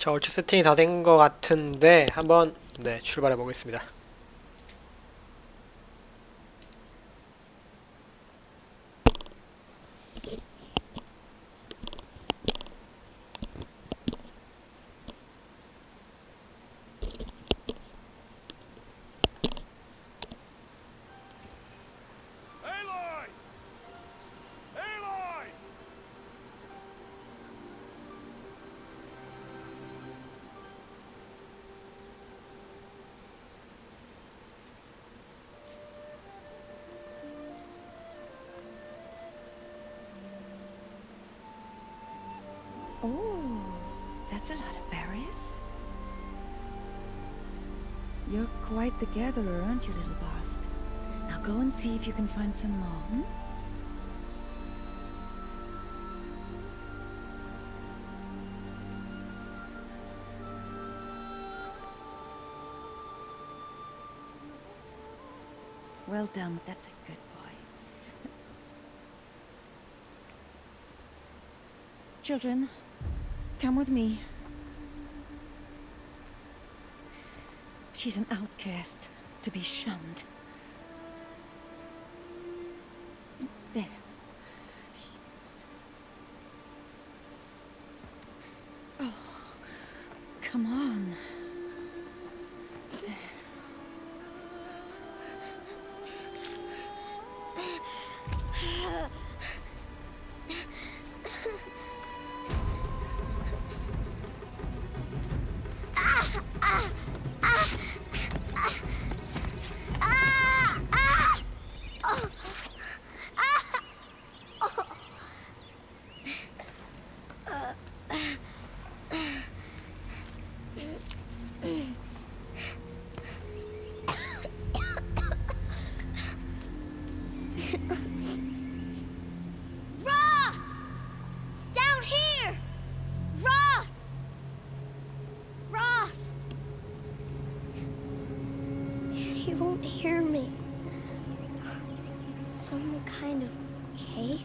자, 얼추 세팅이 다 된 것 같은데 한번 출발해 보겠습니다. Oh, that's a lot of berries. You're quite the gatherer, aren't you, little Bast? Now go and see if you can find some more, hmm? Well done, that's a good boy. Children, come with me. She's an outcast, to be shunned. There. Oh, come on. There. He won't hear me. Some kind of cave?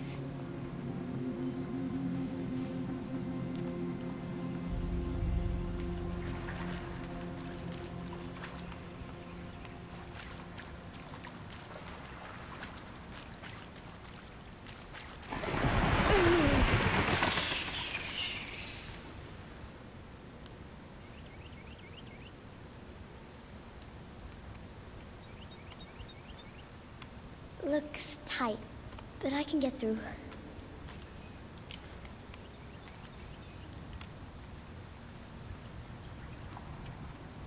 Looks tight, but I can get through.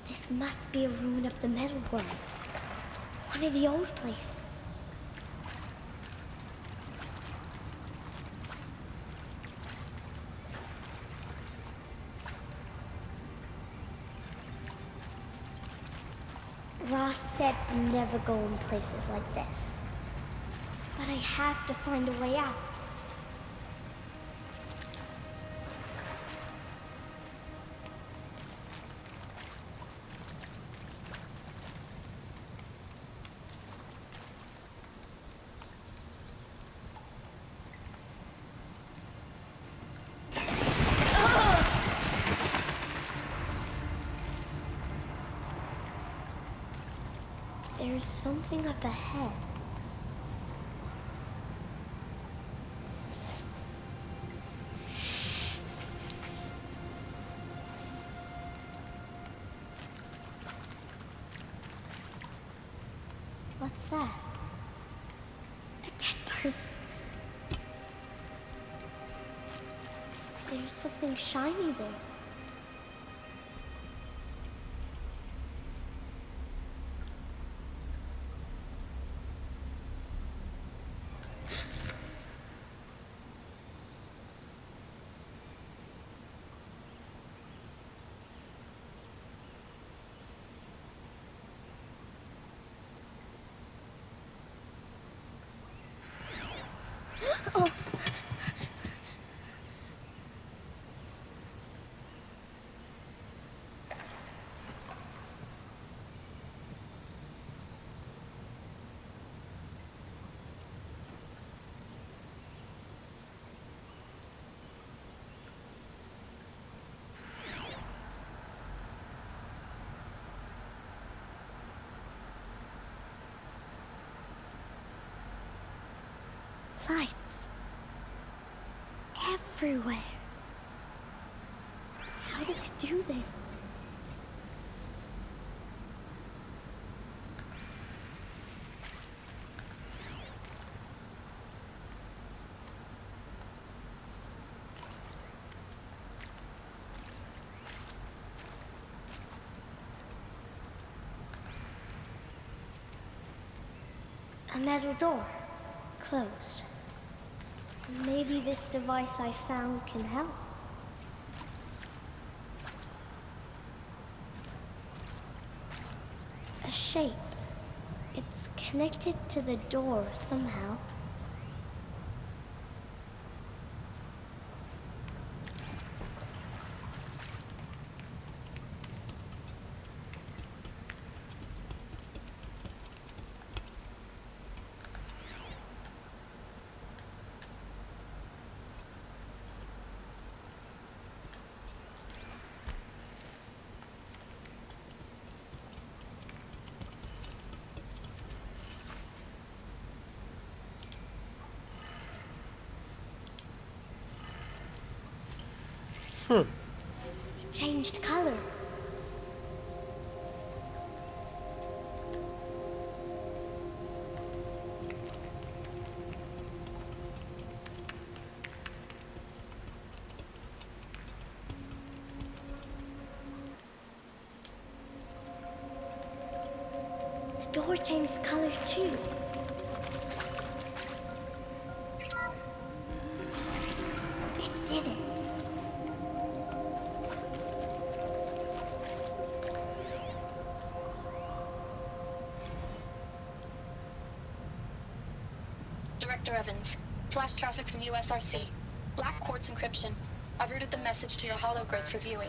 This must be a ruin of the metal world. One of the old places. Ross said never go in places like this. But I have to find a way out. There's something up ahead. What's that? A dead person. There's something shiny there. Oh. Lights. Everywhere. How does he do this? A metal door. Closed. Maybe this device I found can help. A shape. It's connected to the door somehow. It changed color. The door changed color too. It did it. Director Evans, flash traffic from USRC. Black quartz encryption. I've routed the message to your hologrid for viewing.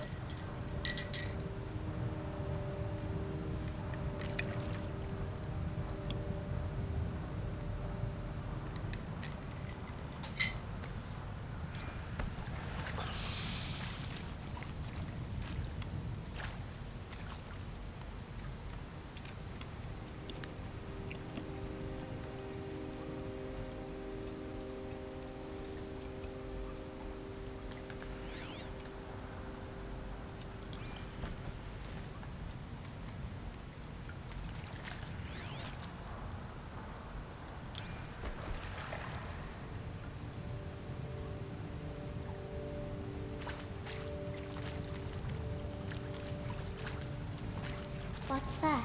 What's that?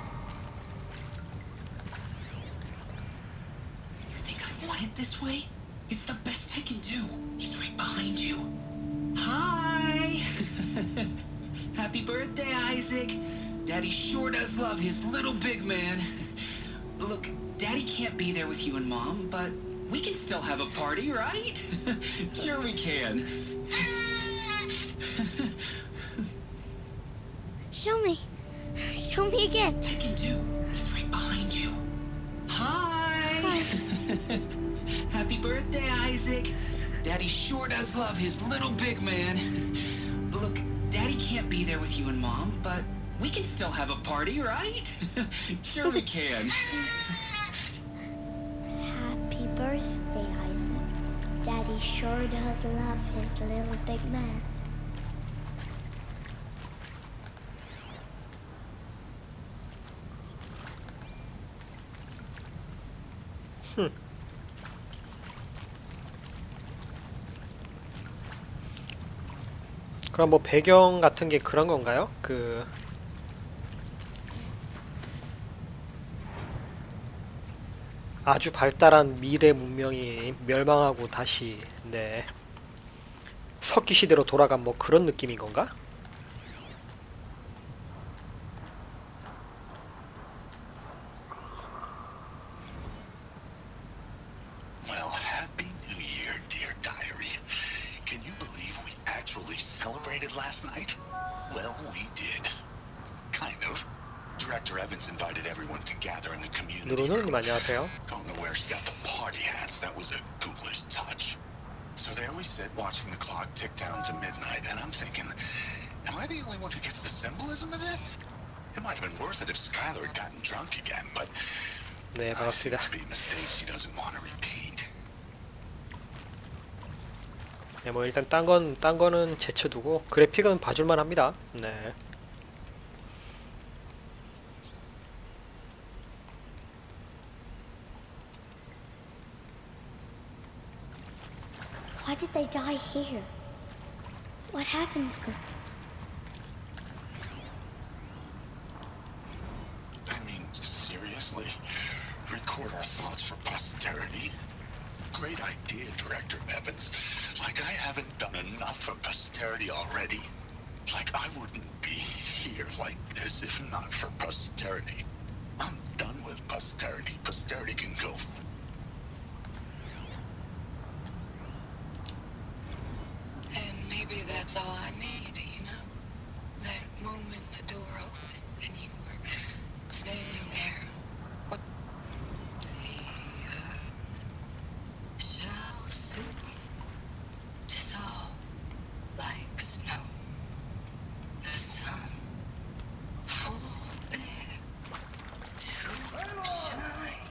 You think I want it this way? It's the best I can do. He's right behind you. Hi! Happy birthday, Isaac. Daddy sure does love his little big man. Look, Daddy can't be there with you and Mom, but we can still have a party, right? Sure we can. Show me. Show me again. I can do. He's right behind you. Hi! Happy birthday, Isaac. Daddy sure does love his little big man. Look, Daddy can't be there with you and Mom, but we can still have a party, right? Sure we can. Happy birthday, Isaac. Daddy sure does love his little big man. 그럼 뭐 배경 같은 게 그런 건가요? 아주 발달한 미래 문명이 멸망하고 다시 석기 시대로 돌아간 뭐 그런 느낌인 건가? Well, Happy New Year, dear diary. Can you believe we actually celebrated last night? Well, we did. Kind of. Director Evans invited everyone to gather in the community 누루누루님 room. 안녕하세요. Don't know where she got the party hats. That was a ghoulish touch. So there we sit watching the clock tick down to midnight, and I'm thinking, am I the only one who gets the symbolism of this? It might have been worth it if Skylar had gotten drunk again, but 네, I seem 반갑습니다. to be a mistake she doesn't want to repeat. 네, 뭐 일단 딴 거는 제쳐두고 그래픽은 봐줄만 합니다. 네. Why did they die here? What happened to them? I mean, seriously? Record our thoughts for posterity? Great idea, Director Evans. Like I haven't done enough for posterity already. Like I wouldn't be here like this if not for posterity. I'm done with posterity. Posterity can go. And maybe that's all I need, you know? That moment the door opened and you were standing there. What the shall soon dissolve like snow. The sun full there to shine.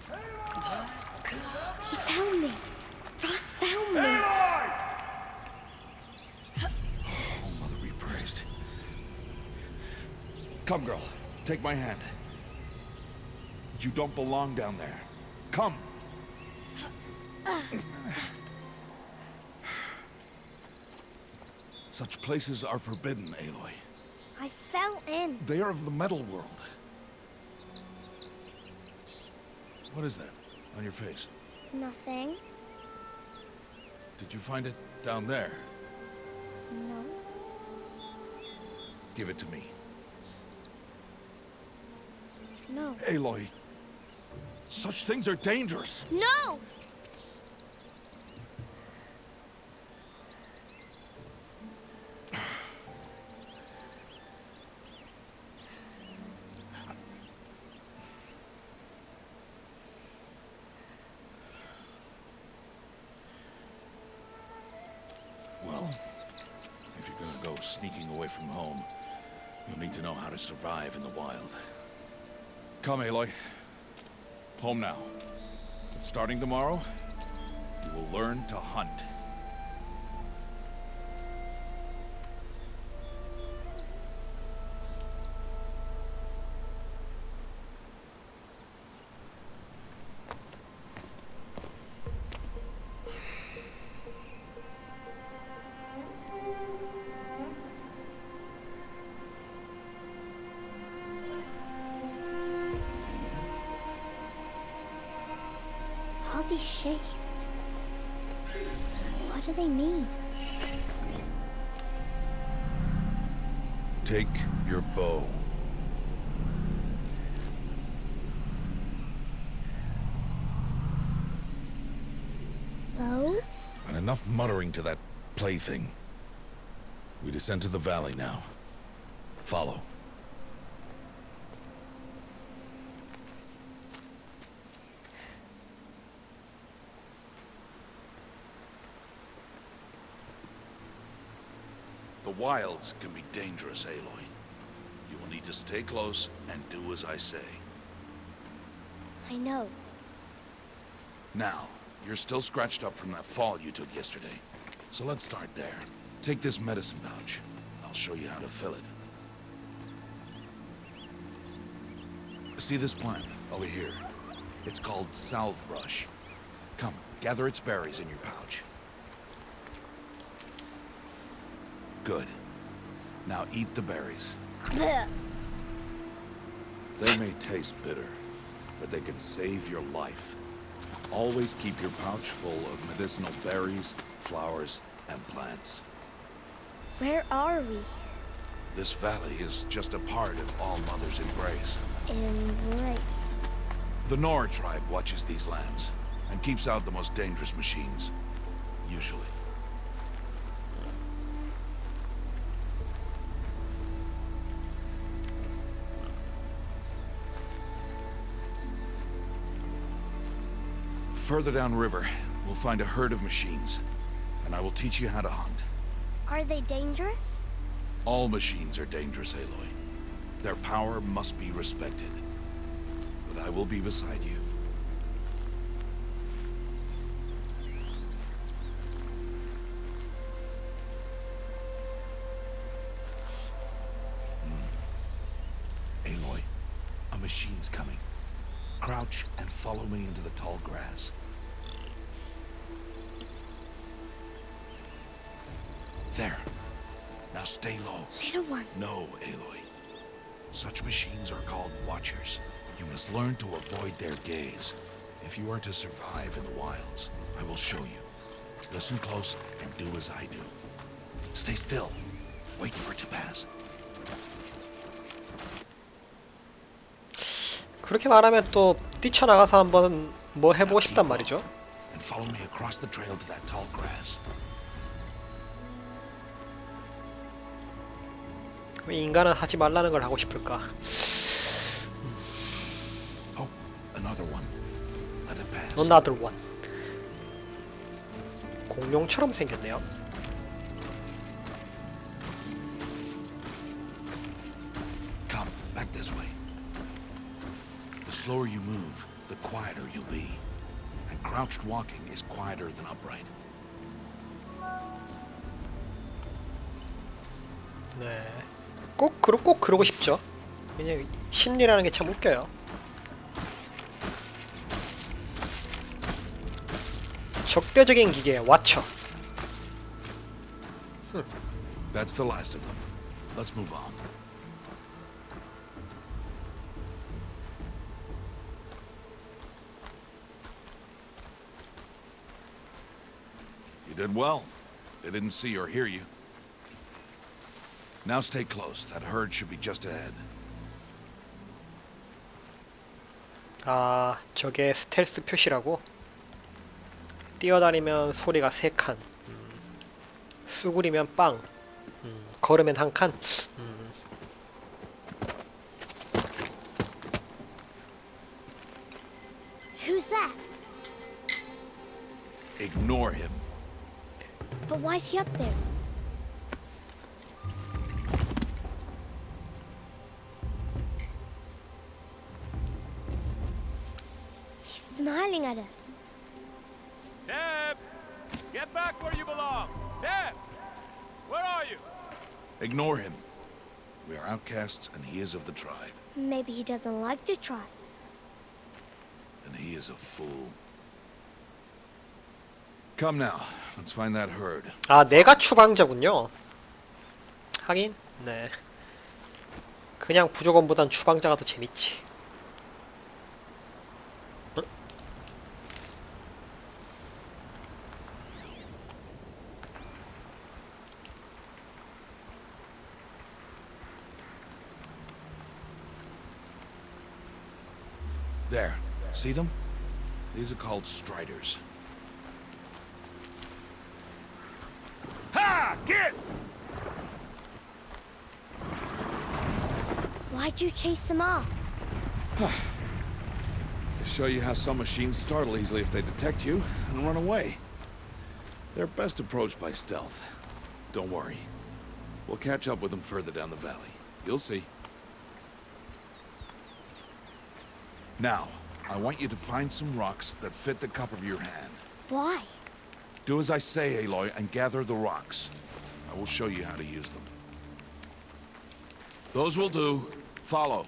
But God, He found me. Ross found me. Oh, Mother be praised. Come, girl. Take my hand. You don't belong down there. Come. Such places are forbidden, Aloy. I fell in. They are of the metal world. What is that on your face? Nothing. Did you find it down there? No. Give it to me. No. Aloy, such things are dangerous. No! Well, if you're gonna go sneaking away from home, you'll need to know how to survive in the wild. Come, Aloy. Home now. But starting tomorrow, you will learn to hunt. All these shapes. What do they mean? Take your bow. Bow? And enough muttering to that plaything. We descend to the valley now. Follow. The wilds can be dangerous, Aloy. You will need to stay close and do as I say. I know. Now, you're still scratched up from that fall you took yesterday. So let's start there. Take this medicine pouch. I'll show you how to fill it. See this plant over here? It's called salvebrush. Come, gather its berries in your pouch. Good. Now eat the berries. Blech. They may taste bitter, but they can save your life. Always keep your pouch full of medicinal berries, flowers, and plants. Where are we? This valley is just a part of All Mother's embrace. Embrace. The Nora tribe watches these lands and keeps out the most dangerous machines. Usually. Further downriver, we'll find a herd of machines, and I will teach you how to hunt. Are they dangerous? All machines are dangerous, Aloy. Their power must be respected. But I will be beside you. machines coming. Crouch and follow me into the tall grass. There. Now stay low. Little one. No, Aloy. Such machines are called Watchers. You must learn to avoid their gaze. If you are to survive in the wilds, I will show you. Listen close and do as I do. Stay still. Wait for it to pass. 그렇게 말하면 또 뛰쳐나가서 한번 뭐 해보고 싶단 말이죠. And follow me across the trail to that tall grass. 왜 인간은 하지 말라는 걸 하고 싶을까? Oh, another one. Let it pass. Another one. 공룡처럼 생겼네요. Come, back this way. The slower you move, the quieter you'll be. And crouched walking is quieter than upright. 네. 꼭 그러고 싶죠. 왜냐면 심리라는 게 참 웃겨요. 적대적인 기계 와쳐. That's the last of them. Let's move on. You did well. They didn't see or hear you. Now stay close. That herd should be just ahead. 아, 저게 스텔스 표시라고? 뛰어다니면 소리가 3칸, 수구리면 빵, 걸으면 1칸. Who's that? Ignore him. But why is he up there? He's smiling at us. Deb! Get back where you belong! Deb! Where are you? Ignore him. We are outcasts, and he is of the tribe. Maybe he doesn't like the tribe. And he is a fool. Come now. Let's find that herd. 아, 내가 추방자군요. 하긴, 네. 그냥 부족원보단 추방자가 더 재밌지. There. See them? These are called striders. Ha! Get! Why'd you chase them off? To show you how some machines startle easily if they detect you and run away. They're best approached by stealth. Don't worry. We'll catch up with them further down the valley. You'll see. Now, I want you to find some rocks that fit the cup of your hand. Why? Do as I say, Aloy, and gather the rocks. I will show you how to use them. Those will do. Follow.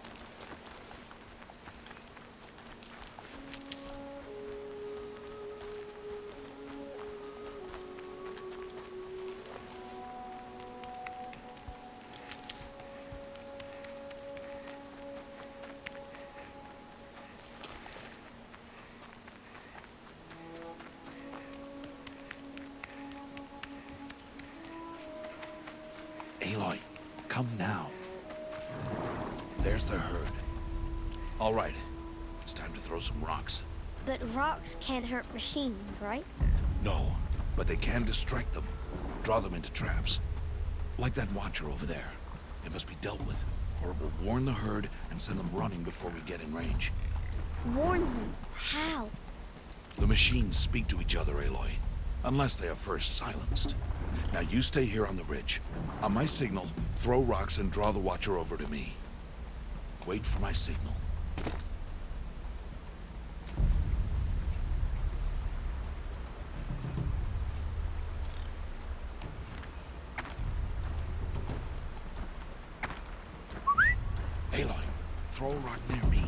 Aloy, come now. There's the herd. All right, it's time to throw some rocks. But rocks can't hurt machines, right? No, but they can distract them, draw them into traps. Like that watcher over there. It must be dealt with, or it will warn the herd and send them running before we get in range. Warn them. How? The machines speak to each other, Aloy, unless they are first silenced. Now you stay here on the ridge. On my signal, throw rocks and draw the watcher over to me. Wait for my signal. Aloy, throw a rock near me.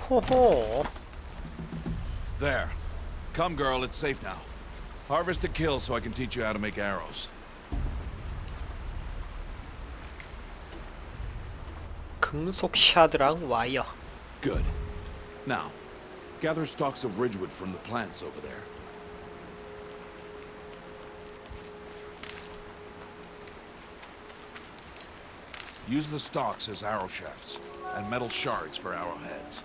호호. There. Come, girl, it's safe now. Harvest a kill so I can teach you how to make arrows. 금속 샤드랑 와이어. Good. Now, gather stalks of ridgewood from the plants over there. Use the stalks as arrow shafts, and metal shards for arrowheads.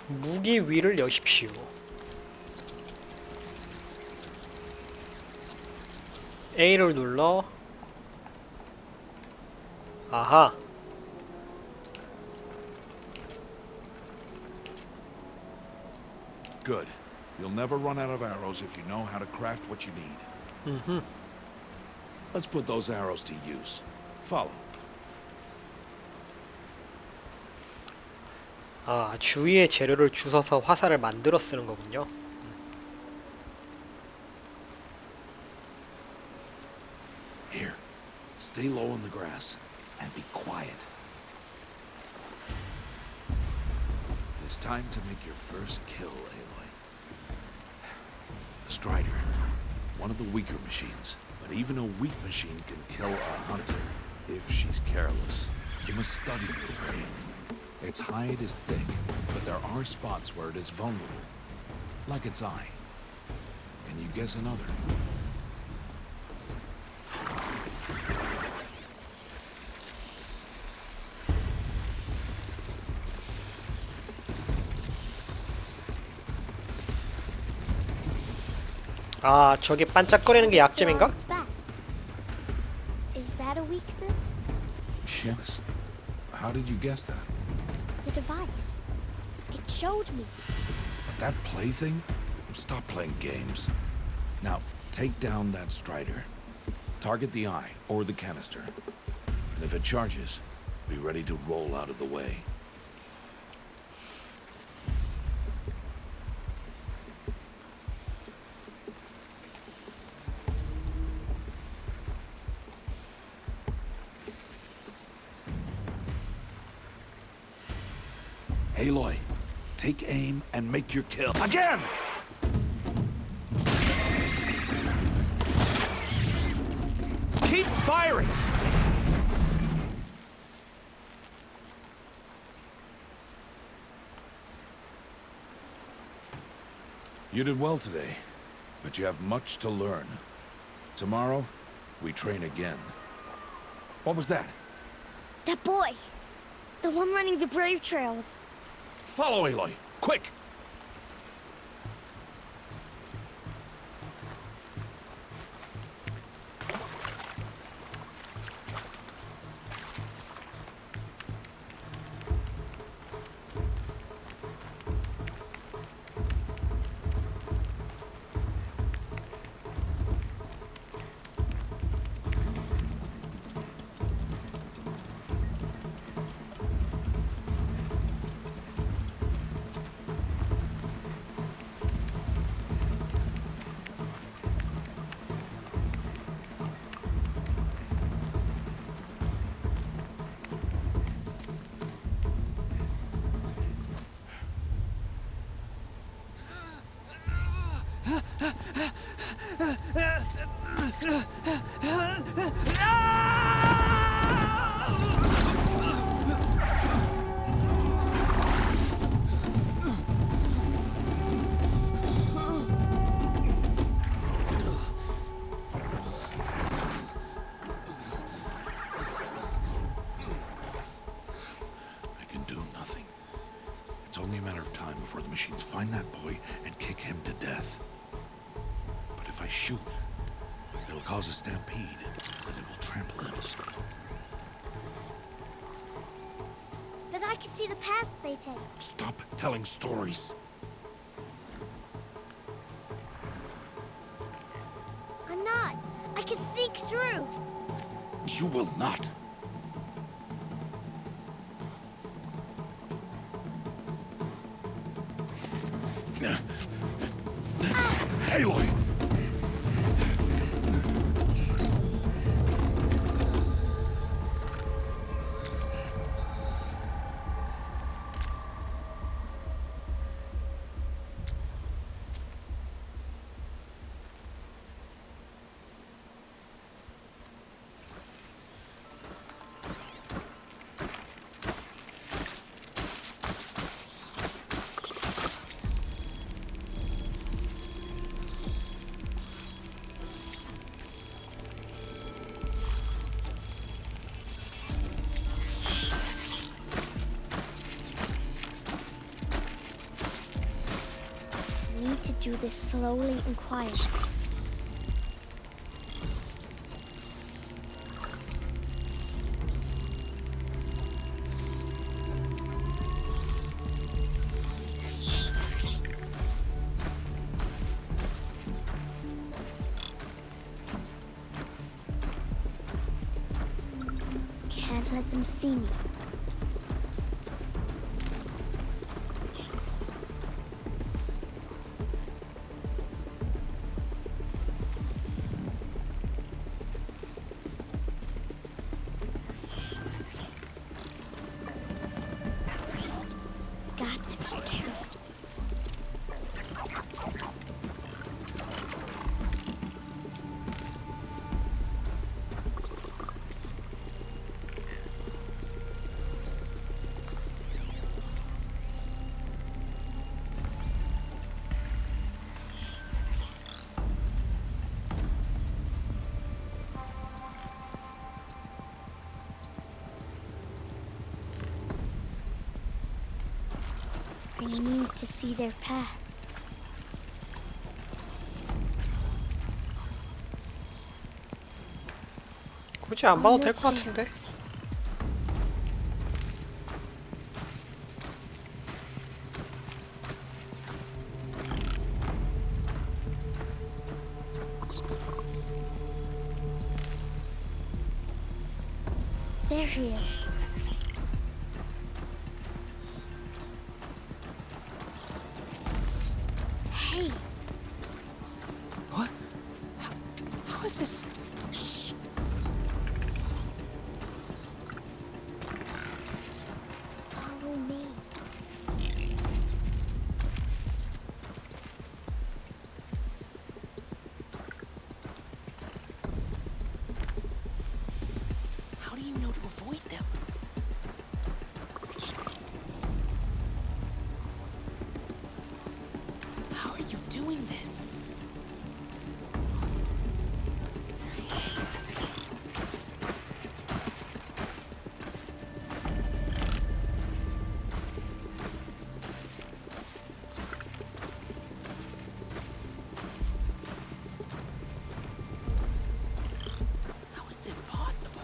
무기 위를 여십시오. A를 눌러. 아하. Good. You'll never run out of arrows if you know how to craft what you need. Let's put those arrows to use. Follow. 아, 주위에 재료를 주워서 화살을 만들어 쓰는 거군요. Here, stay low in the grass and be quiet. It's time to make your first kill, Aloy. Strider, one of the weaker machines, but even a weak machine can kill a hunter if she's careless. You must study your prey. Its hide is thick, but there are spots where it is vulnerable, like its eye. Can you guess another? 아, 저게 반짝거리는 게 약점인가? What's that? Is that a weakness? Yes. How did you guess that? The device. It showed me. That plaything? Stop playing games. Now, take down that Strider. Target the eye or the canister. And if it charges, be ready to roll out of the way. Aloy, take aim and make your kill. Again! Keep firing! You did well today, but you have much to learn. Tomorrow, we train again. What was that? That boy. The one running the brave trails. Follow Aloy, quick! Before the machines find that boy and kick him to death. But if I shoot, it'll cause a stampede, and it will trample him. But I can see the paths they take. Stop telling stories. I'm not. I can sneak through. You will not. Aloy! this slowly and quietly. Can't let them see me. Got to be careful. I need to see their paths. 굳이 안 봐도 될 것 같은데. There he is. Hey, What? How is this? Shh. follow me. How do you know to avoid them? How are you doing this? How is this possible?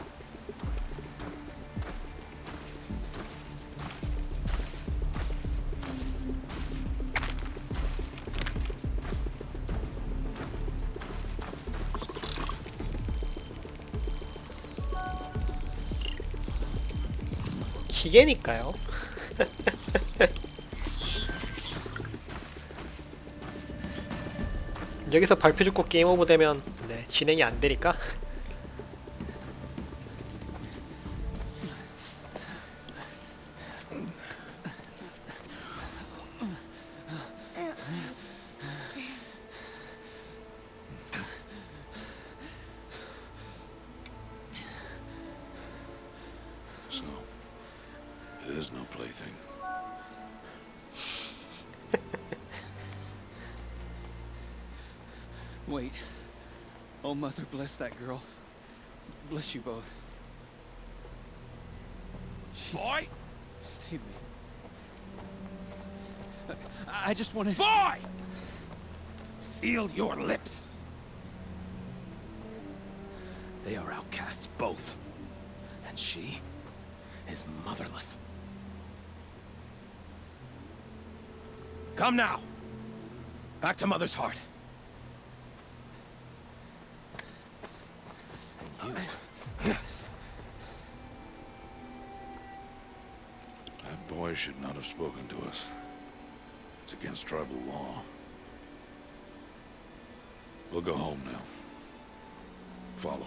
기계니까요. 여기서 발표 듣고 게임 오버 되면 네, 진행이 안 되니까. So, it is no plaything. Wait. Oh, Mother, bless that girl. Bless you both. Boy! She saved me. I just wanted... Boy! Seal your lips. They are outcasts, both. And she is motherless. Come now. Back to Mother's heart. That boy should not have spoken to us. It's against tribal law. We'll go home now. Follow.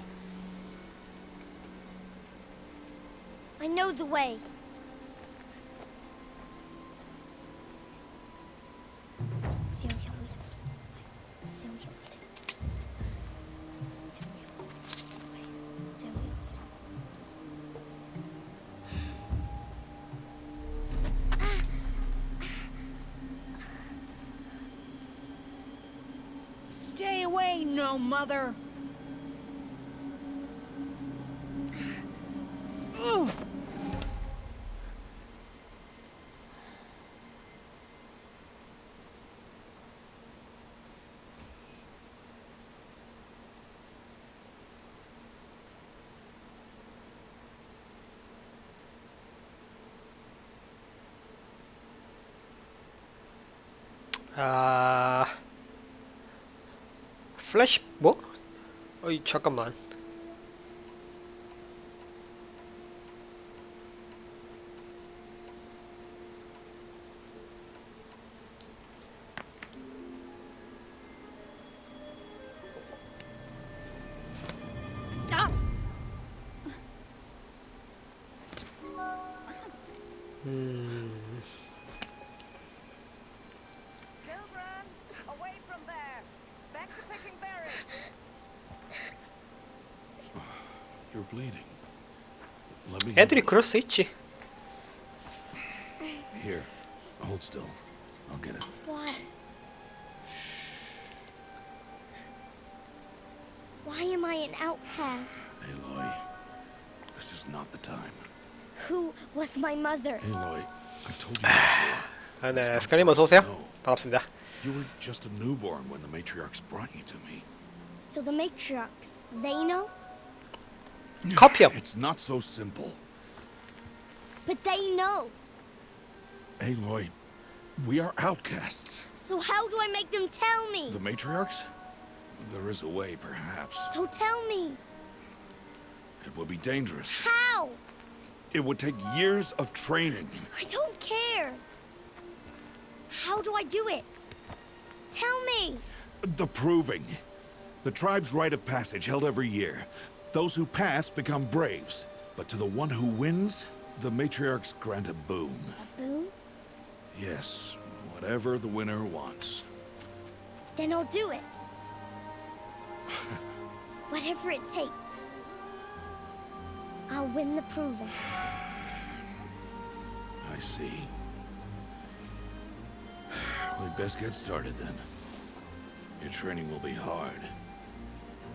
I know the way. Seal your lips. Seal your lips. Seal your lips. Seal your lips. Stay away, no mother. Ugh. 아 플래시 뭐? 어이 잠깐만. Stop! Away from there. Back to picking berries. You're bleeding. Let me. 애들이 그럴 수 있지. Here, hold still. I'll get it. What? Why am I an outcast? Aloy, this is not the time. Who was my mother? Aloy, I told you before. 아, 네, 스카님 어서 오세요. 반갑습니다. You were just a newborn when the matriarchs brought you to me. So the matriarchs, they know? 커피요. It's not so simple. But they know. Aloy, we are outcasts. So how do I make them tell me? The matriarchs? There is a way, perhaps. So tell me. It would be dangerous. How? It would take years of training. I don't care. How do I do it? Tell me. The proving. The tribe's rite of passage held every year. Those who pass become braves. But to the one who wins, the matriarchs grant a boon. A boon? Yes, whatever the winner wants. Then I'll do it. Whatever it takes. I'll win the proving. I see. We'd best get started then. Your training will be hard,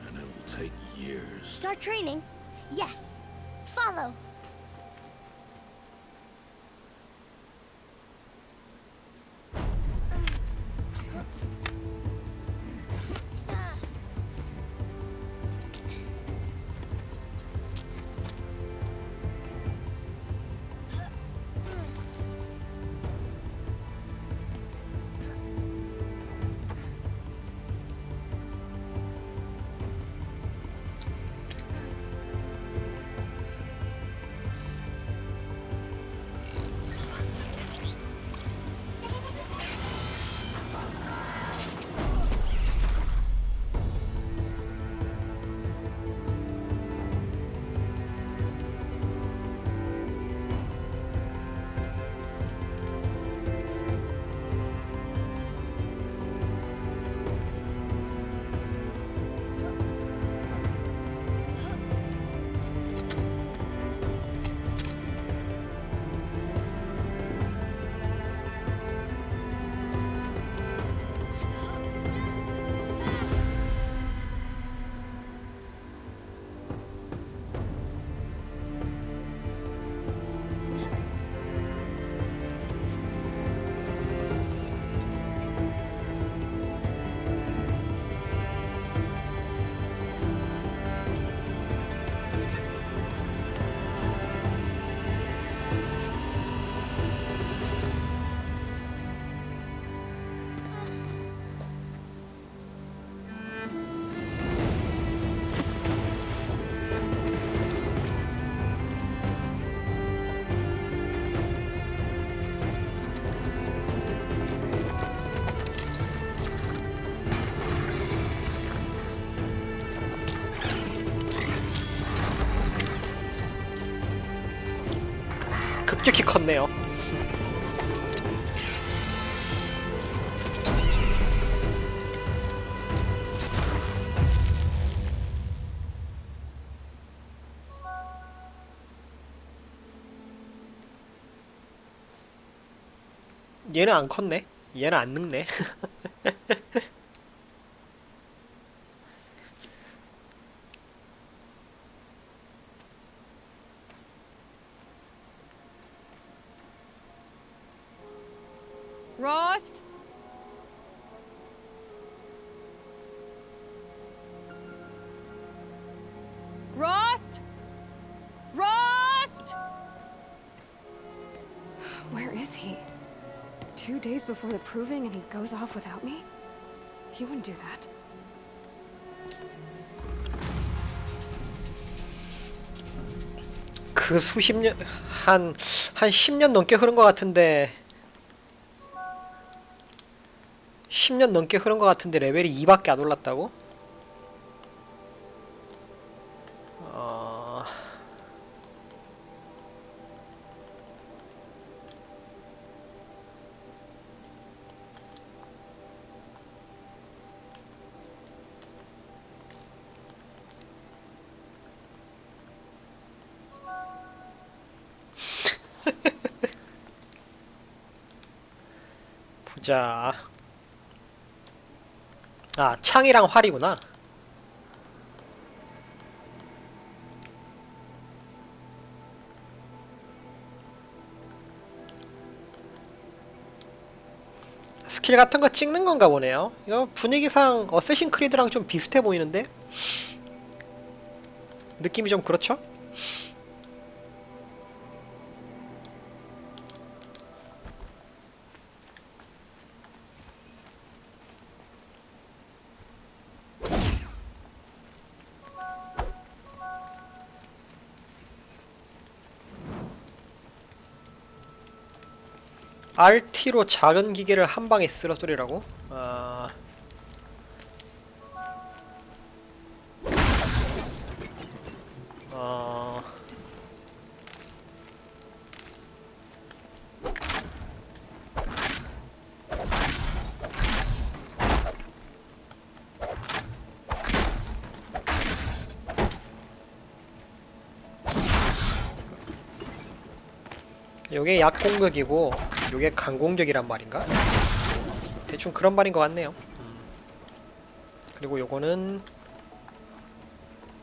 and it will take years. Start training? Yes. Follow. 급격히 컸네요. 얘는 안 컸네. 얘는 안 늙네. Rost? Rost? Rost? Where is he? 2 days before the proving and he goes off without me? He wouldn't do that. 그 수십 년 한 10년 넘게 흐른 것 같은데 10년 넘게 흐른 것 같은데 레벨이 2밖에 안 올랐다고? 보자. 아, 창이랑 활이구나. 스킬 같은 거 찍는 건가 보네요. 이거 분위기상 어쌔신 크리드랑 좀 비슷해 보이는데? 느낌이 좀 그렇죠? RT로 작은 기계를 한 방에 쓰러뜨리라고? 요게 약공격이고 요게 강공격이란 말인가? 대충 그런 말인 것 같네요. 그리고 요거는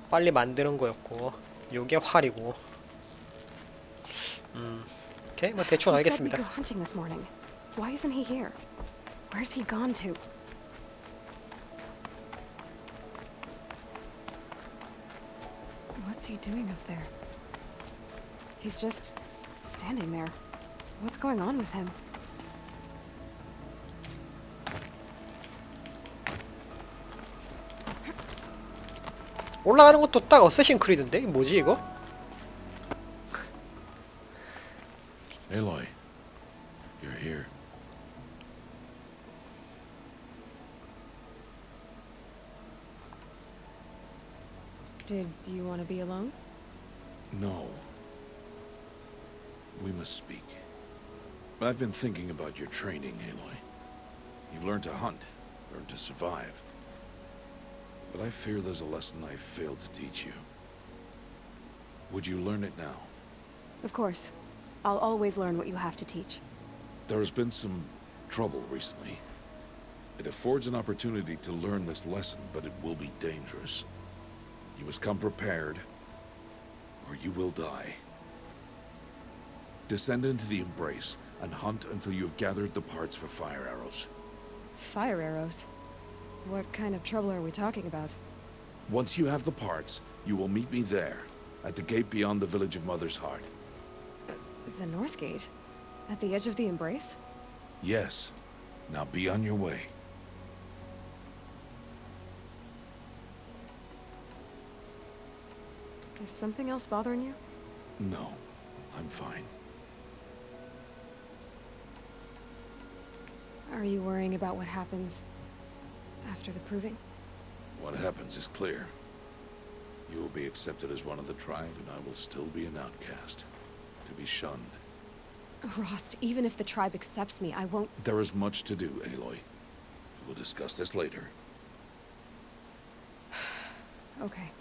빨리 만드는 거였고 요게 활이고. 오케이, 뭐 대충 알겠습니다. He said we go hunting this morning. Why isn't he here? Where's he gone to? What's he doing up there? He's just standing there. What's going on with him? 올라가는 것도 딱 어쌔신 크리드인데? 이게 뭐지 이거? Aloy, you're here. Did you want to be alone? No. We must speak. I've been thinking about your training, Aloy. You've learned to hunt, learned to survive. But I fear there's a lesson I failed to teach you. Would you learn it now? Of course. I'll always learn what you have to teach. There has been some trouble recently. It affords an opportunity to learn this lesson, but it will be dangerous. You must come prepared, or you will die. Descend into the Embrace and hunt until you have gathered the parts for fire arrows. Fire arrows? What kind of trouble are we talking about? Once you have the parts, you will meet me there, at the gate beyond the village of Mother's Heart. The North Gate? At the edge of the Embrace? Yes. Now be on your way. Is something else bothering you? No, I'm fine. Are you worrying about what happens after the proving? What happens is clear. You will be accepted as one of the tribe, and I will still be an outcast, to be shunned. Rost, even if the tribe accepts me, I won't... There is much to do, Aloy. We will discuss this later. Okay.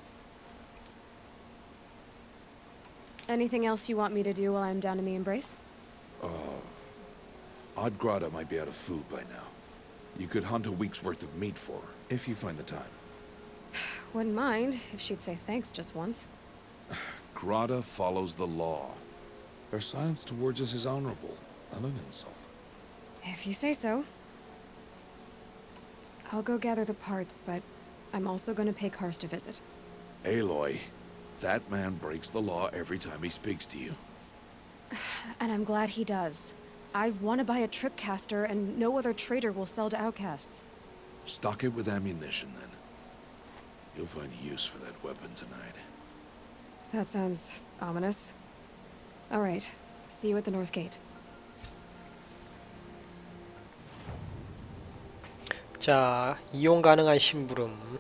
Anything else you want me to do while I'm down in the Embrace? Odd Grata might be out of food by now. You could hunt a week's worth of meat for her, if you find the time. Wouldn't mind if she'd say thanks just once. Grata follows the law. Her silence towards us is honorable, not an insult. If you say so. I'll go gather the parts, but I'm also going to pay Karst a visit. Aloy, that man breaks the law every time he speaks to you. And I'm glad he does. I want to buy a tripcaster, and no other trader will sell to outcasts. Stock it with ammunition, then. You'll find use for that weapon tonight. That sounds ominous. All right. See you at the North Gate. 자, 이용 가능한 심부름.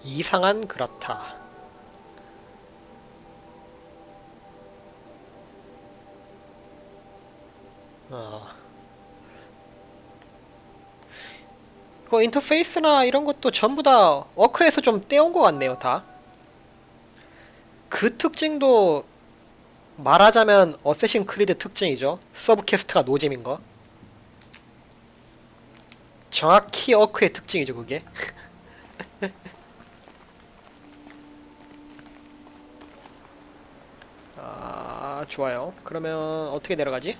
이상한 그렇다. 이거 인터페이스나 이런 것도 전부 다 워크에서 좀 떼온 것 같네요, 다. 그 특징도 말하자면 어쌔신 크리드 특징이죠. 서브퀘스트가 노잼인 거. 정확히 어크의 특징이죠, 그게. 아, 좋아요. 그러면 어떻게 내려가지?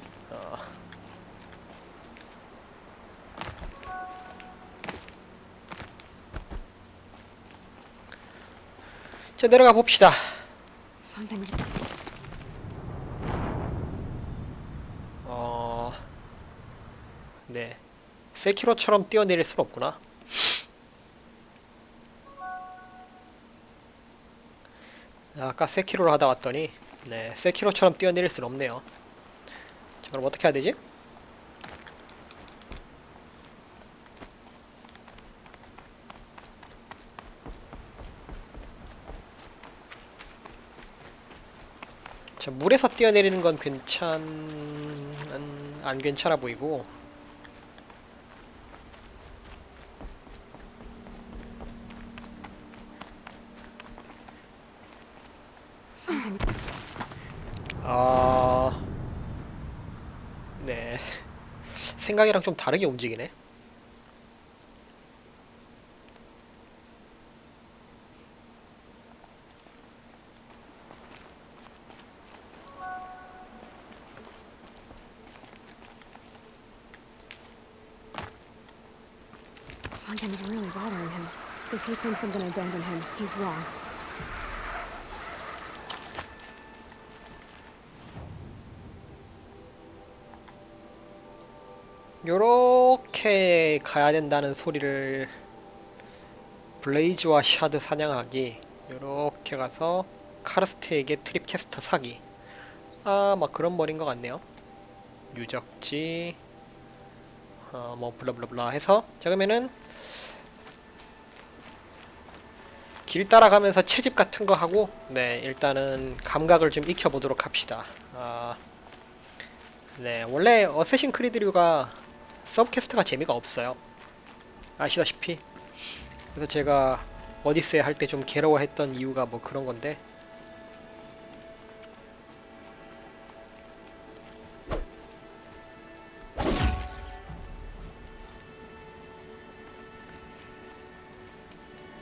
자, 내려가 봅시다. Something's 네. 세키로처럼 뛰어내릴 순 없구나. 아까 세키로를 하다 왔더니 네, 세키로처럼 뛰어내릴 순 없네요. 자, 그럼 어떻게 해야 되지? 자, 물에서 뛰어내리는 건 안 괜찮아 보이고. something. 네. 생각이랑 좀 다르게 움직이네. Something's really bothering him. If he thinks I'm gonna abandon him, he's wrong. 요렇게 가야 된다는 소리를 블레이즈와 샤드 사냥하기, 요렇게 가서 카르스트에게 트립캐스터 사기. 막 그런 머리인 것 같네요. 유적지 뭐 블라블라블라 해서. 자, 그러면은 길 따라가면서 채집 같은 거 하고, 네, 일단은 감각을 좀 익혀보도록 합시다. 네, 원래 어쌔신 크리드류가 서브퀘스트가 재미가 없어요. 아시다시피. 그래서 제가 오디세이 할 때 좀 괴로워했던 이유가 뭐 그런 건데.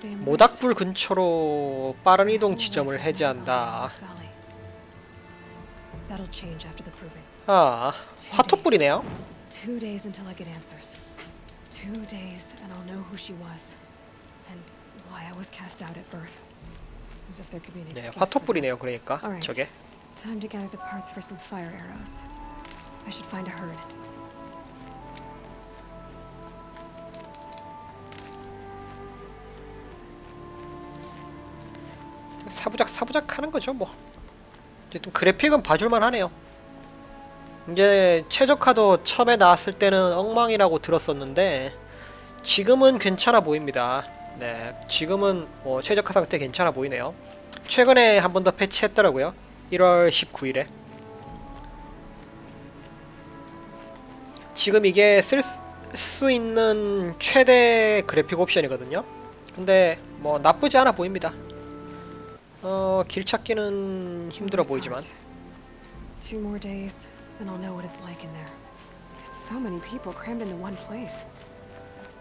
모닥불 근처로 빠른 이동 지점을 해제한다. That'll change after the proving. 화토불이네요. 2 days until I get answers. 2 days and I'll know who she was and why I was cast out at birth. As if there could be an 네, excuse. 화토불이네요. 그러니까 Alright. 저게. Time to gather the parts for some fire arrows. I should find a herd. 사부작 하는 거죠, 뭐. 어쨌든 그래픽은 봐줄만 하네요. 이제 최적화도 처음에 나왔을 때는 엉망이라고 들었었는데 지금은 괜찮아 보입니다. 네, 지금은 최적화 상태 괜찮아 보이네요. 최근에 한 번 더 패치했더라고요. 1월 19일에. 지금 이게 쓸 수 있는 최대 그래픽 옵션이거든요. 근데 뭐 나쁘지 않아 보입니다. 길 찾기는 힘들어 보이지만. 2 more days, then I'll know what it's like in there. It's so many people crammed into one place.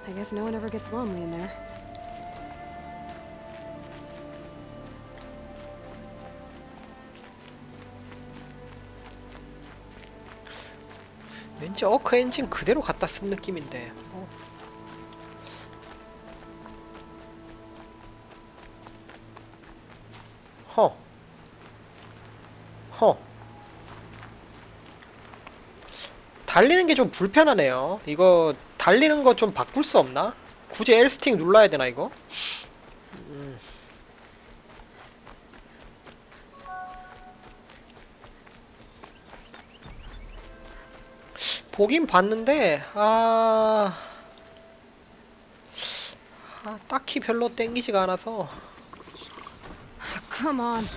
I guess no one ever gets lonely in there. 왠지 어크 엔진 그대로 갖다 쓴 느낌인데. 달리는 게 좀 불편하네요. 이거 달리는 거 좀 바꿀 수 없나? 굳이 L 스틱 눌러야 되나 이거? 보긴 봤는데 딱히 별로 땡기지가 않아서. Come on.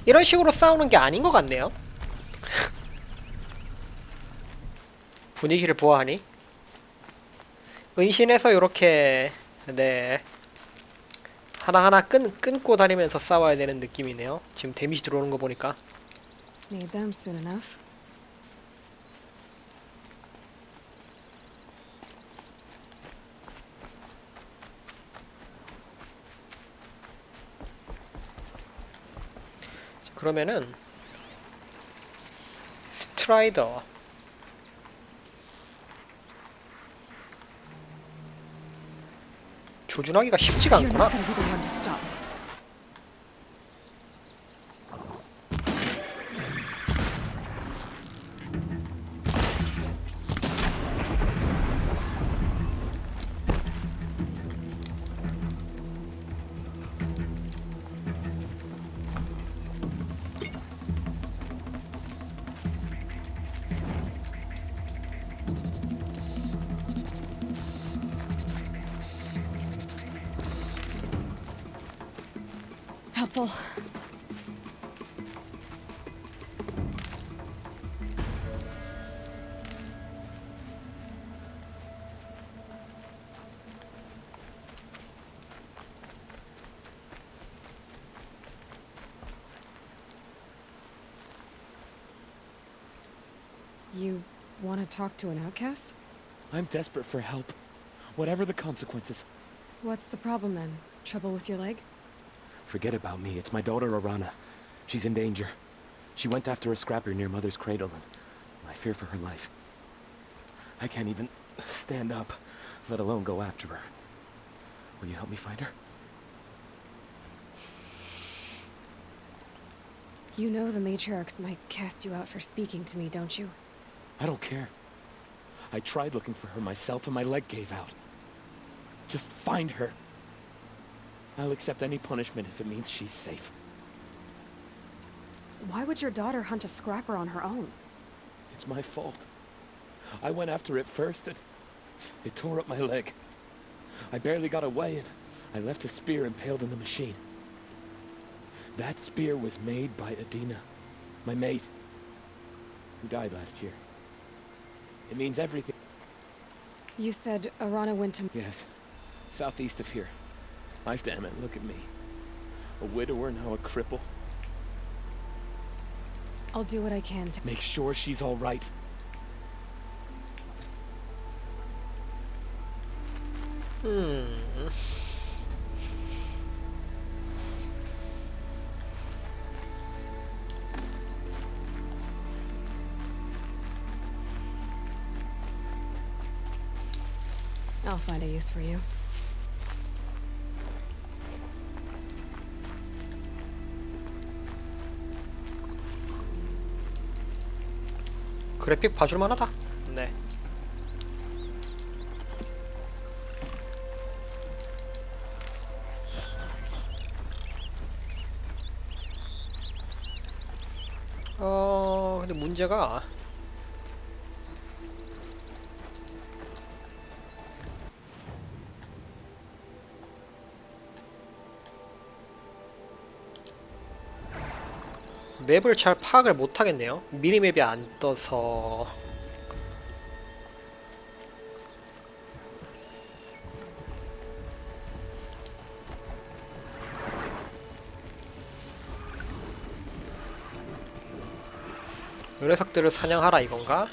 이런 식으로 싸우는 게 아닌 것 같네요. 분위기를 보아하니 은신해서 요렇게 네 하나하나 끊고 다니면서 싸워야 되는 느낌이네요. 지금 데미지 들어오는 거 보니까. Need them soon enough. 그러면은 스트라이더 조준하기가 쉽지가 You're 않구나. not gonna be the one to stop. Helpful. You want to talk to an outcast? I'm desperate for help, whatever the consequences. What's the problem then? Trouble with your leg? Forget about me, it's my daughter Arana. She's in danger. She went after a scrapper near Mother's cradle, and I fear for her life. I can't even stand up, let alone go after her. Will you help me find her? You know the matriarchs might cast you out for speaking to me, don't you? I don't care. I tried looking for her myself and my leg gave out. Just find her. I'll accept any punishment if it means she's safe. Why would your daughter hunt a scrapper on her own? It's my fault. I went after it first and it tore up my leg. I barely got away and I left a spear impaled in the machine. That spear was made by Adina, my mate, who died last year. It means everything. You said Arana went to... Yes, southeast of here. Life, damn it, look at me. A widower, now a cripple. I'll do what I can to... Make sure she's all right. I'll find a use for you. 그래픽 봐줄만하다. 네. 근데 문제가 맵을 잘 파악을 못하겠네요. 미니맵이 안 떠서. 요 녀석들을 사냥하라 이건가?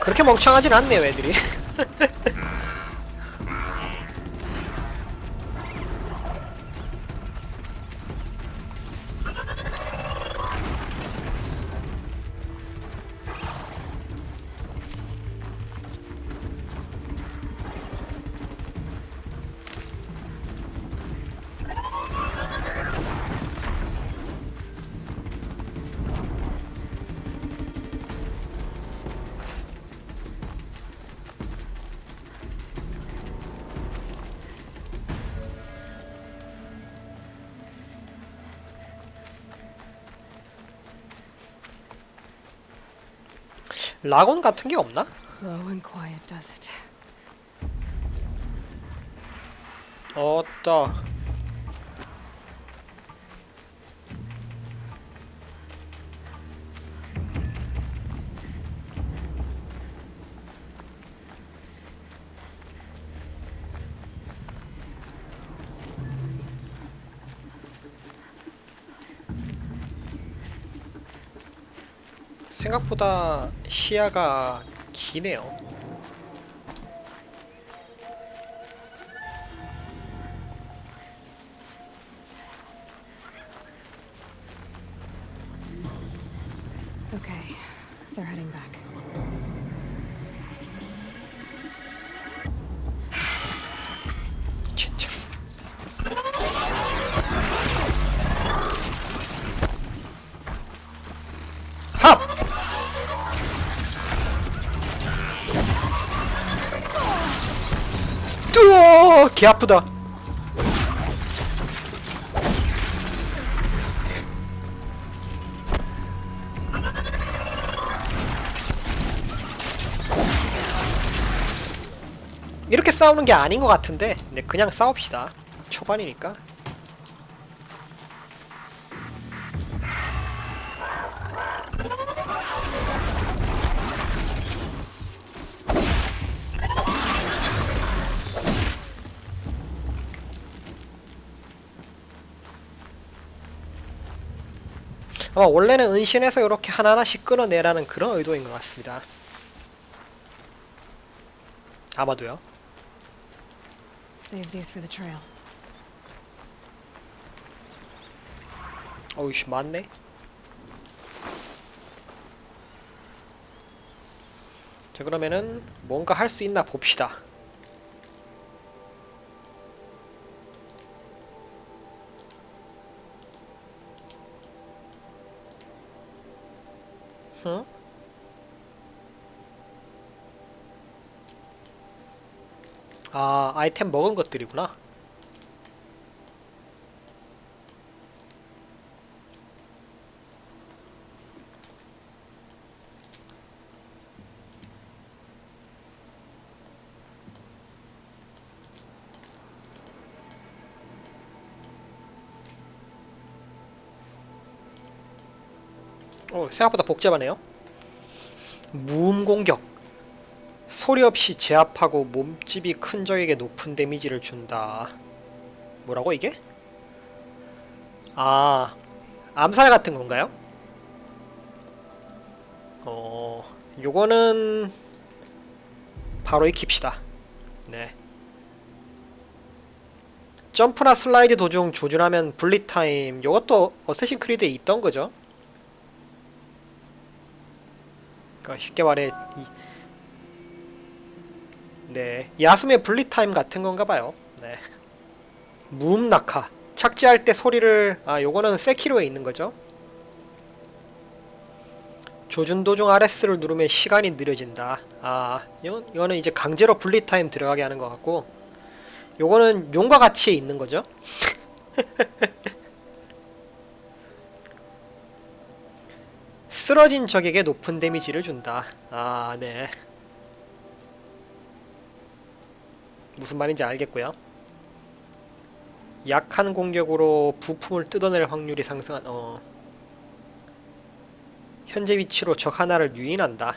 그렇게 멍청하진 않네요 애들이. 락온 같은 게 없나? Low and quiet does it. 어따. 생각보다 시야가 기네요. Okay, they're heading back. 진짜. 합! 뚜어! 개 아프다. 이렇게 싸우는 게 아닌 것 같은데, 네, 그냥 싸웁시다. 초반이니까. 아마 원래는 은신해서 이렇게 하나하나씩 끊어내라는 그런 의도인 것 같습니다. 아마도요. Save these for the trail. 어우씨, 많네. 자, 그러면은 뭔가 할 수 있나 봅시다. 응? 아, 아이템 먹은 것들이구나. 생각보다 복잡하네요. 무음 공격. 소리 없이 제압하고 몸집이 큰 적에게 높은 데미지를 준다. 뭐라고 이게? 아, 암살 같은 건가요? 요거는 바로 익힙시다. 네. 점프나 슬라이드 도중 조준하면 분리 타임. 요것도 어쌔신 크리드에 있던 거죠. 그러니까 쉽게 말해 네, 야숨의 분리 타임 같은 건가 봐요. 네. 무음 낙하. 착지할 때 소리를 요거는 세키로에 있는 거죠. 조준 도중 RS를 누르면 시간이 느려진다. 이거는 이제 강제로 분리 타임 들어가게 하는 것 같고, 요거는 용과 같이 있는 거죠. 쓰러진 적에게 높은 데미지를 준다. 네. 무슨 말인지 알겠고요. 약한 공격으로 부품을 뜯어낼 확률이 상승한 현재 위치로 적 하나를 유인한다.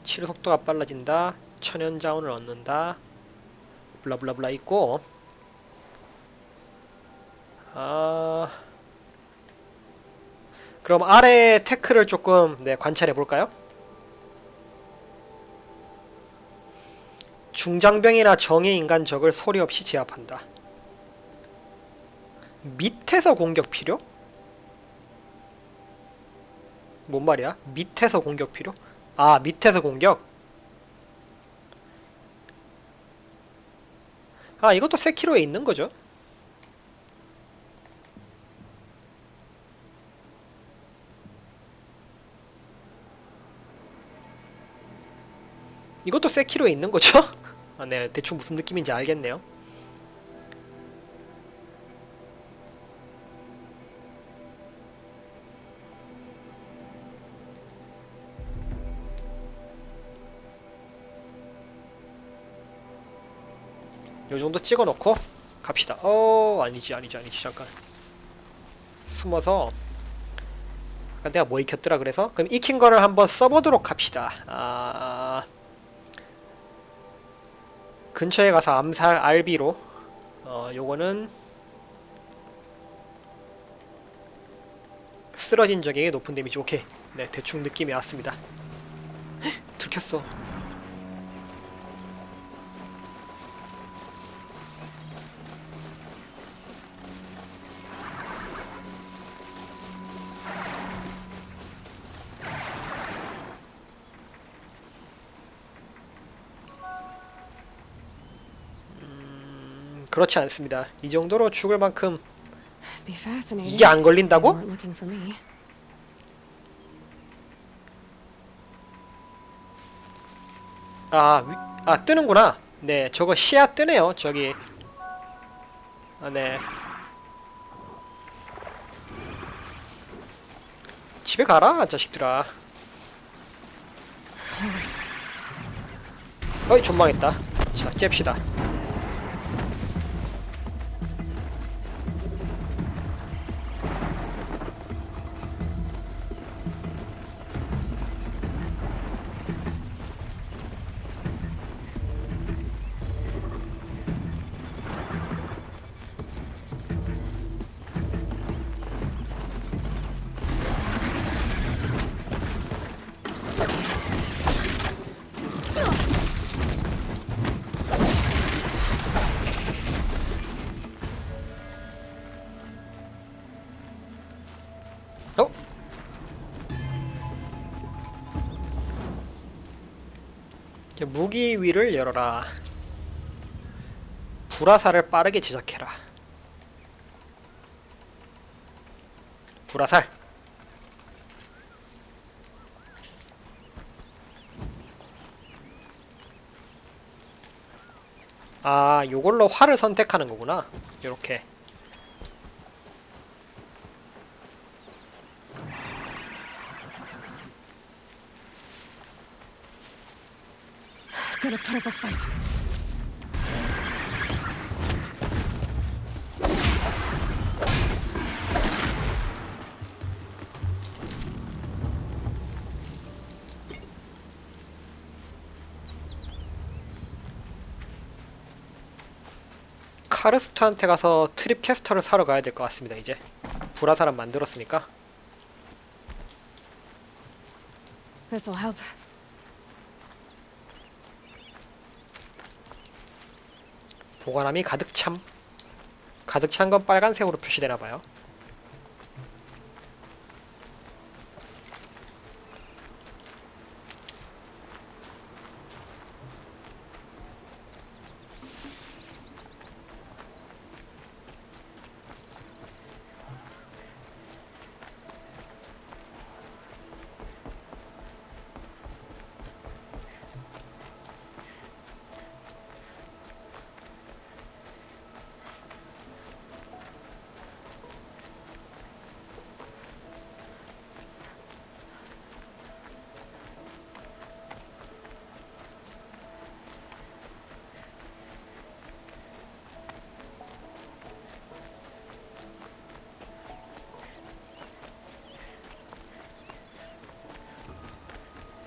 치료 속도가 빨라진다. 천연 자원을 얻는다. 블라블라블라 있고, 그럼 아래 테크를 조금 관찰해 볼까요? 중장병이나 정예 인간 적을 소리 없이 제압한다. 밑에서 공격 필요? 뭔 말이야? 밑에서 공격 필요? 아, 밑에서 공격? 아, 이것도 세키로에 있는 거죠? 이것도 세키로에 있는 거죠? 아, 네, 대충 무슨 느낌인지 알겠네요. 요정도 찍어놓고 갑시다. 아니지 잠깐 숨어서 아까 내가 뭐 익혔더라 그래서 그럼 익힌 거를 한번 써보도록 합시다. 근처에 가서 암살 RB로 요거는 쓰러진 적에게 높은 데미지. 오케이. 네, 대충 느낌이 왔습니다. 헉, 들켰어. 그렇지 않습니다. 이 정도로 죽을 만큼 Be fascinating. 이게 안 They 걸린다고? weren't looking for me. 뜨는구나. 네, 저거 시야 뜨네요. 저기. 네. 집에 가라, 자식들아. 어이, 존망했다. 자, 잽시다. 무기 위를 열어라. 불화살을 빠르게 제작해라. 불화살. 아, 요걸로 활을 선택하는 거구나. 요렇게. Gotta put up a fight. 카르스트한테 가서 트립 캐스터를 사러 가야 될 것 같습니다. 이제 불화살은 만들었으니까. This'll help. 보관함이 가득 찬 건 빨간색으로 표시되나봐요.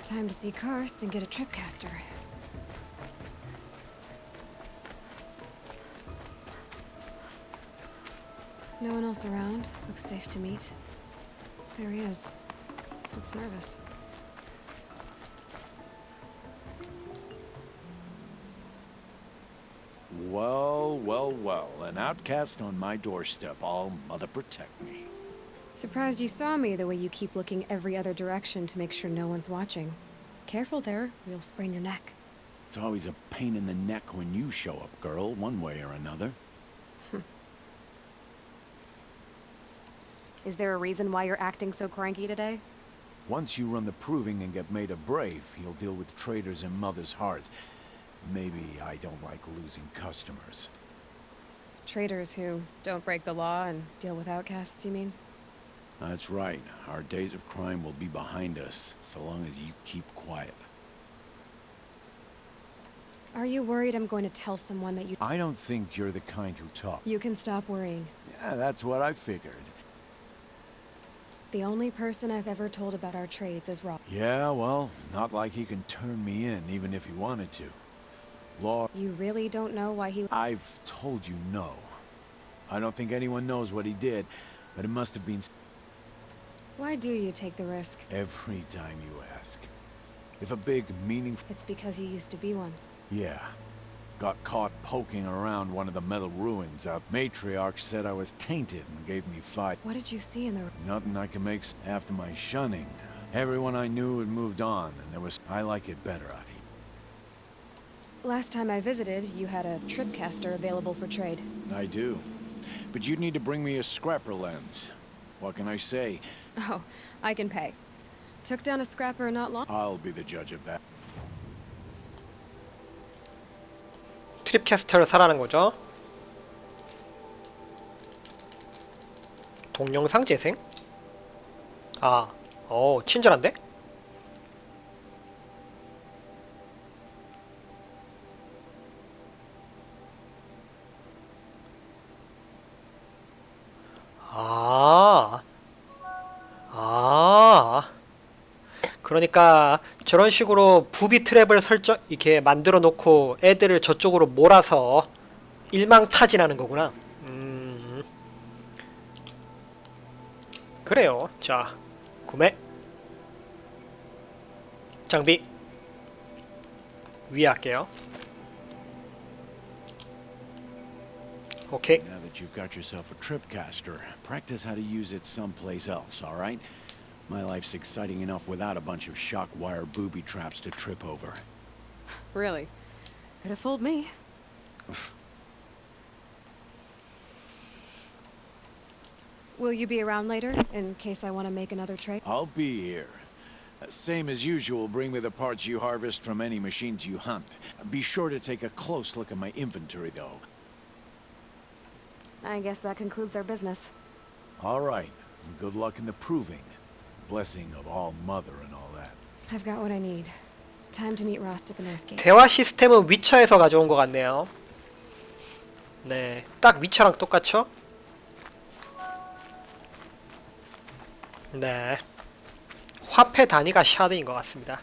Time to see Karst and get a tripcaster. No one else around. Looks safe to meet. There he is. Looks nervous. well, an outcast on my doorstep. All mother protect me. Surprised you saw me the way you keep looking every other direction to make sure no one's watching. Careful there, or you'll sprain your neck. It's always a pain in the neck when you show up, girl, one way or another. Is there a reason why you're acting so cranky today? Once you run the proving and get made a brave, you'll deal with traitors in Mother's heart. Maybe I don't like losing customers. Traitors who don't break the law and deal with outcasts, you mean? That's right. Our days of crime will be behind us, so long as you keep quiet. Are you worried I'm going to tell someone that you... I don't think you're the kind who talk. You can stop worrying. Yeah, that's what I figured. The only person I've ever told about our trades is Rob. Yeah, well, not like he can turn me in, even if he wanted to. Law... You really don't know why he... I've told you no. I don't think anyone knows what he did, but it must have been... Why do you take the risk? Every time you ask. If a big, meaningful... It's because you used to be one. Yeah. Got caught poking around one of the metal ruins. A matriarch said I was tainted and gave me 5... What did you see in the... Nothing I can make after my shunning. Everyone I knew had moved on, and there was... I like it better out here. Last time I visited, you had a tripcaster available for trade. I do. But you'd need to bring me a scrapper lens. What can I say? Oh, I can pay. Took down a scrapper not long... I'll be the judge of that. 트립캐스터를 사라는 거죠. 동영상 재생? 아, 친절한데? 그러니까 저런 식으로 부비 트랩을 설정 이렇게 만들어 놓고 애들을 저쪽으로 몰아서 일망타진하는 거구나. 그래요. 자, 구매. 장비 위에 할게요. 오케이. Now that you've got yourself a tripcaster, practice how to use it someplace else, all right? My life's exciting enough without a bunch of shock wire booby traps to trip over. Really? Could have fooled me. Will you be around later, in case I want to make another trade? I'll be here. Same as usual, bring me the parts you harvest from any machines you hunt. Be sure to take a close look at my inventory, though. I guess that concludes our business. All right. Good luck in the proving. Blessing of all mother and all that. I've got what I need. Time to meet Rost at the North Gate. 대화 시스템은 위쳐에서 가져온 것 같네요. 네, 딱 위쳐랑 똑같죠? 네, 화폐 단위가 샤드인 것 같습니다.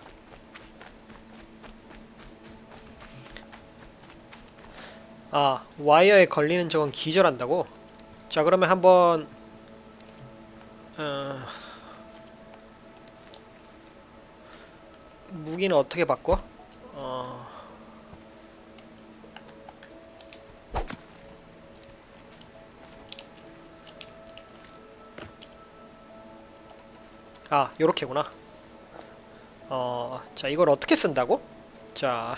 아, 와이어에 걸리는 적은 기절한다고? 자, 그러면 한번 무기는 어떻게 바꿔? 아, 요렇게구나. 자, 이걸 어떻게 쓴다고? 자,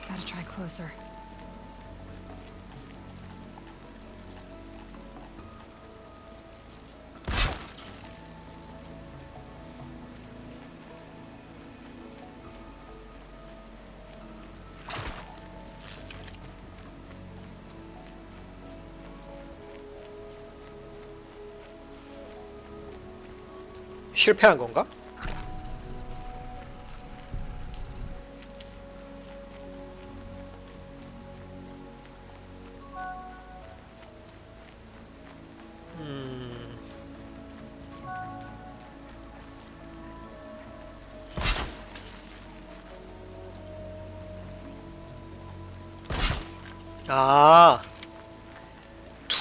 Gotta try closer. 실패한 건가?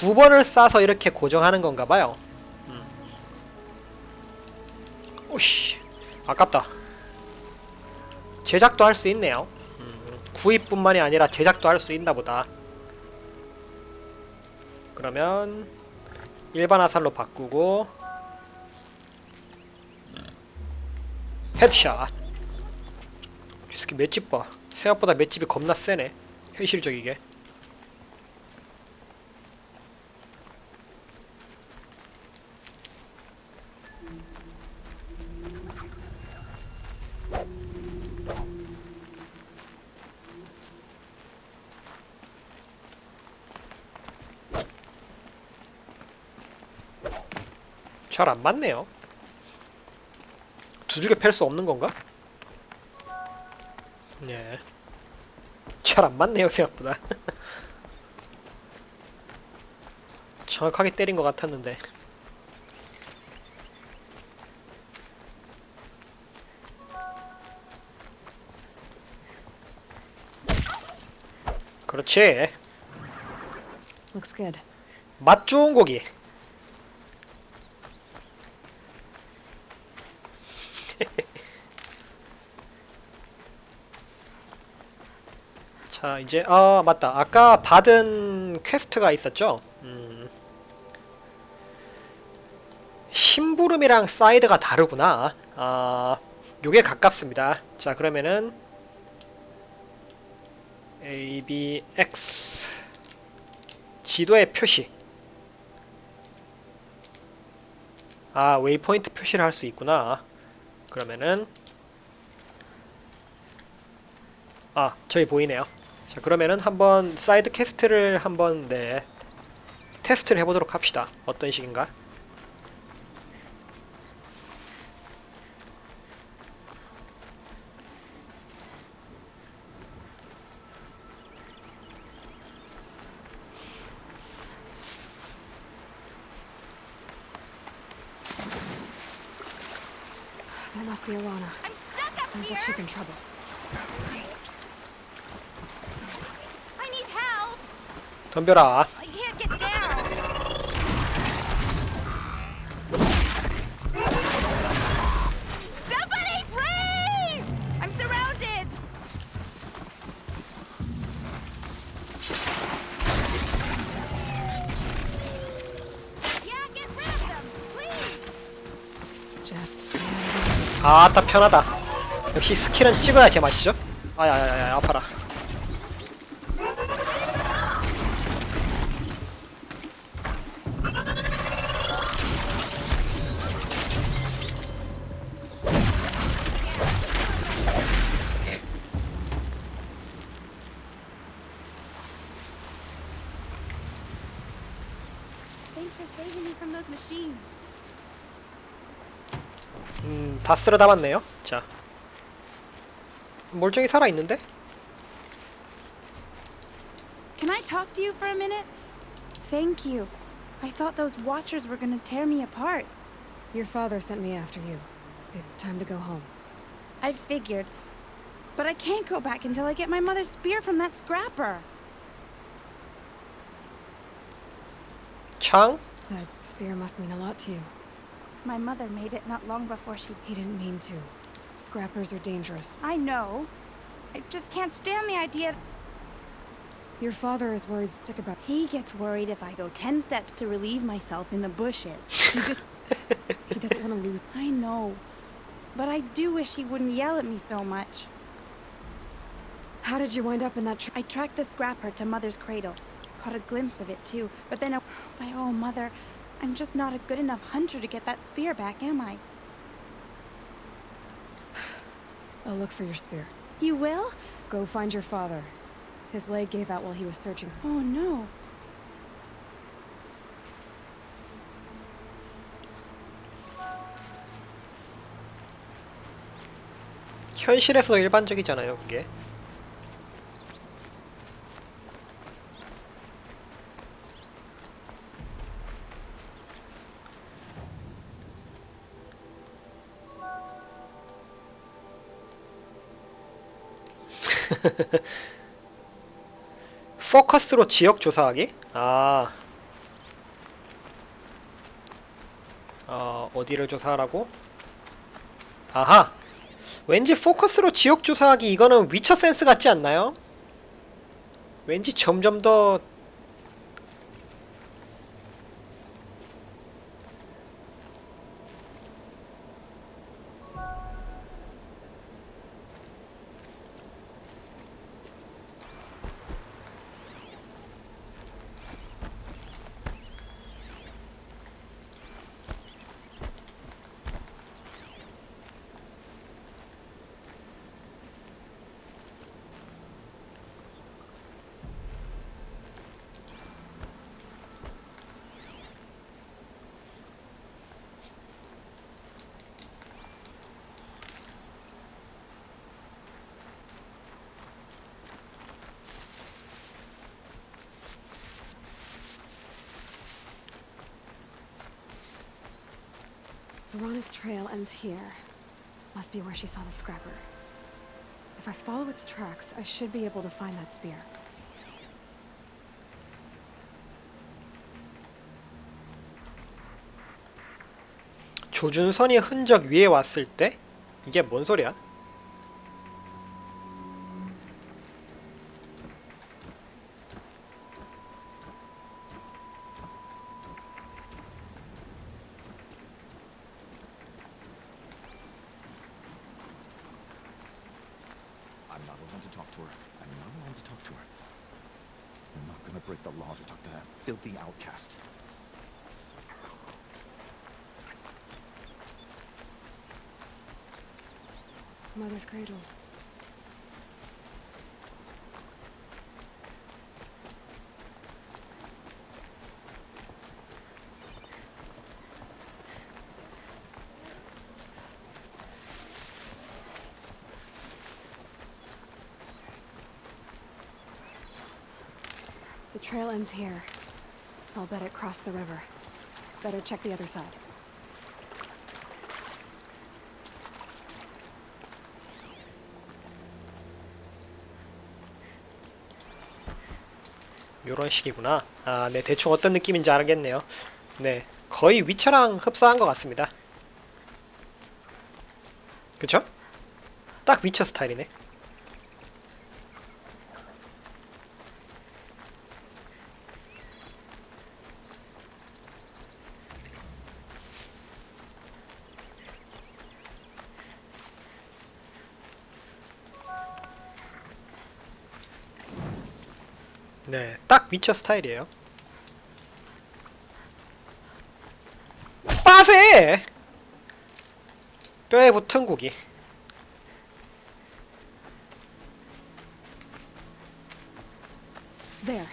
두 번을 싸서 이렇게 고정하는 건가 봐요. 오씨, 아깝다. 제작도 할 수 있네요. 구입뿐만이 아니라 제작도 할 수 있나 보다. 그러면 일반 화살로 바꾸고 헤드샷. 이 새끼 맷집 봐. 생각보다 맷집이 겁나 세네. 현실적이게. 잘 안 맞네요. 두들겨 팰 수 없는 건가? 네. 잘 안 맞네요, 생각보다. 정확하게 때린 것 같았는데. 그렇지. Looks good. 맛 좋은 고기. 자, 이제 맞다. 아까 받은 퀘스트가 있었죠? 심부름이랑 사이드가 다르구나. 요게 가깝습니다. 자, 그러면은 A, B, X 지도의 표시. 웨이포인트 표시를 할 수 있구나. 그러면은 저기 보이네요. 자, 그러면은 한번 사이드 퀘스트를 한번 테스트를 해보도록 합시다. 어떤 식인가? That must be Alana. I'm stuck up Sounds here. like she's in trouble. I need help. 덤벼라. I can't get down. Somebody, please! I'm surrounded. Yeah, get rid of them, please. Just stand 아따 편하다. 역시 스킬은 찍어야 제맛이죠. 아야야야 아파라. Thanks for saving me from those machines. 다 쓸어 담았네요. 자, 멀쩡히 살아 있는데? Can I talk to you for a minute? Thank you. I thought those watchers were gonna tear me apart. Your father sent me after you. It's time to go home. I figured. But I can't go back until I get my mother's spear from that scrapper. 창? That spear must mean a lot to you. My mother made it not long before she... He didn't mean to. Scrappers are dangerous. I know. I just can't stand the idea... Your father is worried sick about... He gets worried if I go 10 steps to relieve myself in the bushes. He doesn't want to lose... I know. But I do wish he wouldn't yell at me so much. How did you wind up in that I tracked the scrapper to Mother's cradle. Caught a glimpse of it too, but then by all, Mother, I'm just not a good enough hunter to get that spear back, am I? I'll look for your spear. You will? Go find your father. His leg gave out while he was searching. Oh no. 현실에서 일반적이잖아요, 그게. 포커스로 지역 조사하기? 아, 어디를 조사하라고? 아하! 왠지 포커스로 지역 조사하기 이거는 위쳐 센스 같지 않나요? 왠지 점점 더 Verana's trail ends here. Must be where she saw the scrapper. If I follow its tracks, I should be able to find that spear. 조준선이 흔적 위에 왔을 때? 이게 뭔 소리야? I'm not allowed to talk to her. I'm not allowed to talk to her. I'm not gonna break the law to talk to that filthy outcast. Mother's cradle. The trail ends here. I'll bet it crossed the river. Better check the other side. 요런 식이구나. 아, 네, 대충 어떤 느낌인지 알겠네요. 네, 거의 위쳐랑 흡사한 것 같습니다. 그쵸? 딱 위쳐 스타일이네. 네, 딱 위쳐 스타일이에요. 빠세! 뼈에 붙은 고기. There.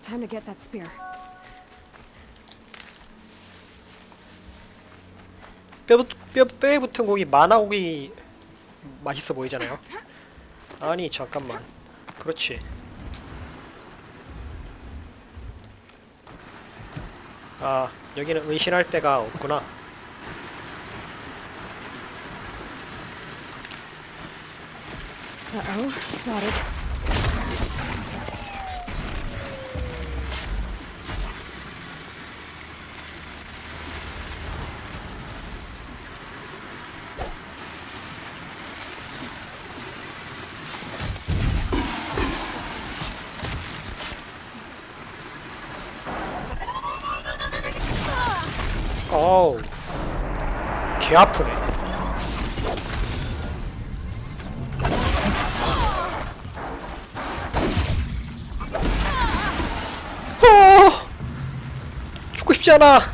Time to get that spear. 뼈에 붙은 고기, 만화고기 맛있어 보이잖아요. 아니, 잠깐만. 그렇지. 아, 여기는 은신할 데가 없구나. Uh-oh, spotted. 어우, 개 아프네. 죽고 싶지 않아.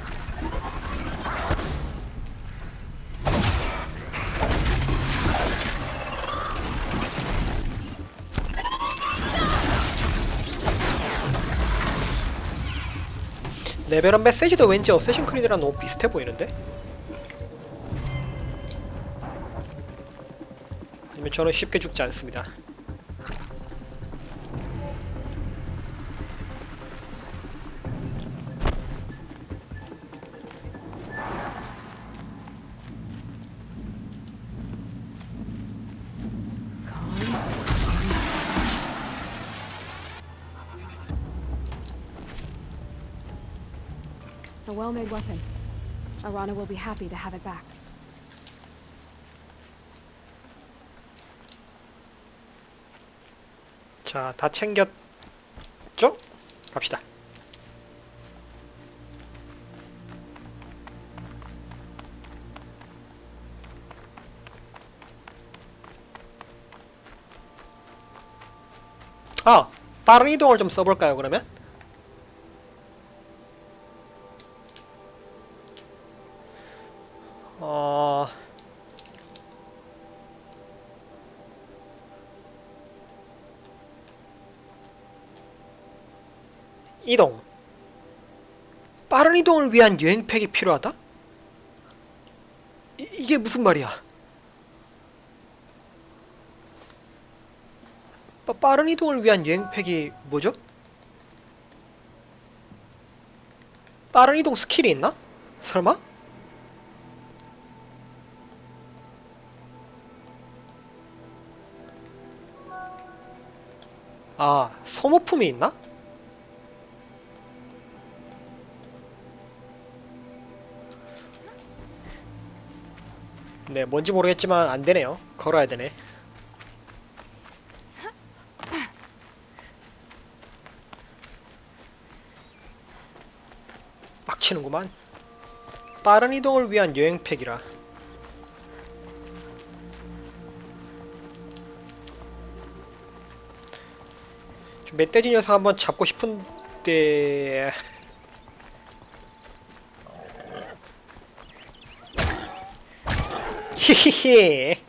레벨업 메시지도 왠지 어쌔신 크리드랑 너무 비슷해 보이는데? 아니면 저는 쉽게 죽지 않습니다. A well-made weapon. Arana will be happy to have it back. 자, 다 챙겼죠? 갑시다. 아! 빠른 이동을 좀 써볼까요, 그러면? 이동. 빠른 이동을 위한 여행팩이 필요하다? 이게 무슨 말이야? 빠른 이동을 위한 여행팩이 뭐죠? 빠른 이동 스킬이 있나? 설마? 아, 소모품이 있나? 네, 뭔지 모르겠지만 안 되네요. 걸어야 되네. 빡치는구만. 빠른 이동을 위한 여행팩이라. 멧돼지 녀석 한번 잡고 싶은데 히히히.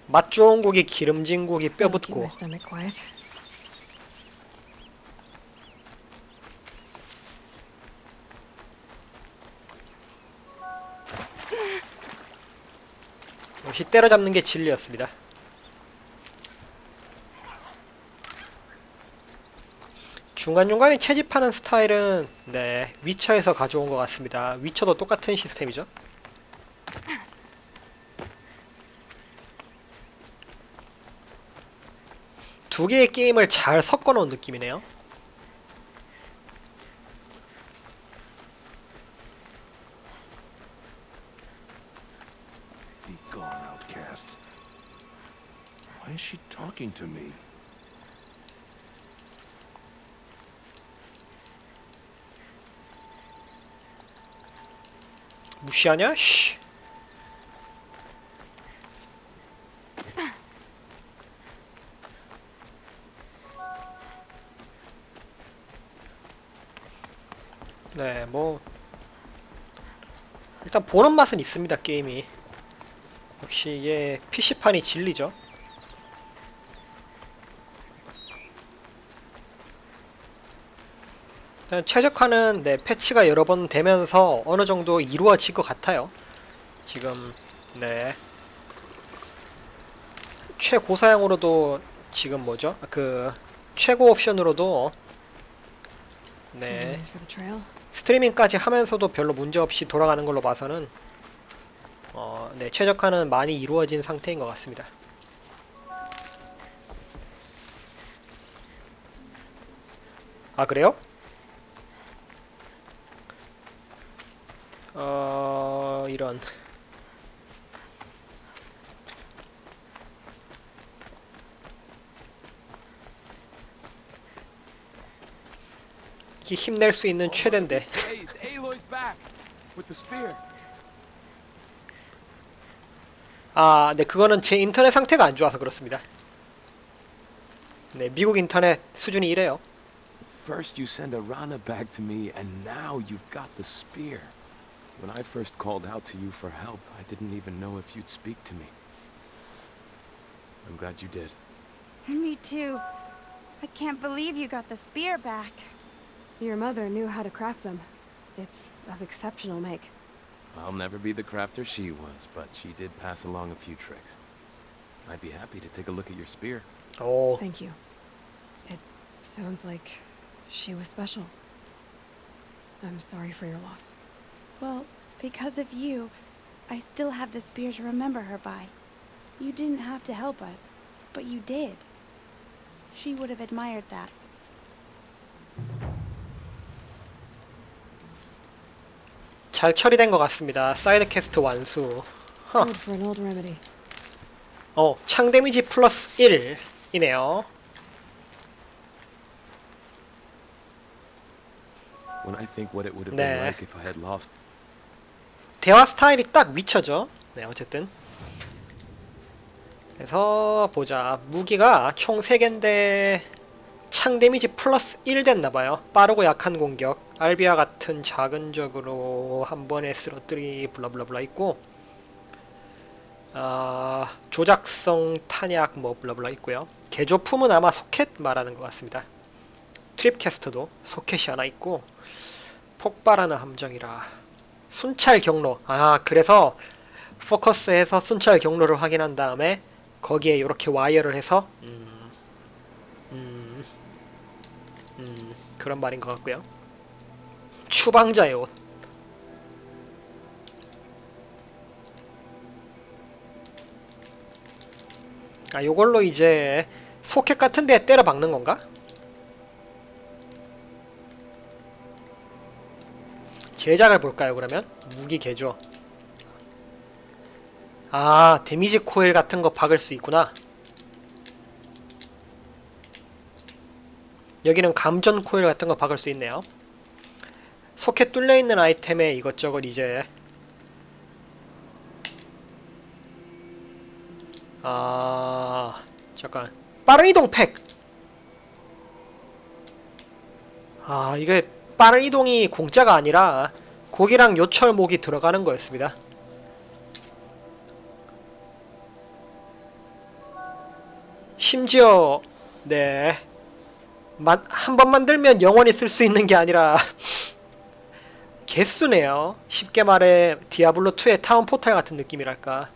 맛 좋은 고기, 기름진 고기, 뼈 붙고. 역시 때려잡는 게 진리였습니다. 중간중간에 채집하는 스타일은 네, 위쳐에서 가져온 것 같습니다. 위쳐도 똑같은 시스템이죠. 두 개의 게임을 잘 섞어 놓은 느낌이네요. Be gone, outcast. Why is she talking to me? 무시하냐? 씨. 네, 뭐 일단 보는 맛은 있습니다, 게임이. 역시 이게 PC판이 진리죠. 일단 최적화는 네, 패치가 여러 번 되면서 어느 정도 이루어질 것 같아요. 지금 네, 최고사양으로도 지금 뭐죠? 그 최고 옵션으로도 네, 스트리밍까지 하면서도 별로 문제없이 돌아가는 걸로 봐서는 네, 최적화는 많이 이루어진 상태인 것 같습니다. 아, 그래요? 이런. 이게 힘낼 수 있는 최대인데. 아, 네, 그거는 제 인터넷 상태가 안 좋아서 그렇습니다. 네, 미국 인터넷 수준이 이래요. First you send Arana back to me, and now you've got the spear. When I first called out to you for help, I didn't even know if you'd speak to me. I'm glad you did. Me too. I can't believe you got the spear back. Your mother knew how to craft them. It's of exceptional make. I'll never be the crafter she was, but she did pass along a few tricks. I'd be happy to take a look at your spear. Oh. Thank you. It sounds like she was special. I'm sorry for your loss. Well, because of you, I still have the spear to remember her by. You didn't have to help us, but you did. She would have admired that. 잘 처리된 것 같습니다. 사이드 퀘스트 완수. Good for an old remedy. 창 데미지 플러스 1이네요. When I think what it would have 네. been like if I had lost. 대화 스타일이 딱 미쳐죠. 네, 어쨌든. 그래서 보자. 무기가 총 3개인데 창 데미지 플러스 1 됐나봐요. 빠르고 약한 공격, 알비와 같은 작은 적으로 한 번에 쓰러뜨리 블라블라블라 있고, 조작성 탄약 뭐 블라블라 있고요. 개조품은 아마 소켓 말하는 것 같습니다. 트립 캐스터도 소켓이 하나 있고, 폭발하는 함정이라 순찰 경로. 그래서 포커스해서 순찰 경로를 확인한 다음에 거기에 이렇게 와이어를 해서 그런 말인 것 같고요. 추방자의 옷. 요걸로 이제 소켓 같은 데 때려 박는 건가? 제작을 볼까요, 그러면? 무기 개조. 데미지 코일 같은 거 박을 수 있구나. 여기는 감전 코일 같은 거 박을 수 있네요. 소켓 뚫려있는 아이템에 이것저것 이제 잠깐. 빠른 이동 팩! 이게 빠른 이동이 공짜가 아니라 고기랑 요철 목이 들어가는 거였습니다. 심지어 네, 한 번 만들면 영원히 쓸 수 있는 게 아니라 개수네요. 쉽게 말해 디아블로2의 타운 포탈 같은 느낌이랄까.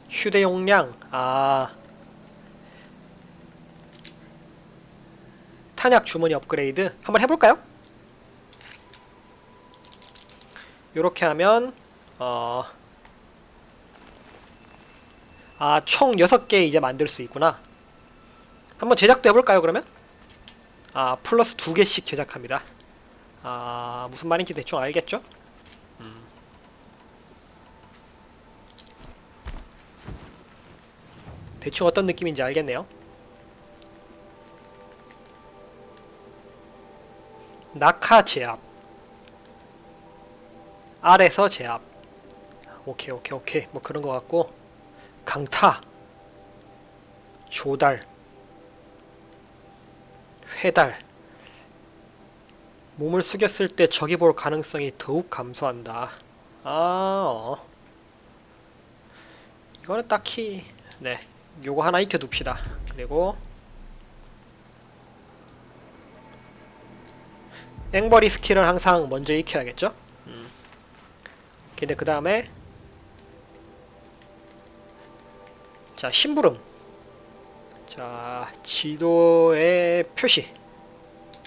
휴대용량. 탄약 주머니 업그레이드 한번 해볼까요? 요렇게 하면 총 6개 이제 만들 수 있구나. 한번 제작도 해볼까요, 그러면? 플러스 2개씩 제작합니다. 무슨 말인지 대충 알겠죠? 대충 어떤 느낌인지 알겠네요. 낙하 제압, 알에서 제압. 오케이 뭐 그런 것 같고, 강타, 조달, 회달. 몸을 숙였을 때 적이 볼 가능성이 더욱 감소한다. 이거는 딱히 네, 요거 하나 익혀둡시다. 그리고 앵벌이 스킬은 항상 먼저 익혀야겠죠? 근데 그 다음에 자, 심부름. 자, 지도의 표시,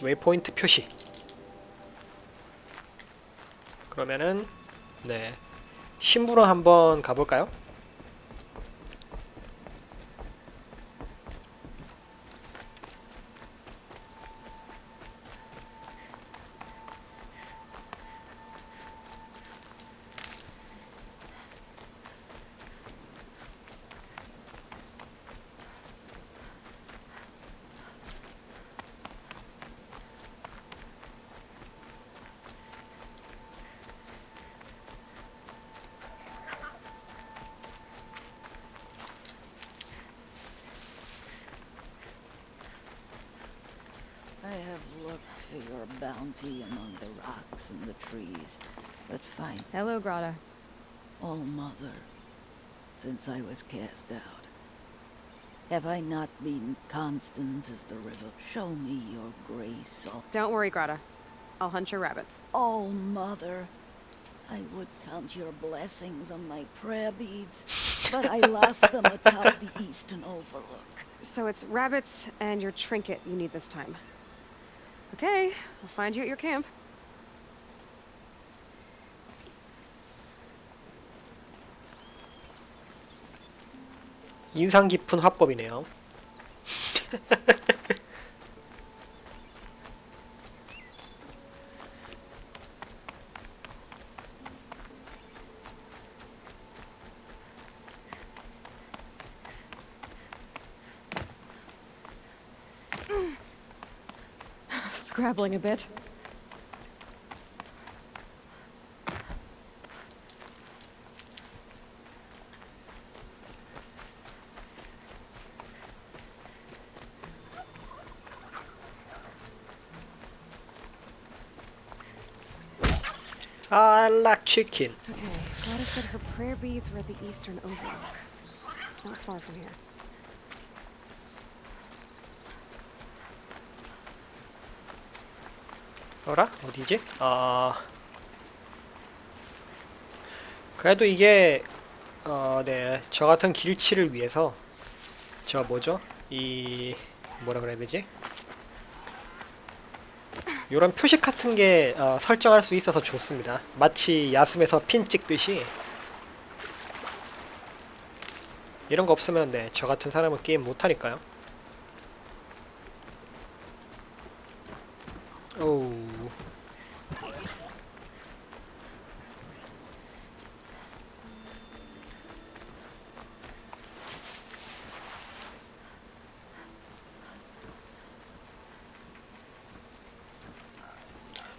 웨이포인트 표시. 그러면은 네, 심부름 한번 가볼까요? I have looked for your bounty among the rocks and the trees, but find Hello, Grata. All Mother, since I was cast out. Have I not been constant as the river? Show me your grace. Don't worry, Grata. I'll hunt your rabbits. All Mother, I would count your blessings on my prayer beads, but I lost them atop the eastern overlook. So it's rabbits and your trinket you need this time. Okay, I'll find you at your camp. 인상 깊은 화법이네요. Scrabbling a bit. I like chicken. Okay, Gladys said her prayer beads were at the eastern overlook. It's not far from here. 어라? 어디지? 그래도 이게 네, 저 같은 길치를 위해서 저 뭐죠? 이 뭐라 그래야 되지? 요런 표식 같은 게 설정할 수 있어서 좋습니다. 마치 야숨에서 핀 찍듯이 이런 거 없으면 네, 저 같은 사람은 게임 못하니까요. 오우.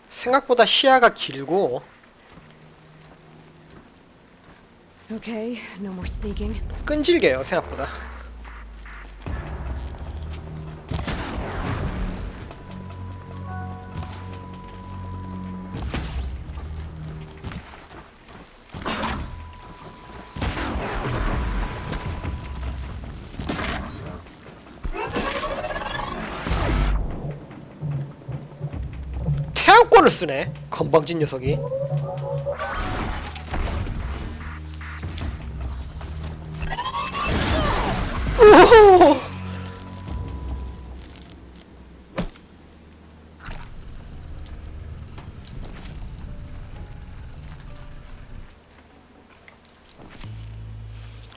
생각보다 시야가 길고 Okay, no more sneaking. 끈질겨요, 생각보다. 태양권을 쓰네, 건방진 녀석이. 오호호.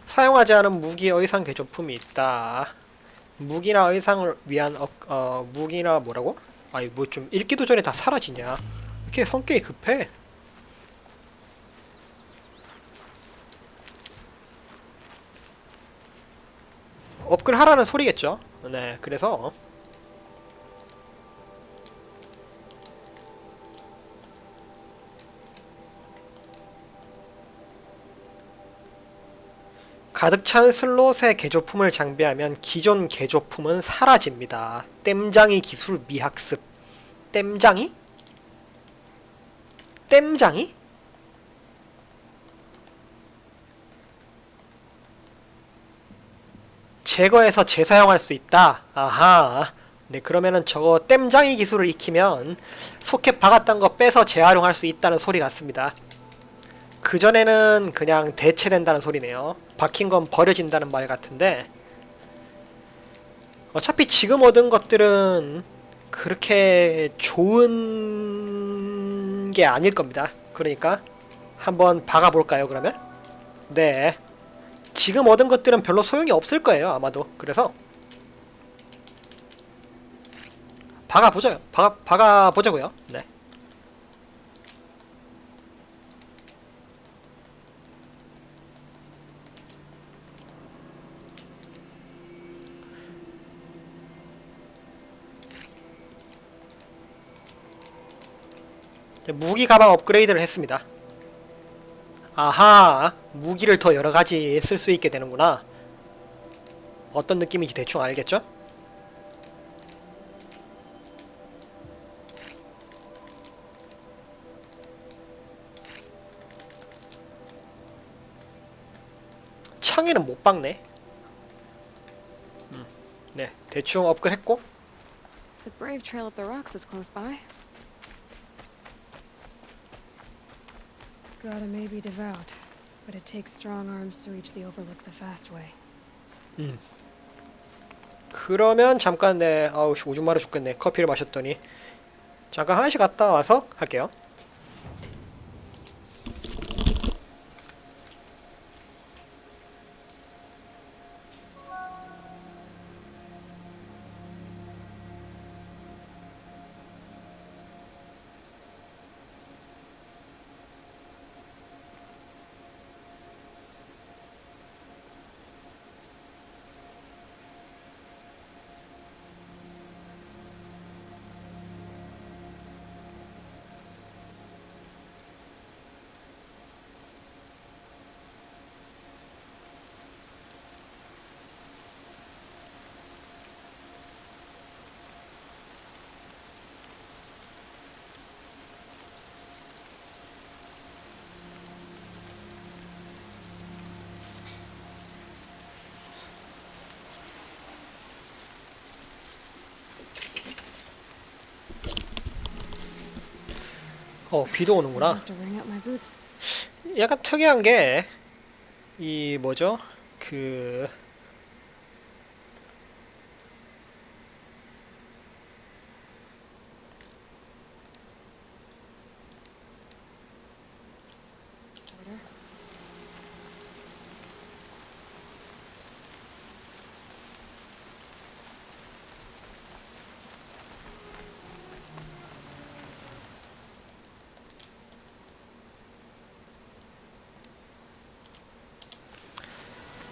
사용하지 않은 무기 의상 개조품이 있다. 무기나 의상을 위한 무기나 뭐라고? 아니 뭐 좀 읽기도 전에 다 사라지냐? 이렇게 성격이 급해. 업글 하라는 소리겠죠. 네, 그래서 가득 찬 슬롯의 개조품을 장비하면 기존 개조품은 사라집니다. 땜장이 기술 미학습. 땜장이? 땜장이? 제거해서 재사용할 수 있다. 아하. 네, 그러면은 저거 땜장이 기술을 익히면 소켓 박았던 거 빼서 재활용할 수 있다는 소리 같습니다. 그전에는 그냥 대체된다는 소리네요. 박힌 건 버려진다는 말 같은데 어차피 지금 얻은 것들은 그렇게 좋은 게 아닐 겁니다. 그러니까 한번 박아볼까요, 그러면? 네. 지금 얻은 것들은 별로 소용이 없을 거예요, 아마도. 그래서 박아보자고요. 네. 무기 가방 업그레이드를 했습니다. 아하, 무기를 더 여러가지 쓸 수 있게 되는구나. 어떤 느낌인지 대충 알겠죠? 창에는 못 박네. 네, 대충 업글 했고. The brave trail up the rocks is close by. Grotto may be devout, but it takes strong arms to reach the overlook the fast way. 그러면 잠깐 네, 아우 오줌 마려 죽겠네. 커피를 마셨더니 잠깐 화장실 갔다 와서 할게요. 비도 오는구나. 약간 특이한 게 이 뭐죠? 그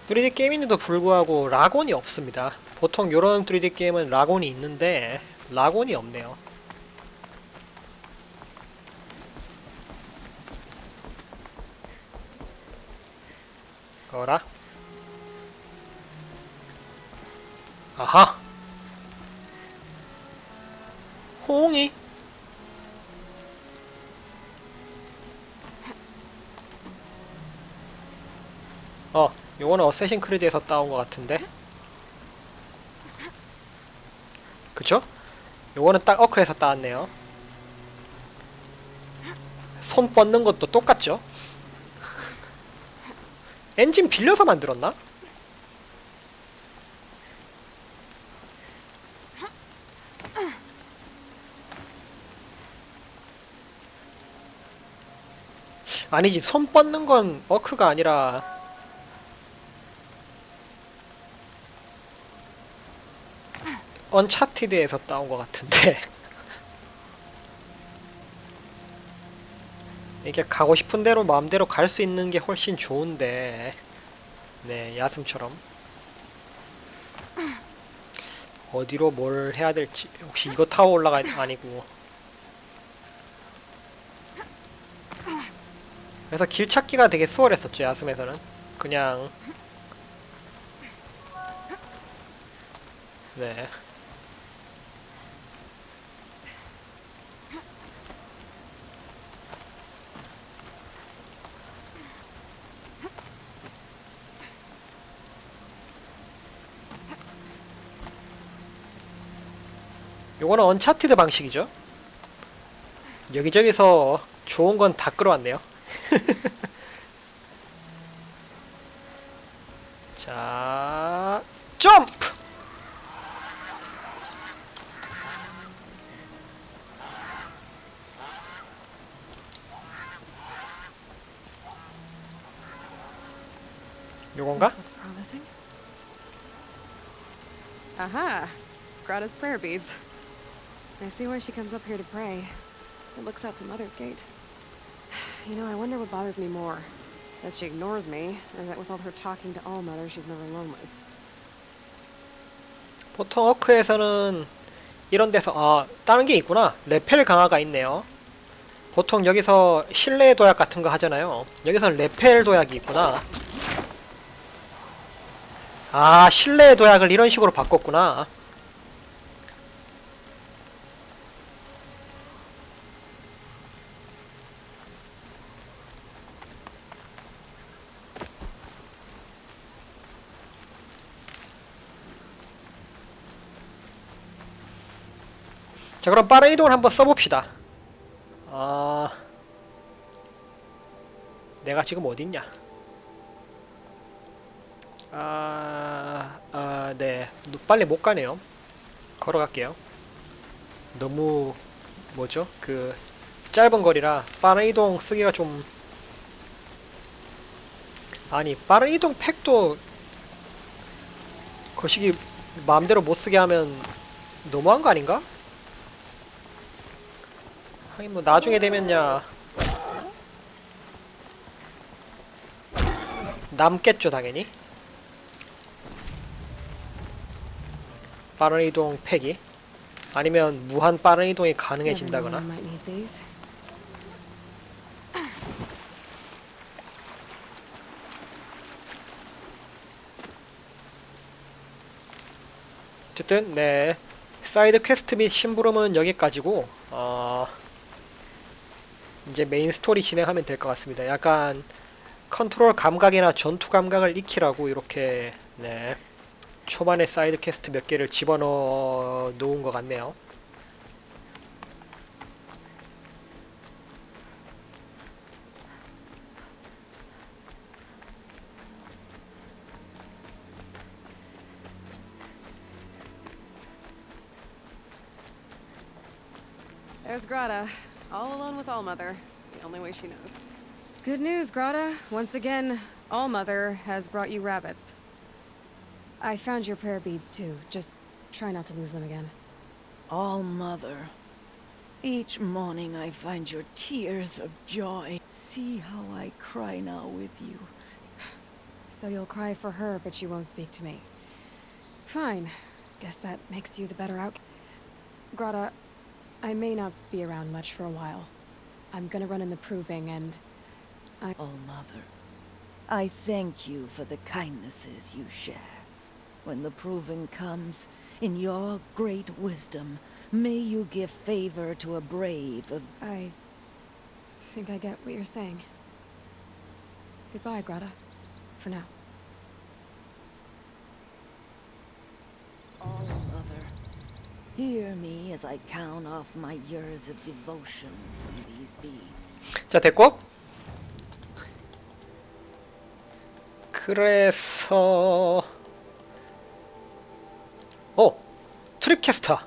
(3D) 게임인데도 불구하고 락온이 없습니다. 보통 요런 3D 게임은 락온이 있는데 락온이 없네요. 어라? 아하! 호응이? 요거는 어쌔신 크리드에서 따온 것 같은데? 그쵸? 요거는 딱 어크에서 따왔네요. 손 뻗는 것도 똑같죠? 엔진 빌려서 만들었나? 아니지, 손 뻗는 건 어크가 아니라 언차티드에서 따온 것 같은데 이게 가고 싶은 대로 마음대로 갈 수 있는 게 훨씬 좋은데 네, 야숨처럼 어디로 뭘 해야 될지 혹시 이거 타고 올라가 아니고 그래서 길 찾기가 되게 수월했었죠. 야숨에서는 그냥 네. 요거는 언차티드 방식이죠. 여기저기서 좋은 건 다 끌어왔네요. 자, 점프! 요건가? Aha! Greta's prayer beads. I see why she comes up here to pray. It looks out to Mother's Gate. You know, I wonder what bothers me more. That she ignores me, or that with all her talking to all Mother, she's never lonely. 보통 어크에서는 이런 데서 다른 게 있구나. 레펠 강화가 있네요. 보통 여기서 실내 도약 같은 거 하잖아요. 여기서는 레펠 도약이 있구나. 아, 실내 도약을 이런 식으로 바꿨구나. 자, 그럼 빠른 이동을 한번 써봅시다. 내가 지금 어딨냐? 네. 빨리 못 가네요. 걸어갈게요. 너무, 뭐죠? 그, 짧은 거리라 빠른 이동 쓰기가 좀, 아니, 빠른 이동 팩도 거시기 마음대로 못 쓰게 하면 너무한 거 아닌가? 하긴 뭐 나중에 되면야 남겠죠 당연히. 빠른 이동 팩이 아니면 무한 빠른 이동이 가능해진다거나. 어쨌든 네, 사이드 퀘스트 및 심부름은 여기까지고 이제 메인 스토리 진행하면 될 것 같습니다. 약간 컨트롤 감각이나 전투 감각을 익히라고 이렇게 네, 초반에 사이드 퀘스트 몇 개를 집어넣어 놓은 것 같네요. There's Grata, all alone with Allmother, the only way she knows. Good news, Grata. Once again, Allmother has brought you rabbits. I found your prayer beads too. Just try not to lose them again. All Mother. Each morning I find your tears of joy. See how I cry now with you. So you'll cry for her, but you won't speak to me. Fine. Guess that makes you the better out. Grata, I may not be around much for a while. I'm gonna run in the proving and... All Mother, I thank you for the kindnesses you share. When the proving comes, in your great wisdom, may you give favor to a brave of... I think I get what you're saying. Goodbye, Grata. For now. All Mother, hear me as I count off my years of devotion from these beads. 자, 됐고. 그래서 트립캐스터.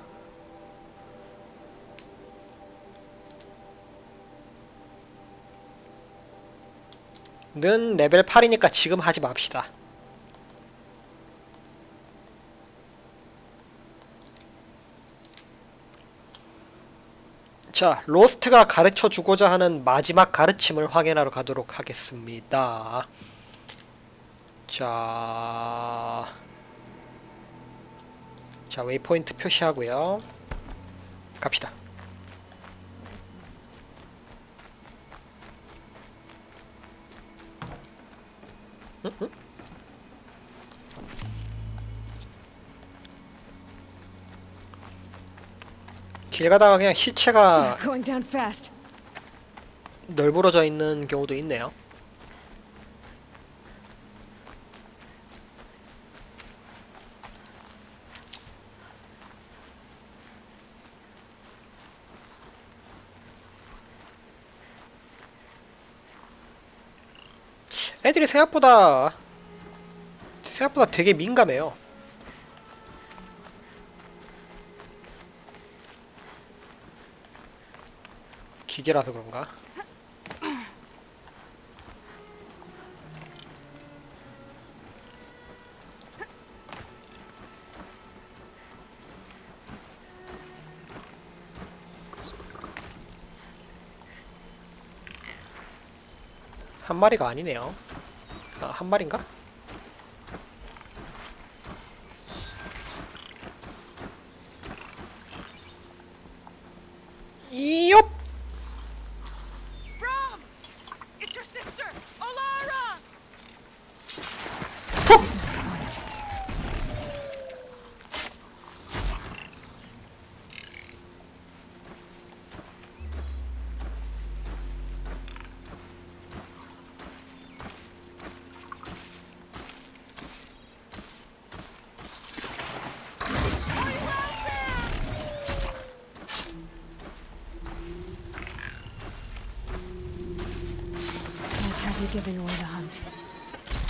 는 레벨 8이니까 지금 하지 맙시다. 자, 로스트가 가르쳐 주고자 하는 마지막 가르침을 확인하러 가도록 하겠습니다. 자, 웨이포인트 표시하고요. 갑시다. 길 가다가 그냥 시체가 널브러져 있는 경우도 있네요. 애들이 생각보다 되게 민감해요. 기계라서 그런가? 한 마리가 아니네요. 아, 한 마리인가? 이옵!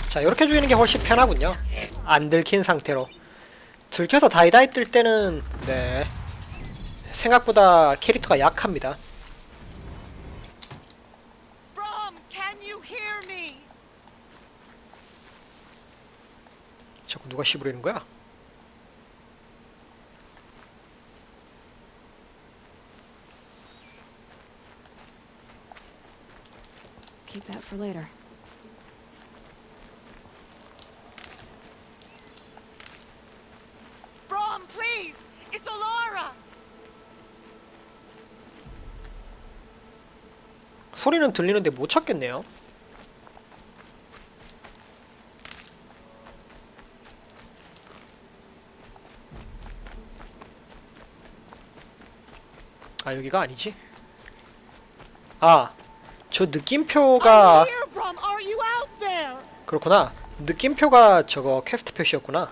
자, 이렇게 죽이는 게 훨씬 편하군요. 안 들킨 상태로. 들켜서 다이다이 뜰 때는 네, 생각보다 캐릭터가 약합니다. 자꾸 누가 씹으려는 거야? Keep that for later. Brom, please! It's Alara! 소리는 들리는데 못 찾겠네요. 아, 여기가 아니지? 아, 저 느낌표가 그렇구나. 느낌표가 저거 퀘스트 표시였구나.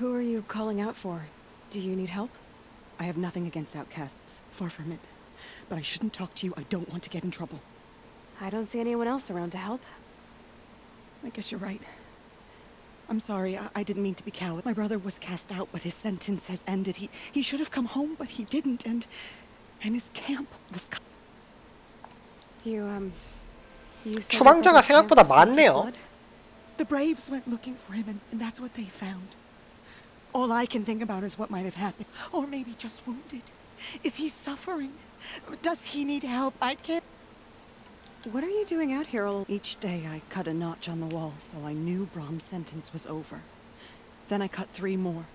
Who are you calling out for? Do you need help? I have nothing against outcasts. Far from it. But I shouldn't talk to you. I don't want to get in trouble. I don't see anyone else around to help. I guess you're right. I'm sorry. I didn't mean to be callous. My brother was cast out, but his sentence has ended. He should have come home, but he didn't, and his camp was... You said 추방자가 생각보다 많네요. The Braves went looking for him, and that's what they found. All I can think about is what might have happened. Or maybe just wounded. Is he suffering? Does he need help? I can't... What are you doing out here all... Each day I cut a notch on the wall, so I knew Brahm's sentence was over. Then I cut 3 more.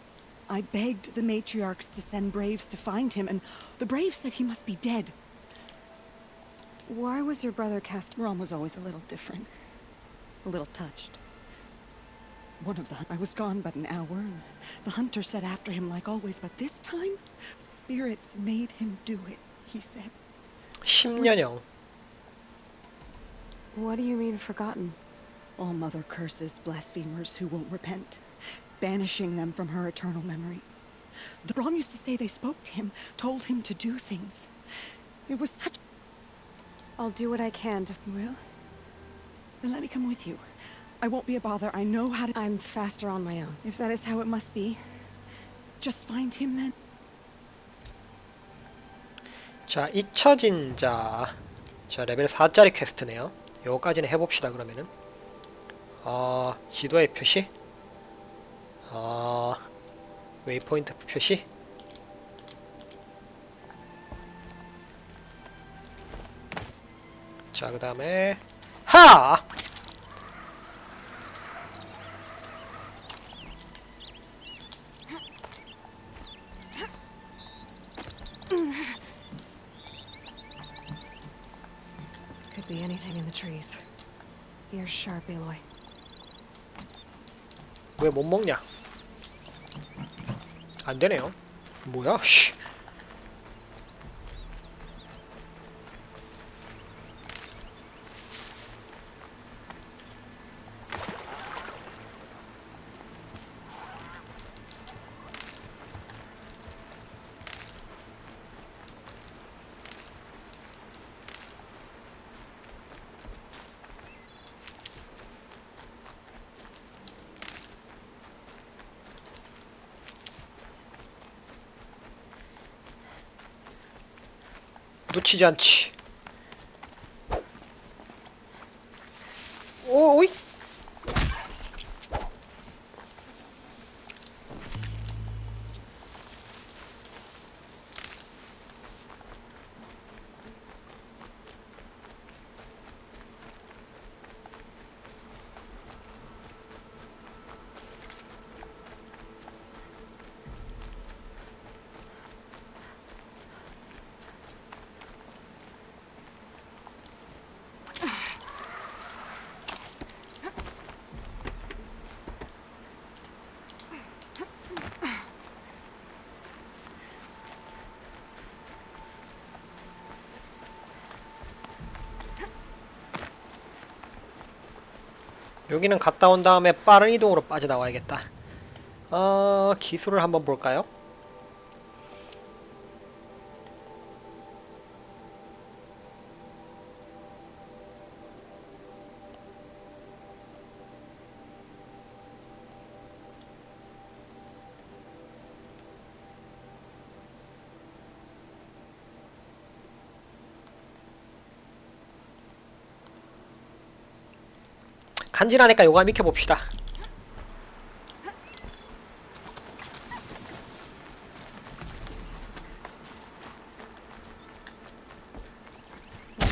I begged the matriarchs to send Braves to find him, and the Braves said he must be dead. Why was your brother cast... Brahm was always a little different. A little touched. One of them, I was gone but an hour, and the hunter set after him like always, but this time, spirits made him do it, he said. 10년형. What do you mean, forgotten? All mother curses blasphemers who won't repent, banishing them from her eternal memory. The Brahm used to say they spoke to him, told him to do things. It was such... I'll do what I can to... You will? Then let me come with you. I won't be a bother. I know how to... I'm faster on my own. If that is how it must be, just find him then. 자, 잊혀진 자. 자, 레벨 4짜리 퀘스트네요. 요거까지는 해봅시다, 그러면은. 지도의 표시. 웨이포인트 표시. 자, 그 다음에 하! Could be anything in the trees. You're sharp, Aloy. 왜 못 먹냐? 안 되네요. 뭐야? 씨. 놓치지 않지. 오이. 여기는 갔다 온 다음에 빠른 이동으로 빠져나와야겠다. 기술을 한번 볼까요? 간지나니까 요거 한번 익혀봅시다.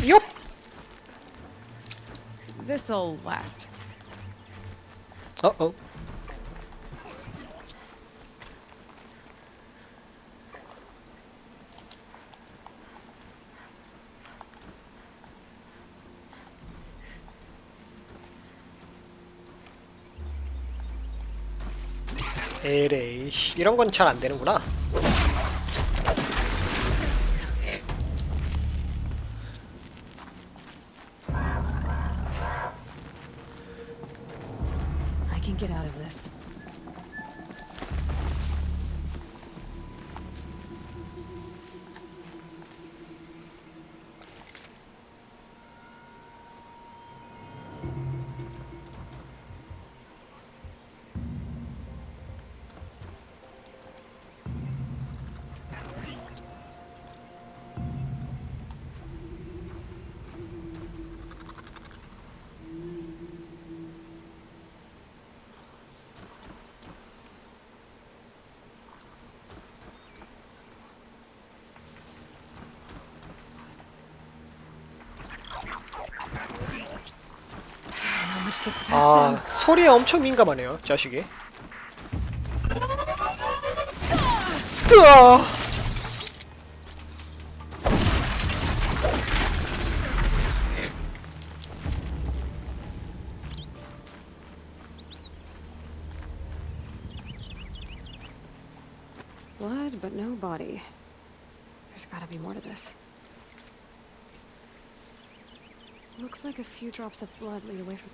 욥! This'll last. 어어. 에레이, 이런 건 잘 안 되는구나. I can get out of this. gets past 아, them. 소리에 엄청 민감하네요, 자식이. 뜨아! Blood, but no body. There's gotta be more to this. Looks like a few drops of blood lead away from.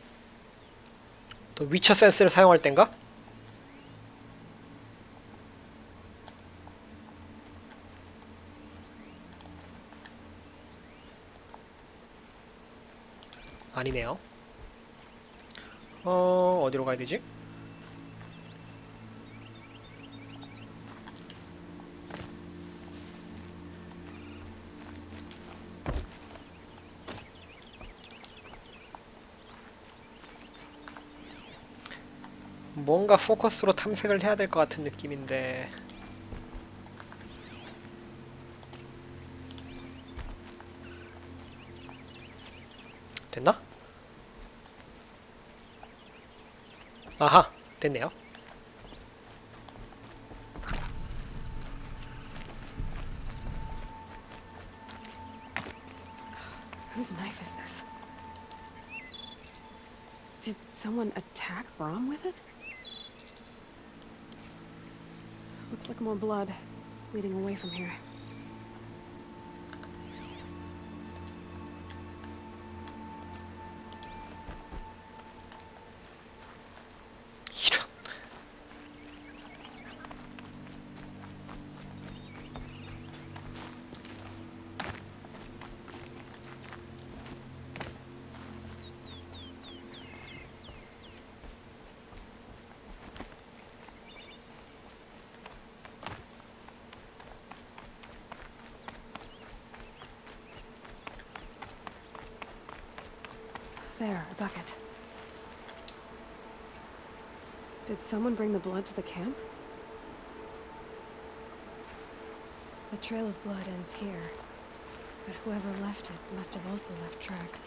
또 위쳐 센스를 사용할 땐가? 아니네요. 어디로 가야 되지? 뭔가 포커스로 탐색을 해야 될 것 같은 느낌인데. 됐나? 아하, 됐네요. Whose knife is this? Did someone attack Brom with it? Looks like more blood leading away from here. 이런. There, a bucket. Did someone bring the blood to the camp? The trail of blood ends here, but whoever left it must have also left tracks.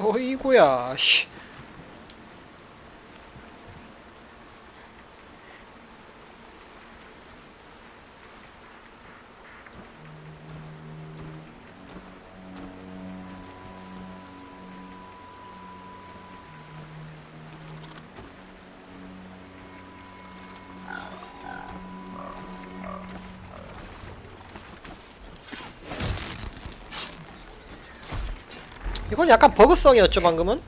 어이구야, 씨. 이건 약간 버그성이었죠, 방금은?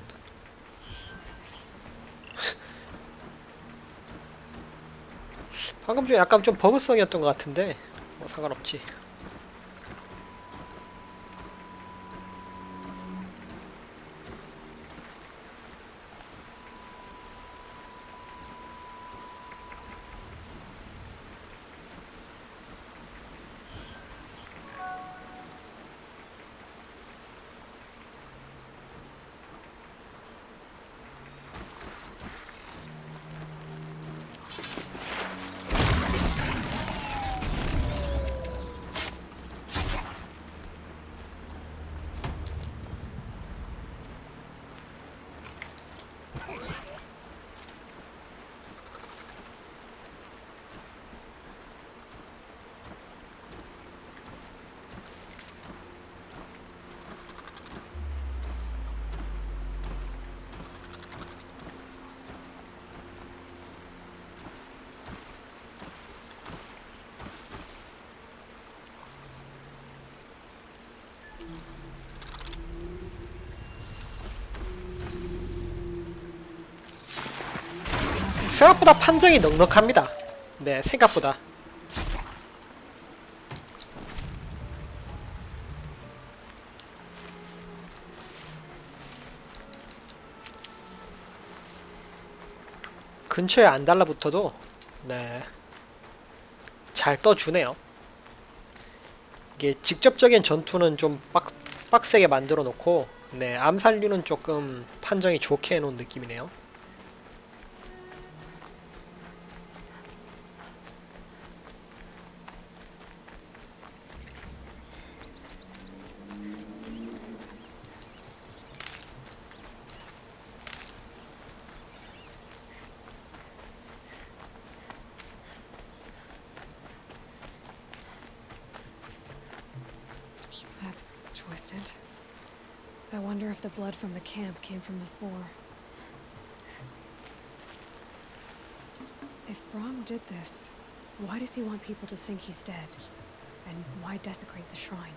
방금 중에 약간 좀 버그성이었던 것 같은데 뭐 상관없지. 생각보다 판정이 넉넉합니다. 네, 생각보다. 근처에 안 달라붙어도 네, 잘 떠주네요. 이게 직접적인 전투는 좀 빡세게 만들어 놓고 네, 암살류는 조금 판정이 좋게 해놓은 느낌이네요. That's twisted. I wonder if the blood from the camp came from the spore. If Brahm did this, why does he want people to think he's dead? And why desecrate the shrine?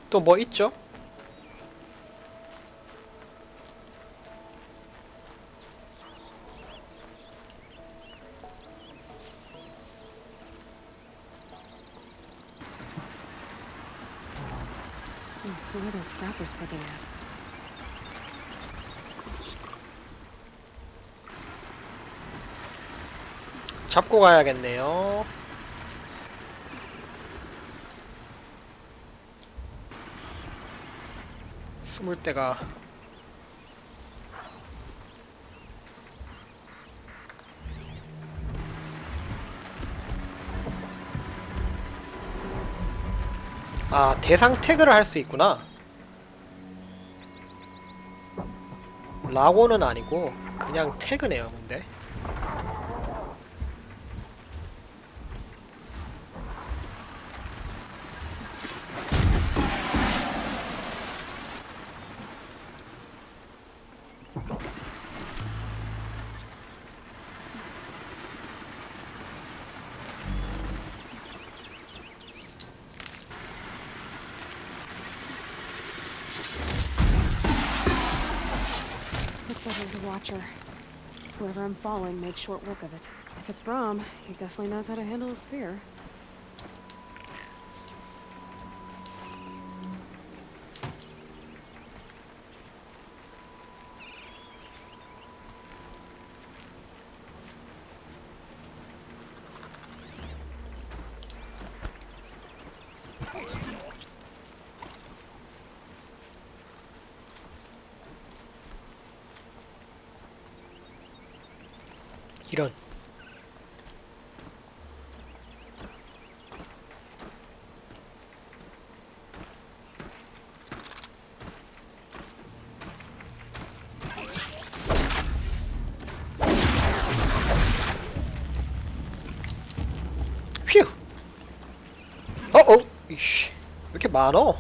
또 뭐 있죠? Who are those scrappers picking at? 잡고 가야겠네요. 숨을 때가 아, 대상 태그를 할 수 있구나. 라고는 아니고 그냥 태그네요. 근데 Looks like there's a watcher. Whoever I'm following made short work of it. If it's Brahm, he definitely knows how to handle a spear. 이런 휴 이씨 왜 이렇게 많어?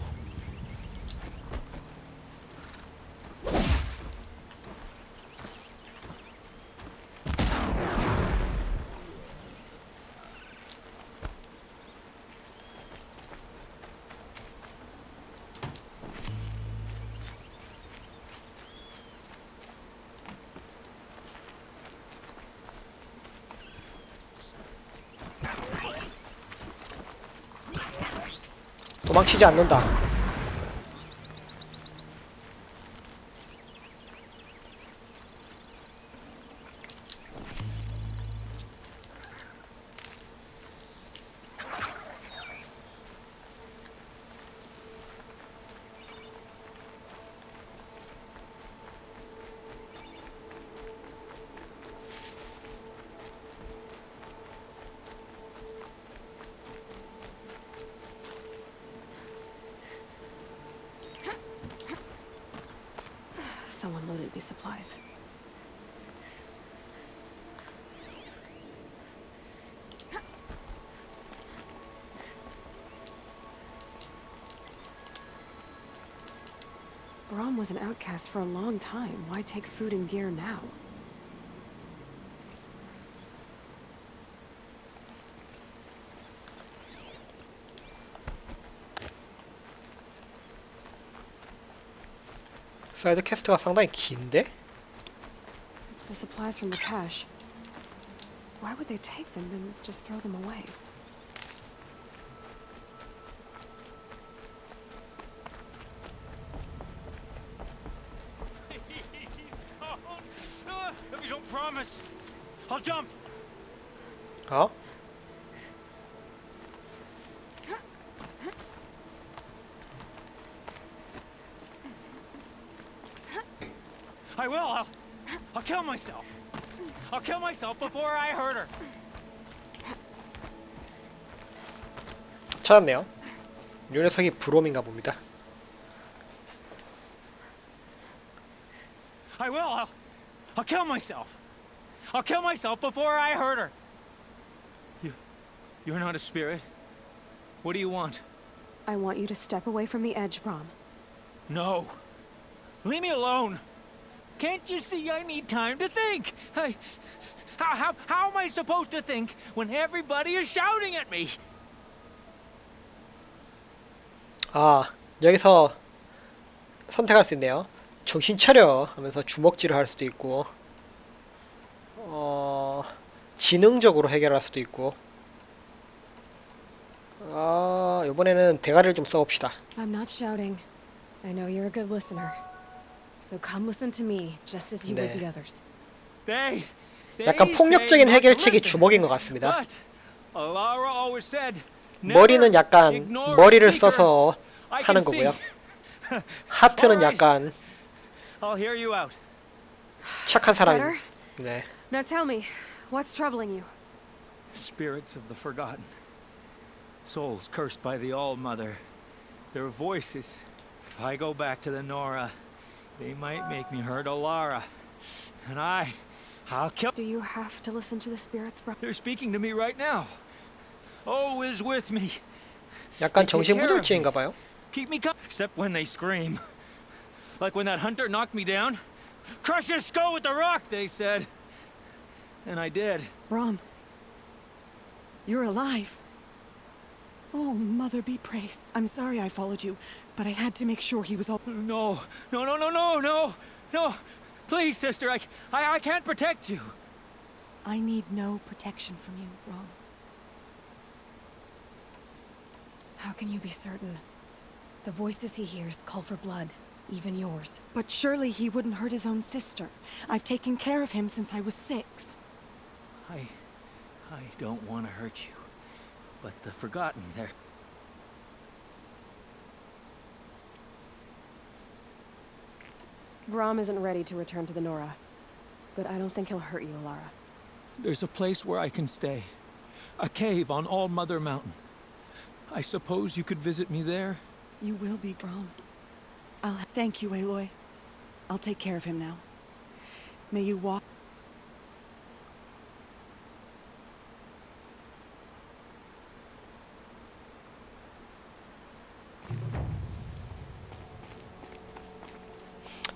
도망치지 않는다. Someone loaded these supplies. Brahm was an outcast for a long time. Why take food and gear now? 사이드 퀘스트가 상당히 긴데? It's the supplies from the cache. Why would they take them and just throw them away? If you don't promise, I'll jump. 어? I will. I'll kill myself. I'll kill myself before I hurt her. 찾았네요. 요 녀석이 브롬인가 봅니다. I will. I'll kill myself. I'll kill myself before I hurt her. You're not a spirit. What do you want? I want you to step away from the edge, Brom. No. Leave me alone. Can't you see I need time to think? How am I supposed to think when everybody is shouting at me? 아, 여기서 선택할 수 있네요. 정신 차려 하면서 주먹질을 할 수도 있고, 지능적으로 해결할 수도 있고. 이번에는 대가리를 좀 써봅시다. I'm not shouting. I know you're a good listener. So come listen to me, just as you would the others. 약간 폭력적인 해결책이 주먹인 것 같습니다. 머리는 약간 머리를 써서 하는 거고요. 하트는 약간 착한 사람. 네. Now tell me, what's troubling you? Spirits of the forgotten. Souls cursed by the All-Mother. Their voices. If I go back to the Nora, they might make me hurt Alara. And I'll kill... Do you have to listen to the spirits, bro? They're speaking to me right now. Oh is with me. 약간 정신부들증인가 봐요. Keep me calm. Except when they scream. Like when that hunter knocked me down. Crush his skull with the rock, they said. And I did. Brom, you're alive. Oh, Mother be praised. I'm sorry I followed you, but I had to make sure he was all... No. Please, sister, I can't protect you. I need no protection from you, Brom. How can you be certain? The voices he hears call for blood, even yours. But surely he wouldn't hurt his own sister. I've taken care of him since I was 6. I don't want to hurt you, but the forgotten, they're... Brom isn't ready to return to the Nora, but I don't think he'll hurt you, Alara. There's a place where I can stay. A cave on All-Mother Mountain. I suppose you could visit me there? You will be, Brom. Thank you, Aloy. I'll take care of him now. May you walk...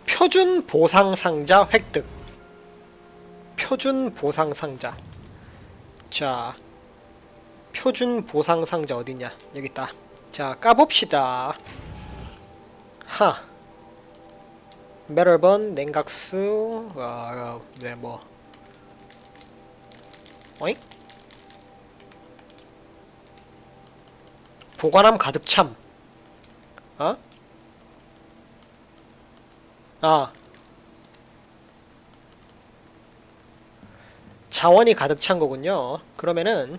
표준 보상 상자 획득. 표준 보상 상자. 자, 표준 보상 상자 어딨냐? 여기 있다. 자, 까봅시다. 메럴번, 냉각수, 네, 뭐. 어잉? 보관함 가득 참. 자원이 가득 찬 거군요. 그러면은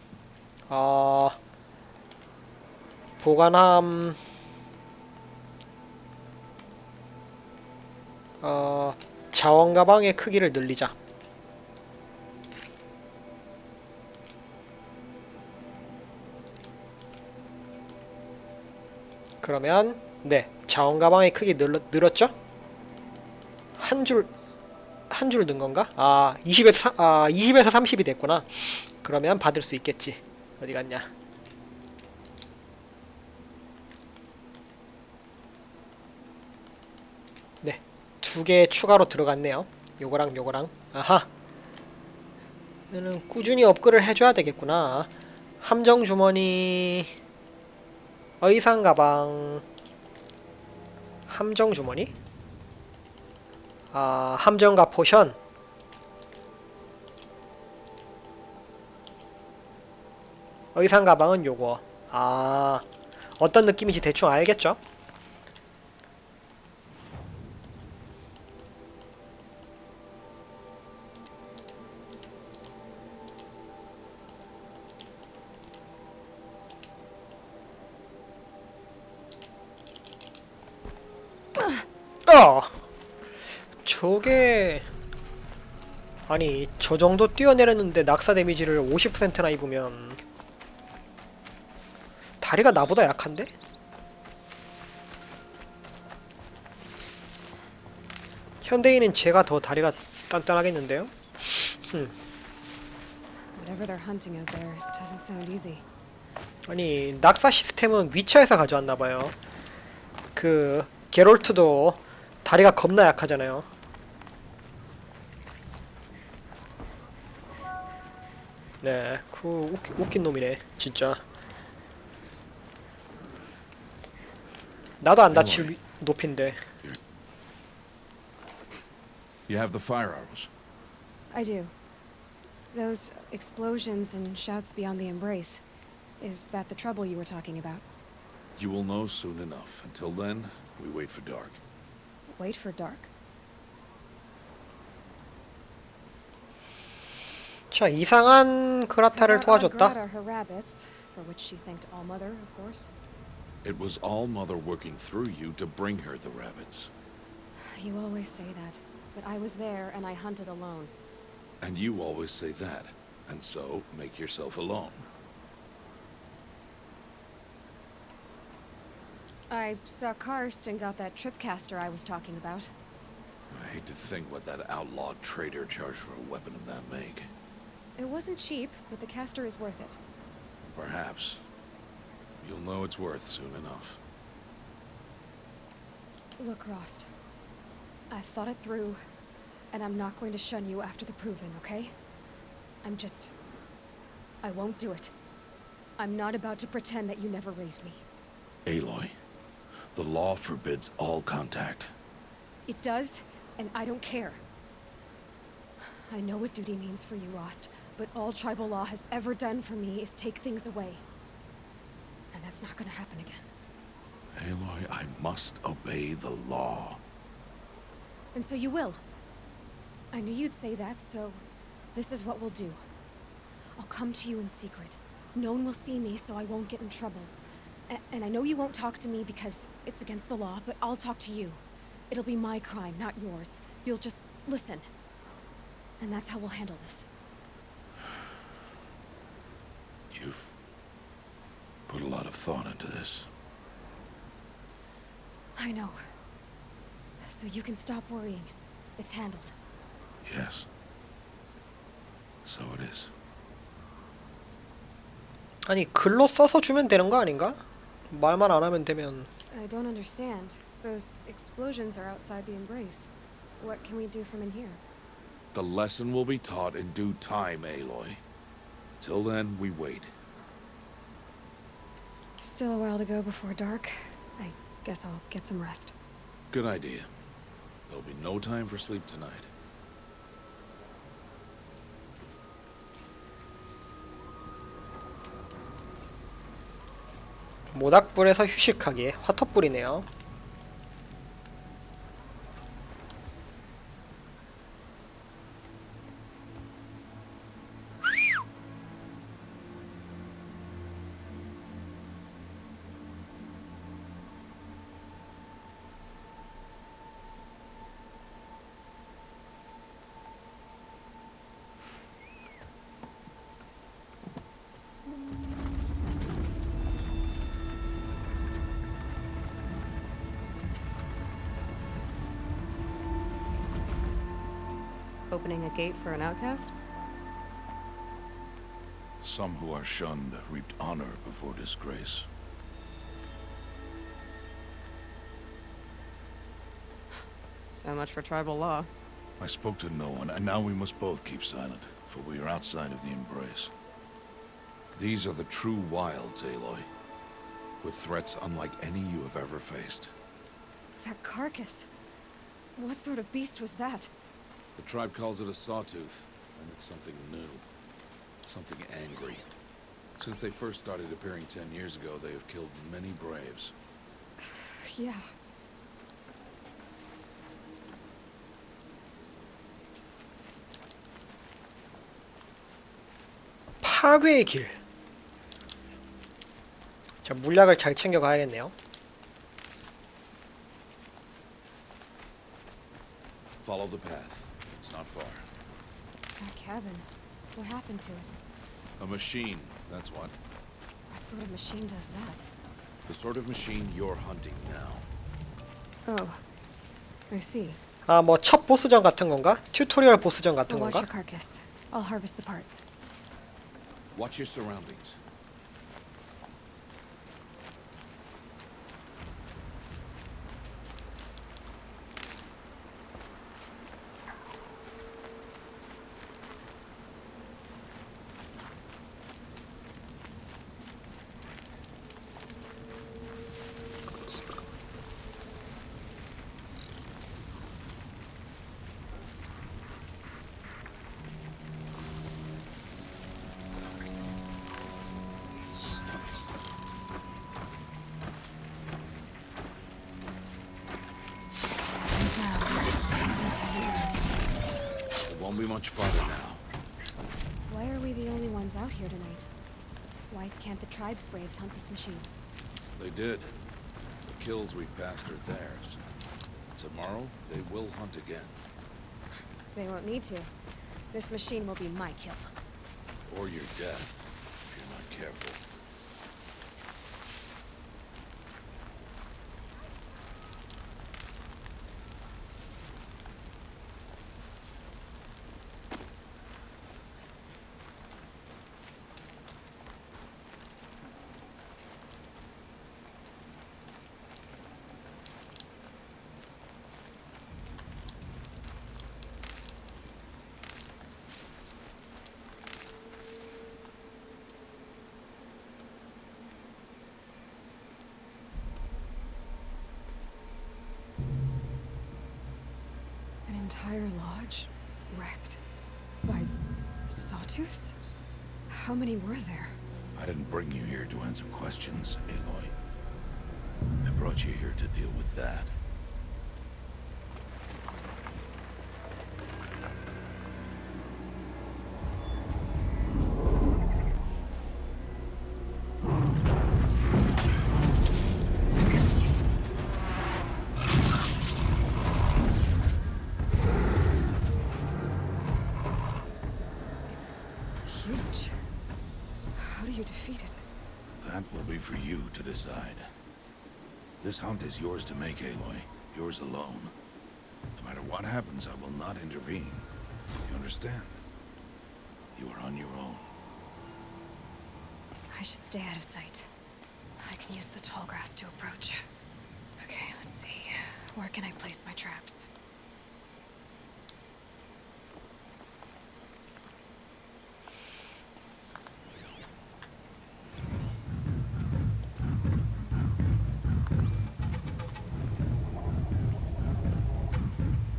보관함 자원 가방의 크기를 늘리자. 그러면 네, 자원 가방의 크기 늘었죠? 한 줄 는 건가? 20에서 30이 됐구나. 그러면 받을 수 있겠지. 어디 갔냐? 네, 2개 추가로 들어갔네요. 요거랑 요거랑. 아하. 얘는 꾸준히 업글을 해줘야 되겠구나. 함정 주머니, 의상 가방, 함정 주머니. 아, 함정과 포션. 의상 가방은 요거. 아, 어떤 느낌인지 대충 알겠죠? 저게 아니 저 정도 뛰어내렸는데 낙사 데미지를 50%나 입으면 다리가 나보다 약한데? 현대인은 제가 더 다리가 단단하겠는데요? Whatever they're hunting out there, it doesn't sound easy. 아니 낙사 시스템은 위쳐에서 가져왔나봐요. 그 게롤트도 다리가 겁나 약하잖아요. 네, 그 웃긴 놈이네 진짜. 나도 안 다칠 높인데. You have the firearms. I do. Those explosions and shouts beyond the embrace. Is that the trouble you were talking about? You will know soon enough. Until then, we wait for dark. Wait for dark? 자, 이상한 그라타를 도와줬다. Grata her rabbits, for which she thanked Allmother, of course. It was Allmother working through you to bring her the rabbits. You always say that, but I was there and I hunted alone. And you always say that, and so make yourself alone. I saw Karst and got that tripcaster I was talking about. I hate to think what that outlawed trader charged for a weapon of that make. It wasn't cheap, but the caster is worth it. Perhaps. You'll know it's worth soon enough. Look, Rost. I've thought it through, and I'm not going to shun you after the proving, okay? I won't do it. I'm not about to pretend that you never raised me. Aloy, the law forbids all contact. It does, and I don't care. I know what duty means for you, Rost, but all tribal law has ever done for me is take things away. And that's not gonna happen again. Aloy, I must obey the law. And so you will. I knew you'd say that, so this is what we'll do. I'll come to you in secret. No one will see me, so I won't get in trouble. And I know you won't talk to me because it's against the law, but I'll talk to you. It'll be my crime, not yours. You'll just listen. And that's how we'll handle this. You've put a lot of thought into this. I know. So you can stop worrying. It's handled. Yes. So it is. 아니 글로 써서 주면 되는 거 아닌가? 말만 안 하면 되면. I don't understand. Those explosions are outside the embrace. What can we do from in here? The lesson will be taught in due time, Aloy. Till then, we wait. Still a while to go before dark. I guess I'll get some rest. Good idea. There'll be no time for sleep tonight. 모닥불에서 휴식하기. 화텄불이네요. Opening a gate for an outcast? Some who are shunned reaped honor before disgrace. So much for tribal law. I spoke to no one, and now we must both keep silent, for we are outside of the embrace. These are the true wilds, Aloy, with threats unlike any you have ever faced. That carcass. What sort of beast was that? The tribe calls it a sawtooth, and it's something new. Something angry. Since they first started appearing 10 years ago, they have killed many braves. Yeah. 파괴의 길. 자, 물약을 잘 챙겨 가야겠네요. Follow the path. It's not far. That cabin. What happened to it? A machine, that's what. What sort of machine does that? The sort of machine you're hunting now. Oh. I see. 아, 뭐 첫 보스전 같은 건가? 튜토리얼 보스전 같은 I'll watch 건가? your carcass. I'll harvest the parts. Watch your surroundings. Won't be much farther now. Why are we the only ones out here tonight? Why can't the tribe's braves hunt this machine? They did. The kills we've passed are theirs. Tomorrow, they will hunt again. They won't need to. This machine will be my kill. Or your death, if you're not careful. An entire lodge wrecked by sawtooths? How many were there? I didn't bring you here to answer questions, Aloy. I brought you here to deal with that. It's huge. How do you defeat it? That will be for you to decide. This hunt is yours to make, Aloy. Yours alone. No matter what happens, I will not intervene. You understand? You are on your own. I should stay out of sight. I can use the tall grass to approach. Okay, let's see. Where can I place my traps?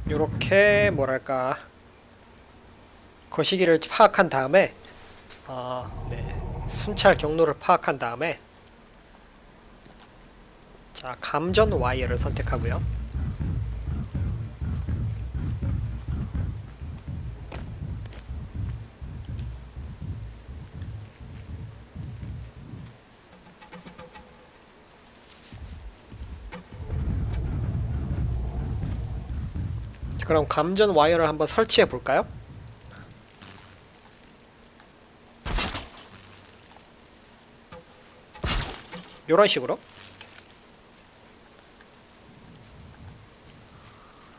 요렇게 뭐랄까 거시기를 파악한 다음에 순찰 경로를 파악한 다음에 자, 감전 와이어를 선택하고요. 그럼 감전 와이어를 한번 설치해 볼까요? 요런 식으로.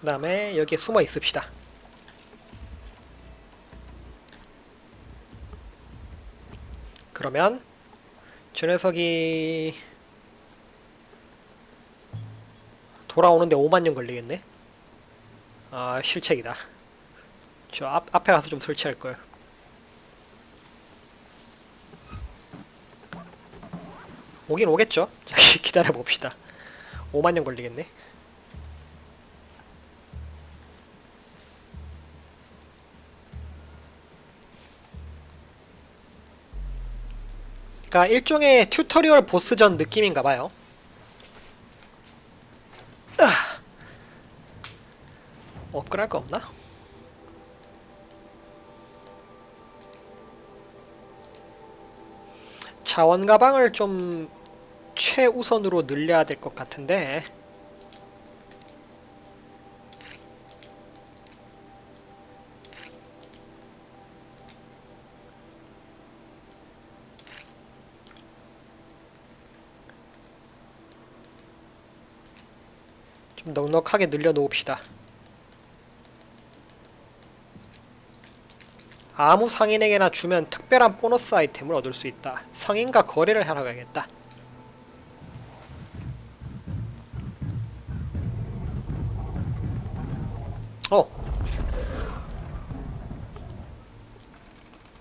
그 다음에 여기에 숨어 있읍시다. 그러면 저 녀석이 돌아오는데 5만 년 걸리겠네. 아, 실책이다. 저 앞에 가서 좀 설치할 걸. 오긴 오겠죠? 자, 기다려 봅시다. 5만 년 걸리겠네. 그러니까 일종의 튜토리얼 보스전 느낌인가봐요. 업그레이드할 거 없나? 자원 가방을 좀 최우선으로 늘려야 될 것 같은데. 좀 넉넉하게 늘려놓읍시다. 아무 상인에게나 주면 특별한 보너스 아이템을 얻을 수 있다. 상인과 거래를 하러 가야겠다.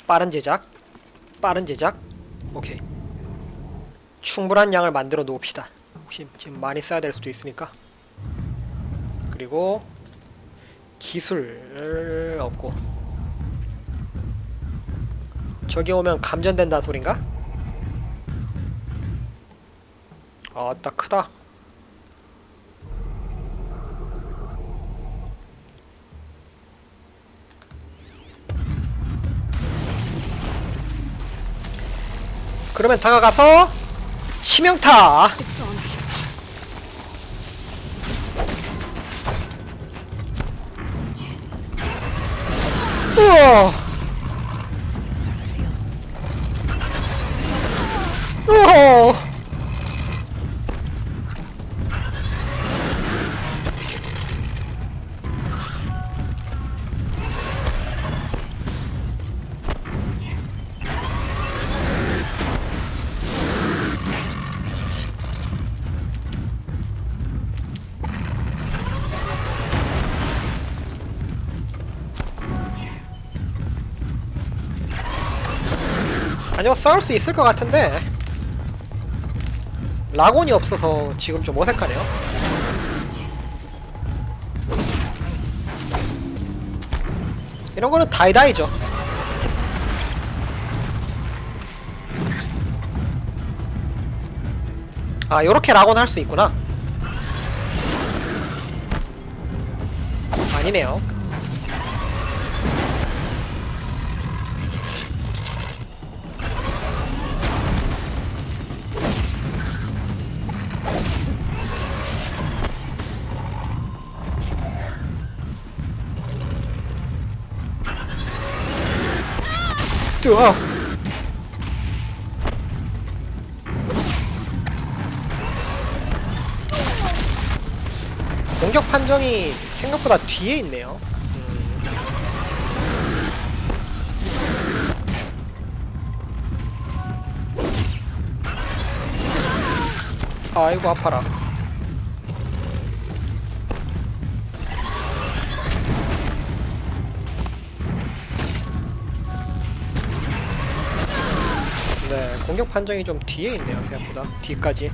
빠른 제작. 빠른 제작. 오케이. 충분한 양을 만들어 놓읍시다. 혹시 지금 많이 써야 될 수도 있으니까. 그리고 기술 없고. 저기 오면 감전된다는 소린가? 아따 크다. 그러면 다가가서 치명타. 우와. 우와. 아니요, 싸울 수 있을 것 같은데 라곤이 없어서 지금 좀 어색하네요. 이런 거는 다이다이죠. 아, 요렇게 라곤 할 수 있구나. 아니네요. 뜨아. 공격 판정이 생각보다 뒤에 있네요. 아이고 아파라. 네, 공격 판정이 좀 뒤에 있네요. 생각보다 뒤까지.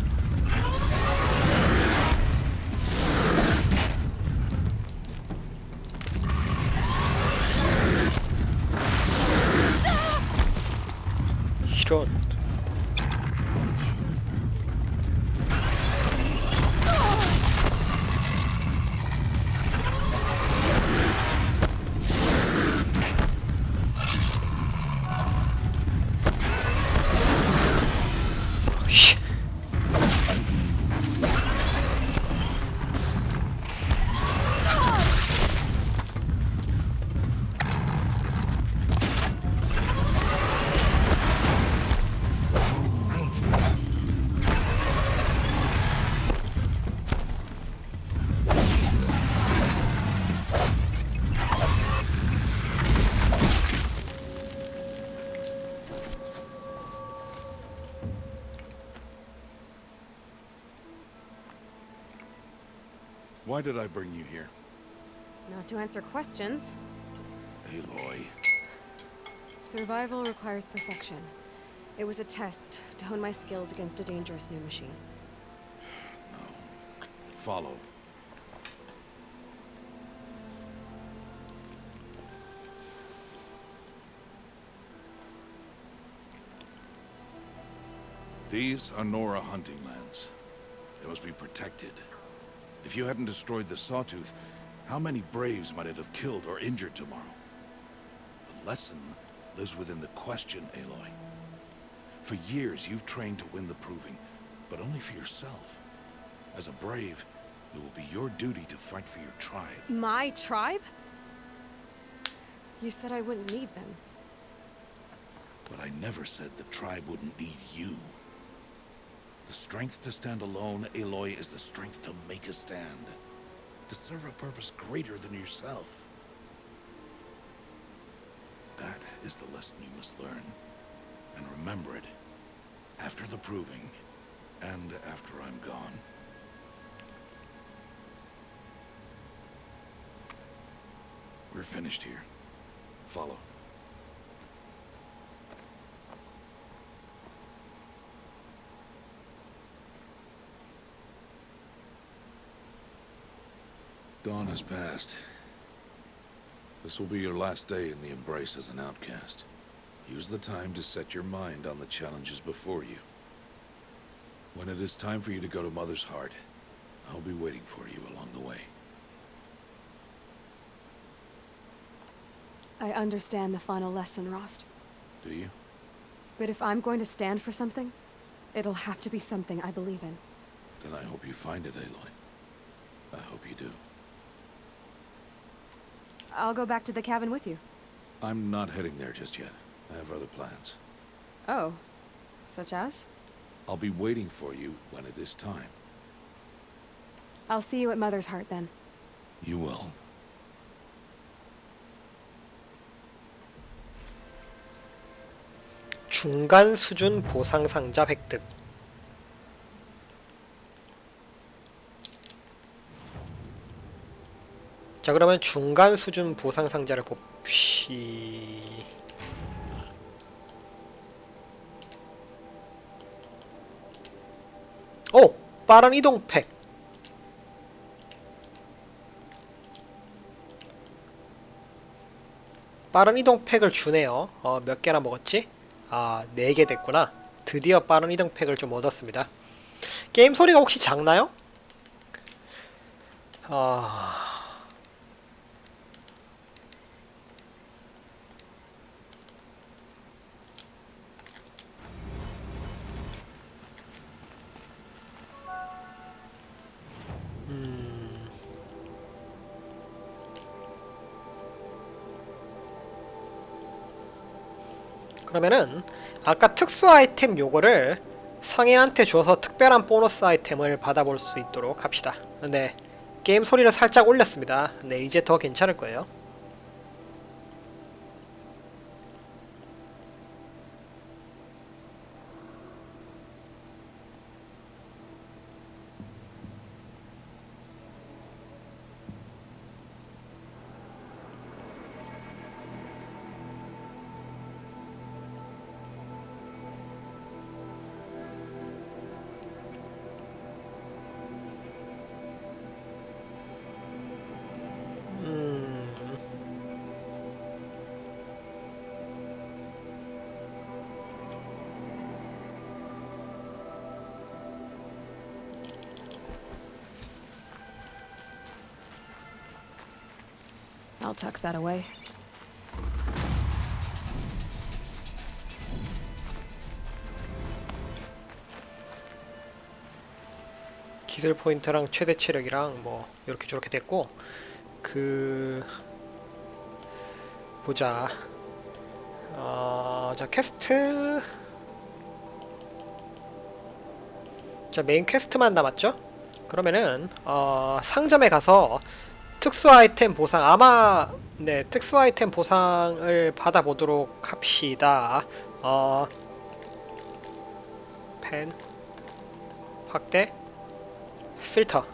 이런. Why did I bring you here? Not to answer questions. Aloy. Survival requires perfection. It was a test to hone my skills against a dangerous new machine. No. Follow. These are Nora hunting lands. They must be protected. If you hadn't destroyed the Sawtooth, how many Braves might it have killed or injured tomorrow? The lesson lives within the question, Aloy. For years, you've trained to win the Proving, but only for yourself. As a Brave, it will be your duty to fight for your tribe. My tribe? You said I wouldn't need them. But I never said the tribe wouldn't need you. The strength to stand alone, Aloy, is the strength to make a stand. To serve a purpose greater than yourself. That is the lesson you must learn. And remember it. After the Proving. And after I'm gone. We're finished here. Follow. Dawn has passed. This will be your last day in the Embrace as an outcast. Use the time to set your mind on the challenges before you. When it is time for you to go to Mother's Heart, I'll be waiting for you along the way. I understand the final lesson, Rost. Do you? But if I'm going to stand for something, it'll have to be something I believe in. Then I hope you find it, Aloy. I hope you do. I'll go back to the cabin with you. I'm not heading there just yet. I have other plans. Oh. Such as? I'll be waiting for you when it is time. I'll see you at Mother's Heart then. You will. 중간 수준 보상 상자 획득. 자, 그러면 중간 수준 보상 상자를 오! 빠른 이동 팩. 빠른 이동 팩을 주네요. 몇 개나 먹었지? 아, 4개 됐구나. 드디어 빠른 이동 팩을 좀 얻었습니다. 게임 소리가 혹시 작나요? 그러면은 아까 특수 아이템 요거를 상인한테 줘서 특별한 보너스 아이템을 받아볼 수 있도록 합시다. 네, 게임 소리를 살짝 올렸습니다. 네, 이제 더 괜찮을 거예요. I'll tuck that away. 기술 포인트랑 최대 체력이랑 뭐 이렇게 저렇게 됐고, 보자. 자, 퀘스트. 자, 메인 퀘스트만 남았죠? 그러면은 상점에 가서 특수 아이템 보상, 아마 네, 특수 아이템 보상을 받아보도록 합시다. 펜 확대 필터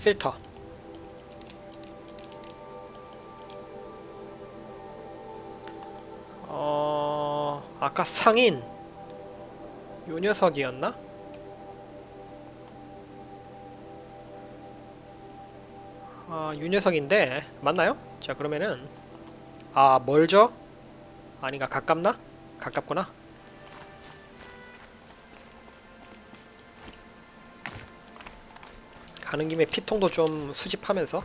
필터 아까 상인 요 녀석이었나? 요 녀석인데 맞나요? 자, 그러면은 멀죠? 아닌가, 가깝나? 가깝구나. 가는 김에 피통도 좀 수집하면서.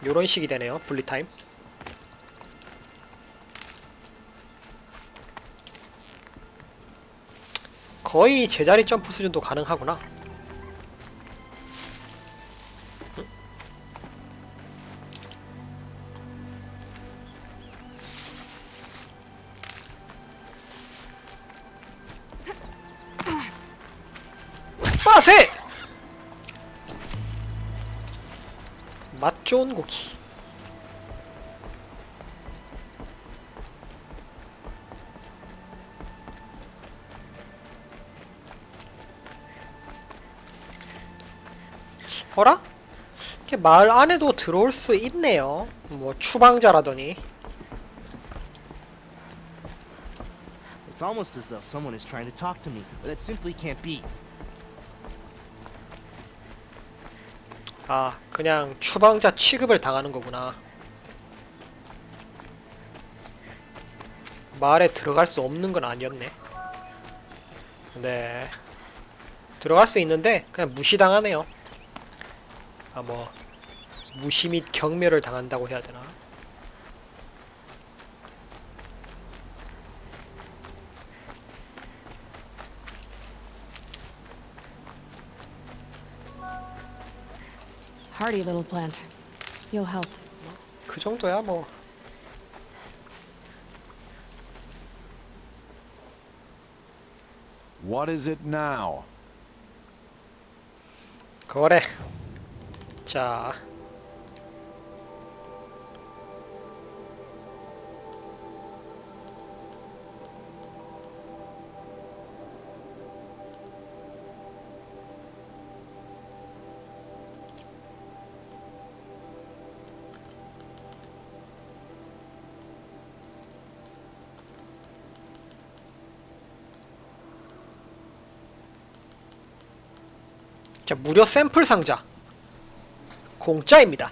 요런 식이 되네요. 분리타임. 거의 제자리 점프 수준도 가능하구나. 빠세! 맛 좋은 고기. 어라? 이렇게 마을 안에도 들어올 수 있네요. 뭐 추방자라더니. It's almost as though someone is trying to talk to me, but that simply can't be. 아, 그냥 추방자 취급을 당하는 거구나. 마을에 들어갈 수 없는 건 아니었네. 네. 들어갈 수 있는데 그냥 무시당하네요. 아, 뭐 무시 및 경멸을 당한다고 해야 되나? Hardy little plant. You'll help. 그 정도야 뭐. What is it now? 그래. 자. 자, 무료 샘플 상자. 공짜입니다.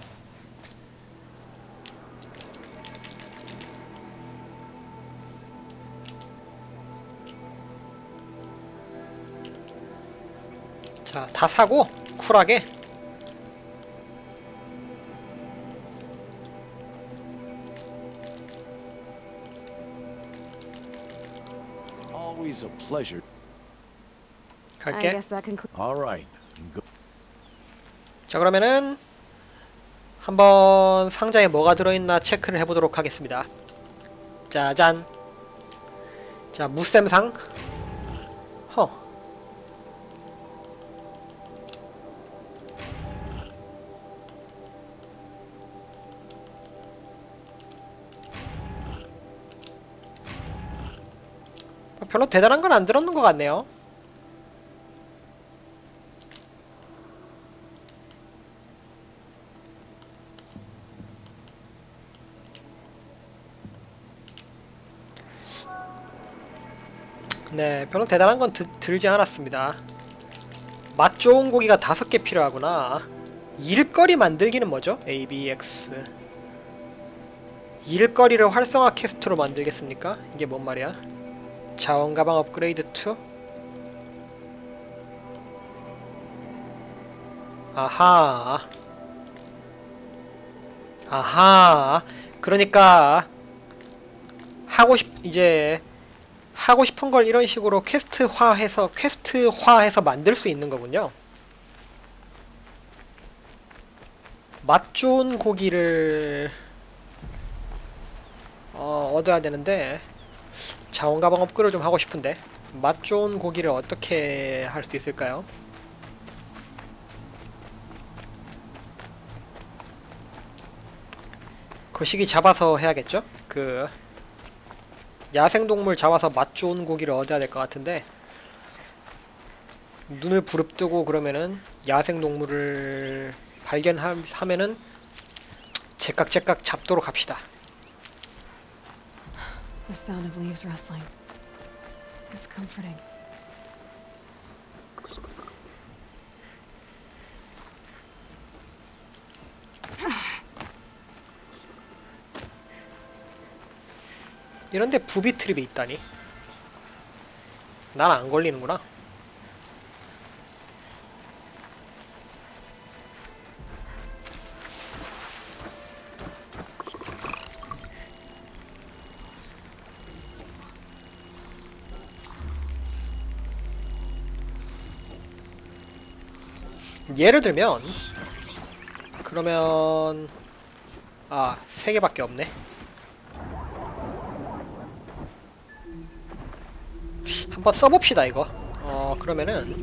자, 다 사고 쿨하게. Always a pleasure. 갈게. All right. 자, 그러면은 한번 상자에 뭐가 들어있나 체크를 해보도록 하겠습니다. 짜잔. 자, 무쌤상. 별로 대단한 건 안 들었는 것 같네요. 네, 별로 대단한 건 들지 않았습니다. 맛 좋은 고기가 5개 필요하구나. 일거리 만들기는 뭐죠? ABX. 일거리를 활성화 퀘스트로 만들겠습니까? 이게 뭔 말이야? 자원 가방 업그레이드 2? 아하. 아하. 그러니까 이제 하고 싶은 걸 이런 식으로 퀘스트화해서 만들 수 있는 거군요. 맛 좋은 고기를 얻어야 되는데 자원 가방 업그레이드 좀 하고 싶은데 맛 좋은 고기를 어떻게 할 수 있을까요? 거시기 잡아서 해야겠죠? 그 야생동물 잡아서 맛 좋은 고기를 얻어야 될 것 같은데 눈을 부릅뜨고 그러면은 야생동물을 발견하면은 제깍제깍 잡도록 합시다. The sound of leaves rustling. It's comforting. 이런데 부비 트립이 있다니. 난 안 걸리는구나. 예를 들면 그러면 아, 3개밖에 없네. 한번 써봅시다 이거. 그러면은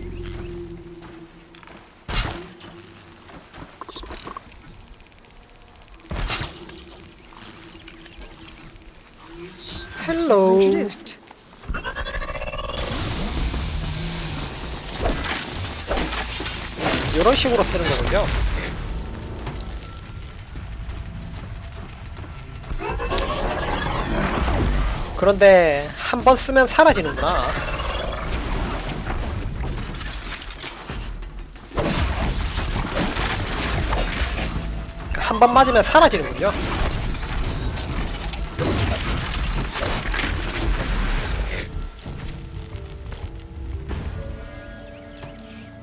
헬로 이런 식으로 쓰는 거군요. 그런데 한 번 쓰면 사라지는구나. 한 번 맞으면 사라지는군요.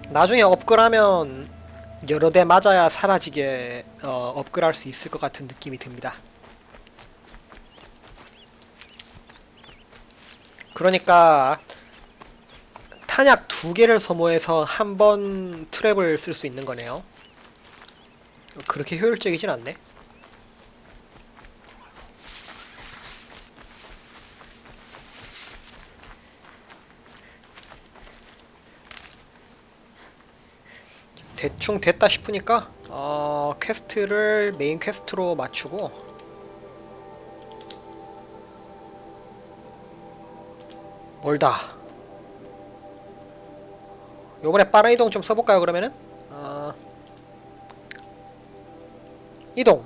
나중에 업글하면 여러 대 맞아야 사라지게 업글할 수 있을 것 같은 느낌이 듭니다. 그러니까 탄약 2개를 소모해서 한 번 트랩을 쓸 수 있는 거네요. 그렇게 효율적이진 않네. 대충 됐다 싶으니까 퀘스트를 메인 퀘스트로 맞추고 멀다. 요번에 빠른 이동 좀 써볼까요 그러면은? 이동.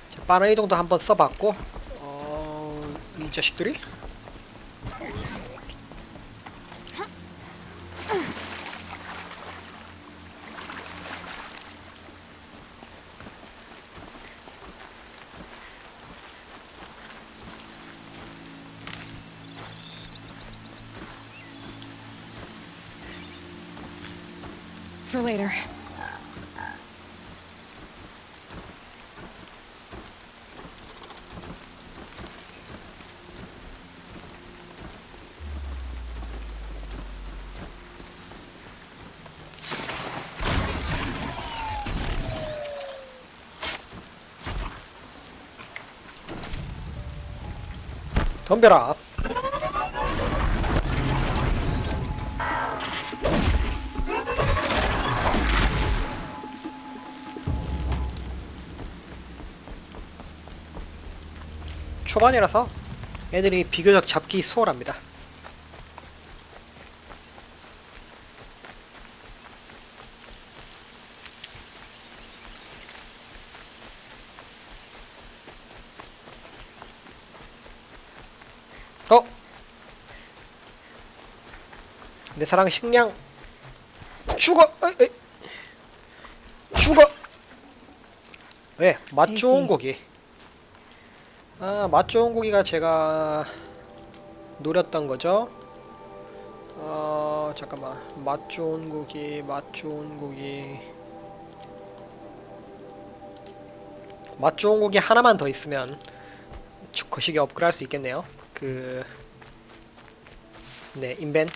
자, 빠른 이동도 한번 써봤고 이 자식들이? For later. 덤벼라. 초반이라서 애들이 비교적 잡기 수월합니다. 내 사랑 식량 죽어! 죽어! 왜? 맛 좋은 고기. 맛 좋은 고기가 제가 노렸던 거죠. 잠깐만. 맛 좋은 고기, 맛 좋은 고기. 맛 좋은 고기 하나만 더 있으면 거시기 업그레이드 할 수 있겠네요. 네, 인벤.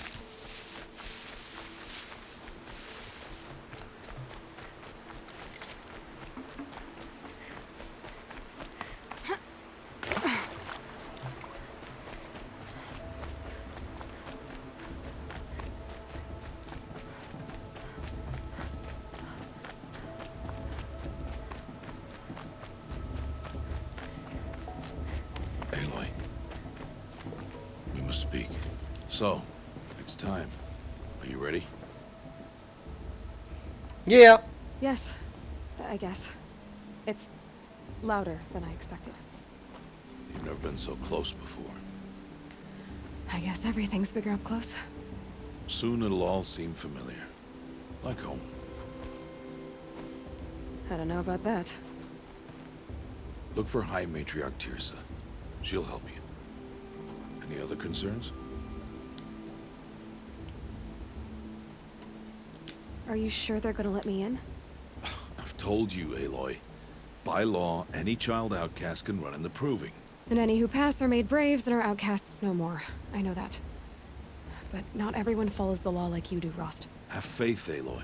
Aloy, we must speak. So, it's time. Are you ready? Yeah. Yes, I guess. It's louder than I expected. You've never been so close before. I guess everything's bigger up close. Soon it'll all seem familiar. Like home. I don't know about that. Look for High Matriarch Tirsa. She'll help you. Any other concerns? Are you sure they're gonna let me in? I've told you, Aloy. By law, any child outcast can run in the Proving. And any who pass are made braves and are outcasts no more. I know that. But not everyone follows the law like you do, Rost. Have faith, Aloy.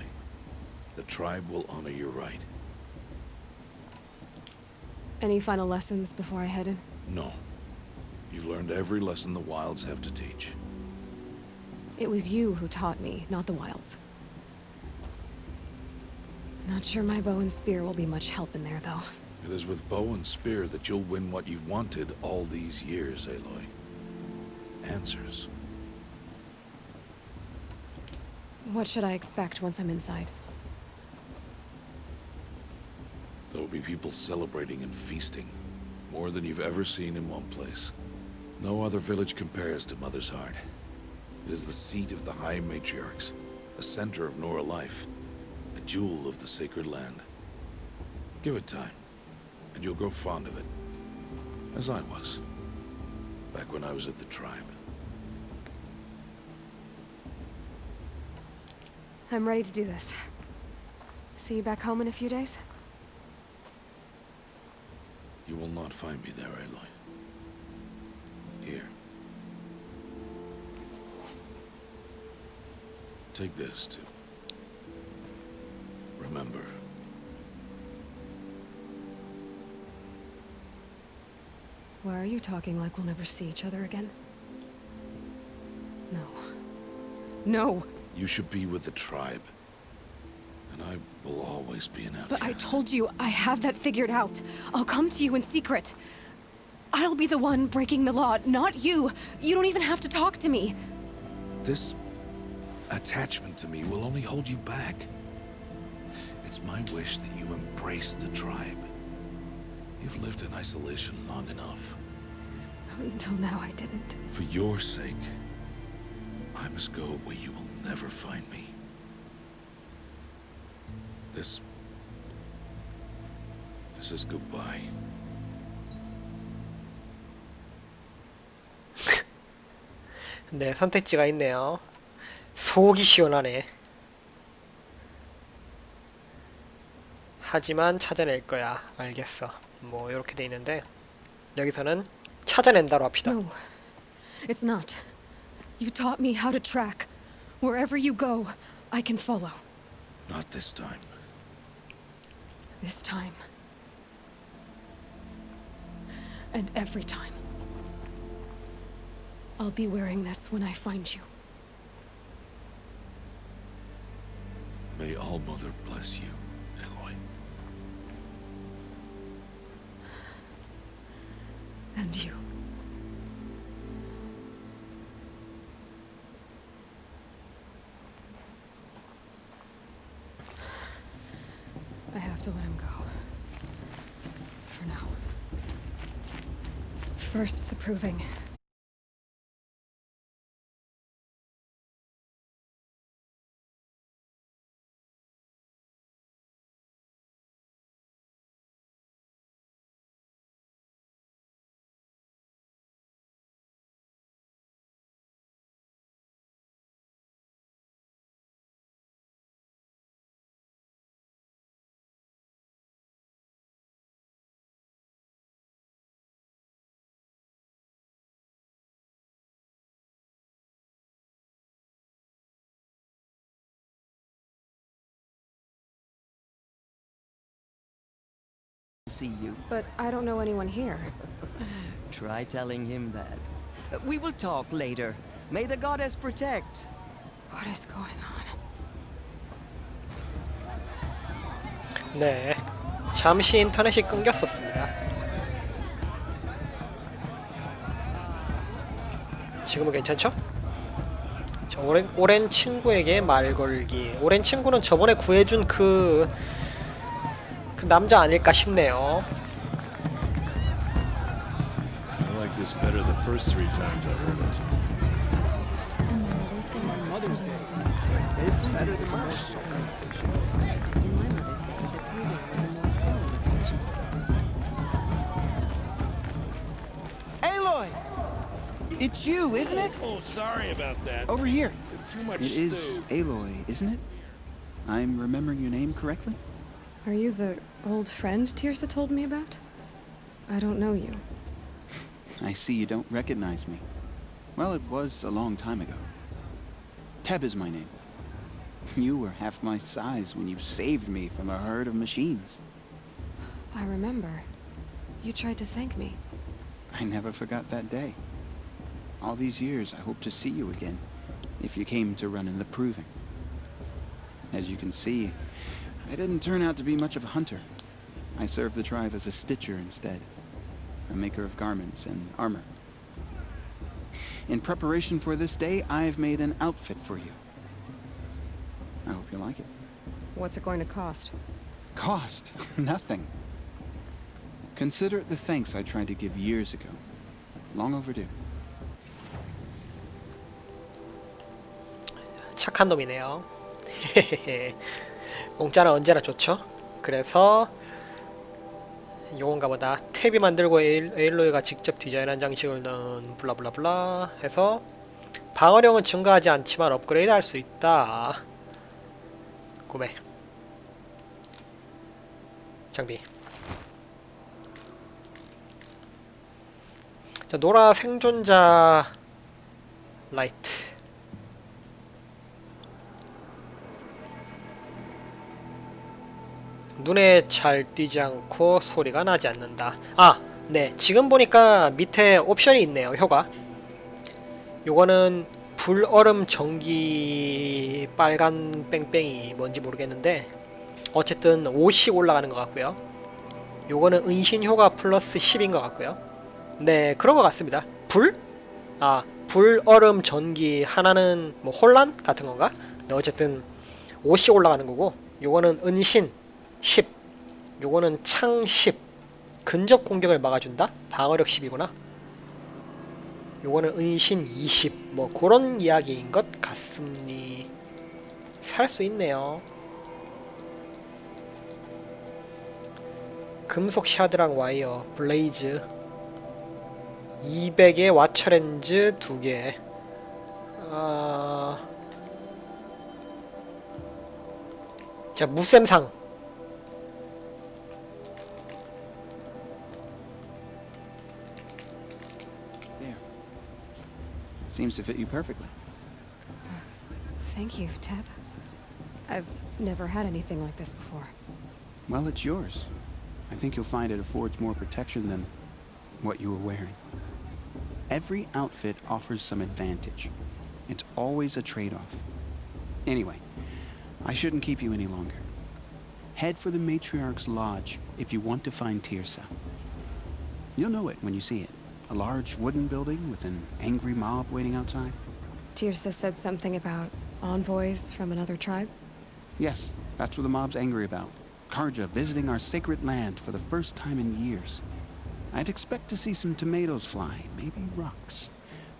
The tribe will honor your right. Any final lessons before I head in? No. You've learned every lesson the Wilds have to teach. It was you who taught me, not the Wilds. Not sure my bow and spear will be much help in there, though. It is with bow and spear that you'll win what you've wanted all these years, Aloy. Answers. What should I expect once I'm inside? There will be people celebrating and feasting. More than you've ever seen in one place. No other village compares to Mother's Heart. It is the seat of the High Matriarchs, a center of Nora life, a jewel of the sacred land. Give it time, and you'll grow fond of it. As I was, back when I was at the tribe. I'm ready to do this. See you back home in a few days? You will not find me there, Aloy. Here. Take this, too. Remember. Why are you talking like we'll never see each other again? No. No! You should be with the tribe. And I will always be an outcast. But I told you, I have that figured out. I'll come to you in secret. I'll be the one breaking the law, not you. You don't even have to talk to me. This attachment to me will only hold you back. It's my wish that you embrace the tribe. You've lived in isolation long enough. Until now, I didn't. For your sake, I must go where you will never find me. This is goodbye. 네, 선택지가 있네요. 속이 시원하네. 하지만 찾아낼 거야. 알겠어. 뭐 이렇게 돼 있는데 여기서는 찾아낸다로 합시다. No, it's not. You taught me how to track. Wherever you go, I can follow. Not this time. This time. And every time. I'll be wearing this when I find you. May All Mother bless you, Aloy. And you. I have to let him go. For now. First, the proving. See you. But I don't know anyone here. Try telling him that. We will talk later. May the goddess protect. What is going on? 네, 잠시 인터넷이 끊겼었습니다. 지금은 괜찮죠? 자, 오랜 친구에게 말 걸기. 오랜 친구는 저번에 구해준 그 남자 아닐까 싶네요. I like this better the first 3 times I heard it. Mother's Day. It's better than mine. In my Mother's Day, the proving was a more solemn occasion. Aloy! It's you, isn't it? Oh, sorry about that. Over here. Too much It is stew. Aloy, isn't it? I'm remembering your name correctly? Are you the old friend Tirsa told me about? I don't know you. I see you don't recognize me. Well, it was a long time ago. Teb is my name. You were half my size when you saved me from a herd of machines. I remember. You tried to thank me. I never forgot that day. All these years, I hope to see you again, if you came to run in the proving. As you can see, I didn't turn out to be much of a hunter. I served the tribe as a stitcher instead, a maker of garments and armor. In preparation for this day, I've made an outfit for you. I hope you like it. What's it going to cost? Cost? Nothing. Consider it the thanks I tried to give years ago. Long overdue. 착한 놈이네요. 공짜는 언제나 좋죠. 그래서 요건가 보다. 탭이 만들고 에일로이가 직접 디자인한 장식을 넣은 블라블라블라 해서 방어력은 증가하지 않지만 업그레이드 할 수 있다. 구매. 장비. 자, 노라 생존자 라이트. 눈에 잘 띄지 않고 소리가 나지 않는다. 아, 네. 지금 보니까 밑에 옵션이 있네요. 효과. 요거는 불, 얼음, 전기, 빨간 뺑뺑이 뭔지 모르겠는데 어쨌든 5씩 올라가는 것 같고요. 요거는 은신 효과 플러스 10인 것 같고요. 네, 그런 것 같습니다. 불? 아, 불, 얼음, 전기 하나는 뭐 혼란 같은 건가? 네, 어쨌든 5씩 올라가는 거고 요거는 은신 10, 요거는 창 10, 근접 공격을 막아준다? 방어력 10이구나. 요거는 은신 20, 뭐 그런 이야기인 것 같습니다. 살 수 있네요. 금속 샤드랑 와이어, 블레이즈 200에 와처렌즈 2개. 자, 무쌤상 Seems to fit you perfectly. Thank you, Teb. I've never had anything like this before. Well, it's yours. I think you'll find it affords more protection than what you were wearing. Every outfit offers some advantage. It's always a trade-off. Anyway, I shouldn't keep you any longer. Head for the Matriarch's Lodge if you want to find Tirsa. You'll know it when you see it. A large wooden building with an angry mob waiting outside. Tirsa said something about envoys from another tribe? Yes, that's what the mob's angry about. Karja visiting our sacred land for the first time in years. I'd expect to see some tomatoes fly, maybe rocks.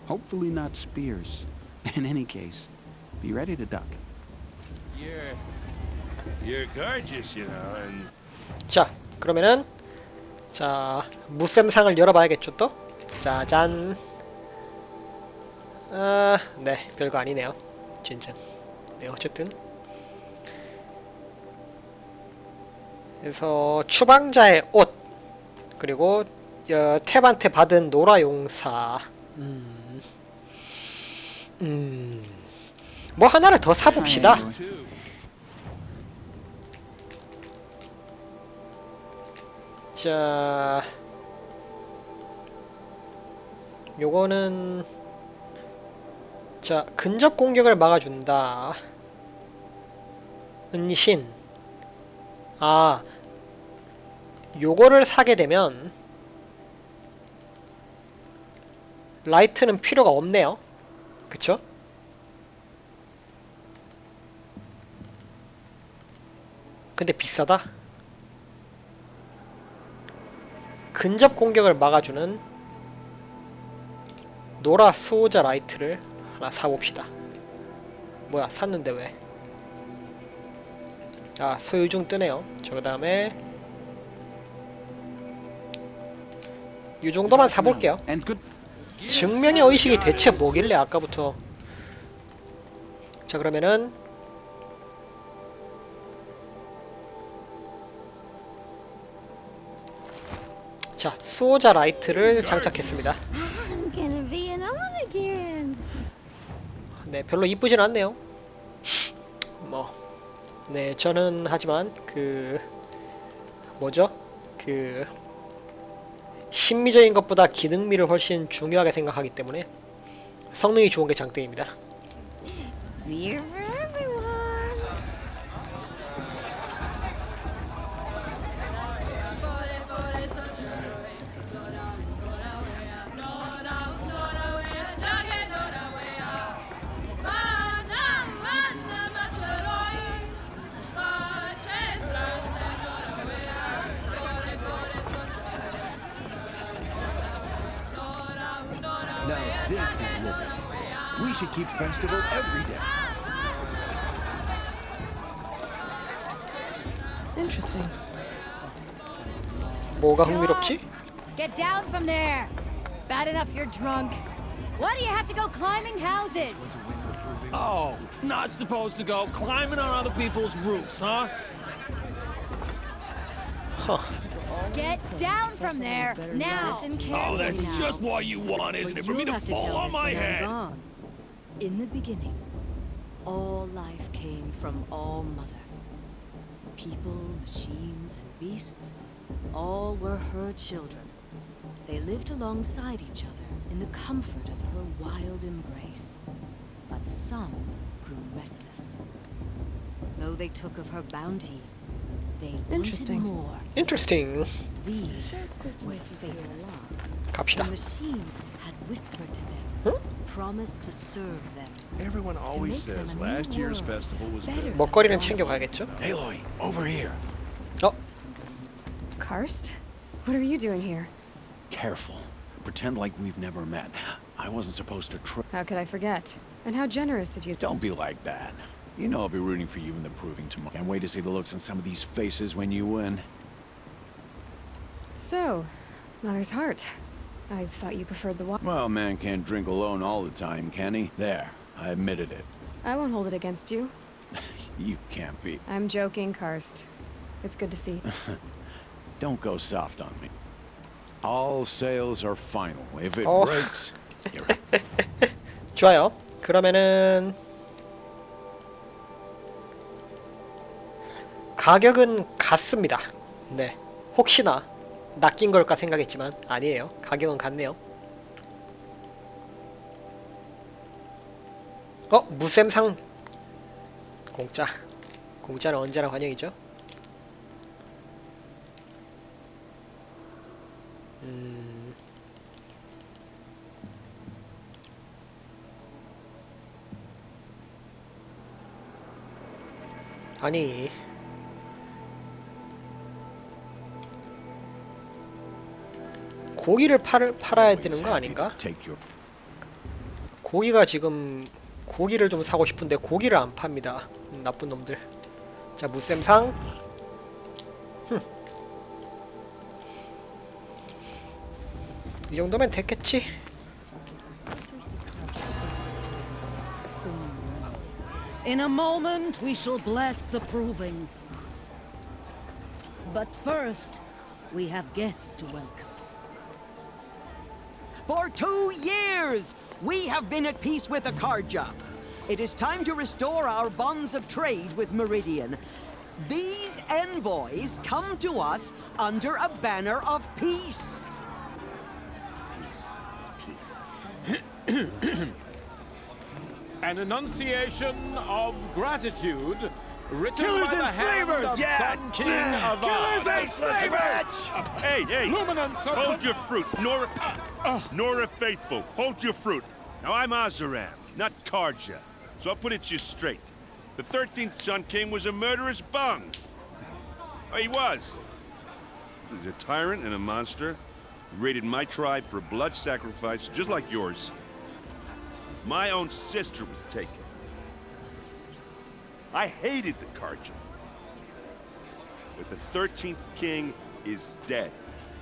Hopefully not spears. In any case, be ready to duck. You're gorgeous, you know, and... 자, 그러면은 자, 무쌤상을 열어봐야겠죠 또? 짜잔. 네, 별거 아니네요. 진짜. 네, 어쨌든. 그래서 추방자의 옷, 그리고 탭한테 받은 노라 용사. 뭐 하나를 더 사봅시다. 자, 요거는 자, 근접 공격을 막아준다. 은신. 아, 요거를 사게 되면 라이트는 필요가 없네요. 그쵸? 근데 비싸다. 근접 공격을 막아주는 노라 수호자 라이트를 하나 사봅시다. 뭐야 샀는데 왜? 아 소유 중 뜨네요. 저 그다음에 이 정도만 사볼게요. 증명의 의식이 대체 뭐길래 아까부터. 자 그러면은 자 수호자 라이트를 장착했습니다. I'm gonna be an old again. 네 별로 이쁘진 않네요. 네 저는 하지만 그 뭐죠? 그 심미적인 것보다 기능미를 훨씬 중요하게 생각하기 때문에 성능이 좋은 게 장점입니다. Beer for everyone. Now this is liberty. We should keep festival every day. Interesting. 뭐가 흥미롭지? Get down from there. Bad enough you're drunk. Why do you have to go climbing houses? Oh, not supposed to go climbing on other people's roofs, huh? Get down from there now. Listen Oh, carefully that's now. just what you want, isn't it? For me to fall on my head. In the beginning, all life came from All Mother. People, machines, and beasts, all were her children. They lived alongside each other in the comfort of her wild embrace. But some grew restless. Though they took of her bounty, they wanted more. Interesting. These were faithless. 갑시다. The machines had whispered to them, promised to serve them. Everyone always says last year's festival was better. 먹거리는 챙겨가야겠죠? Aloy, over here. Karst? What are you doing here? Careful. Pretend like we've never met. I wasn't supposed to try. How could I forget? And how generous of you. Don't be like that. You know I'll be rooting for you in the proving tomorrow. Can't wait to see the looks on some of these faces when you win. So, Mother's heart. I thought you preferred the water. Well, man can't drink alone all the time, can he? There, I admitted it. I won't hold it against you. You can't be. I'm joking, Karst. It's good to see. Don't go soft on me. All sales are final. If it Oh. breaks, 좋아요. 그러면은 가격은 같습니다. 네. 혹시나 낚인 걸까 생각했지만 아니에요. 가격은 같네요. 무쌤상 공짜. 공짜는 언제나 환영이죠. 아니 고기를 팔아야 되는 거 아닌가? 고기가 지금 고기를 좀 사고 싶은데 고기를 안 팝니다. 나쁜 놈들. 자 무쌤상. 이 정도면 됐겠지. In a moment, we shall bless the proving. But first, we have guests to welcome. For 2 years, we have been at peace with Akarja. It is time to restore our bonds of trade with Meridian. These envoys come to us under a banner of peace. An enunciation of gratitude written Killers by the and hand slavers! of Yeah! Sun King of Killers and slavers! Hey, Luminance of hold your fruit, Nora Faithful, hold your fruit. Now I'm Azaram, not Karja, so I'll put it to you straight. The 13th Sun King was a murderous bung. Oh, he was. He's a tyrant and a monster. He raided my tribe for a blood sacrifice, just like yours. My own sister was taken. I hated the Carja. But the 13th king is dead.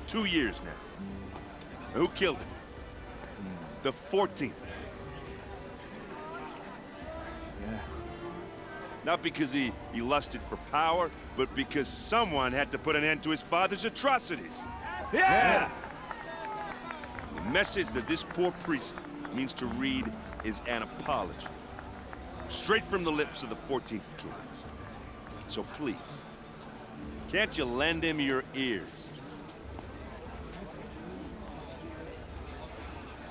2 years now. Who killed him? The 14th. Yeah. Not because he lusted for power, but because someone had to put an end to his father's atrocities. Yeah! The message that this poor priest means to read is an apology. Straight from the lips of the 14th king. So please, can't you lend him your ears?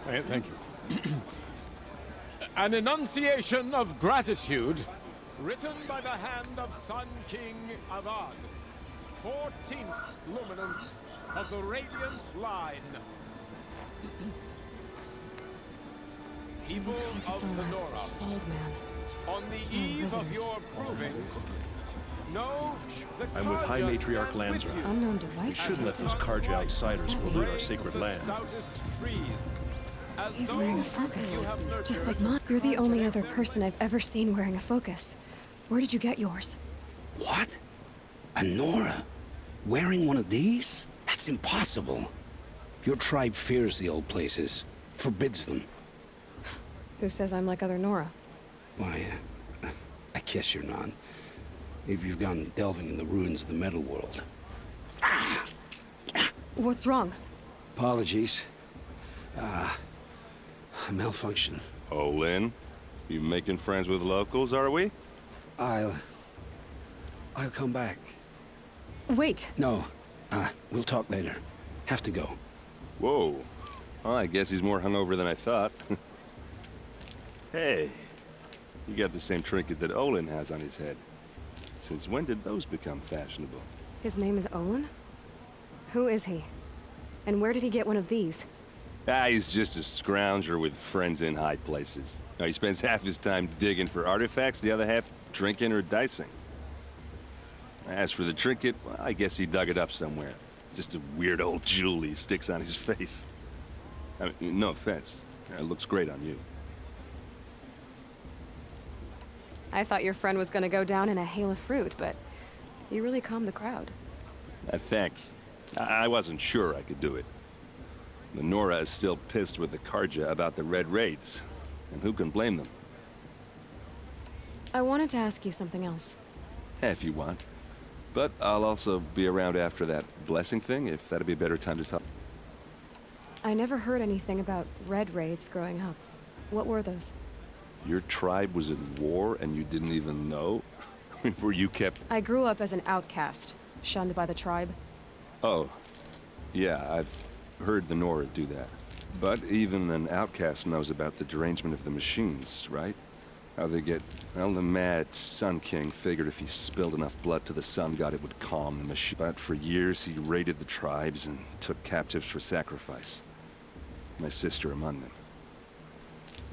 Thank you. An enunciation of gratitude written by the hand of Sun King Avad, 14th luminance of the Radiant Line. People of the Nora, Old man. on the eve of your proving, know the I'm with High Carja Matriarch stand with Lansra. you. Unknown We device. shouldn't let those Carja outsiders pollute our sacred land. He's wearing a focus, just like mine. You're the only other person I've ever seen wearing a focus. Where did you get yours? What? A Nora? Wearing one of these? That's impossible. Your tribe fears the old places, forbids them. Who says I'm like other Nora? Why, I guess you're not. If you've gone delving in the ruins of the metal world. What's wrong? Apologies. A malfunction. Oh, Lynn? You making friends with locals, are we? I'll come back. Wait. No. We'll talk later. Have to go. Whoa. Well, I guess he's more hungover than I thought. Hey, you got the same trinket that Olin has on his head. Since when did those become fashionable? His name is Owen? Who is he? And where did he get one of these? He's just a scrounger with friends in high places. Now, he spends half his time digging for artifacts, the other half drinking or dicing. As for the trinket, well, I guess he dug it up somewhere. Just a weird old jewel he sticks on his face. I mean, no offense. It looks great on you. I thought your friend was gonna go down in a hail of fruit, but you really calmed the crowd. Thanks. I wasn't sure I could do it. The Nora is still pissed with the Carja about the Red Raids, and who can blame them? I wanted to ask you something else. If you want. But I'll also be around after that blessing thing, if that'd be a better time to talk. I never heard anything about Red Raids growing up. What were those? Your tribe was in war and you didn't even know? Were you kept... I grew up as an outcast, shunned by the tribe. Oh. Yeah, I've heard the Nora do that. But even an outcast knows about the derangement of the machines, right? How they get... Well, the mad Sun King figured if he spilled enough blood to the Sun God, it would calm the machine. But for years, he raided the tribes and took captives for sacrifice. My sister among them.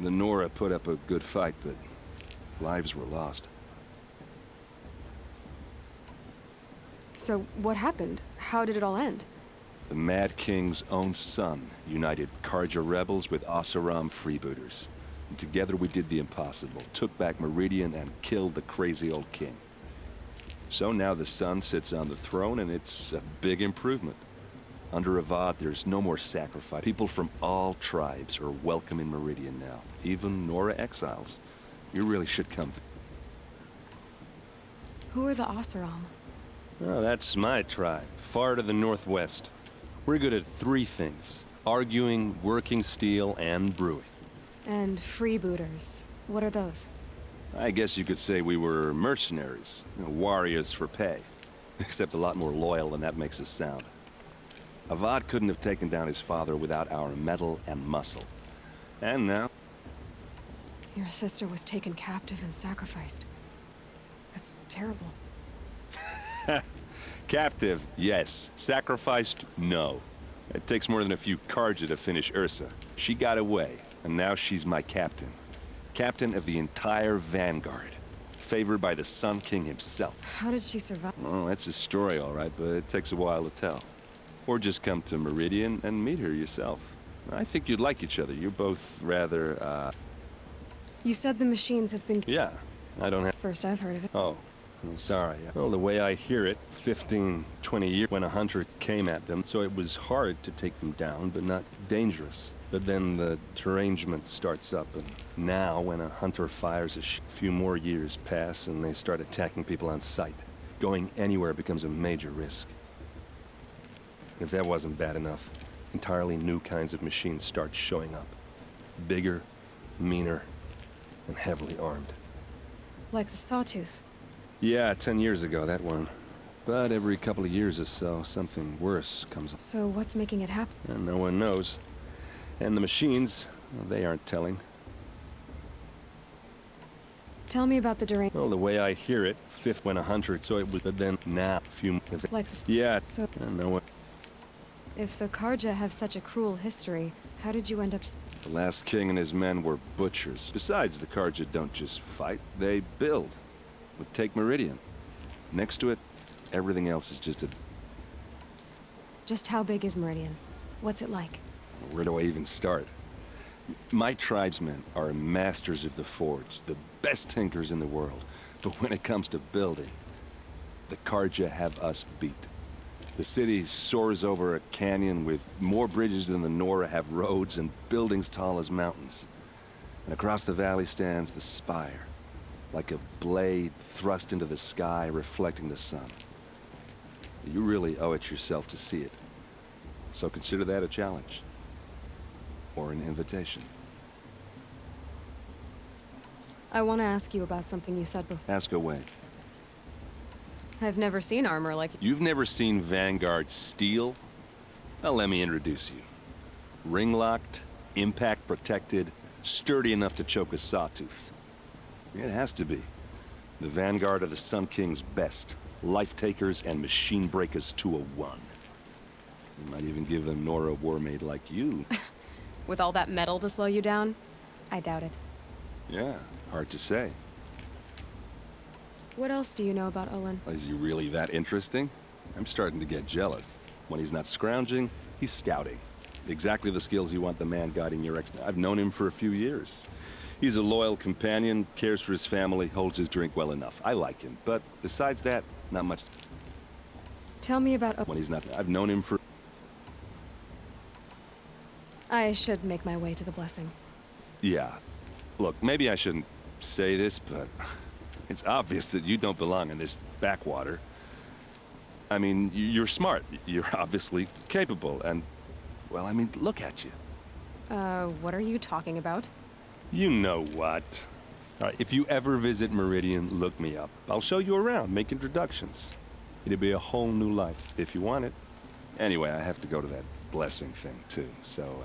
The Nora put up a good fight, but lives were lost. So, what happened? How did it all end? The Mad King's own son united Carja rebels with Oseram freebooters. And together we did the impossible, took back Meridian and killed the crazy old king. So now the son sits on the throne and it's a big improvement. Under Avad, there's no more sacrifice. People from all tribes are welcome in Meridian now, even Nora exiles. You really should come. Who are the Oseram? Oh, that's my tribe, far to the northwest. We're good at 3 things: arguing, working steel, and brewing. And freebooters. What are those? I guess you could say we were mercenaries, warriors for pay. Except a lot more loyal than that makes us sound. Avad couldn't have taken down his father without our metal and muscle. And now... Your sister was taken captive and sacrificed. That's terrible. Captive, yes. Sacrificed, no. It takes more than a few Carja to finish Ursa. She got away, and now she's my captain. Captain of the entire Vanguard. Favored by the Sun King himself. How did she survive? Oh, that's a story, all right, but it takes a while to tell. Or just come to Meridian and meet her yourself. I think you'd like each other. You're both rather, You said the machines have been... Yeah. I don't have... First I've heard of it. Oh, I'm sorry. Well, the way I hear it, 15, 20 years when a hunter came at them, so it was hard to take them down, but not dangerous. But then the derangement starts up, and now when a hunter fires, a few more years pass, and they start attacking people on sight. Going anywhere becomes a major risk. If that wasn't bad enough, entirely new kinds of machines start showing up. Bigger, meaner, and heavily armed. Like the Sawtooth. Yeah, 10 years ago, that one. But every couple of years or so, something worse comes up. So what's making it happen? And no one knows. And the machines, well, they aren't telling. Tell me about the deranged. Well, the way I hear it, fifth when a hunter, so it was, but then now, few... Like the... Yeah, so... no one... If the Karja have such a cruel history, how did you end up... The last king and his men were butchers. Besides, the Karja don't just fight, they build. But take Meridian. Next to it, everything else is just a... Just how big is Meridian? What's it like? Where do I even start? My tribesmen are masters of the forge, the best tinkers in the world. But when it comes to building, the Karja have us beat. The city soars over a canyon with more bridges than the Nora have roads and buildings tall as mountains. And across the valley stands the spire, like a blade thrust into the sky, reflecting the sun. You really owe it yourself to see it. So consider that a challenge. Or an invitation. I want to ask you about something you said before. Ask away. I've never seen armor like... You've never seen Vanguard steel? Well, let me introduce you. Ring-locked, impact-protected, sturdy enough to choke a sawtooth. It has to be. The Vanguard of the Sun King's best. Life-takers and machine breakers to a one. You might even give them Nora Warmaid like you. With all that metal to slow you down? I doubt it. Yeah, hard to say. What else do you know about Olin? Is he really that interesting? I'm starting to get jealous. When he's not scrounging, he's scouting. Exactly the skills you want the man guiding your ex... I've known him for a few years. He's a loyal companion, cares for his family, holds his drink well enough. I like him, but besides that, not much. Tell me about... When he's not... I've known him for... I should make my way to the blessing. Yeah. Look, maybe I shouldn't say this, but... It's obvious that you don't belong in this backwater. I mean, you're smart. You're obviously capable, and... Well, I mean, look at you. What are you talking about? You know what. All right, if you ever visit Meridian, look me up. I'll show you around, make introductions. It'll be a whole new life, if you want it. Anyway, I have to go to that blessing thing, too, so,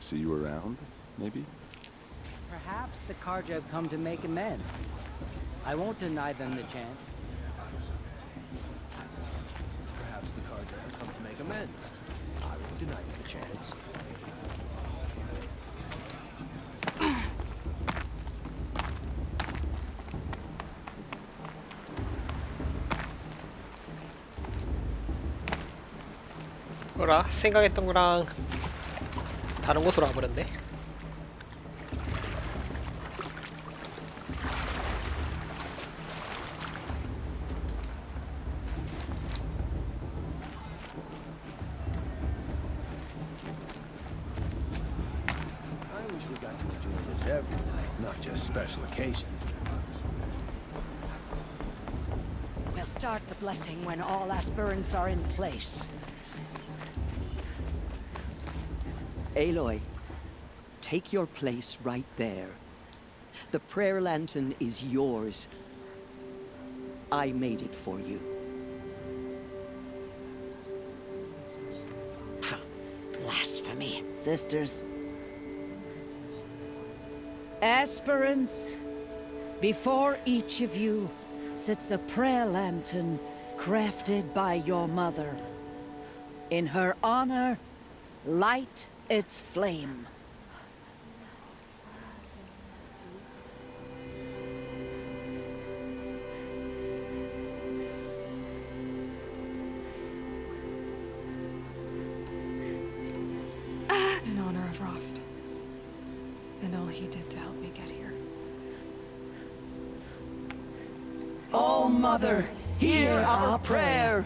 see you around, maybe? Perhaps the Karja have come to make amends. I won't deny them the chance. Perhaps the Karja has come to make amends. I won't deny them the chance. 뭐라? 생각했던 거랑 다른 곳으로 와버렸네. I wish we got to enjoy this every night, not just special occasions. We'll start the blessing when all aspirants are in place. Aloy, take your place right there. The prayer lantern is yours. I made it for you. Blasphemy. Sisters. Aspirants, before each of you sits a prayer lantern crafted by your mother. In her honor, light its flame. In honor of Rost. And all he did to help me get here. O Mother, hear our prayer.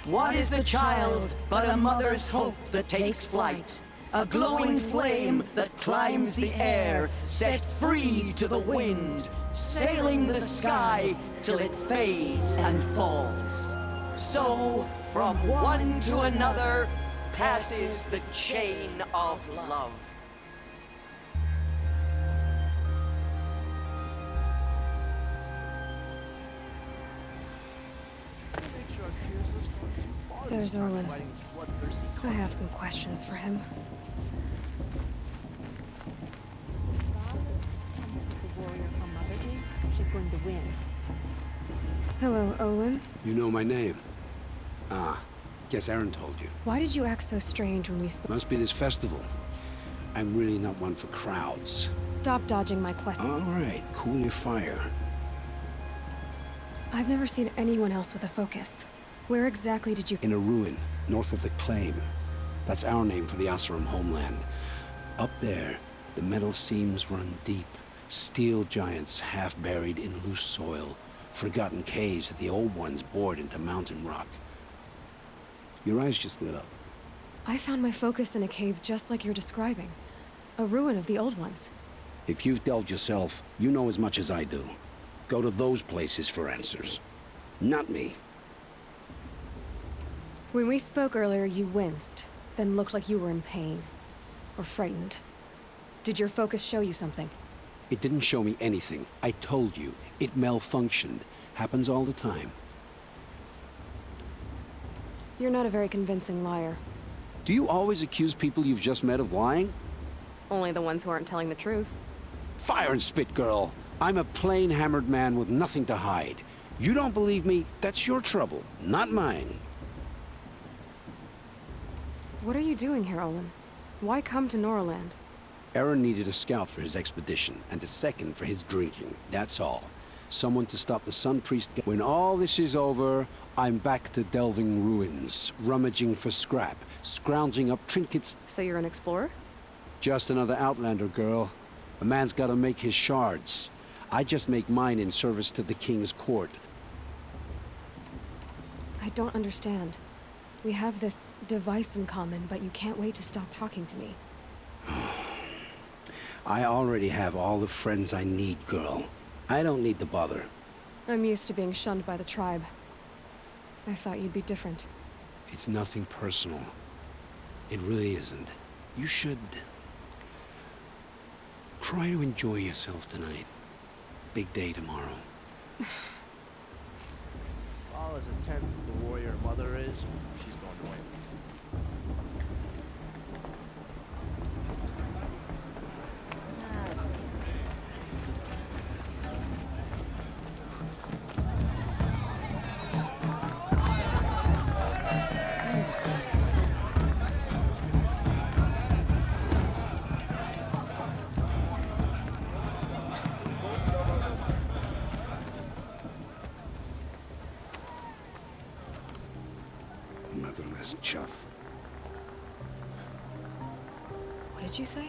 What is the child but a mother's hope that takes flight? A glowing flame that climbs the air, set free to the wind, sailing the sky till it fades and falls. So, from one to another, passes the chain of love. There's Owen. I have some questions for him. She's going to win. Hello, Owen. You know my name? Ah, guess Aaron told you. Why did you act so strange when we spoke? Must be this festival. I'm really not one for crowds. Stop dodging my question. All right, cool your fire. I've never seen anyone else with a focus. Where exactly did you... In a ruin, north of the Claim. That's our name for the Oseram homeland. Up there, the metal seams run deep. Steel giants half buried in loose soil. Forgotten caves that the old ones bored into mountain rock. Your eyes just lit up. I found my focus in a cave just like you're describing. A ruin of the old ones. If you've delved yourself, you know as much as I do. Go to those places for answers. Not me. When we spoke earlier, you winced, then looked like you were in pain. Or frightened. Did your focus show you something? It didn't show me anything. I told you. It malfunctioned. Happens all the time. You're not a very convincing liar. Do you always accuse people you've just met of lying? Only the ones who aren't telling the truth. Fire and spit, girl. I'm a plain hammered man with nothing to hide. You don't believe me, that's your trouble, not mine. What are you doing here, Olin? Why come to Norland? Aaron needed a scout for his expedition, and a second for his drinking, that's all. Someone to stop the Sun Priest. When all this is over, I'm back to delving ruins, rummaging for scrap, scrounging up trinkets. So you're an explorer? Just another outlander, girl. A man's gotta make his shards. I just make mine in service to the king's court. I don't understand. We have this device in common, but you can't wait to stop talking to me. I already have all the friends I need, girl. I don't need the bother. I'm used to being shunned by the tribe. I thought you'd be different. It's nothing personal. It really isn't. You should... try to enjoy yourself tonight. Big day tomorrow. All as intent the warrior mother is, she's going to win. Motherless chuff. What did you say?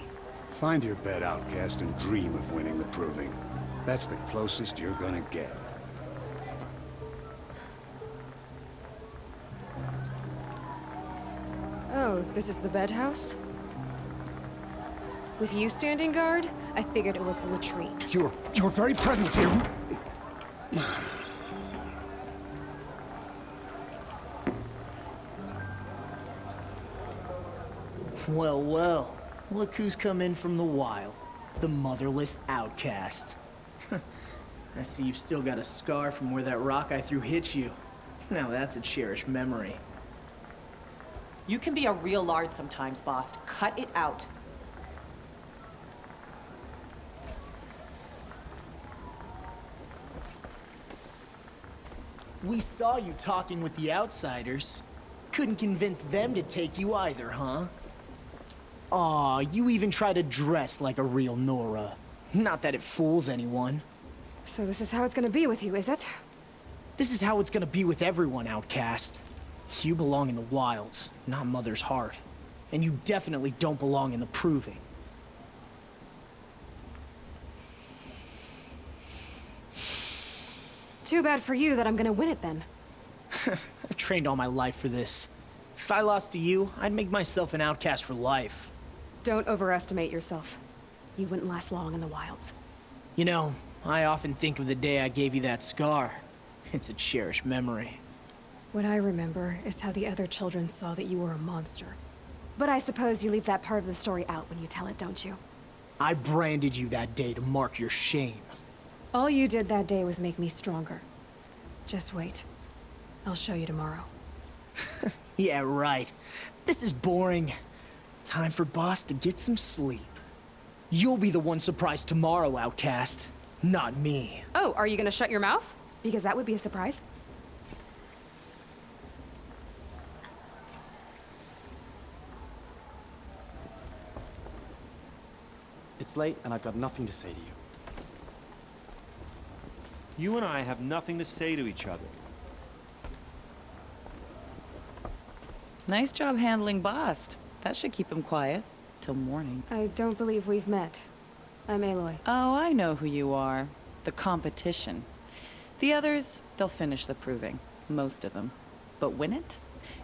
Find your bed, outcast, and dream of winning the proving. That's the closest you're gonna get. Oh, this is the bedhouse? With you standing guard, I figured it was the latrine. Your very presence here... Well, well. Look who's come in from the wild. The motherless outcast. I see you've still got a scar from where that rock I threw hit you. Now that's a cherished memory. You can be a real lard sometimes, boss. Cut it out. We saw you talking with the outsiders. Couldn't convince them to take you either, huh? Aw, you even try to dress like a real Nora. Not that it fools anyone. So this is how it's gonna be with you, is it? This is how it's gonna be with everyone, outcast. You belong in the wilds, not Mother's heart. And you definitely don't belong in the proving. Too bad for you that I'm gonna win it then. I've trained all my life for this. If I lost to you, I'd make myself an outcast for life. Don't overestimate yourself. You wouldn't last long in the wilds. You know, I often think of the day I gave you that scar. It's a cherished memory. What I remember is how the other children saw that you were a monster. But I suppose you leave that part of the story out when you tell it, don't you? I branded you that day to mark your shame. All you did that day was make me stronger. Just wait. I'll show you tomorrow. Yeah, right. This is boring. Time for Boss to get some sleep. You'll be the one surprised tomorrow, outcast. Not me. Oh, are you gonna shut your mouth? Because that would be a surprise. It's late, and I've got nothing to say to you. You and I have nothing to say to each other. Nice job handling Bast. That should keep him quiet. Till morning. I don't believe we've met. I'm Aloy. Oh, I know who you are. The competition. The others, they'll finish the proving. Most of them. But win it?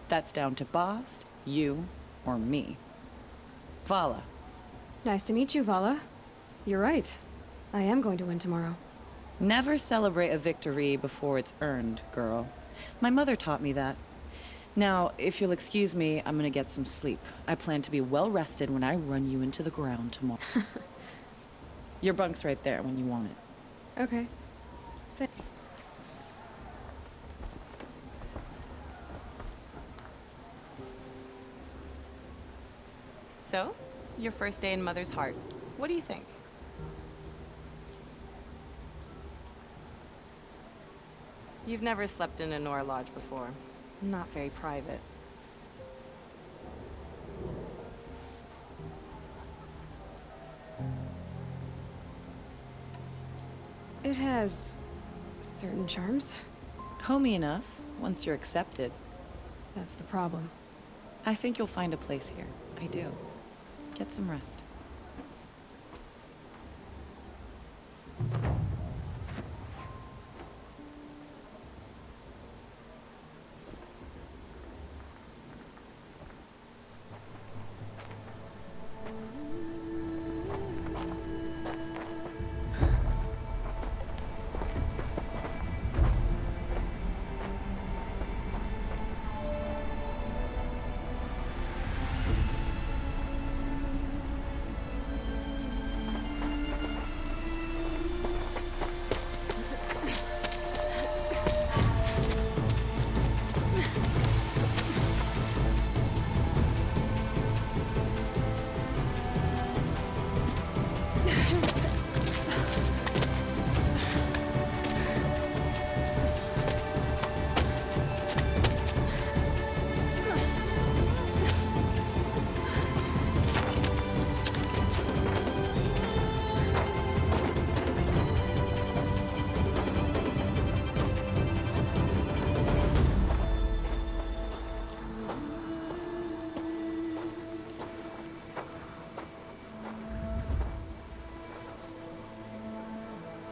That's down to Bast, you, or me. Vala. Nice to meet you, Vala. You're right. I am going to win tomorrow. Never celebrate a victory before it's earned, girl. My mother taught me that. Now, if you'll excuse me, I'm gonna get some sleep. I plan to be well rested when I run you into the ground tomorrow. Your bunk's right there when you want it. Okay. So, your first day in Mother's Heart. What do you think? You've never slept in a Nora Lodge before. Not very private. It has certain charms. Homey enough, once you're accepted. That's the problem. I think you'll find a place here. I do. Get some rest.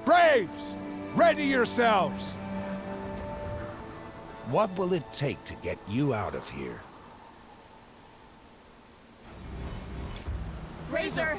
Braves! Ready yourselves! What will it take to get you out of here? Razor!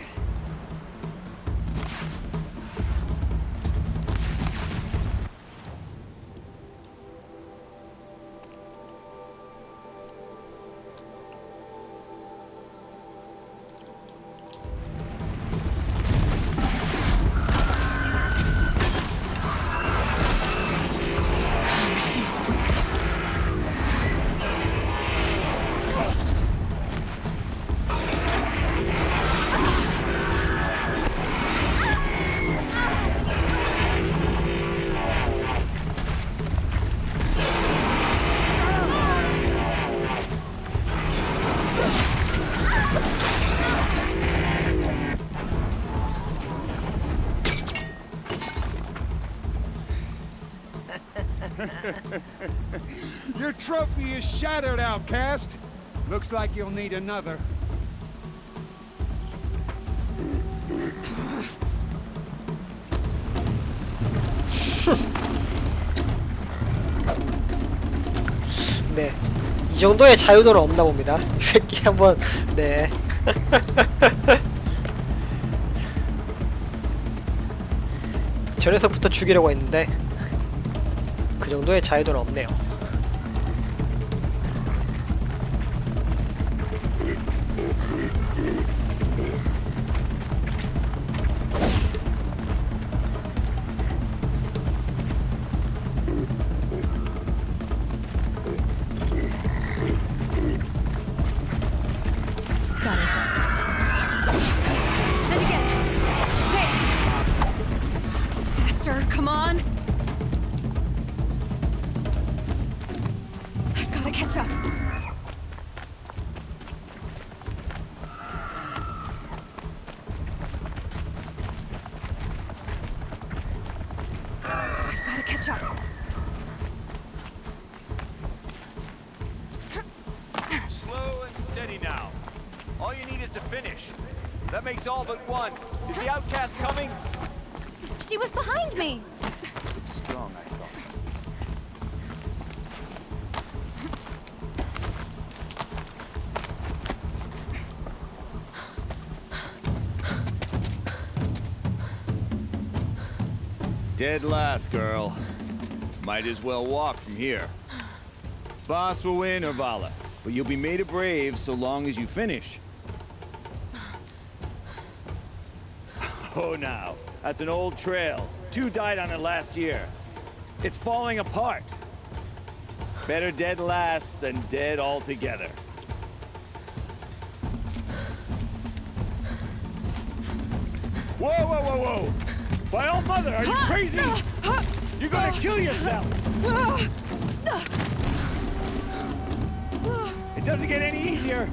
Your trophy is shattered, outcast. Looks like you'll need another. 이 정도의 자유도는 없나 봅니다. 이 새끼 한번 네. 전에서부터 죽이려고 했는데 그 정도의 자유도는 없네요. Come on! I've gotta catch up. I've gotta catch up. Slow and steady now. All you need is to finish. That makes all but one. Is the outcast coming? She was behind me! Strong, I thought. Dead last, girl. Might as well walk from here. Boss will win, Urvala, but you'll be made a brave so long as you finish. Oh, now. That's an old trail. 2 died on it last year. It's falling apart. Better dead last than dead altogether. Whoa, whoa, whoa, whoa! By all mother, are you crazy? You're gonna kill yourself! It doesn't get any easier.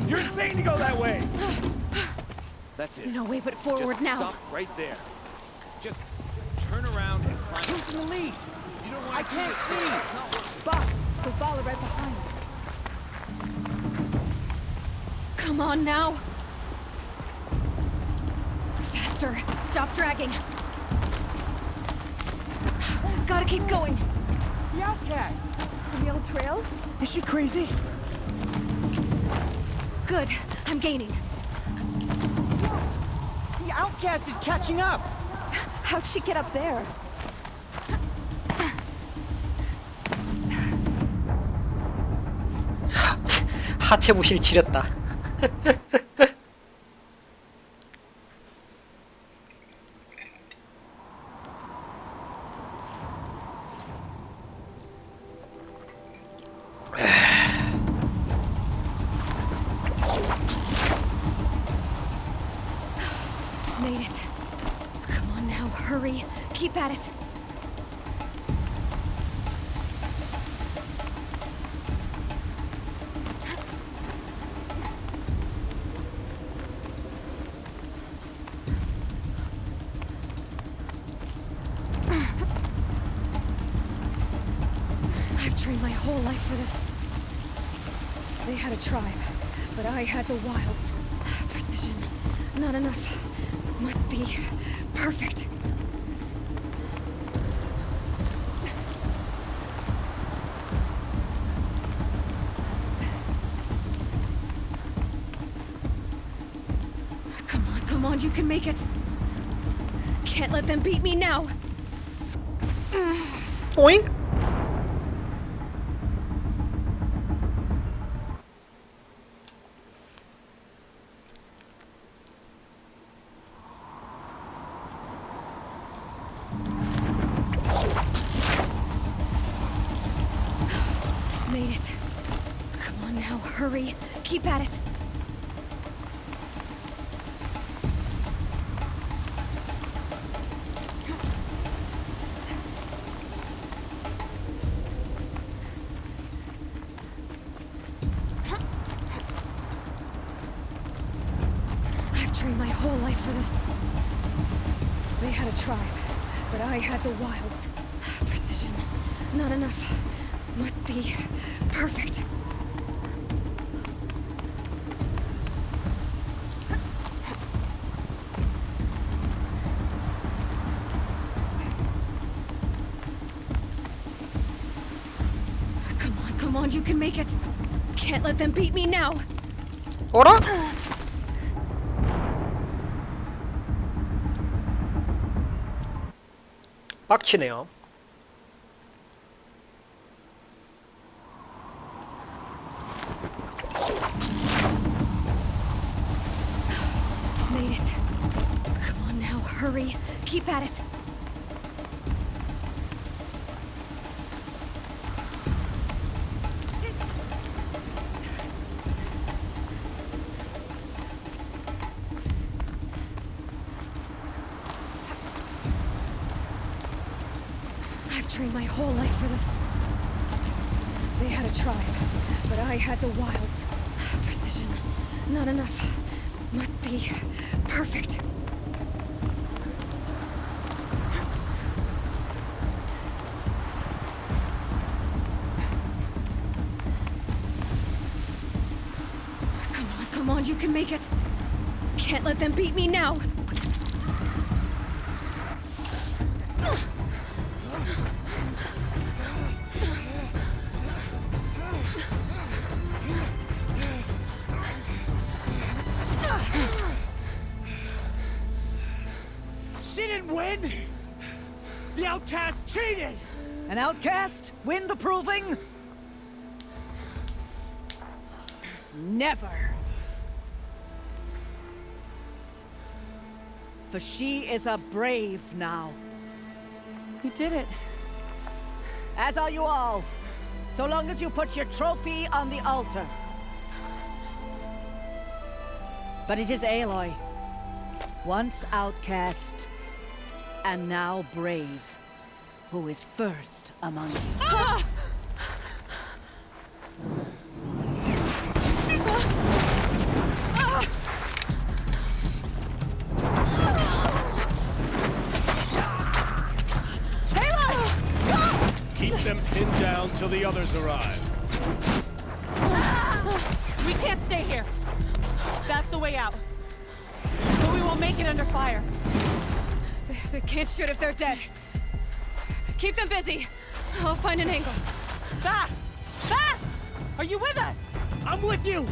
You're insane to go that way. That's it. No way but forward Just now. Stop right there. Just turn around and climb. Who's in the lead? You don't want I can't see! Boss, Urvala right behind. Come on now. Faster. Stop dragging. Gotta keep going. The outcast! From the old trail? Is she crazy? Good. I'm gaining. The outcast is catching up! How'd she get up there? 하체 무실 지렸다. Made it. Come on now, hurry. Keep at it. I've trained my whole life for this. They had a tribe, but I had the wilds. Precision. Not enough. Must be perfect. Come on, you can make it. Can't let them beat me now. Oink. Made it. Come on now, hurry. Keep at it. I've trained my whole life for this. They had a tribe, but I had the wilds. Precision. Not enough. Must be perfect. Come Come on, you can make it. Can't let them beat me now. 어라? 빡치네요. Made it. Come on now, hurry. Keep at it. I've trained my whole life for this. They had a tribe, but I had the wilds. Precision. Not enough. Must be perfect. Come on, you can make it. Can't let them beat me now. She didn't win! The outcast cheated! An outcast? Win the proving? Never. For she is a brave now. You did it. As are you all. So long as you put your trophy on the altar. But it is Aloy. Once outcast, and now brave, who is first among you. Ah! Keep them pinned down till the others arrive. We can't stay here. That's the way out. But we won't make it under fire. They can't shoot if they're dead. Keep them busy. I'll find an angle. Fast! Fast! Are you with us? I'm with you!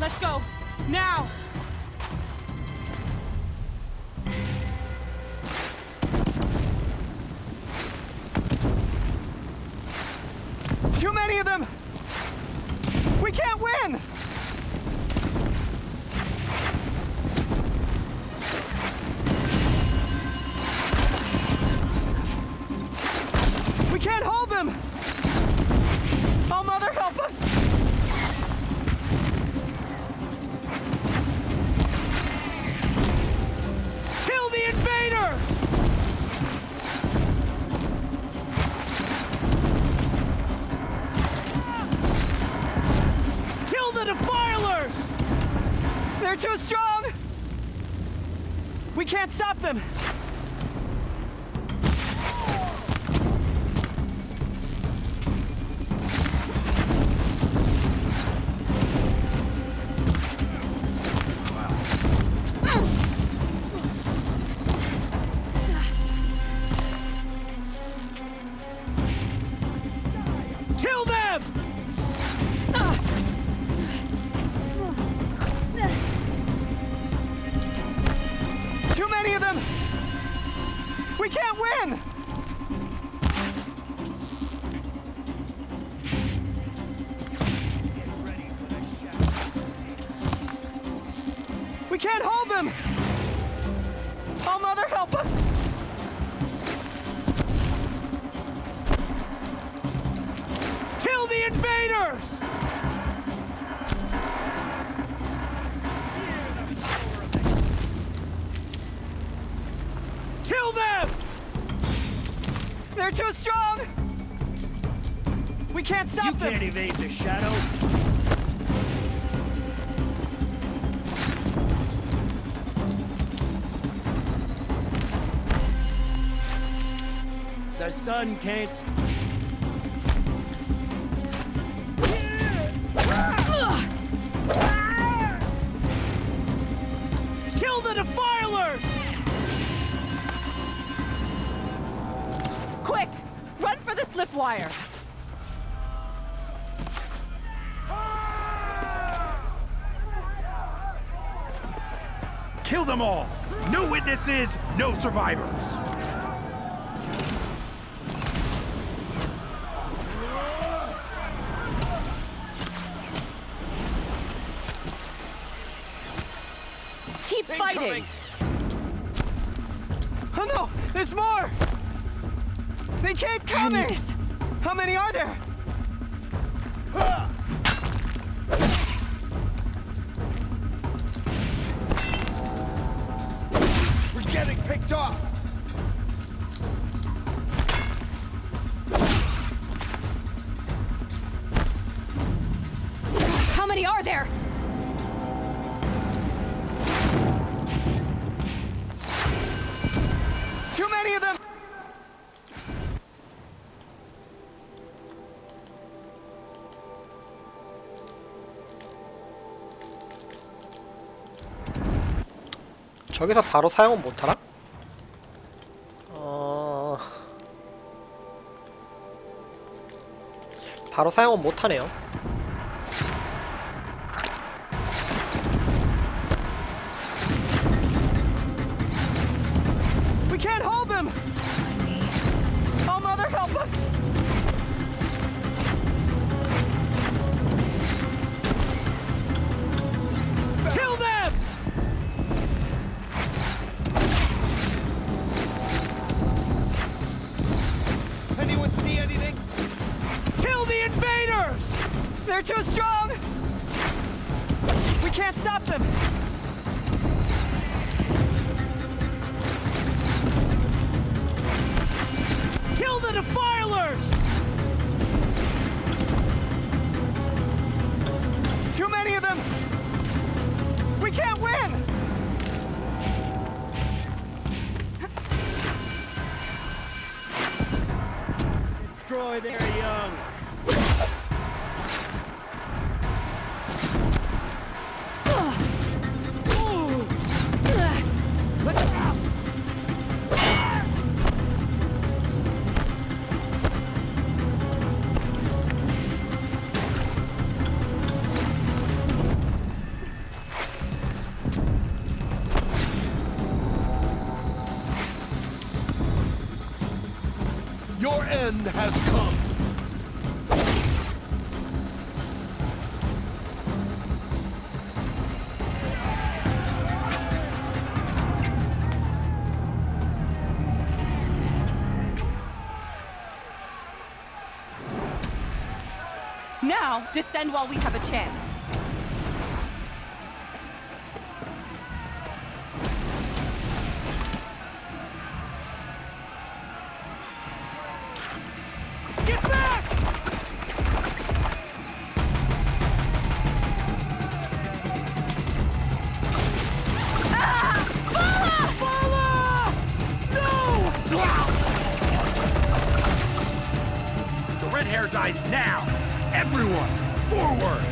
Let's go. Now! Too many of them! We can't win! We can't hold them! Oh, Mother, help us! Kill the invaders! Kill the defilers! They're too strong! We can't stop them! Kill them! Too many of them! We can't win! We can't hold them! Oh, Mother, help us! Kill the invaders! Kill them! They're too strong! We can't stop them! You can't evade the shadow. The sun can't... Kill the defilers! Quick! Run for the slip wire! them all! No witnesses, no survivors! Keep fighting! Oh no! There's more! They keep coming! How many are there? We're getting picked off! How many are there? Too many of them! 저기서 바로 사용은 못하나? 바로 사용은 못하네요. We can't hold them! Oh, Mother, help us! Kill them! Anyone see anything? Kill the invaders! They're too strong! We can't stop them! Kill the defilers! Too many of them! We can't win! Destroy their young. Your end has come! Now, descend while we have a chance. Get back! The red hair dies now! Everyone, forward!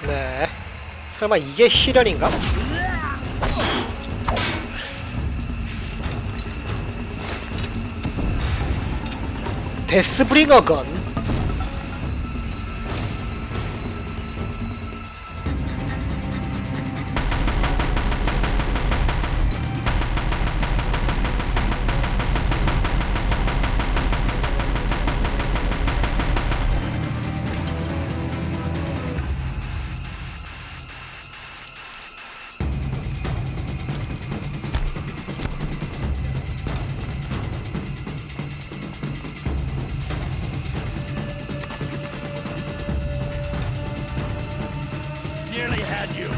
네. 설마 이게 시련인가? 데스브링어건. Nearly had you.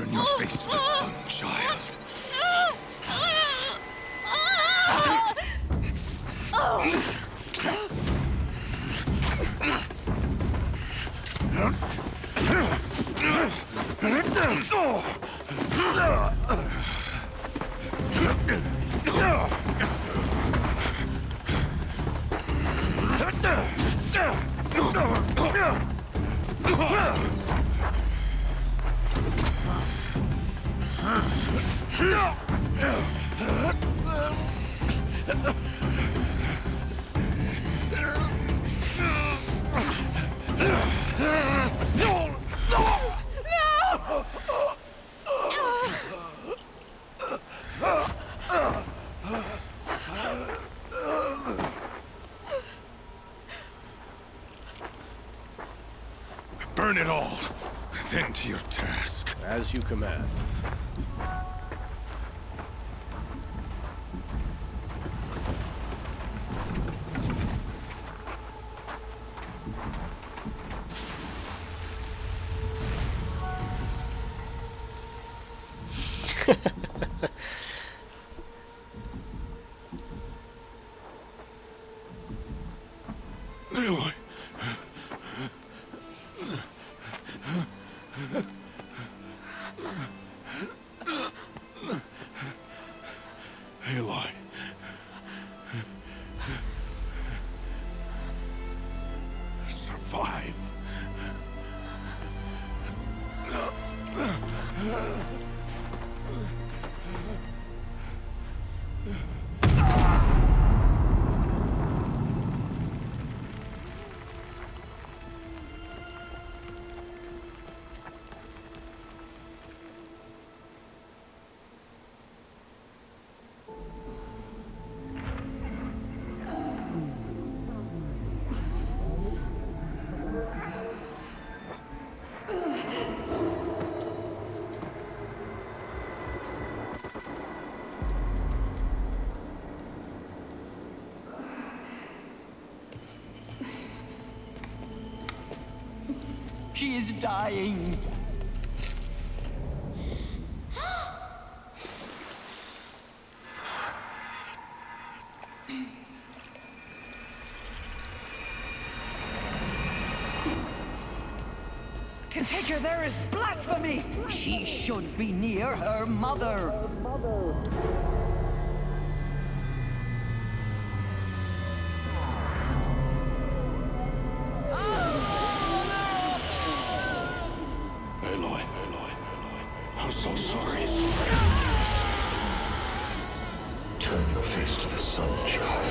Turn your face to the sun, child. Burn it all, then to your task. As you command. Aloy. Aloy. Survive. She is dying. To take her there is blasphemy. She should be near her mother. Aloy. I'm so sorry. Turn your face to the sun, child.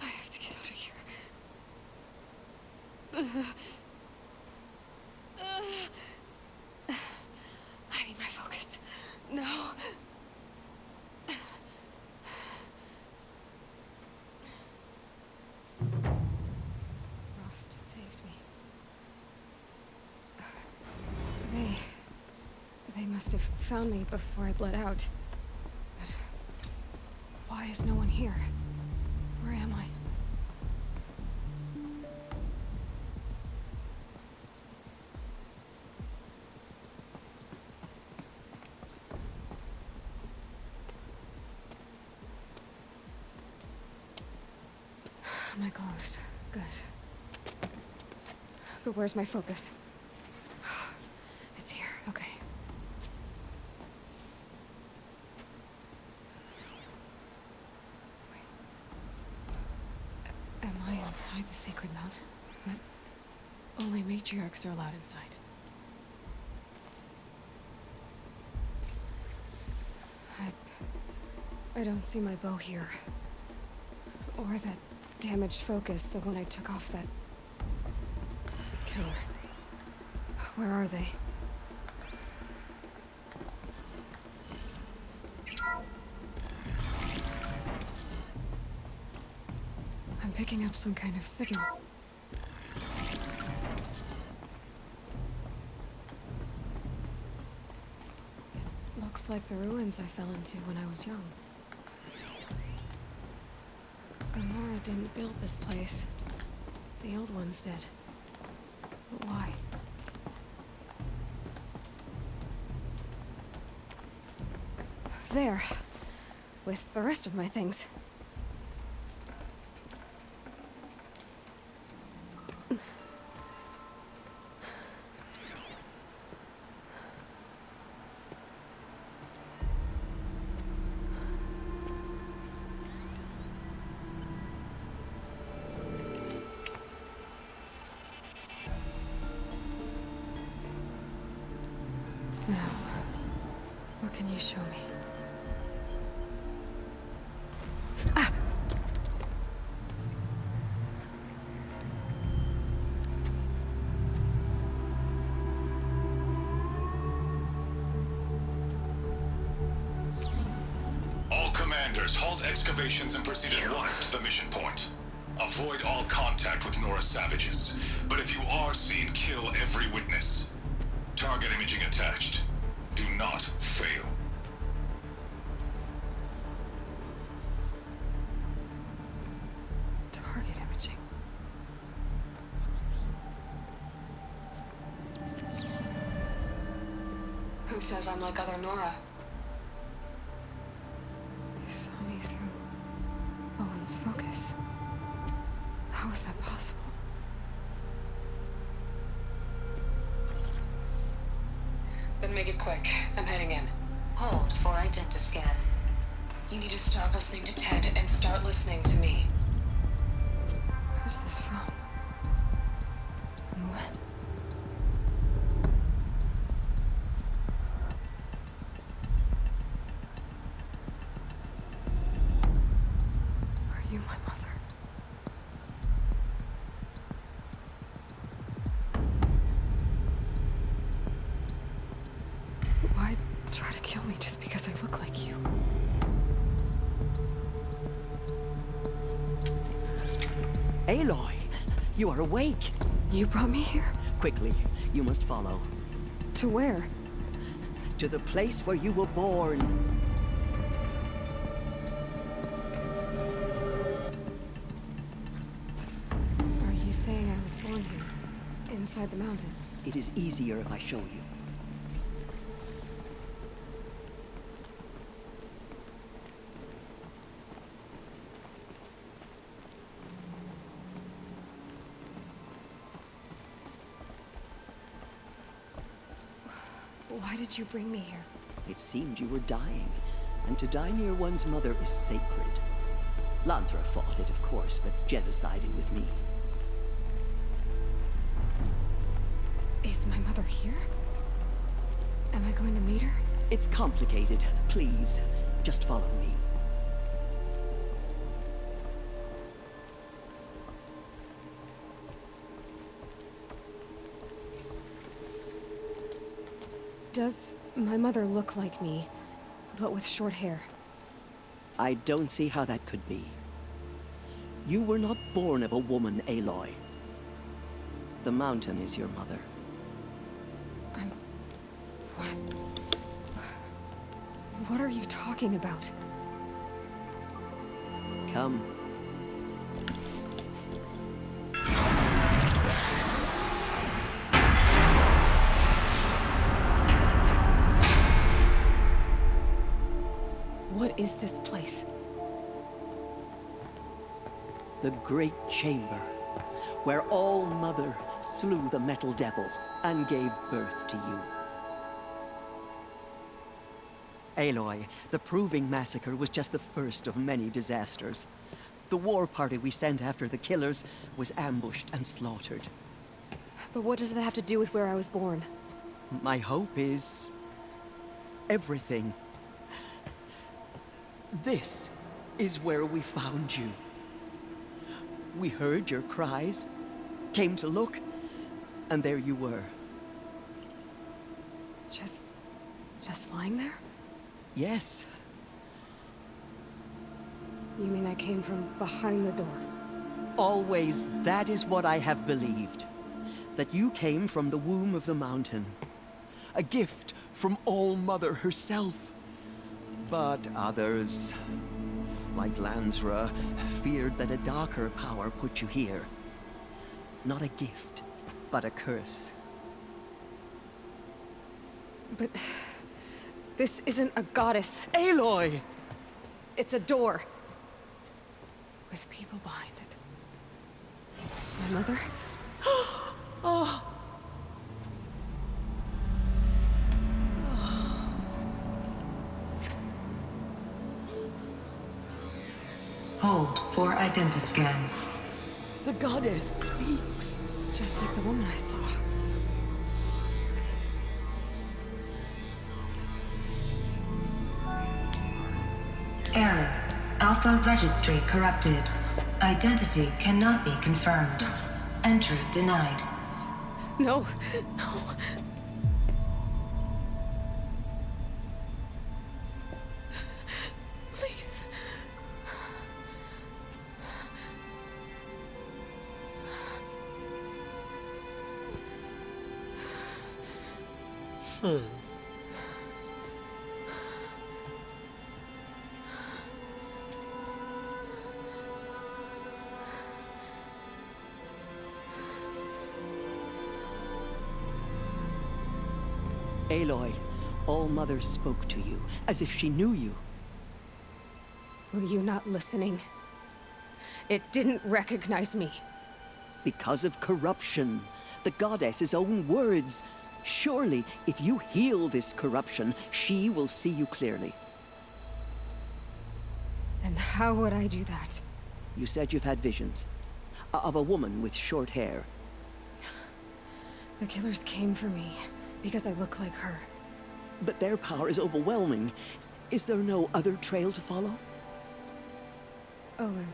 I have to get out of here. I need my focus. No. Frost saved me. They must have found me before I bled out. But why is no one here? Where am I? My clothes. Good. But where's my focus? It's here. Okay. Wait. Am I inside the sacred mount? But only matriarchs are allowed inside. I don't see my bow here. Or that damaged focus, the one I took off that... Where are they? I'm picking up some kind of signal. It looks like the ruins I fell into when I was young. Gamora didn't build this place. The old ones did. But why? There. With the rest of my things. Now, what can you show me? Ah! All commanders, halt excavations and proceed at once to the mission point. Avoid all contact with Nora savages, but if you are seen, kill every witness. Target imaging attached. Do not fail. Target imaging. Who says I'm like other Nora? They saw me through Owen's focus. How is that possible? Then make it quick. I'm heading in. Hold for identiscan. You need to stop listening to Ted and start listening to me. Where's this from? And when? Are you my mother? Why try to kill me just because I look like you? Aloy, you are awake. You brought me here? Quickly, you must follow. To where? To the place where you were born. Are you saying I was born here? Inside the mountain? It is easier if I show you. Why did you bring me here? It seemed you were dying, and to die near one's mother is sacred. Lantra fought it, of course, but Jezza sided with me. Is my mother here? Am I going to meet her? It's complicated. Please, just follow me. Does my mother look like me, but with short hair? I don't see how that could be. You were not born of a woman, Aloy. The mountain is your mother. What are you talking about? Come. What is this place? The Great Chamber, where All Mother slew the Metal Devil and gave birth to you. Aloy, the Proving Massacre was just the first of many disasters. The war party we sent after the killers was ambushed and slaughtered. But what does that have to do with where I was born? My hope is everything. This is where we found you. We heard your cries, came to look, and there you were. Just lying there? Yes. You mean I came from behind the door? Always, that is what I have believed. That you came from the womb of the mountain. A gift from All-Mother herself. But others, like Lansra, feared that a darker power put you here. Not a gift, but a curse. But this isn't a goddess. Aloy! It's a door. With people behind it. My mother? Oh. Hold for identiscan. The goddess speaks. Just like the woman I saw. Error. Alpha registry corrupted. Identity cannot be confirmed. Entry denied. No. Please. Aloy, All-Mother spoke to you, as if she knew you. Were you not listening? It didn't recognize me. Because of corruption. The goddess's own words. Surely, if you heal this corruption, she will see you clearly. And how would I do that? You said you've had visions. Of a woman with short hair. The killers came for me because I look like her. But their power is overwhelming. Is there no other trail to follow? Owen.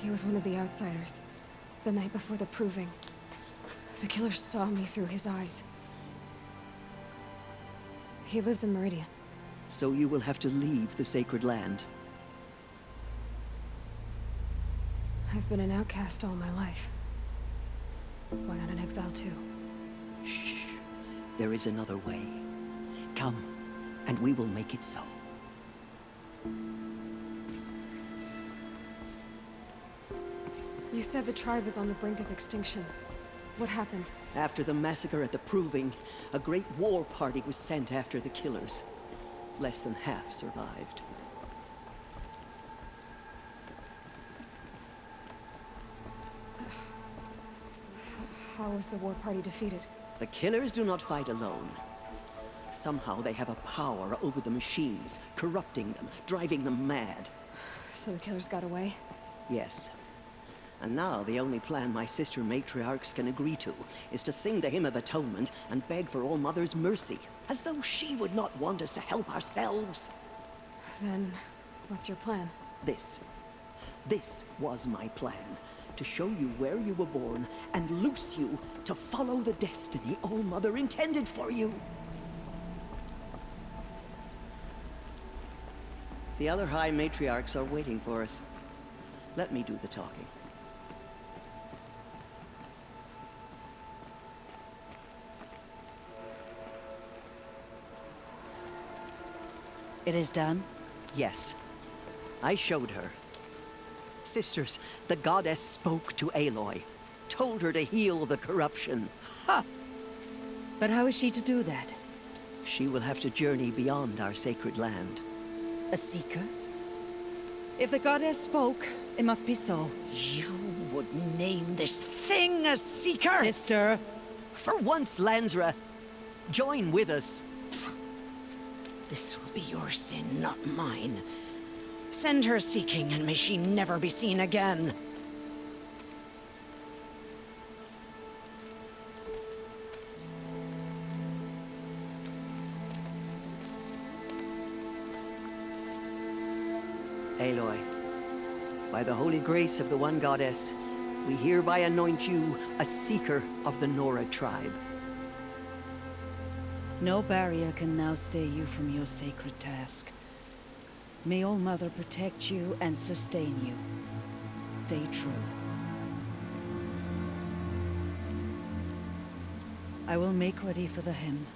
He was one of the outsiders. The night before the proving. The killer saw me through his eyes. He lives in Meridian. So you will have to leave the sacred land. I've been an outcast all my life. Why not an exile too? Shh. There is another way. Come, and we will make it so. You said the tribe is on the brink of extinction. What happened? After the massacre at the Proving, a great war party was sent after the killers. Less than half survived. How was the war party defeated? The killers do not fight alone. Somehow they have a power over the machines, corrupting them, driving them mad. So the killers got away? Yes. And now the only plan my sister matriarchs can agree to is to sing the Hymn of Atonement and beg for All-Mother's mercy, as though she would not want us to help ourselves. Then, what's your plan? This was my plan. To show you where you were born and loose you to follow the destiny All-Mother intended for you. The other High Matriarchs are waiting for us. Let me do the talking. It is done? Yes. I showed her. Sisters, the goddess spoke to Aloy. Told her to heal the corruption. Ha! But how is she to do that? She will have to journey beyond our sacred land. A seeker? If the goddess spoke, it must be so. You would name this thing a seeker? Sister! For once, Lansra, join with us. This will be your sin, not mine. Send her seeking, and may she never be seen again. Aloy, by the holy grace of the one goddess, we hereby anoint you a seeker of the Nora tribe. No barrier can now stay you from your sacred task. May All Mother protect you and sustain you. Stay true. I will make ready for the hymn.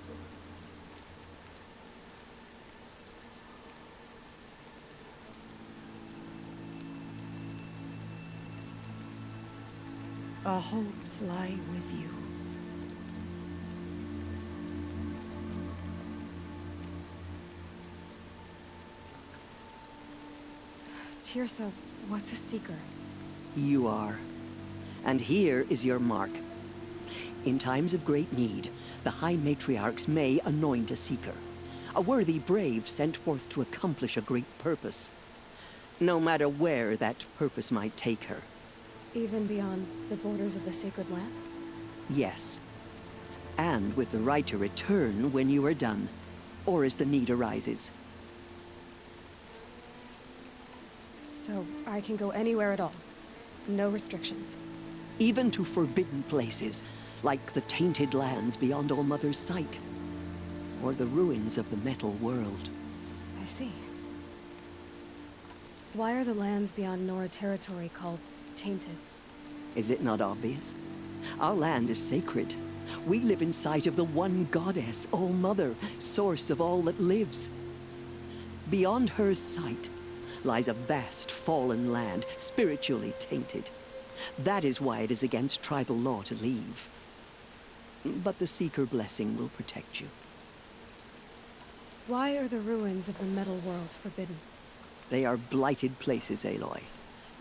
Our hopes lie with you. Tirsa, what's a seeker? You are. And here is your mark. In times of great need, the High Matriarchs may anoint a seeker. A worthy brave sent forth to accomplish a great purpose. No matter where that purpose might take her. Even beyond the borders of the sacred land? Yes. And with the right to return when you are done, or as the need arises. So I can go anywhere at all? No restrictions? Even to forbidden places, like the tainted lands beyond All Mother's sight. Or the ruins of the metal world. I see. Why are the lands beyond Nora territory called tainted? Is it not obvious? Our land is sacred. We live in sight of the one goddess, All Mother, source of all that lives. Beyond her sight lies a vast fallen land, spiritually tainted. That is why it is against tribal law to leave. But the Seeker blessing will protect you. Why are the ruins of the metal world forbidden? They are blighted places, Aloy.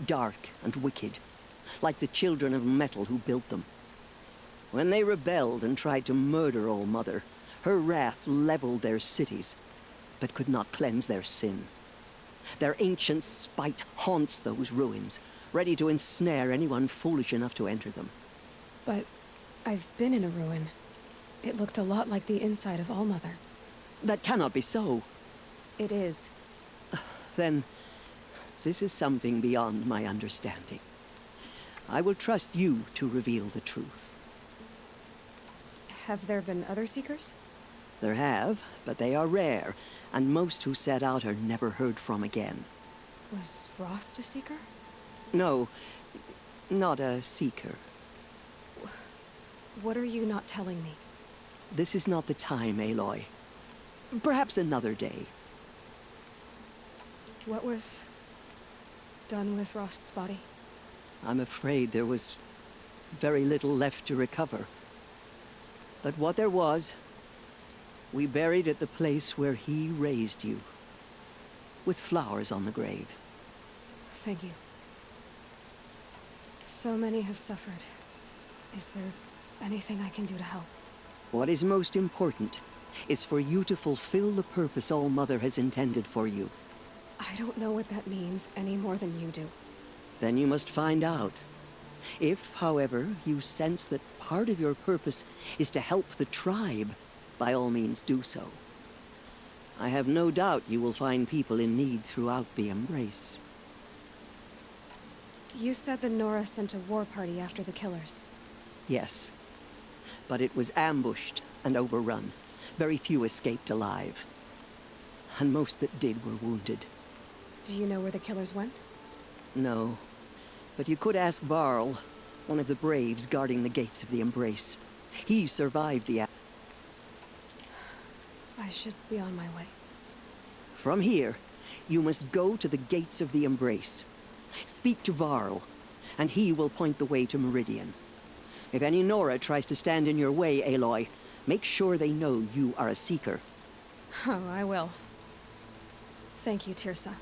Dark and wicked, like the children of metal who built them. When they rebelled and tried to murder All Mother, her wrath leveled their cities, but could not cleanse their sin. Their ancient spite haunts those ruins, ready to ensnare anyone foolish enough to enter them. But I've been in a ruin. It looked a lot like the inside of All Mother. That cannot be so. It is. Then, this is something beyond my understanding. I will trust you to reveal the truth. Have there been other Seekers? There have, but they are rare, and most who set out are never heard from again. Was Rost a Seeker? No, not a Seeker. What are you not telling me? This is not the time, Aloy. Perhaps another day. What was done with Rost's body? I'm afraid there was very little left to recover. But what there was, we buried at the place where he raised you, with flowers on the grave. Thank you. So many have suffered. Is there anything I can do to help? What is most important is for you to fulfill the purpose All Mother has intended for you. I don't know what that means any more than you do. Then you must find out. If, however, you sense that part of your purpose is to help the tribe, by all means do so. I have no doubt you will find people in need throughout the Embrace. You said the Nora sent a war party after the killers. Yes. But it was ambushed and overrun. Very few escaped alive. And most that did were wounded. Do you know where the killers went? No. But you could ask Varl, one of the braves guarding the gates of the Embrace. He survived the... I should be on my way. From here, you must go to the gates of the Embrace. Speak to Varl, and he will point the way to Meridian. If any Nora tries to stand in your way, Aloy, make sure they know you are a Seeker. Oh, I will. Thank you, Tirsa.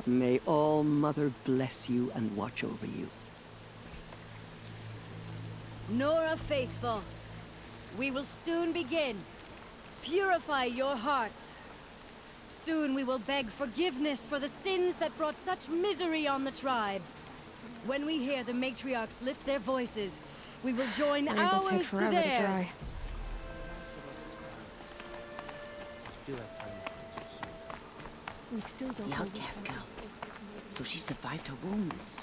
May All Mother bless you and watch over you. Nora faithful, we will soon begin. Purify your hearts. Soon we will beg forgiveness for the sins that brought such misery on the tribe. When we hear the matriarchs lift their voices, we will join Lines will take ours to forever to theirs. dry. We still don't know outcast girl. So she survived her wounds.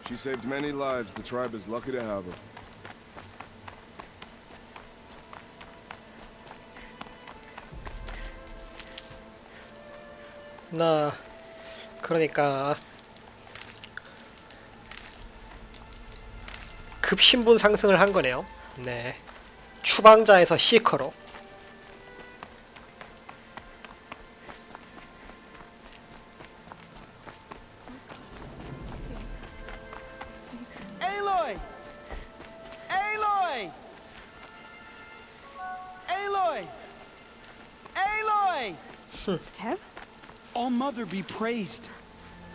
She saved many lives. The tribe is lucky to have her. 나 그러니까 급 신분 상승을 한 거네요. 네, 추방자에서 시커로. Aloy! Aloy! Aloy! Aloy! Teb? All Mother be praised.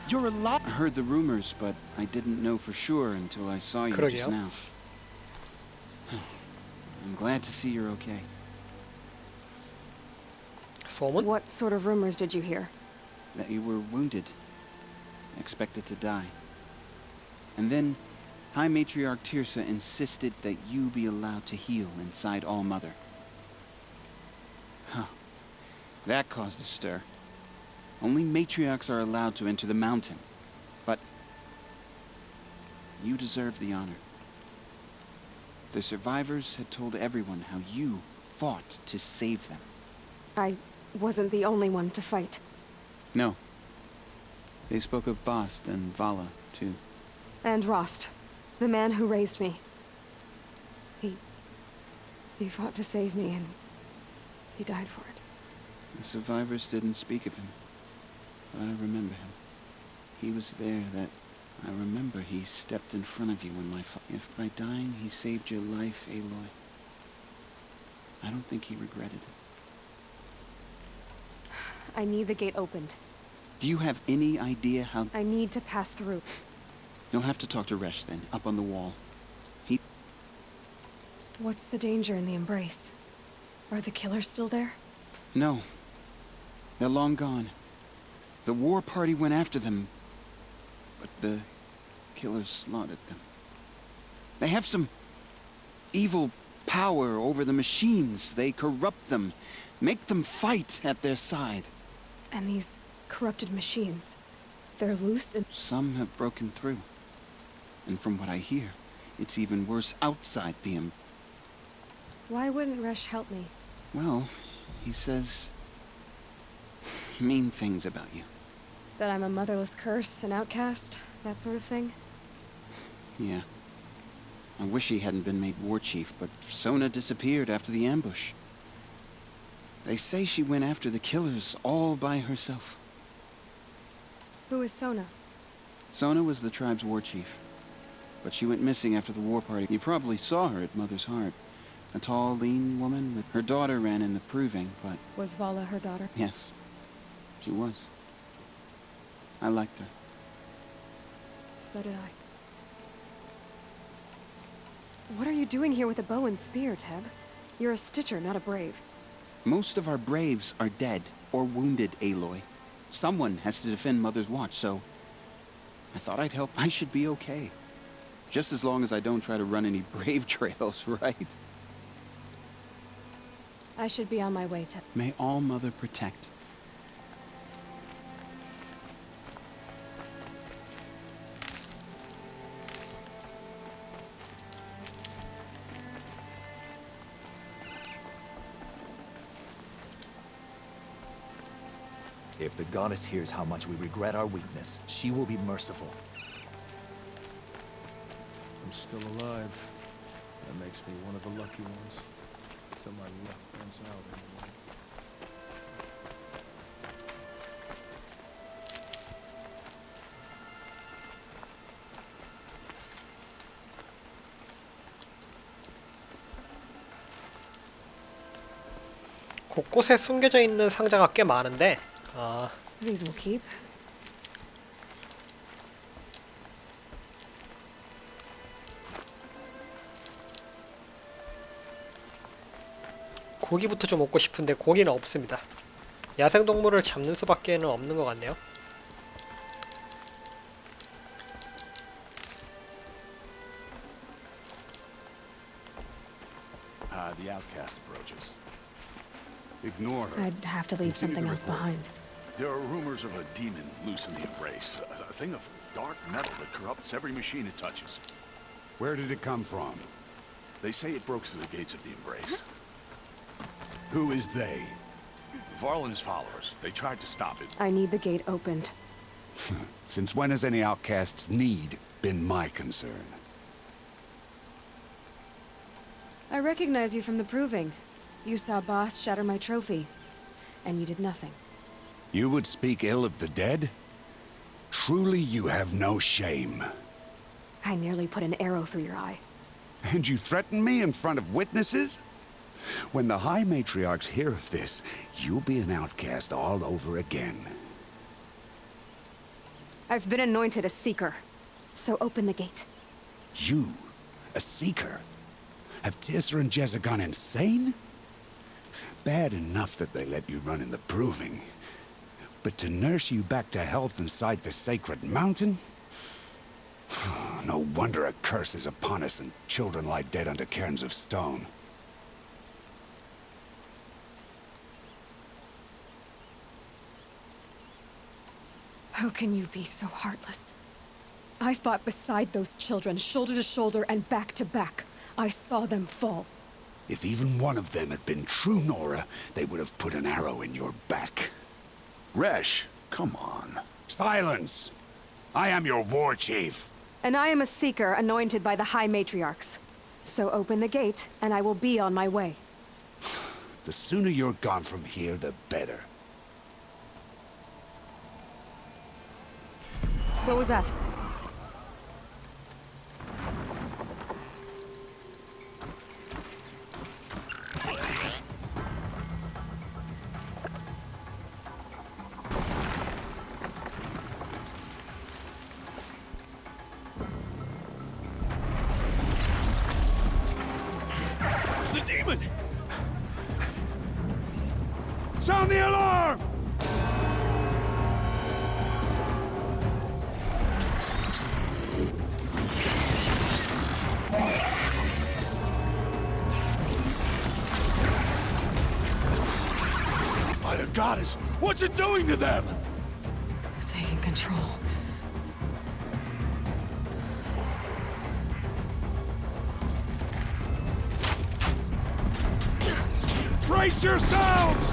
You're alive. I heard the rumors, but I didn't know for sure until I saw you 그러게요. just now. I'm glad to see you're okay. 소문? What sort of rumors did you hear? That you were wounded, expected to die. And then High Matriarch Tirsa insisted that you be allowed to heal inside All Mother. Huh. That caused a stir. Only matriarchs are allowed to enter the mountain. But you deserve the honor. The survivors had told everyone how you fought to save them. I wasn't the only one to fight. No. They spoke of Bast and Vala, too. And Rost, the man who raised me. He fought to save me, and he died for it. The survivors didn't speak of him, but I remember him. He was there that I remember he stepped in front of you when if by dying he saved your life, Aloy, I don't think he regretted it. I need the gate opened. Do you have any idea how... I need to pass through. You'll have to talk to Resh then, up on the wall. What's the danger in the embrace? Are the killers still there? No. They're long gone. The war party went after them, but the killers slaughtered them. They have some evil power over the machines. They corrupt them, make them fight at their side. And these corrupted machines, they're loose and... Some have broken through. And from what I hear, it's even worse outside the Why wouldn't Resh help me? Well, he says mean things about you. That I'm a motherless curse, an outcast, that sort of thing? Yeah. I wish he hadn't been made war chief, but Sona disappeared after the ambush. They say she went after the killers all by herself. Who is Sona? Sona was the tribe's war chief, but she went missing after the war party. You probably saw her at Mother's Heart. A tall, lean woman with her daughter ran in the proving, but... Was Vala her daughter? Yes, she was. I liked her. So did I. What are you doing here with a bow and spear, Teb? You're a Stitcher, not a brave. Most of our braves are dead or wounded, Aloy. Someone has to defend Mother's Watch, so... I thought I'd help. I should be okay. Just as long as I don't try to run any brave trails, right? I should be on my way, Teb. May All Mother protect. If the goddess hears how much we regret our weakness, she will be merciful. I'm still alive. That makes me one of the lucky ones. Till my luck runs out anyway. 곳곳에 숨겨져 있는 상자가 꽤 많은데 These will keep. 고기부터 좀 먹고 싶은데 고기는 없습니다. 야생동물을 잡는 수밖에는 없는 것 같네요. The outcast approaches. Ignore her. I'd have to leave something else behind. There are rumors of a demon loose in the Embrace. A thing of dark metal that corrupts every machine it touches. Where did it come from? They say it broke through the gates of the Embrace. Who is they? Varl and his followers. They tried to stop it. I need the gate opened. Since when has any outcast's need been my concern? I recognize you from the proving. You saw Boss shatter my trophy, and you did nothing. You would speak ill of the dead? Truly you have no shame. I nearly put an arrow through your eye. And you threaten me in front of witnesses? When the High Matriarchs hear of this, you'll be an outcast all over again. I've been anointed a seeker, so open the gate. You? A seeker? Have Tissa and Jezza gone insane? Bad enough that they let you run in the proving. But to nurse you back to health inside the sacred mountain? No wonder a curse is upon us and children lie dead under cairns of stone. How can you be so heartless? I fought beside those children, shoulder to shoulder and back to back. I saw them fall. If even one of them had been true Nora, they would have put an arrow in your back. Resh, come on. Silence! I am your war chief. And I am a seeker anointed by the High Matriarchs. So open the gate, and I will be on my way. The sooner you're gone from here, the better. What was that? The demon! Sound the alarm! By the goddess, what's it doing to them? Taking control. Brace yourselves!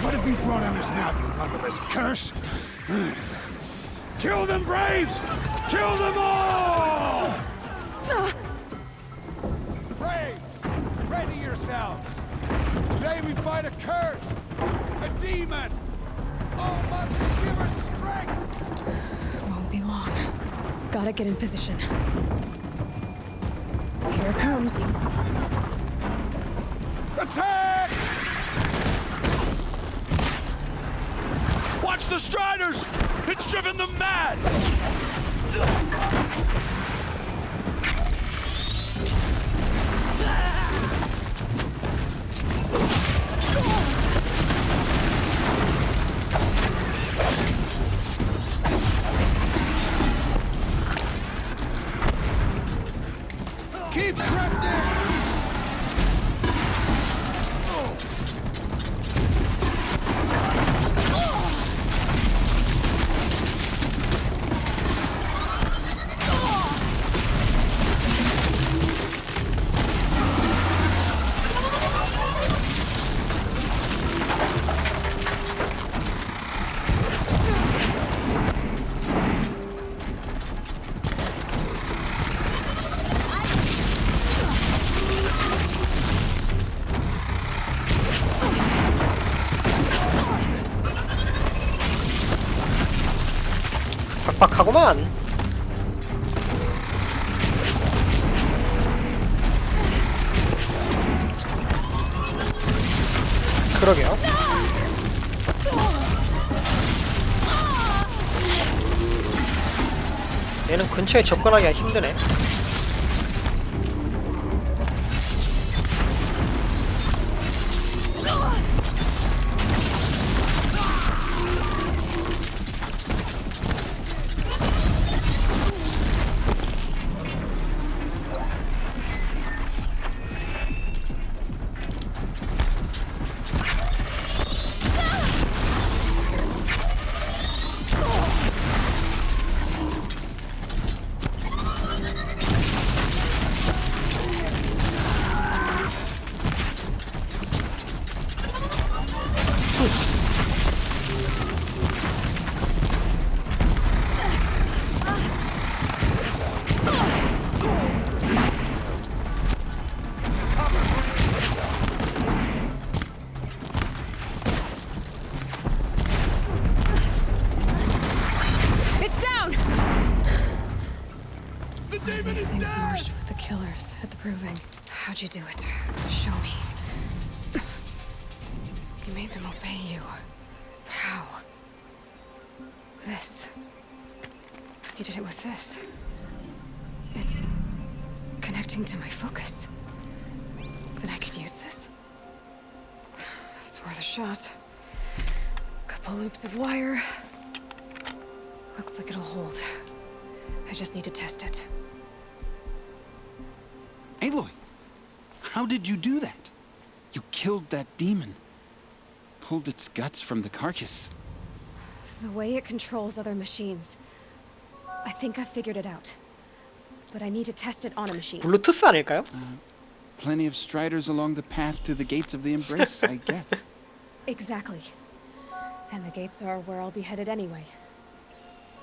What have you brought on us now, you motherless curse? Kill them, Braves! Kill them all! Braves, ready yourselves. Today we fight a curse, a demon. Oh, must give us strength. Won't be long. Gotta get in position. Here it comes. Attack! Watch the Striders! It's driven them mad! Keep pressing! 빡빡하구만. 그러게요. 얘는 근처에 접근하기가 힘드네. How'd you do it? Show me. You made them obey you. How? This. You did it with this. It's connecting to my focus. Then I could use this. It's worth a shot. Couple loops of wire. Looks like it'll hold. I just need to test it. Aloy, how did you do that? You killed that demon. Pulled its guts from the carcass. The way it controls other machines. I think I figured it out. But I need to test it on a machine. 블루투스 아닐까요? Plenty of striders along the path to the gates of the Embrace, I guess. Exactly. And the gates are where I'll be headed anyway.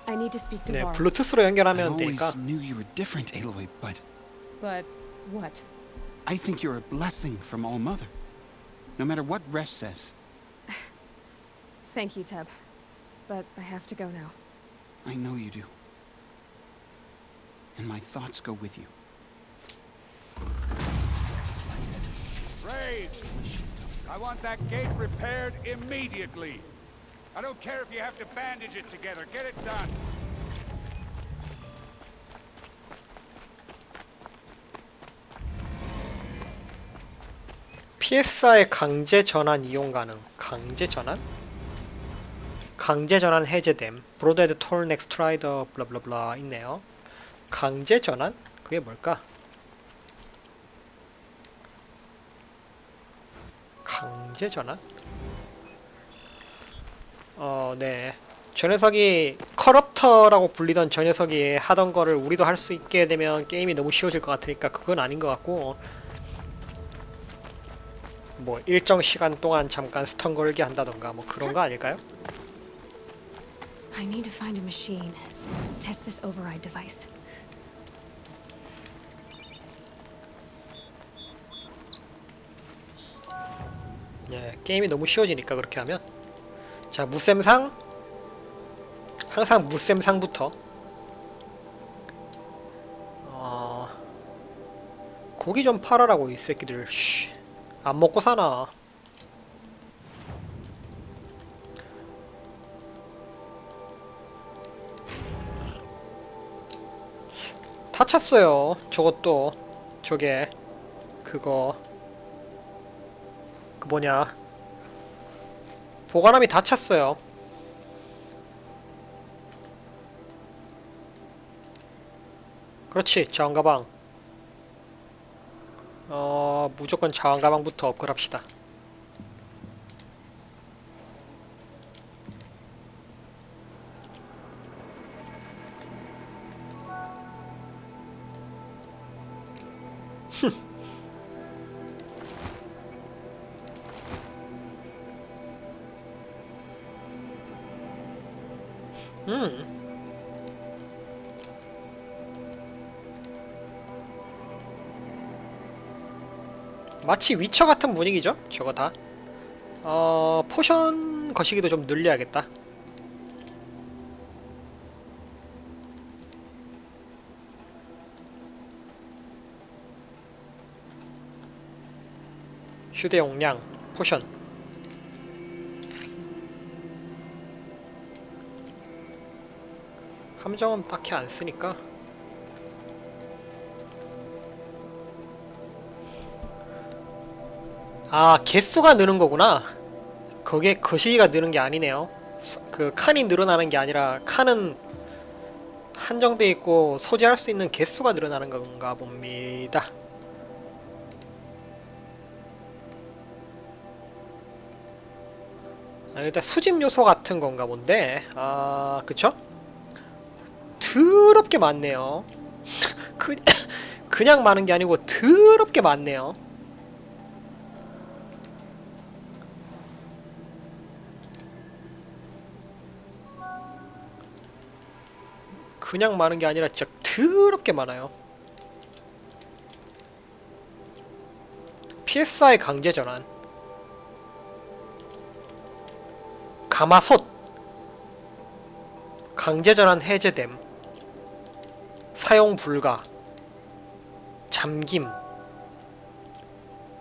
I need to speak to 네, Var. 블루투스로 I 연결하면 always 되니까. knew you were different, Aloy, but But what? I think you're a blessing from All Mother. No matter what Resh says. Thank you, Teb. But I have to go now. I know you do. And my thoughts go with you. Raids! I want that gate repaired immediately. I don't care if you have to bandage it together. Get it done. PSI 강제 전환 이용 가능. 강제 전환? 강제 전환 해제됨. 브로드헤드 톨넥 스트라이더 블라블라블라 있네요. 강제 전환? 그게 뭘까? 강제 전환? 네. 저 녀석이 커럽터라고 불리던 저 녀석이 하던 거를 우리도 할 수 있게 되면 게임이 너무 쉬워질 것 같으니까 그건 아닌 것 같고, 뭐 일정 시간 동안 잠깐 스턴 걸게 한다던가 뭐 그런 거 아닐까요? I need to find a machine. Test this override device. 네, 게임이 너무 쉬워지니까 그렇게 하면. 자, 무쌤상 항상 무쌤상부터 고기 좀 팔아라고 이 새끼들. 쉬, 안 먹고 사나. 다 찼어요. 저것도 저게 그거 그 뭐냐 보관함이 다 찼어요. 그렇지, 자원가방. 무조건 자원가방부터 업글합시다. 마치 위쳐 같은 분위기죠? 저거 다. 포션 거시기도 좀 늘려야겠다. 휴대용량, 포션. 함정은 딱히 안 쓰니까. 아, 개수가 느는 거구나. 거기에 거시기가 느는 게 아니네요. 그 칸이 늘어나는 게 아니라 칸은 한정돼 있고 소지할 수 있는 개수가 늘어나는 건가 봅니다. 일단 수집 요소 같은 건가 본데. 아, 그쵸? 더럽게 많네요. 그냥 많은 게 아니고 더럽게 많네요. 그냥 많은 게 아니라 진짜 더럽게 많아요. PSI 강제 전환. 가마솥. 강제 전환 해제됨. 사용 불가. 잠김.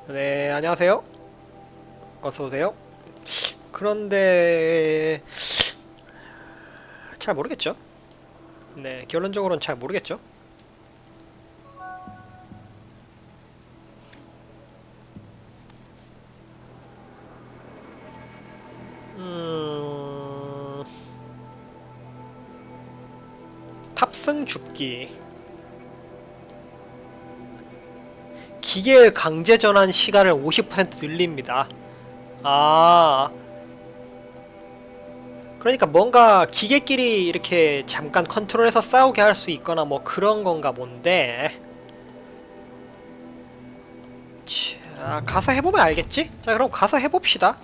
네, 안녕하세요. 어서오세요. 그런데 잘 모르겠죠? 네, 결론적으로는 잘 모르겠죠? 탑승 줍기. 기계 강제 전환 시간을 50% 늘립니다. 아, 그러니까 뭔가 기계끼리 이렇게 잠깐 컨트롤해서 싸우게 할 수 있거나 뭐 그런 건가 본데. 자, 가서 해보면 알겠지? 자, 그럼 가서 해봅시다.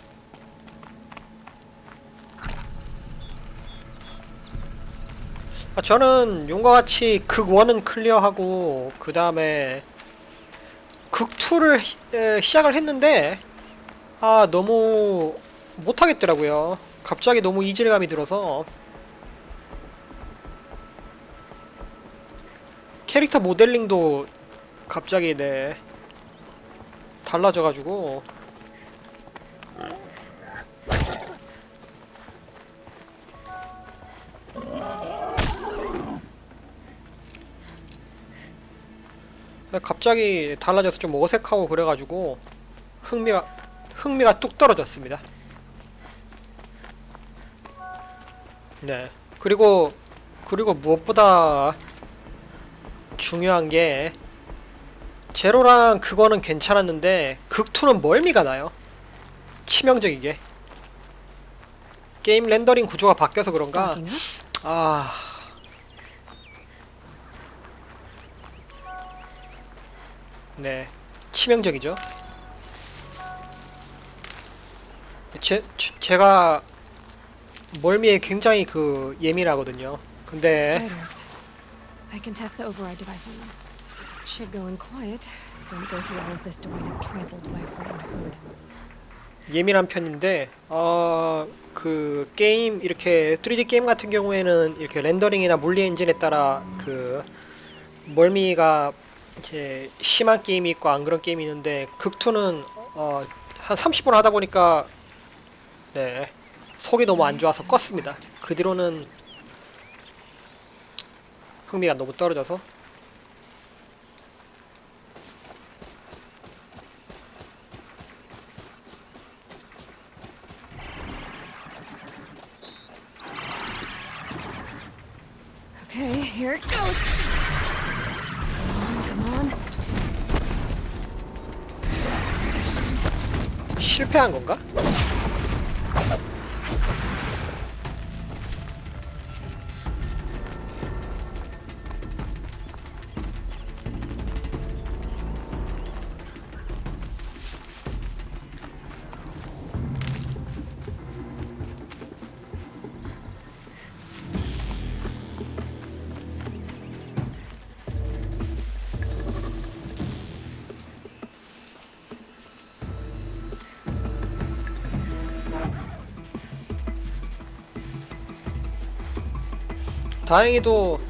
저는 용과 같이 극 1은 클리어하고 그 다음에 극 2를 시작을 했는데 너무 못하겠더라고요. 갑자기 너무 이질감이 들어서 캐릭터 모델링도 갑자기 달라져가지고 갑자기 달라져서 좀 어색하고 그래가지고 흥미가 뚝 떨어졌습니다. 네, 그리고 무엇보다 중요한 게 제로랑 그거는 괜찮았는데 극2는 멀미가 나요. 치명적이게. 게임 렌더링 구조가 바뀌어서 그런가 네, 치명적이죠. 제가 멀미에 굉장히 예민하거든요. 근데 I can test the override device on them. Should go in quiet. Don't go through all of this to wind up trampled by a frightened herd. 예민한 편인데 게임 이렇게 3D 게임 같은 경우에는 이렇게 렌더링이나 물리 엔진에 따라 멀미가 이제 심한 게임이 있고 안 그런 게임이 있는데 극2는 한 30분 하다 보니까 네, 속이 너무 안 좋아서 껐습니다. 그 뒤로는 흥미가 너무 떨어져서. Okay, here it goes. Come on. 실패한 건가? 다행히도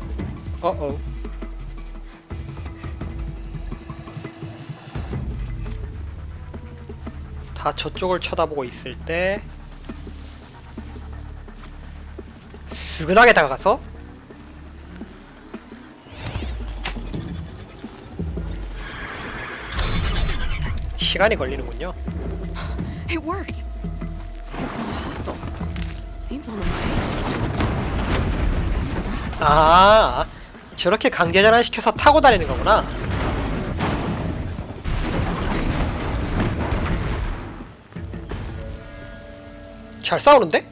다 저쪽을 쳐다보고 있을 때 스근하게 다가가서 시간이 걸리는군요. It worked. It's not hostile. Seems almost genuine. 저렇게 강제 전환시켜서 타고 다니는 거구나. 잘 싸우는데?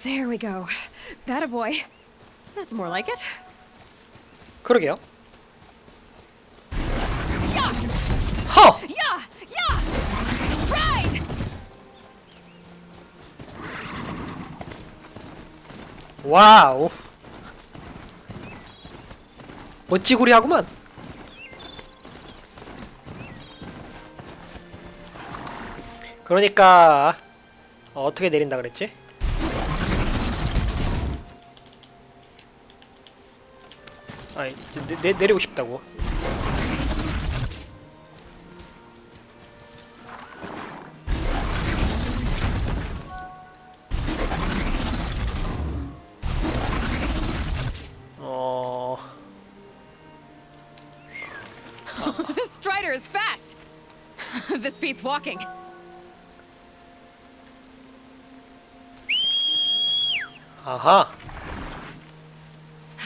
There we go. That a boy. That's more like it. 그러게요. Yeah! 허! Yeah! Yeah! Right! 와우. 멋지구리하구만. 그러니까 어떻게 내린다 그랬지? 아니 내리고 싶다고. This strider is fast. This beats walking. 아하.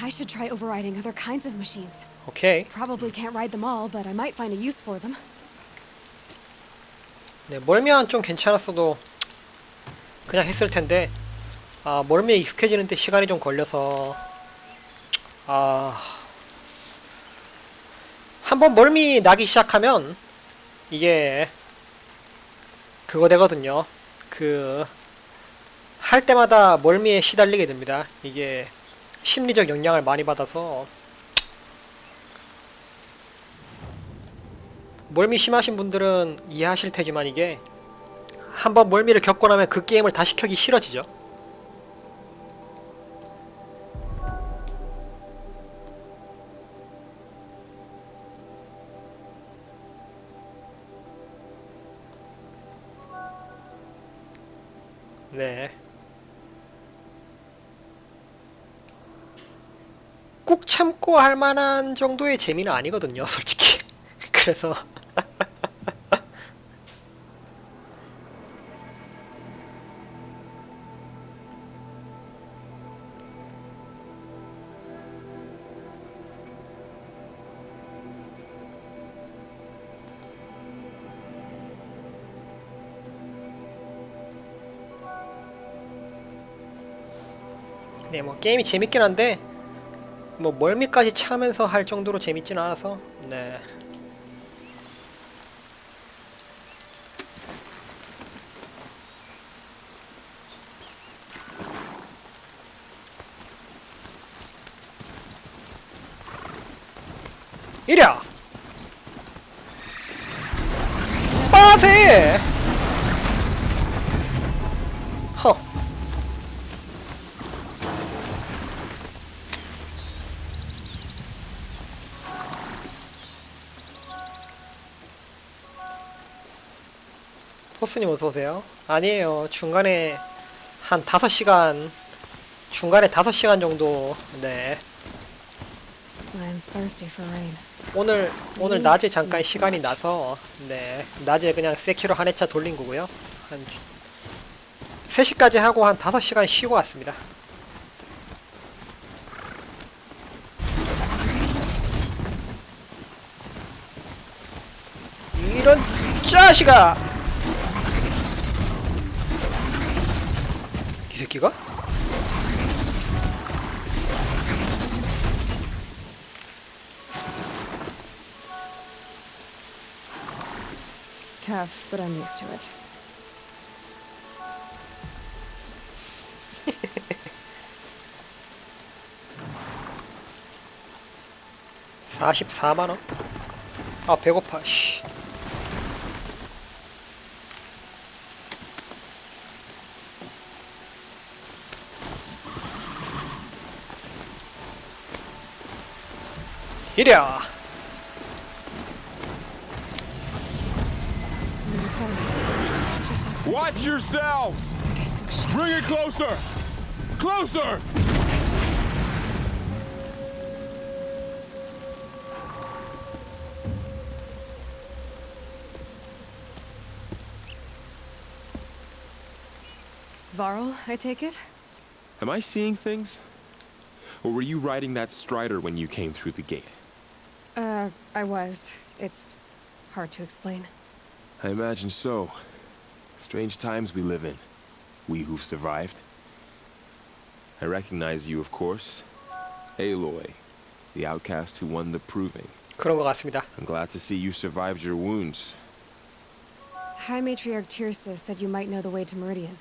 I should try overriding other kinds of machines. 오케이. Probably can't ride them all, but I might find a use for them. 네, 멀미는 좀 괜찮았어도 그냥 했을 텐데, 아, 멀미에 익숙해지는데 시간이 좀 걸려서, 아, 한번 멀미 나기 시작하면 이게 그거 되거든요. 할 때마다 멀미에 시달리게 됩니다. 이게 심리적 영향을 많이 받아서. 멀미 심하신 분들은 이해하실 테지만 이게 한번 멀미를 겪고 나면 그 게임을 다시 켜기 싫어지죠. 네. 꾹 참고 할 만한 정도의 재미는 아니거든요, 솔직히. 그래서 네, 뭐 게임이 재밌긴 한데 뭐 멀미까지 차면서 할 정도로 재밌진 않아서. 네. 이랴! 빠세! 허. 포스님 어서오세요. 아니에요. 중간에 한 5시간, 중간에 5시간 정도. 네. Lion's thirsty for rain. 오늘 낮에 잠깐 시간이 나서, 네, 낮에 그냥 세키로 한 회차 돌린 거고요. 한 3시까지 하고 한 5시간 쉬고 왔습니다. 이런 짜식아! 이 새끼가? Tough, but I'm used to it. $44만원? 아, 배고파, 씨. 이랴! Watch yourselves! Bring it closer! Closer! Varl, I take it? Am I seeing things? Or were you riding that strider when you came through the gate? I was. It's hard to explain. I imagine so. Strange times we live in. We who've survived. I recognize you, of course. Aloy, the outcast who won the proving. 그런 것 같습니다. I'm glad to see you survived your wounds. High Matriarch Tirsa said you might know the way to Meridian.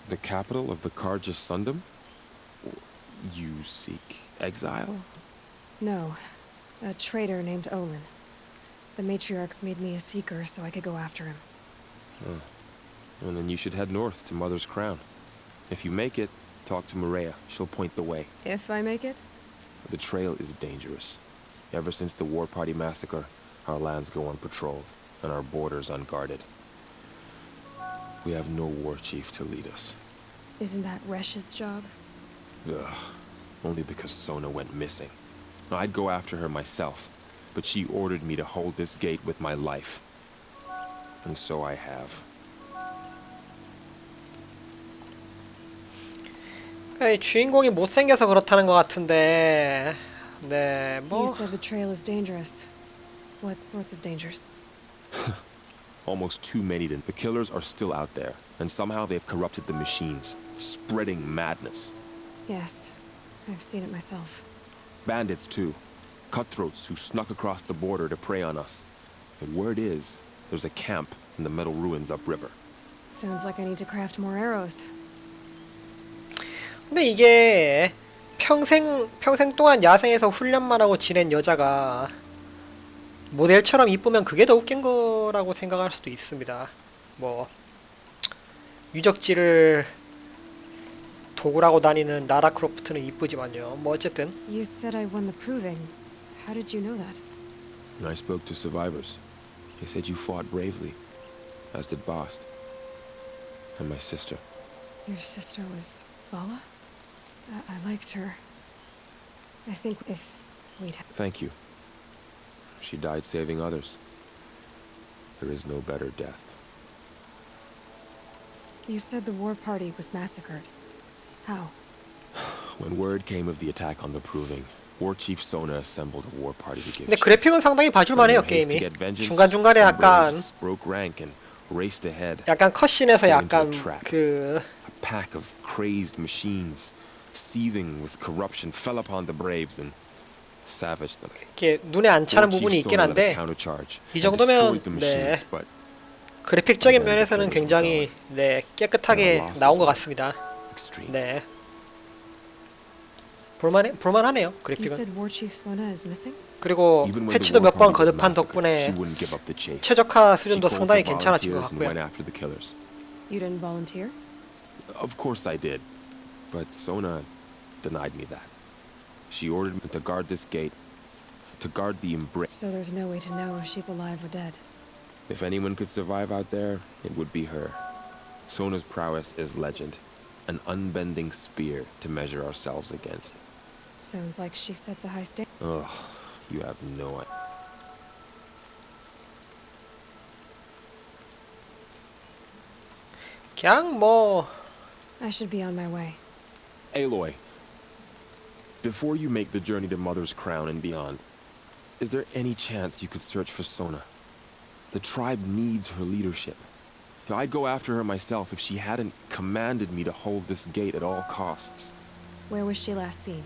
The capital of the Karja Sundom? You seek exile? No. A traitor named Olin. The Matriarchs made me a seeker so I could go after him. Huh. Well, then you should head north to Mother's Crown. If you make it, talk to Maria. She'll point the way. If I make it? The trail is dangerous. Ever since the War Party massacre, our lands go unpatrolled, and our borders unguarded. We have no war chief to lead us. Isn't that Resh's job? Ugh. Only because Sona went missing. I'd go after her myself, but she ordered me to hold this gate with my life. And so I have. 이 주인공이 못생겨서 그렇다는 것 같은데, 네, 뭐. You said the trail is dangerous. What sorts of dangers? Almost too many to... The killers are still out there, and somehow they've corrupted the machines, spreading madness. Yes, I've seen it myself. Bandits, too. Cutthroats who snuck across the border to prey on us. The word is, there's a camp in the metal ruins upriver. Sounds like I need to craft more arrows. 근데 이게 평생 동안 야생에서 훈련만 하고 지낸 여자가 모델처럼 이쁘면 그게 더 웃긴 거라고 생각할 수도 있습니다. 뭐 유적지를 도구라고 다니는 라라 크로프트는 이쁘지만요. 뭐 어쨌든. You said I won the proving. How did you know that? I spoke to survivors. They said you fought bravely, as did Bast. And my sister. Your sister was Vala? I liked her. I think if we'd... Thank you. She died saving others. There is no better death. You said the war party was massacred. How? When word came of the attack on the Proving, War Chief Sona assembled a war party to give 근데 그래픽은 상당히 봐줄만해요 게임이. 중간중간에 약간 컷신에서 약간 그 A pack of crazed machines, seething with corruption, fell upon the braves and savaged them. 이렇게 눈에 안 차는 부분이 있긴 한데 이 정도면 네 그래픽적인 면에서는 굉장히 네 깨끗하게 나온 것 같습니다. 네. 볼만하네요 그래픽은. 그리고 패치도 몇 번 거듭한 덕분에 최적화 수준도 상당히 괜찮아진 것 같고요. You didn't volunteer? Of course I did, but Sona denied me that. She ordered me to guard this gate, to guard the embrace. So there's no way to know if she's alive or dead. If anyone could survive out there, it would be her. Sona's prowess is legend, an unbending spear to measure ourselves against. Sounds like she sets a high standard. Ugh, you have no idea. 그냥 뭐 I should be on my way. Aloy, before you make the journey to Mother's Crown and beyond, is there any chance you could search for Sona? The tribe needs her leadership. I'd go after her myself if she hadn't commanded me to hold this gate at all costs. Where was she last seen?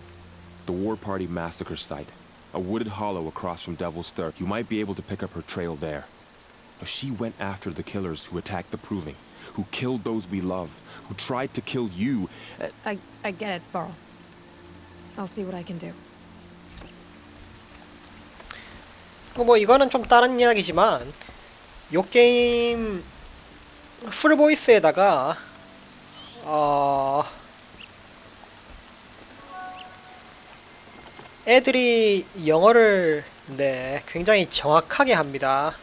The War Party massacre site. A wooded hollow across from Devil's Third. You might be able to pick up her trail there. She went after the killers who attacked the Proving, who killed those we love, who tried to kill you. I get it, Varl. I'll see what I can do. 뭐 이거는 좀 다른 이야기지만 요 게임 풀보이스에다가 애들이 영어를 네 굉장히 정확하게 합니다.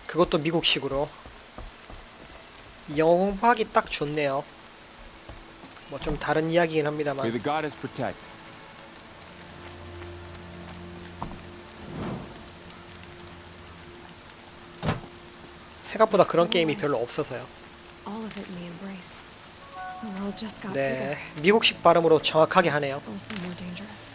그것도 미국식으로. 영어 공부하기 딱 좋네요. 뭐 좀 다른 이야기긴 합니다만. May the goddess protect. 생각보다 그런 게임이 별로 없어서요. All of it in the embrace. The world just got 네, bigger. 미국식 발음으로 정확하게 하네요. Also more dangerous.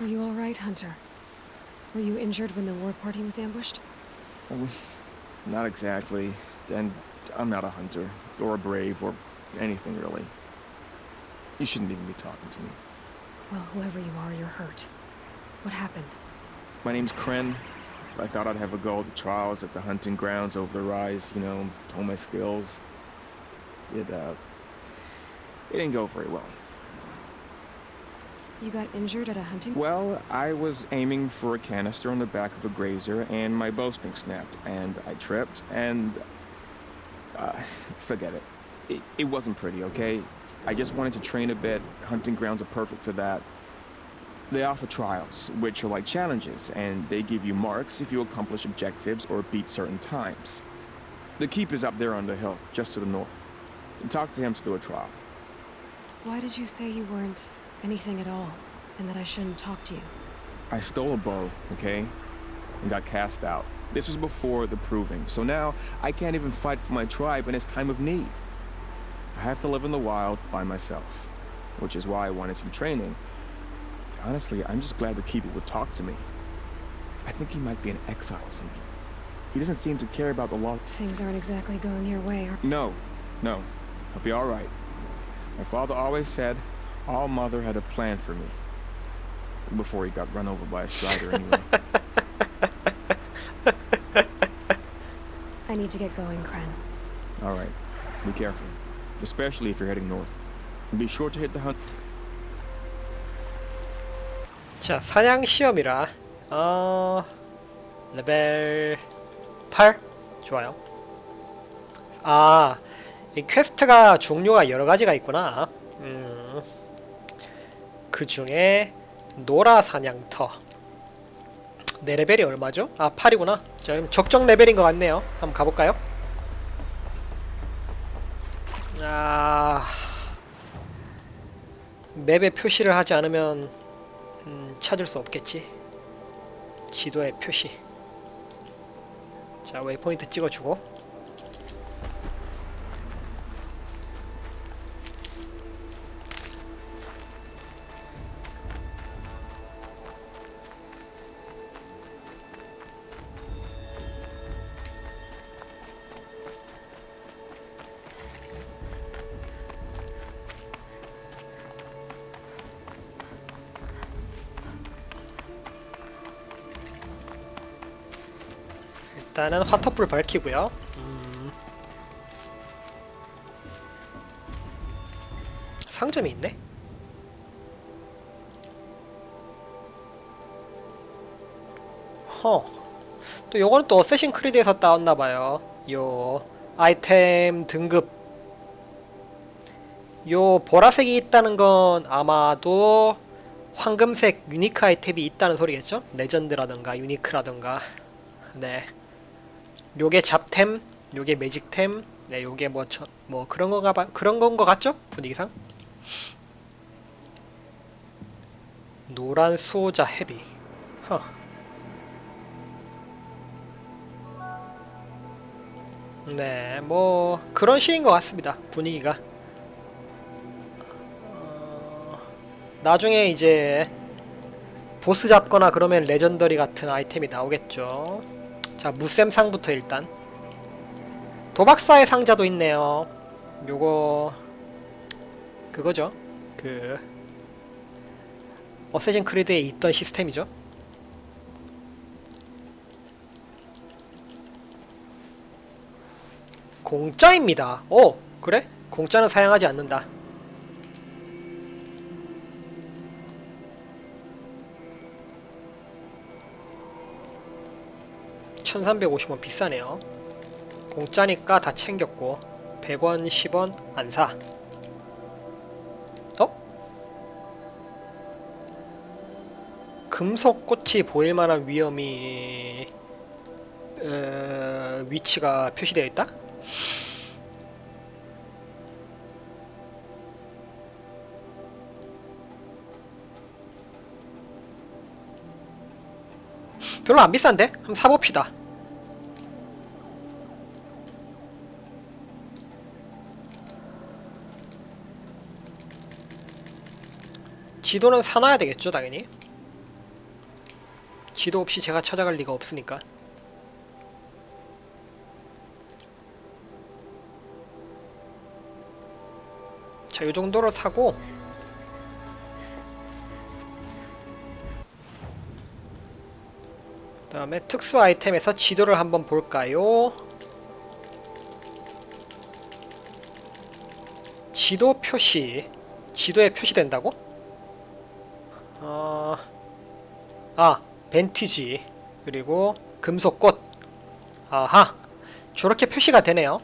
Are you all right, Hunter? Were you injured when the war party was ambushed? Not exactly. And I'm not a hunter, or a brave, or anything really. You shouldn't even be talking to me. Well, whoever you are, you're hurt. What happened? My name's Kren. I thought I'd have a go at the trials at the hunting grounds over the rise, you know, hone my skills. It didn't go very well. You got injured at a hunting? Well, I was aiming for a canister on the back of a grazer, and my bowstring snapped, and I tripped, and... forget it. It wasn't pretty, okay? I just wanted to train a bit. Hunting grounds are perfect for that. They offer trials, which are like challenges, and they give you marks if you accomplish objectives or beat certain times. The keep is up there on the hill, just to the north. Talk to him to do a trial. Why did you say you weren't anything at all, and that I shouldn't talk to you? I stole a bow, okay? And got cast out. This was before the proving, so now I can't even fight for my tribe in its time of need. I have to live in the wild by myself, which is why I wanted some training. Honestly, I'm just glad the keeper would talk to me. I think he might be in exile or something. He doesn't seem to care about the law. Things aren't exactly going your way, are... No. I'll be all right. My father always said All Mother had a plan for me. Before he got run over by a strider anyway. I need to get going, Kren. All right. Be careful. Especially if you're heading north. And be sure to hit the hunt. 자, 사냥 시험이라. 레벨 8? 좋아요. 아, 이 퀘스트가 종류가 여러 가지가 있구나. 그 중에 노라 사냥터. 내 레벨이 얼마죠? 아, 8이구나. 자, 그럼 적정 레벨인 것 같네요. 한번 가볼까요? 아, 맵에 표시를 하지 않으면 찾을 수 없겠지. 지도에 표시. 자, 웨이포인트 찍어주고. 일단은 화터불 밝히고요. 상점이 있네. 또 요거는 또 어쌔신 크리드에서 따왔나봐요. 요 아이템 등급, 요 보라색이 있다는 건 아마도 황금색 유니크 아이템이 있다는 소리겠죠? 레전드라던가 유니크라던가. 네, 요게 잡템, 요게 매직템, 네, 요게 뭐 그런 건 거 같죠? 분위기상. 노란 수호자 헤비. 네, 뭐 그런 식인 것 같습니다. 분위기가. 나중에 이제 보스 잡거나 그러면 레전더리 같은 아이템이 나오겠죠. 자, 무쌤상부터 일단. 도박사의 상자도 있네요. 요거 그거죠. 그 어쌔신 크리드에 있던 시스템이죠. 공짜입니다. 오, 그래? 공짜는 사양하지 않는다. $1350원 비싸네요. 공짜니까 다 챙겼고 100원, 10원 안 사. 금속꽃이 보일만한 위험이 위치가 표시되어 있다? 별로 안 비싼데? 한번 사봅시다. 지도는 사놔야 되겠죠, 당연히. 지도 없이 제가 찾아갈 리가 없으니까. 자, 요 정도로 사고 그 다음에 특수 아이템에서 지도를 한번 볼까요? 지도 표시. 지도에 표시된다고? 벤티지. 그리고 금속꽃. 아하. 저렇게 표시가 되네요.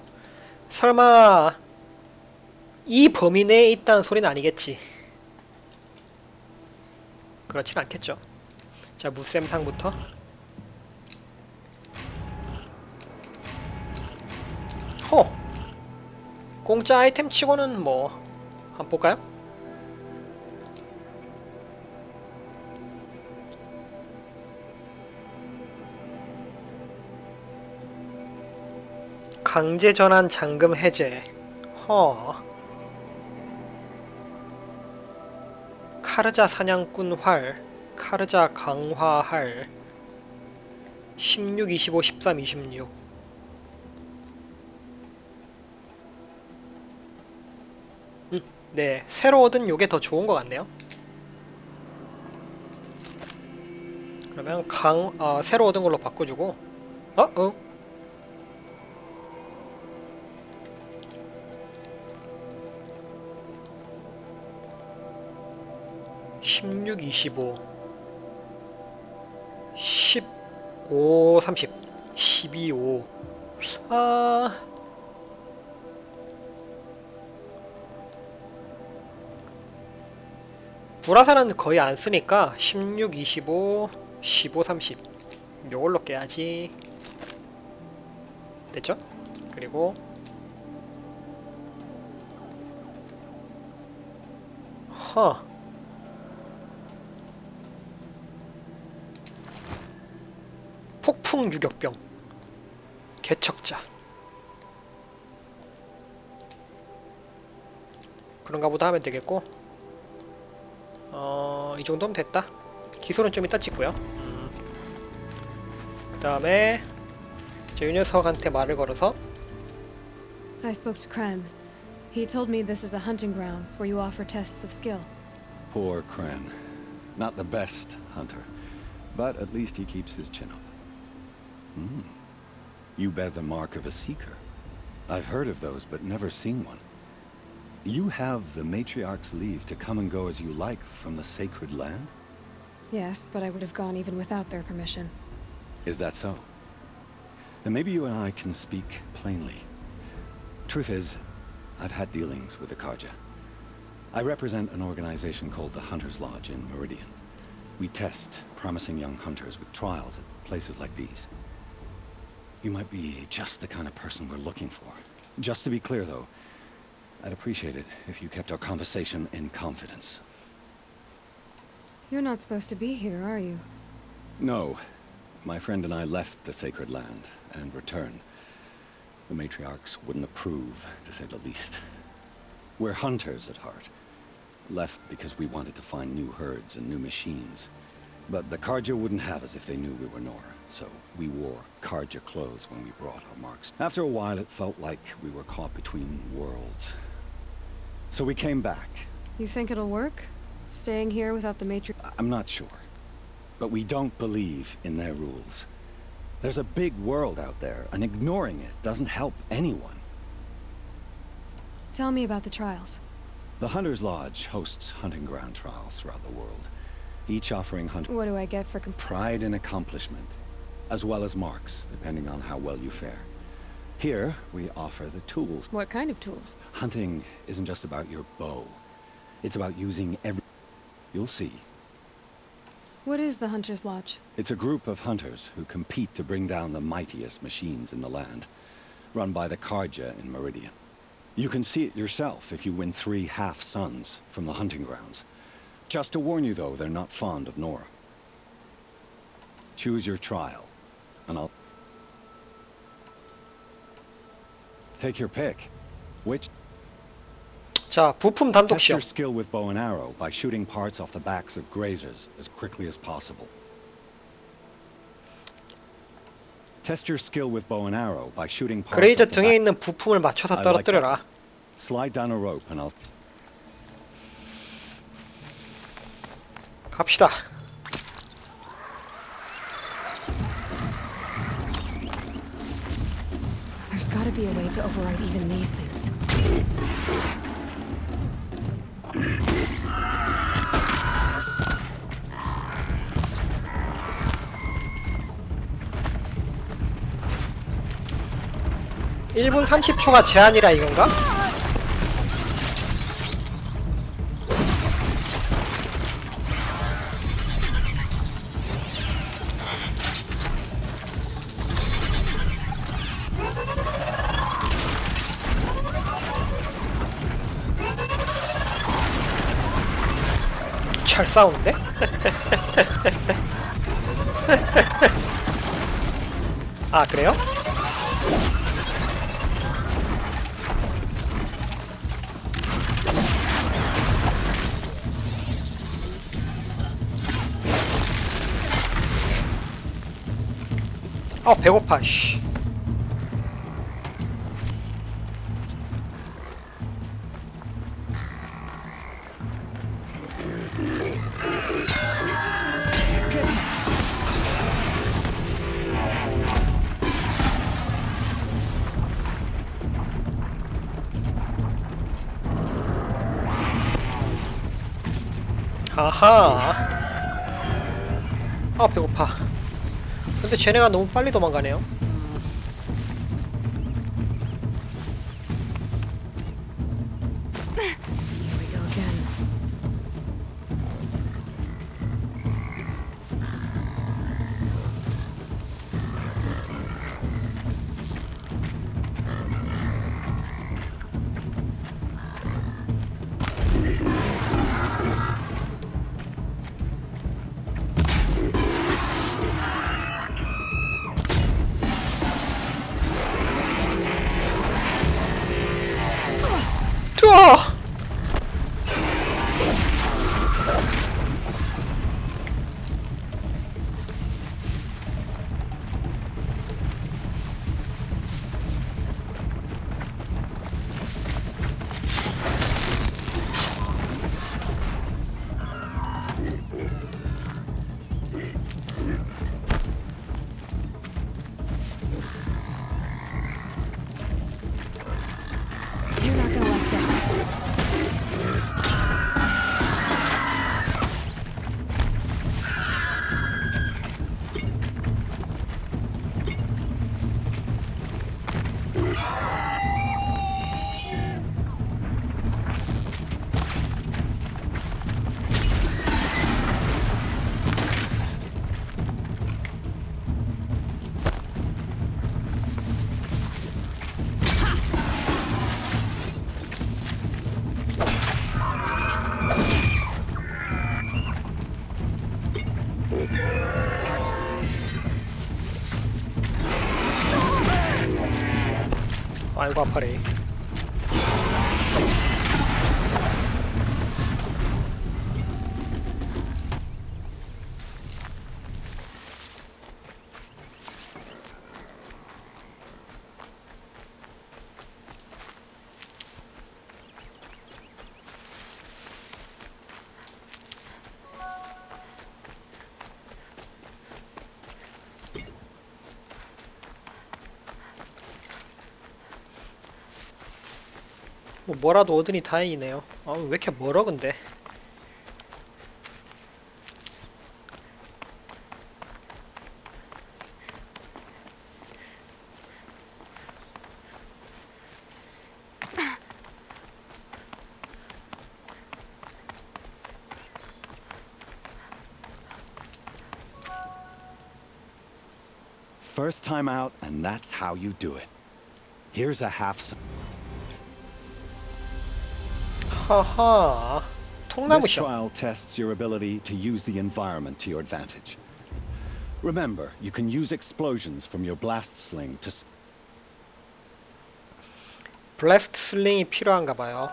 설마 이 범위 내에 있다는 소리는 아니겠지. 그렇진 않겠죠. 자, 무쌤상부터. 공짜 아이템 치고는 뭐 한번 볼까요? 강제 전환 잠금 해제. 카르자 사냥꾼 활, 카르자 강화 활. 16, 25, 13, 26. 네, 새로 얻은 요게 더 좋은 것 같네요. 그러면 새로 얻은 걸로 바꿔주고. 16, 25, 15, 30, 12, 5. 불화살은 거의 안 쓰니까 16, 25, 15, 30 요걸로 깨야지. 됐죠? 그리고 폭풍 유격병 개척자. 그런가 보다 하면 되겠고, 이 정도면 됐다. 기술은 좀 이따 찍고요. 그 다음에 이 녀석한테 말을 걸어서 I spoke to Kren. He told me this is a hunting grounds where you offer tests of skill. Poor Kren. Not the best hunter, but at least he keeps his chin up. You bear the mark of a seeker. I've heard of those, but never seen one. You have the matriarch's leave to come and go as you like from the sacred land? Yes, but I would have gone even without their permission. Is that so? Then maybe you and I can speak plainly. Truth is, I've had dealings with the Karja. I represent an organization called the Hunter's Lodge in Meridian. We test promising young hunters with trials at places like these. You might be just the kind of person we're looking for. Just to be clear, though, I'd appreciate it if you kept our conversation in confidence. You're not supposed to be here, are you? No. My friend and I left the sacred land and returned. The matriarchs wouldn't approve, to say the least. We're hunters at heart. Left because we wanted to find new herds and new machines. But the Karja wouldn't have us if they knew we were Nora, so we wore Karja clothes when we brought our marks. After a while, it felt like we were caught between worlds. So we came back. You think it'll work? Staying here without the matriarch? I'm not sure. But we don't believe in their rules. There's a big world out there, and ignoring it doesn't help anyone. Tell me about the trials. The Hunter's Lodge hosts hunting ground trials throughout the world, each offering hunters What do I get for pride and accomplishment, as well as marks, depending on how well you fare. Here, we offer the tools. What kind of tools? Hunting isn't just about your bow. It's about using every... You'll see. What is the Hunter's Lodge? It's a group of hunters who compete to bring down the mightiest machines in the land, run by the Karja in Meridian. You can see it yourself if you win 3 half-suns from the hunting grounds. Just to warn you, though, they're not fond of Nora. Choose your trial, and I'll... Take your pick. Which... 자, 부품 단독 Test your 시험. skill with bow and arrow by shooting parts off the backs of grazers as quickly as possible. Test your skill with bow and arrow by shooting parts 그레이저 off the 등에 back. 있는 부품을 맞춰서 I like 떨어뜨려라. Slide down a rope and I'll... 갑시다. gotta be a way to override even these things. (1분 30초가) 제한이라 이건가? 잘 싸우는데? 아 그래요? 배고파 씨. 아하. 배고파. 근데 쟤네가 너무 빨리 도망가네요. 아이고 아파래. 뭐라도 얻으니 다행이네요. 왜 이렇게 멀어 근데. First time out, and that's how you do it. Here's a half. 하하. 통나무 This 시험. trial tests your ability to use the environment to your advantage. Remember, you can use explosions from your blast sling to. 블래스트 슬링이 필요한가 봐요.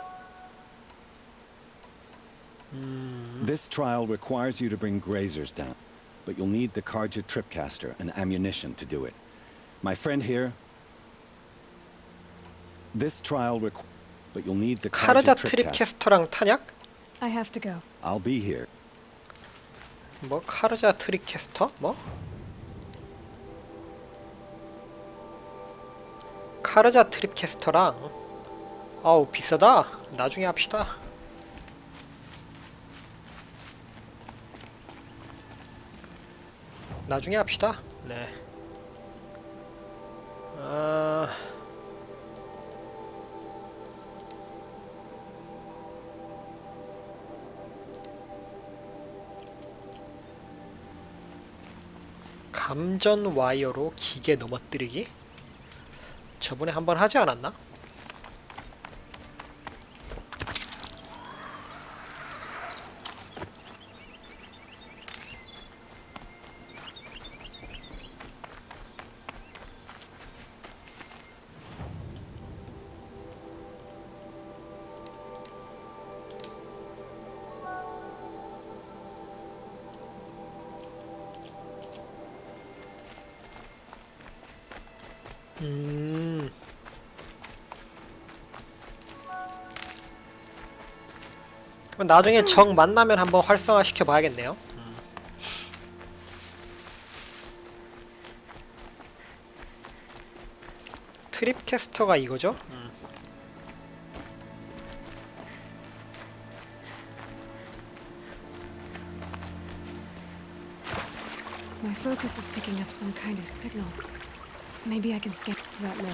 This trial requires you to bring grazers down, but you'll need the Karja tripcaster and ammunition to do it. My friend here. This trial requires. But you'll need the 카르자 트립캐스터랑 탄약? I have to go. I'll be here. 뭐 카르자 트립캐스터? 뭐? 카르자 트립 캐스터랑 아우 비싸다. 나중에 합시다. 나중에 합시다. 네. 감전 와이어로 기계 넘어뜨리기? 저번에 한번 하지 않았나? 그럼 나중에 적 만나면 한번 활성화 시켜 봐야겠네요. 트립 캐스터가 이거죠? My focus is picking up some kind of signal. Maybe I can scan that man.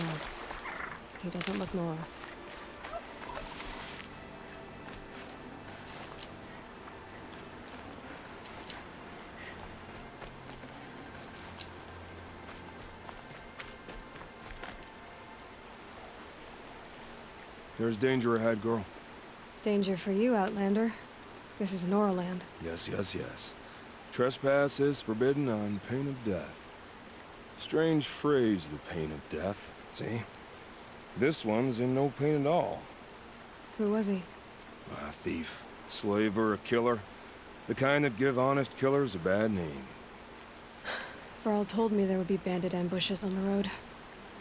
He doesn't look Nora. There's danger ahead, girl. Danger for you, Outlander. This is Noraland. Yes, yes, yes. Trespass is forbidden on pain of death. Strange phrase, the pain of death. See? This one's in no pain at all. Who was he? A thief, slaver, a killer. The kind that give honest killers a bad name. Varl told me there would be bandit ambushes on the road.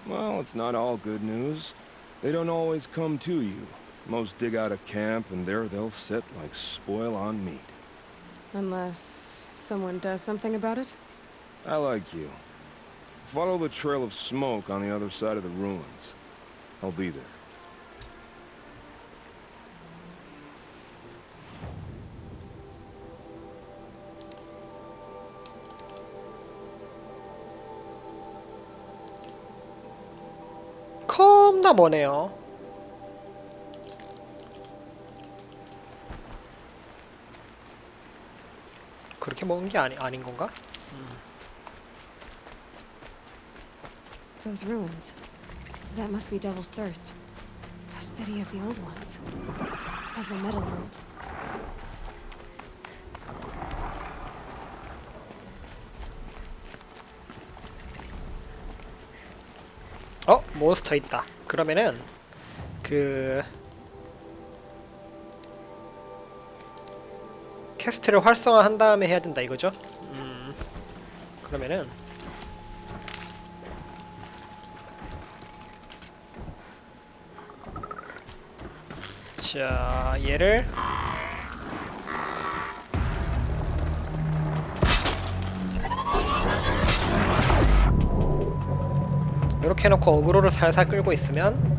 Well, it's not all good news. They don't always come to you. Most dig out of camp, and there they'll sit like spoil on meat. Unless someone does something about it? I like you. Follow the trail of smoke on the other side of the ruins. I'll be there. 겁나 머네요. 그렇게 먹은 게 아닌 건가? Those ruins. That must be Devil's Thirst. A city of the old ones. Of the metal world. 몬스터 있다. 그러면은 그 캐스트를 활성화한 다음에 해야 된다 이거죠? 그러면은 자, 얘를 이렇게 해놓고 어그로를 살살 끌고 있으면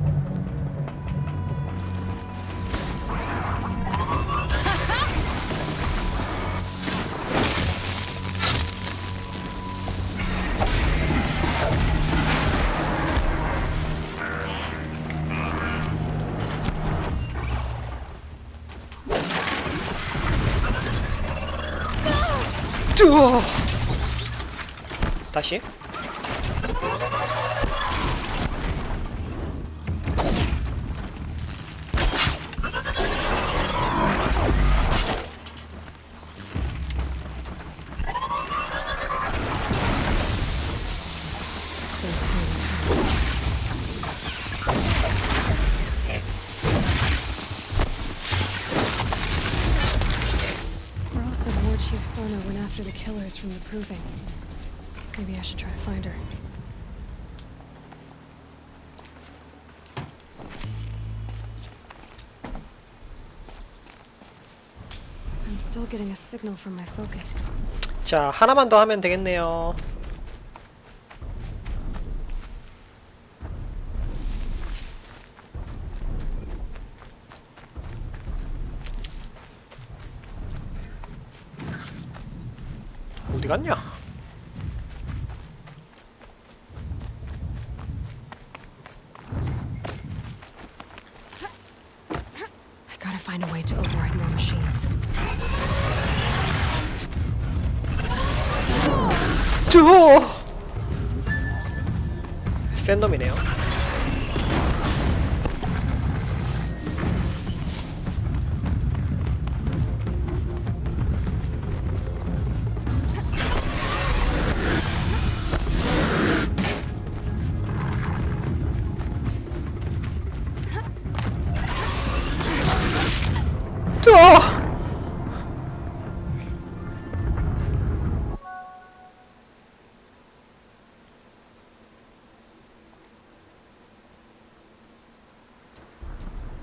다시 went after the killers from the Proving. Maybe I should try to find her. I'm still getting a signal from my focus. 자, 하나만 더 하면 되겠네요. 어디 갔냐? I gotta find a way to override more machines. 센 놈이네요.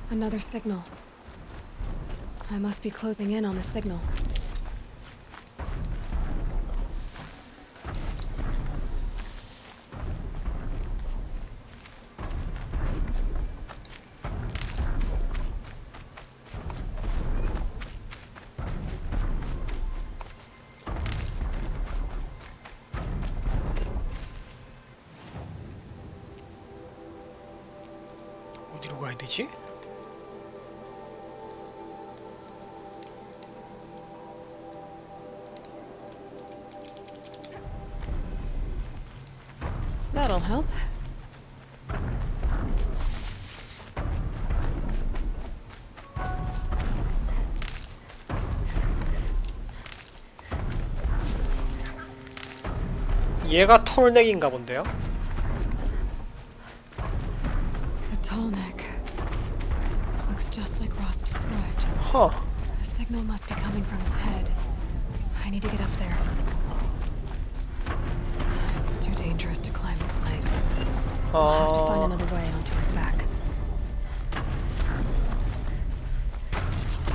Another signal. I must be closing in on the signal. 어디로 가야 되지? That'll help. 얘가 톨넥인가 본데요? The tall neck. Looks just like Ross described. Huh. The signal must be coming from its head. I need to get up there. It's too dangerous to climb its legs. I'll have to find another way onto its back.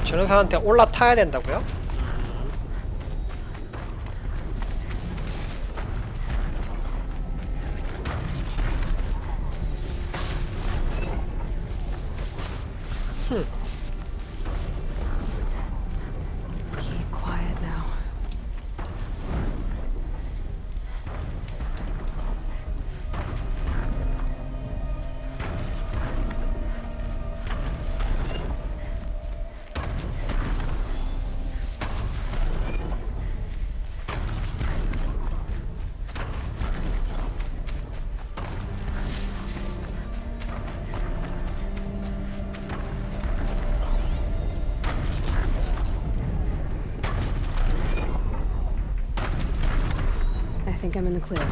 전사한테 올라타야 된다고요? Keep quiet now. I think I'm in the clear.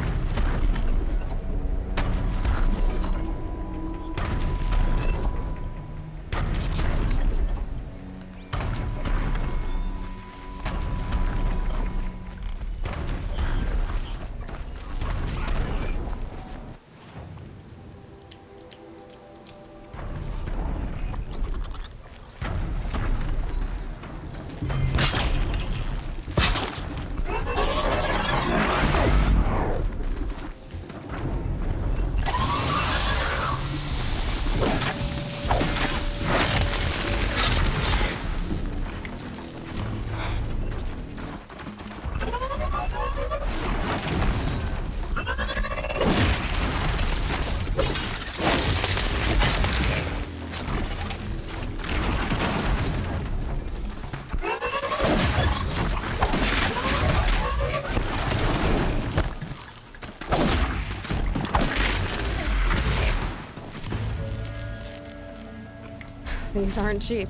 These aren't cheap.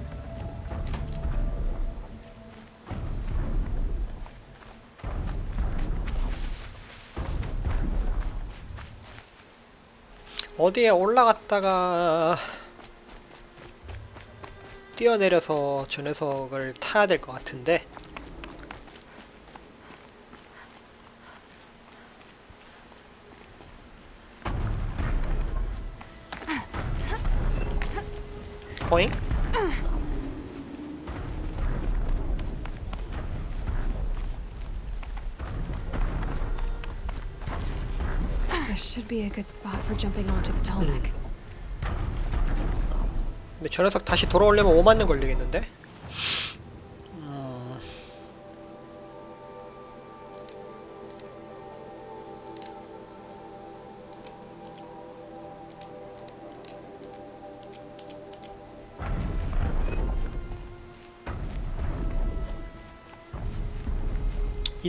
어디에 올라갔다가 뛰어내려서 저 녀석을 타야 될 것 같은데 오잉? This should be a good spot for jumping onto the tall neck. 근데 저 녀석 다시 돌아오려면 5만 년 걸리겠는데?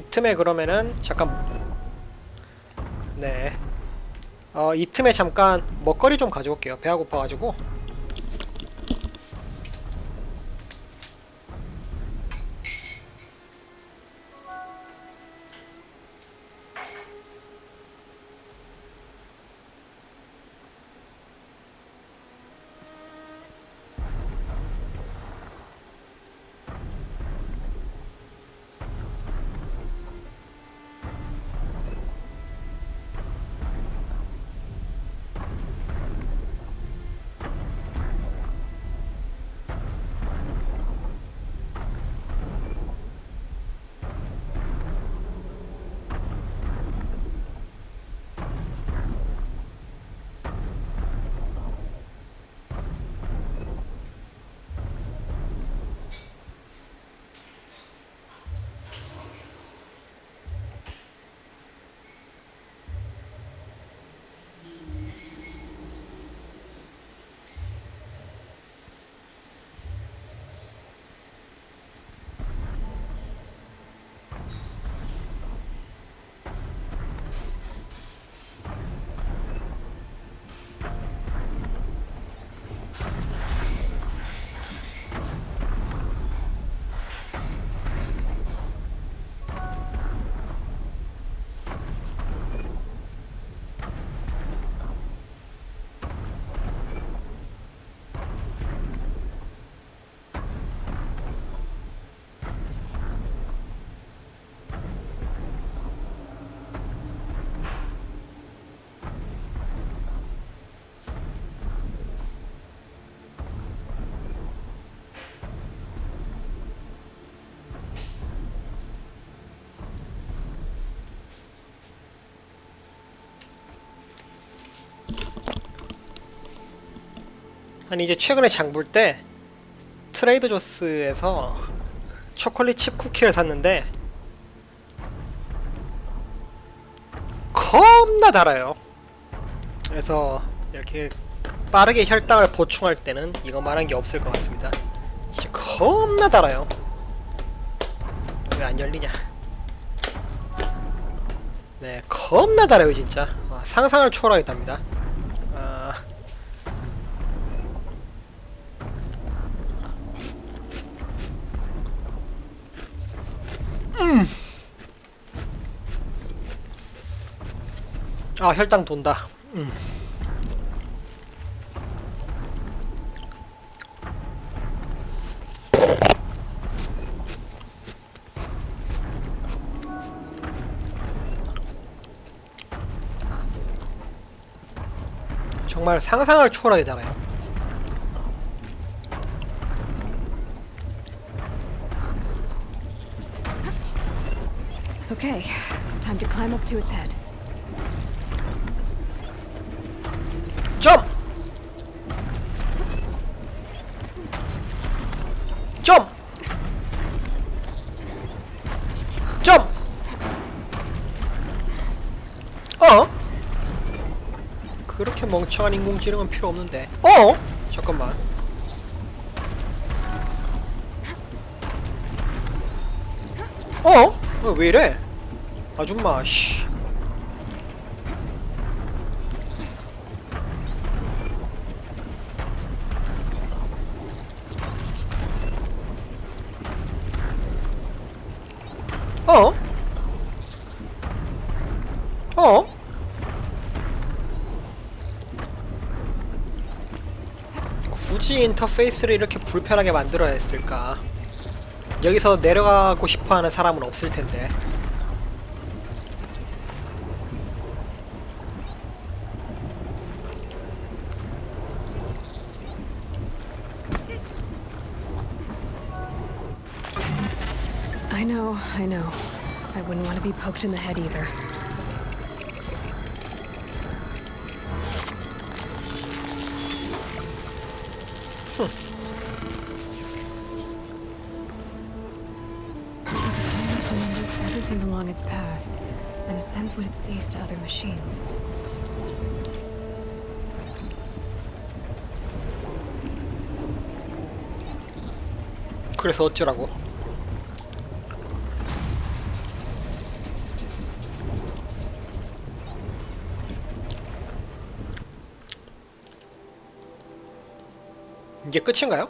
이 틈에 그러면은 잠깐 네 이 틈에 잠깐 먹거리 좀 가져올게요. 배가 고파가지고. 아니 이제 최근에 장 볼 때 트레이더 조스에서 초콜릿 칩 쿠키를 샀는데 겁나 달아요. 그래서 이렇게 빠르게 혈당을 보충할 때는 이거만한 게 없을 것 같습니다. 진짜 겁나 달아요. 왜 안 열리냐? 네, 겁나 달아요 진짜. 상상을 초월하게 답니다. 혈당 돈다. 정말 상상을 초월하게 달아요. Okay, time to climb up to its head. 점! 점! 점! 그렇게 멍청한 인공지능은 필요 없는데. 잠깐만. 왜 이래? 아줌마, 씨. 굳이 인터페이스를 이렇게 불편하게 만들어야 했을까? 여기서 내려가고 싶어하는 사람은 없을 텐데. I know. I wouldn't want to be poked in the head either. Remembers everything along its path and sends what it sees to other machines. 그래서 어쩌라고? 이게 끝인가요?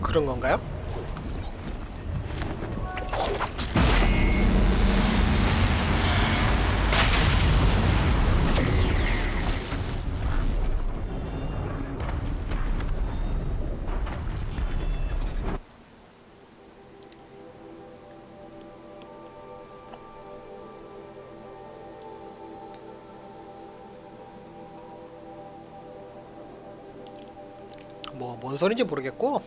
그런 건가요? 뭐 뭔 소린지 모르겠고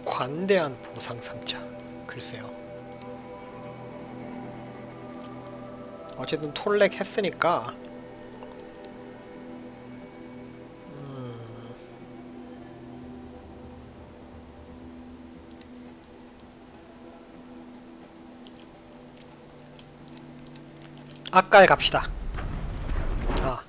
관대한 보상 상자. 글쎄요. 어쨌든 톨렉 했으니까 아까에 갑시다. 아.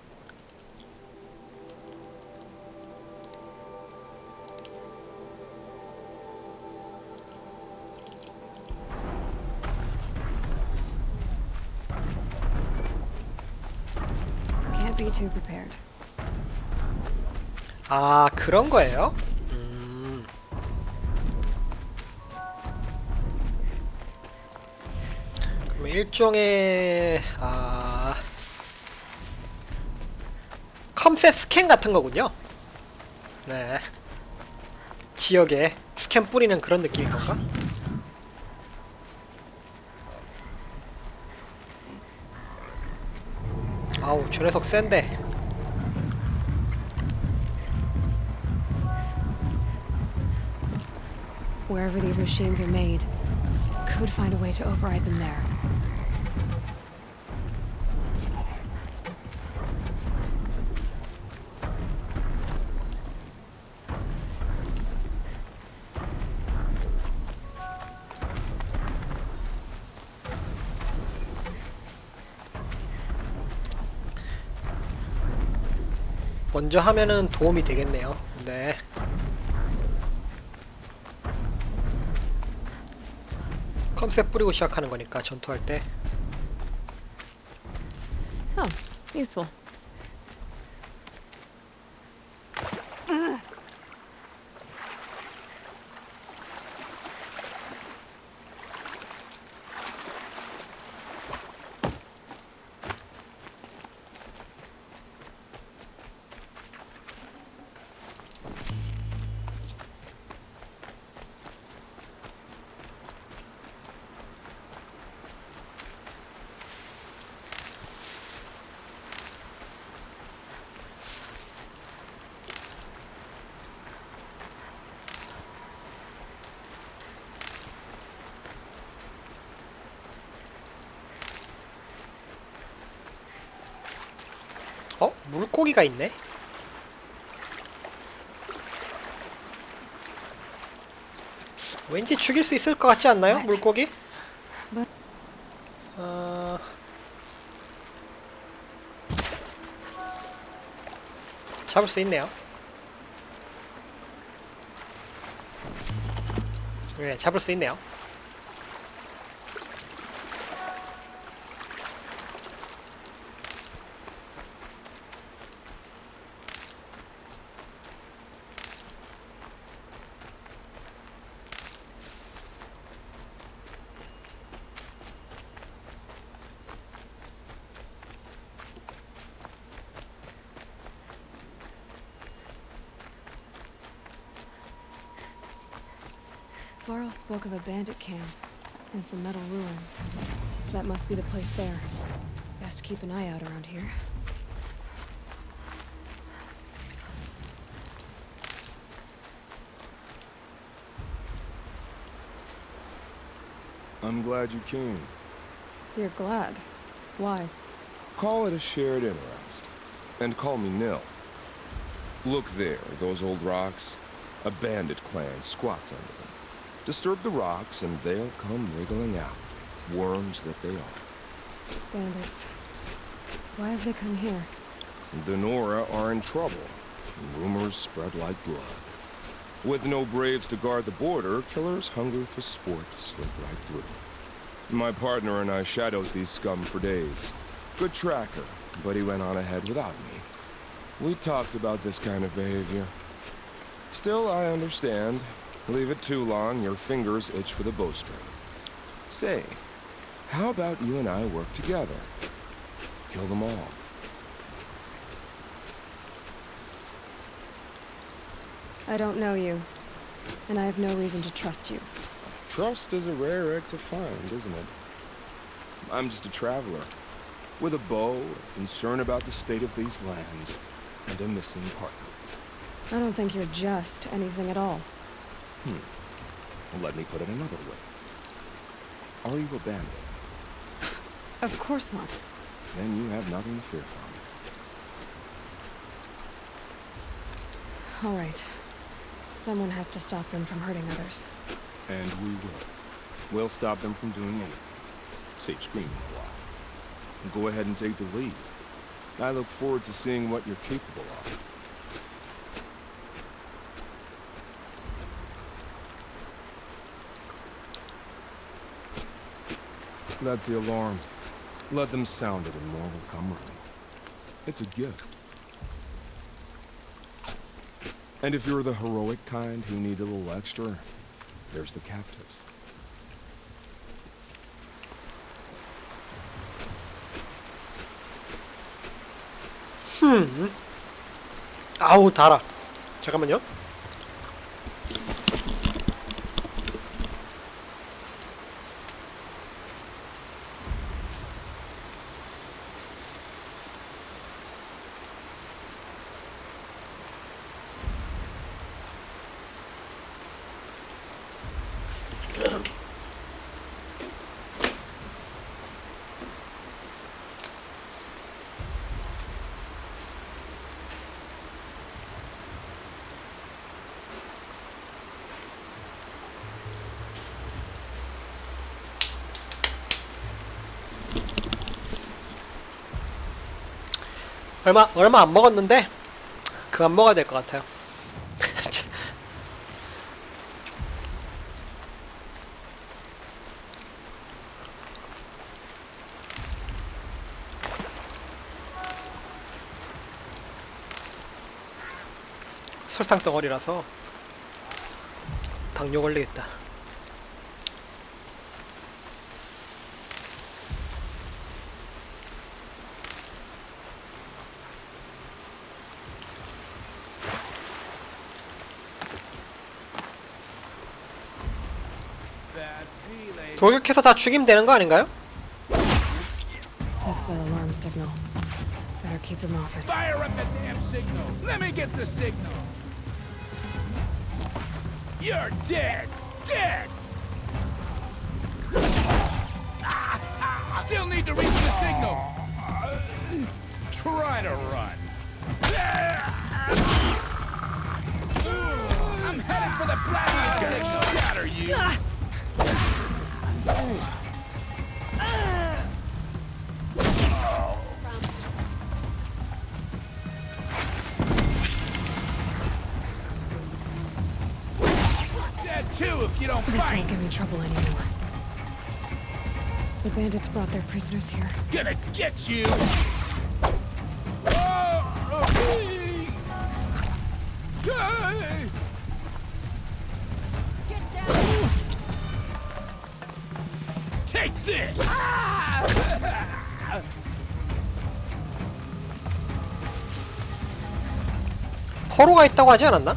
Can't be too prepared. 아, 그런 거예요? 그럼 일종의 컴셋 스캔 같은 거군요. 네. 지역에 스캔 뿌리는 그런 느낌인 건가? 아우, 저 녀석 센데. Wherever these machines are made, could find a way to override them there. 먼저 하면은 도움이 되겠네요. 네. 컴셋 뿌리고 시작하는 거니까 전투할 때. Oh, useful. 어? 물고기가 있네? 왠지 죽일 수 있을 것 같지 않나요? 물고기? 잡을 수 있네요. 네, 잡을 수 있네요. Varl spoke of a bandit camp and some metal ruins. That must be the place there. Best keep an eye out around here. I'm glad you came. You're glad. Why? Call it a shared interest. And call me Nil. Look there, those old rocks. A bandit clan squats under them. Disturb the rocks and they'll come wriggling out. Worms that they are. Bandits. Why have they come here? The Nora are in trouble. Rumors spread like blood. With no braves to guard the border, killers hungry for sport slip right through. My partner and I shadowed these scum for days. Good tracker, but he went on ahead without me. We talked about this kind of behavior. Still, I understand. Leave it too long, your fingers itch for the bowstring. Say, how about you and I work together? Kill them all. I don't know you, and I have no reason to trust you. Trust is a rare egg to find, isn't it? I'm just a traveler, with a bow, a concern about the state of these lands, and a missing partner. I don't think you're just anything at all. Well, let me put it another way. Are you a bandit? Of course not. Then you have nothing to fear from. All right. Someone has to stop them from hurting others. And we will. We'll stop them from doing anything. Save screaming a while. And go ahead and take the lead. I look forward to seeing what you're capable of. That's the alarm. Let them sound it and more will come running. It's a gift. And if you're the heroic kind who needs a little extra, there's the captives. 아우 달아. 잠깐만요. 얼마 안 먹었는데 그만 먹어야 될 것 같아요. 설탕 덩어리라서 당뇨 걸리겠다. 돌격해서 다 죽이면 되는 거 아닌가요? That's the alarm signal. Better keep them off it. Fire up the damn signal! Let me get the signal! You're dead! Dead! Still need to reach the signal! Try to run. I'm headed for the blast signal! Shatter you! Dead too if you don't This fight! won't give me trouble anymore. The bandits brought their prisoners here. Gonna get you! Take this! 포로가 있다고 하지 않았나?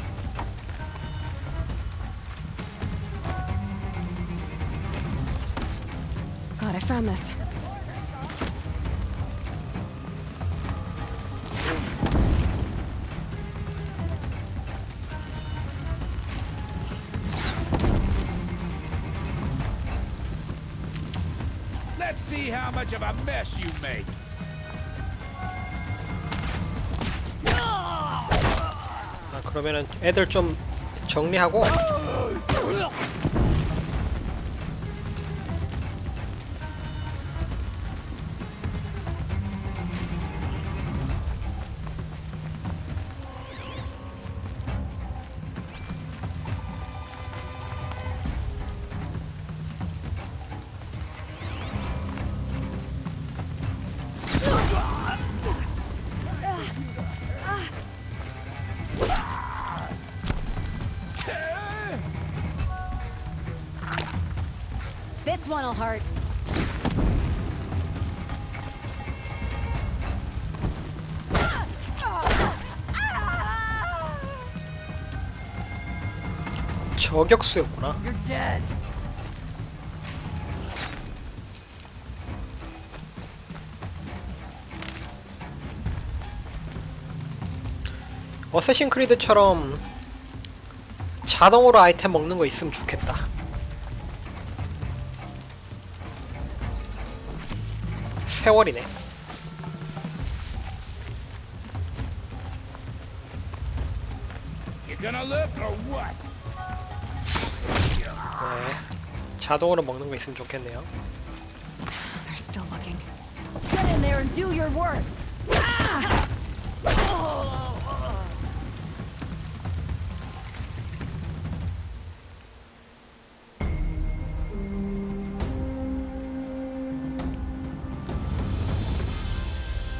God, I found this. Let's see how much of a mess you make. 아, 그러면은 애들 좀 정리하고 This one'll hurt. 저격수였구나. You're dead. 어쌔신 크리드처럼 자동으로 아이템 먹는 거 있으면 좋겠다. 세월이네. You gonna look or what? 네, 자동으로 먹는 거 있으면 좋겠네요. They're still looking. Get in there and do your worst.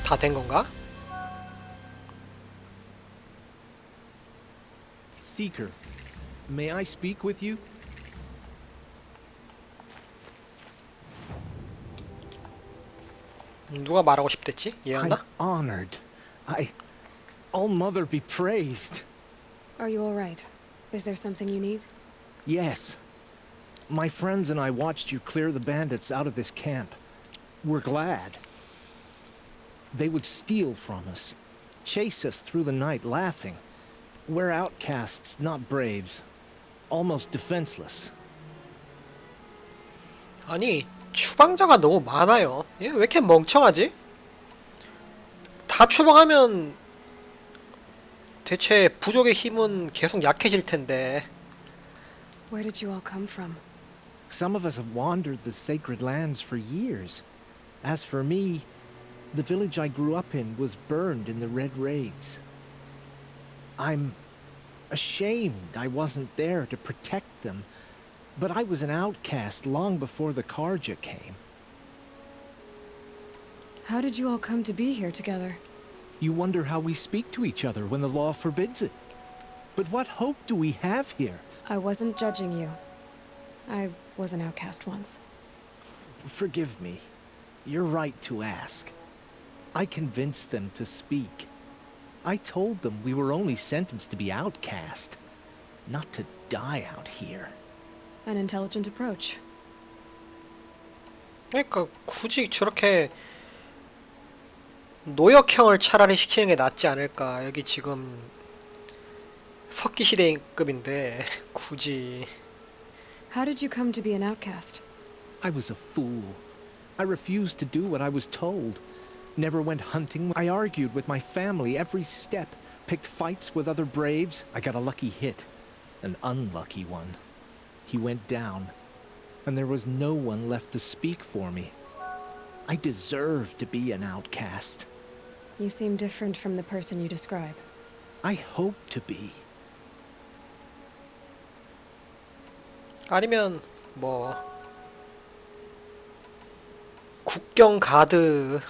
다 된 건가? Seeker, may I speak with you? 누가 말하고 싶댔지? I'm 얘였나? honored. All Mother be praised. Are you all right? Is there something you need? Yes. My friends and I watched you clear the bandits out of this camp. We're glad. They would steal from us, chase us through the night laughing. We're outcasts, not braves. Almost defenseless. 아니, 추방자가 너무 많아요. 얘 왜 이렇게 멍청하지? 다 추방하면 대체 부족의 힘은 계속 약해질 텐데. Where did you all come from? Some of us have wandered the sacred lands for years. As for me, the village I grew up in was burned in the Red Raids. I'm ashamed I wasn't there to protect them, but I was an outcast long before the Karja came. How did you all come to be here together? You wonder how we speak to each other when the law forbids it. But what hope do we have here? I wasn't judging you. I was an outcast once. Forgive me. You're right to ask. I convinced them to speak. I told them we were only sentenced to be outcast, not to die out here. An intelligent approach. 그러니까 굳이 저렇게 노역형을 차라리 시키는 게 낫지 않을까. 여기 지금 석기 시대급인데 굳이. How did you come to be an outcast? I was a fool. I refused to do what I was told. Never went hunting. I argued with my family every step. Picked fights with other braves. I got a lucky hit. An unlucky one. He went down. And there was no one left to speak for me. I deserved to be an outcast. You seem different from the person you describe. I hope to be. 아니면 뭐 국경 가드를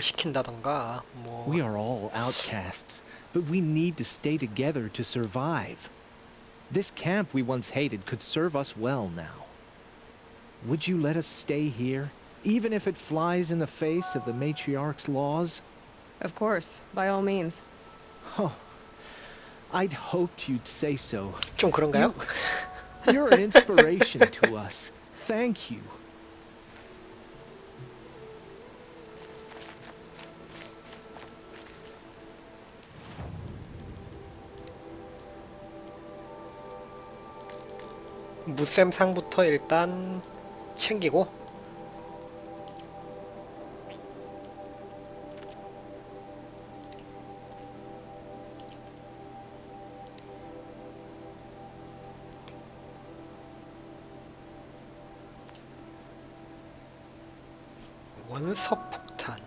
시킨다던가 뭐. We are all outcasts, but we need to stay together to survive. This camp we once hated could serve us well now. Would you let us stay here, even if it flies in the face of the matriarch's laws? Of course, by all means. Oh, I'd hoped you'd say so. 좀 그런가요? You're an inspiration to us. Thank you. 무쌤 상부터 일단 챙기고 원석 폭탄.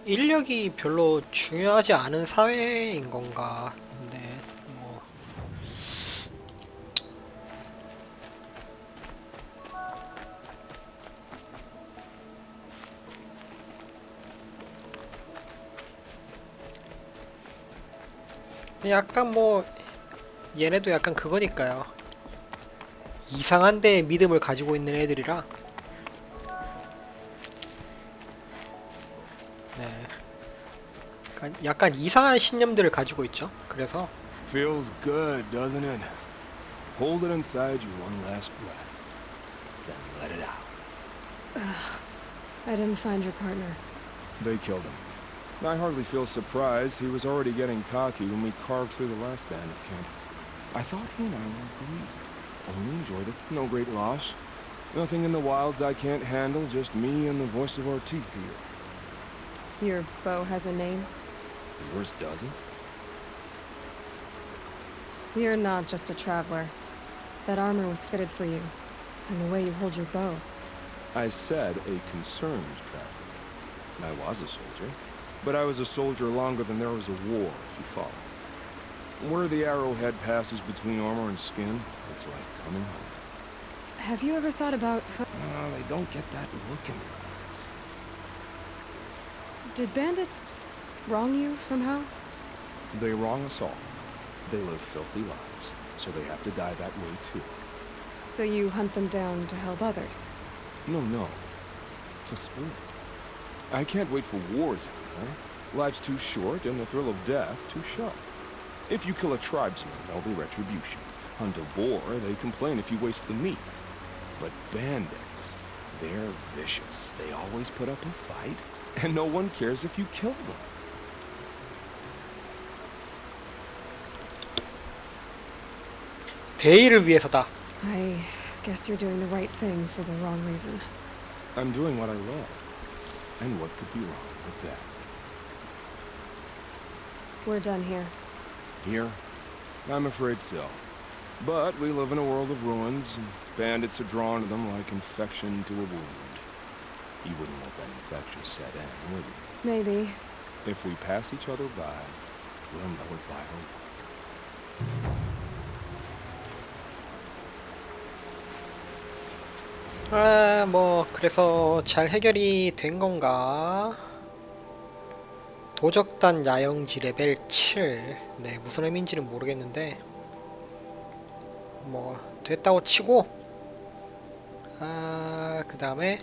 인력이 별로 중요하지 않은 사회인 건가? 근데 뭐 약간 뭐 얘네도 약간 그거니까요. 이상한 데에 믿음을 가지고 있는 애들이라. 네. 약간 이상한 신념들을 가지고 있죠. 그래서 Feels good, doesn't it? Hold it inside you one last breath. Then let it out. Ugh. I didn't find your partner. They killed him. I hardly feel surprised. He was already getting cocky when we carved through the last bandit camp. I thought he and I were agreed. Only enjoyed it. No great loss. Nothing in the wilds I can't handle, just me and the voice of our teeth here. Your bow has a name? Yours doesn't? You're not just a traveler. That armor was fitted for you. And the way you hold your bow. I said a concerned traveler. I was a soldier. But I was a soldier longer than there was a war, if you follow. Where the arrowhead passes between armor and skin, it's like coming home. Have you ever thought about... They don't get that look in their eyes. Did bandits wrong you somehow? They wrong us all. They live filthy lives, so they have to die that way too. So you hunt them down to help others? No. For sport. I can't wait for wars anymore. Life's too short and the thrill of death too sharp. If you kill a tribesman, there'll be retribution. Hunt a boar, they complain if you waste the meat. But bandits, they're vicious. They always put up a fight, and no one cares if you kill them. 대의를 위해서다. I guess you're doing the right thing for the wrong reason. I'm doing what I love. And what could be wrong with that? We're done here. Here? I'm afraid so. But we live in a world of ruins, and bandits are drawn to them like infection to a wound. You wouldn't let that infection set in, would you? Maybe. If we pass each other by, we'll know it by our 뭐 그래서 잘 해결이 된 건가? 도적단 야영지 레벨 7. 네, 무슨 의미인지는 모르겠는데 뭐 됐다고 치고 그 다음에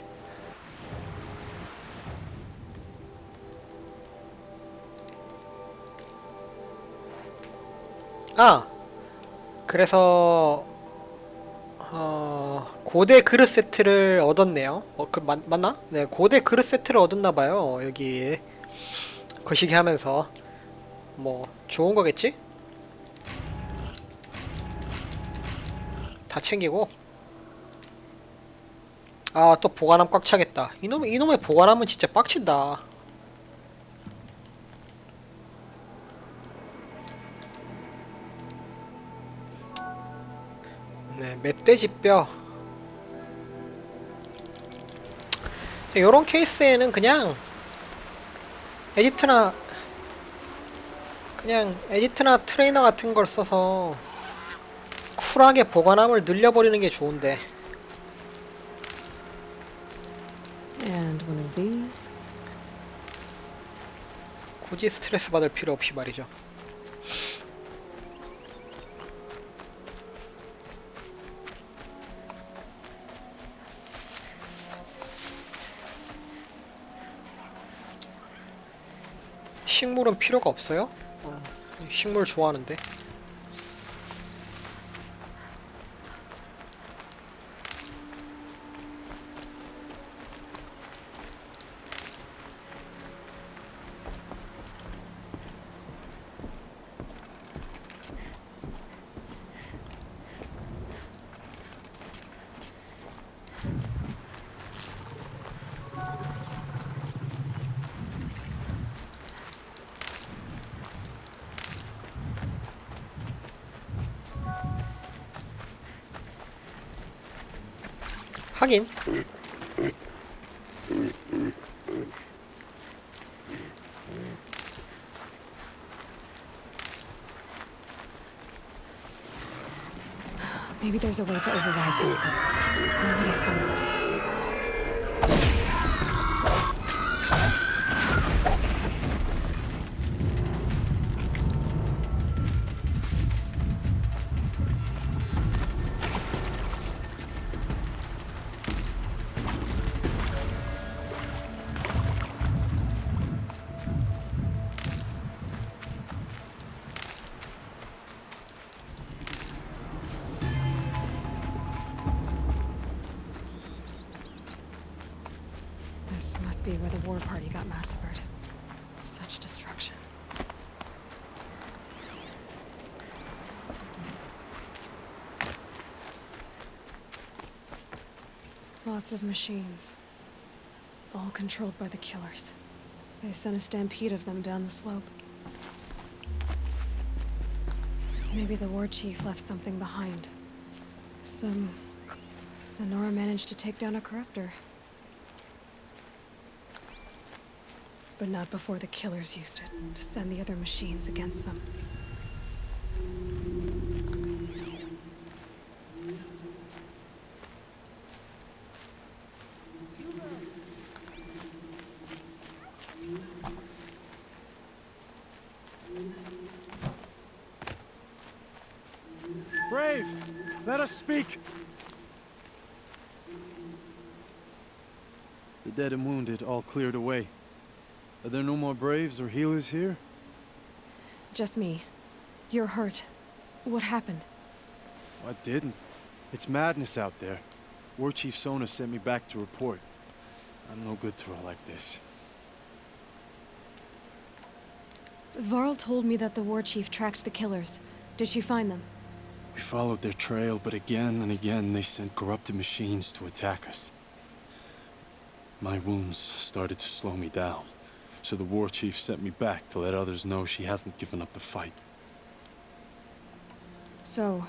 그래서 고대 그릇 세트를 얻었네요. 맞나? 네, 고대 그릇 세트를 얻었나봐요. 여기 거시기 하면서 뭐 좋은 거겠지? 다 챙기고 또 보관함 꽉 차겠다. 이놈의 보관함은 진짜 빡친다. 네, 멧돼지뼈. 요런 케이스에는 그냥 에디트나 트레이너 같은 걸 써서 쿨하게 보관함을 늘려버리는 게 좋은데. And one of these. 굳이 스트레스 받을 필요 없이 말이죠. 식물은 필요가 없어요? 식물 좋아하는데. 하긴. Maybe there's a way to override them. Where would I find it? This must be where the war party got massacred. Such destruction. Lots of machines. All controlled by the killers. They sent a stampede of them down the slope. Maybe the war chief left something behind. The Nora managed to take down a corruptor. But not before the killers used it to send the other machines against them. Brave! Let us speak! The dead and wounded all cleared away. Are there no more braves or healers here? Just me. You're hurt. What happened? I didn't. It's madness out there. War Chief Sona sent me back to report. I'm no good to her like this. Varl told me that the war chief tracked the killers. Did she find them? We followed their trail, but again and again they sent corrupted machines to attack us. My wounds started to slow me down, so the war chief sent me back to let others know she hasn't given up the fight. So,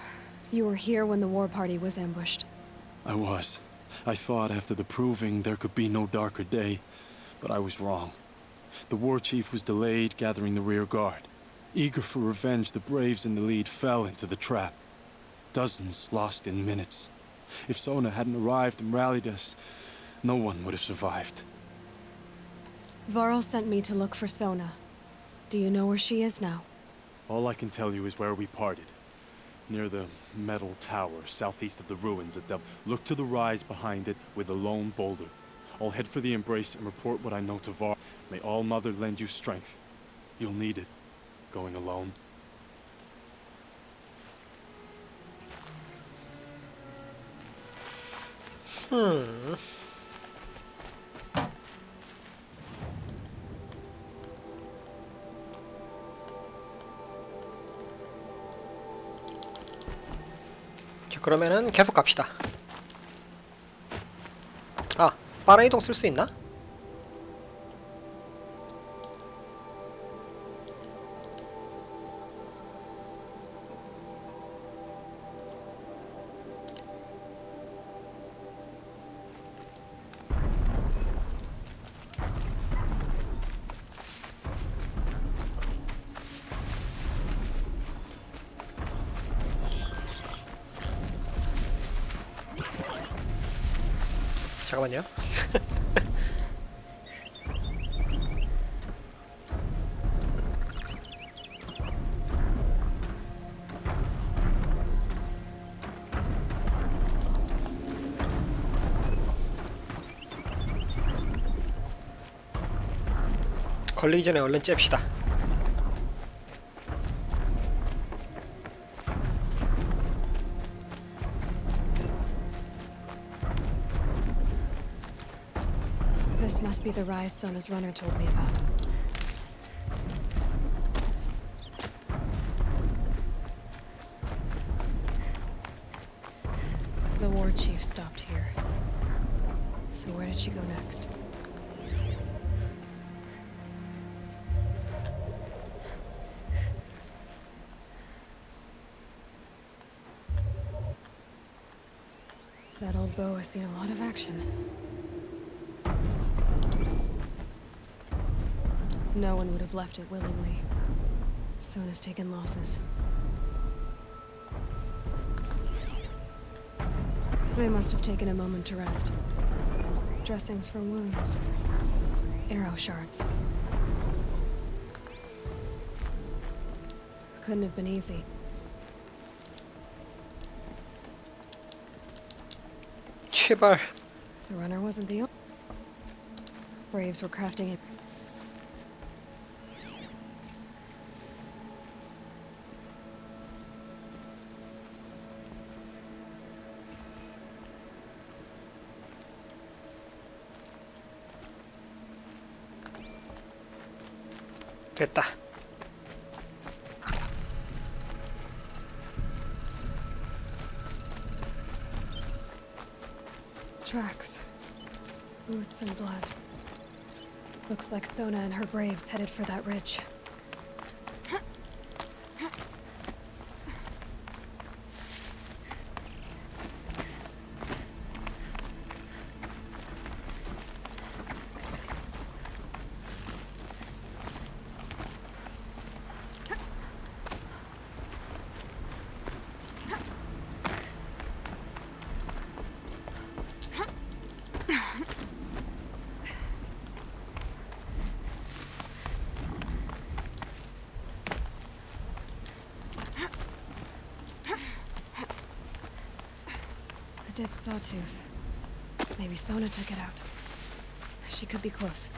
you were here when the war party was ambushed? I was. I thought after the proving there could be no darker day, but I was wrong. The war chief was delayed gathering the rear guard. Eager for revenge, the braves in the lead fell into the trap. Dozens lost in minutes. If Sona hadn't arrived and rallied us, no one would have survived. Varl sent me to look for Sona. Do you know where she is now? All I can tell you is where we parted. Near the metal tower, southeast of the ruins at Look to the rise behind it with a lone boulder. I'll head for the embrace and report what I know to Varl. May All Mother lend you strength. You'll need it, going alone. 자, 그러면은 계속 갑시다. 아, 빠른 이동 쓸 수 있나? 잠깐만요. 걸리기 전에 얼른 잽시다. This must be the rise Sona's runner told me about. The war chief stopped here. So where did she go next? That old bow has seen a lot of action. No one would have left it willingly. Sona's taken losses. They must have taken a moment to rest. Dressings for wounds. Arrow shards. Couldn't have been easy. 제발. The runner wasn't the only. Braves were crafting it. 됐다. Tracks. Boots and blood. Looks like Sona and her braves headed for that ridge. Dead sawtooth. Maybe Sona took it out. She could be close.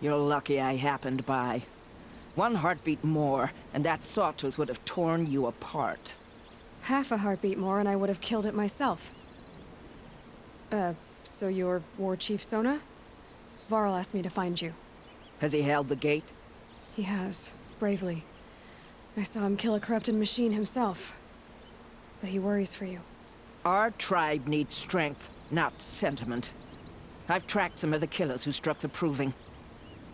You're lucky I happened by. One heartbeat more, and that sawtooth would have torn you apart. Half a heartbeat more and I would have killed it myself. So you're War Chief Sona? Varl asked me to find you. Has he held the gate? He has, bravely. I saw him kill a corrupted machine himself. But he worries for you. Our tribe needs strength, not sentiment. I've tracked some of the killers who struck the Proving.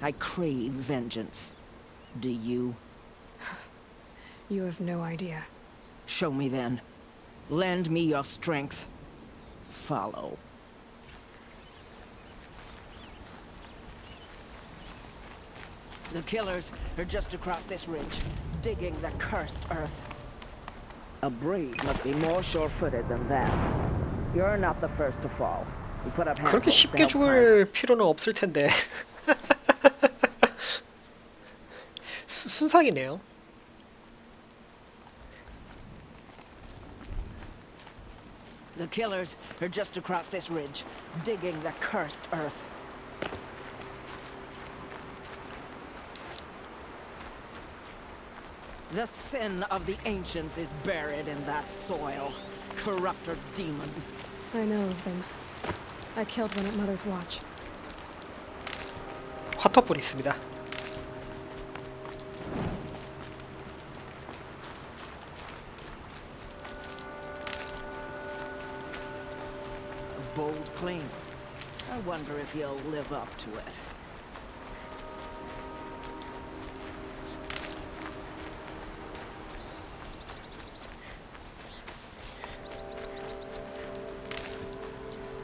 I crave vengeance. Do you? You have no idea. Show me then. Lend me your strength. Follow. The killers are just across this ridge, digging the cursed earth. A brave must be more sure-footed than that. You're not the first to fall. We put up 그렇게 쉽게 죽을 필요는 없을 텐데. 순삭이네요. The killers are just across this ridge, digging the cursed earth. The sin of the ancients is buried in that soil. Corrupter demons. I know of them. I killed one at Mother's Watch. 화터불이 있습니다. A bold claim. I wonder if you'll live up to it.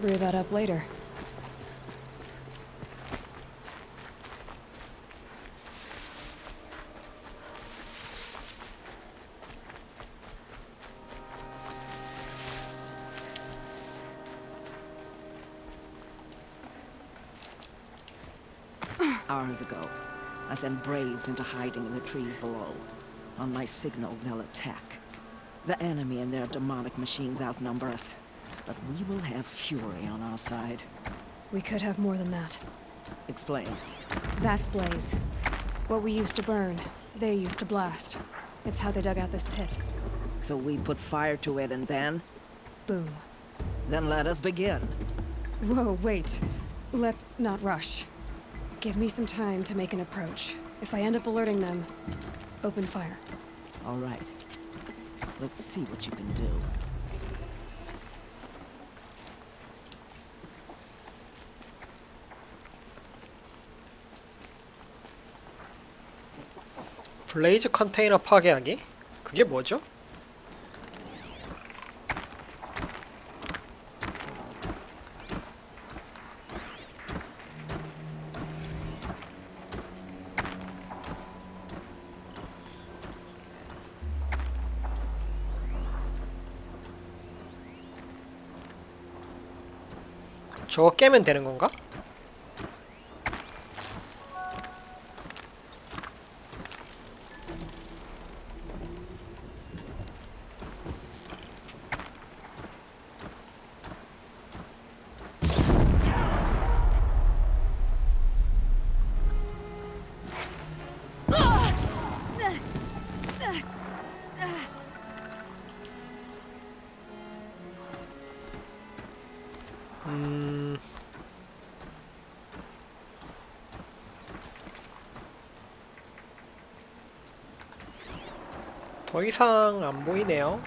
Brew that up later. Hours ago, I sent Braves into hiding in the trees below. On my signal, they'll attack. The enemy and their demonic machines outnumber us, but we will have fury on our side. We could have more than that. Explain. That's Blaze. What we used to burn, they used to blast. It's how they dug out this pit. So we put fire to it and then? Boom. Then let us begin. Whoa, wait. Let's not rush. Give me some time to make an approach. If I end up alerting them, open fire. All right. Let's see what you can do. 블레이즈 컨테이너 파괴하기? 그게 뭐죠? 저거 깨면 되는 건가? 더 이상 안 보이네요.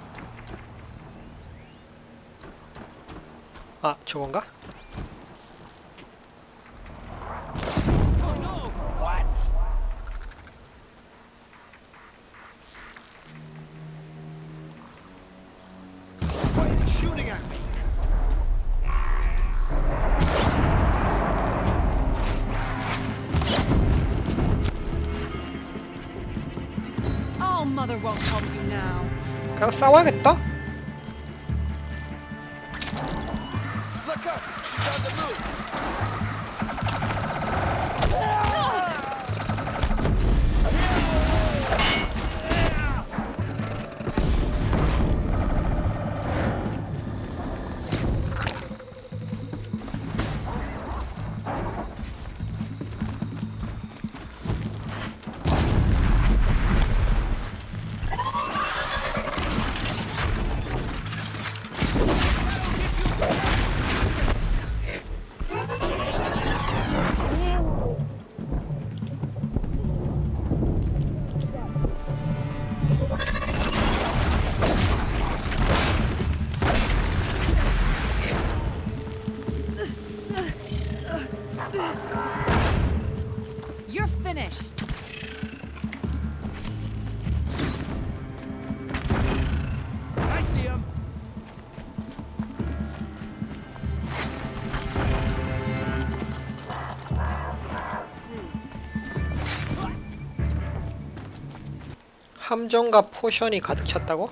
아, 저건가? Mother won't help you now. 그냥 싸워야겠다. Look up! She's on the move! You're finished. I see him! 함정과 포션이 가득 찼다고?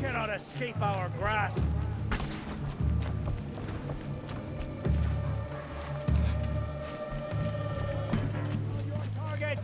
Cannot escape our grasp. Your target.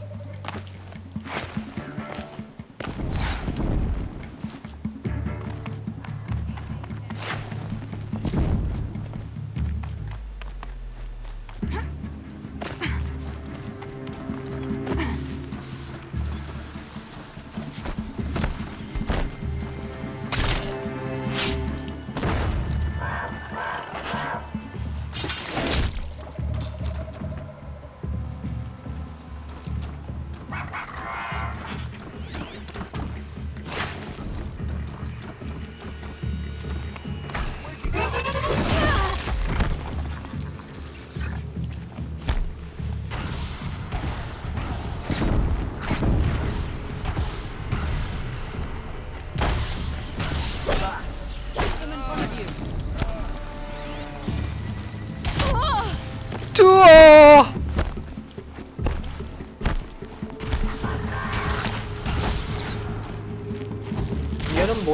두어!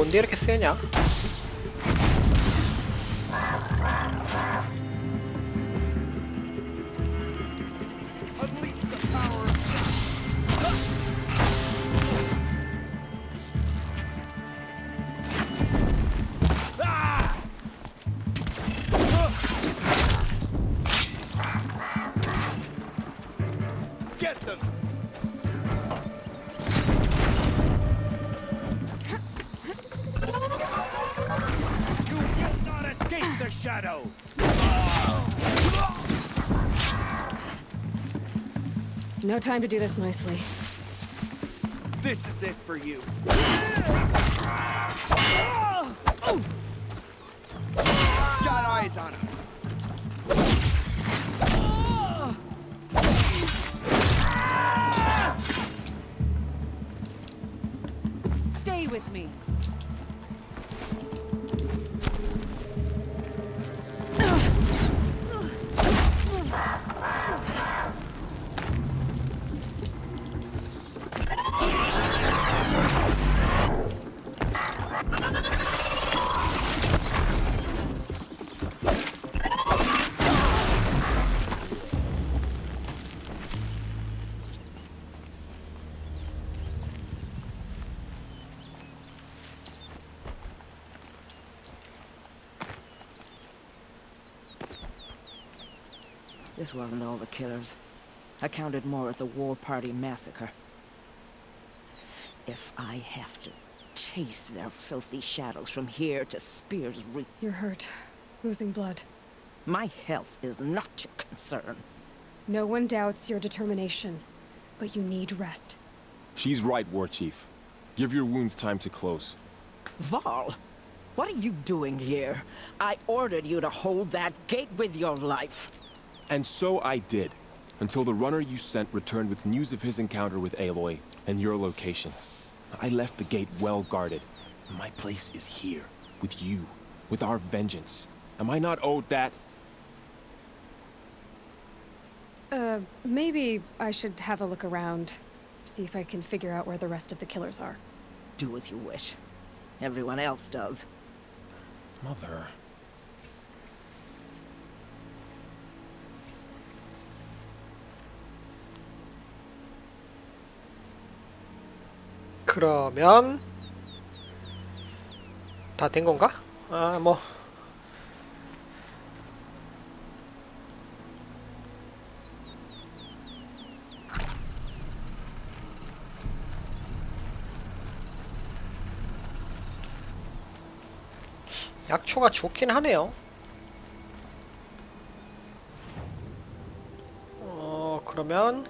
뭔데 이렇게 세냐? Get them! You will not escape the shadow! No time to do this nicely. This is it for you. Got eyes on him. Stay with me. This wasn't all the killers. I counted more at the War Party massacre. If I have to chase their filthy shadows from here to Spear's Reach... You're hurt. Losing blood. My health is not your concern. No one doubts your determination, but you need rest. She's right, War Chief. Give your wounds time to close. Val, what are you doing here? I ordered you to hold that gate with your life. And so I did, until the runner you sent returned with news of his encounter with Aloy and your location. I left the gate well guarded. My place is here, with you, with our vengeance. Am I not owed that? Maybe I should have a look around, see if I can figure out where the rest of the killers are. Do as you wish. Everyone else does. Mother... 그러면 다 된 건가? 아, 뭐 약초가 좋긴 하네요. 그러면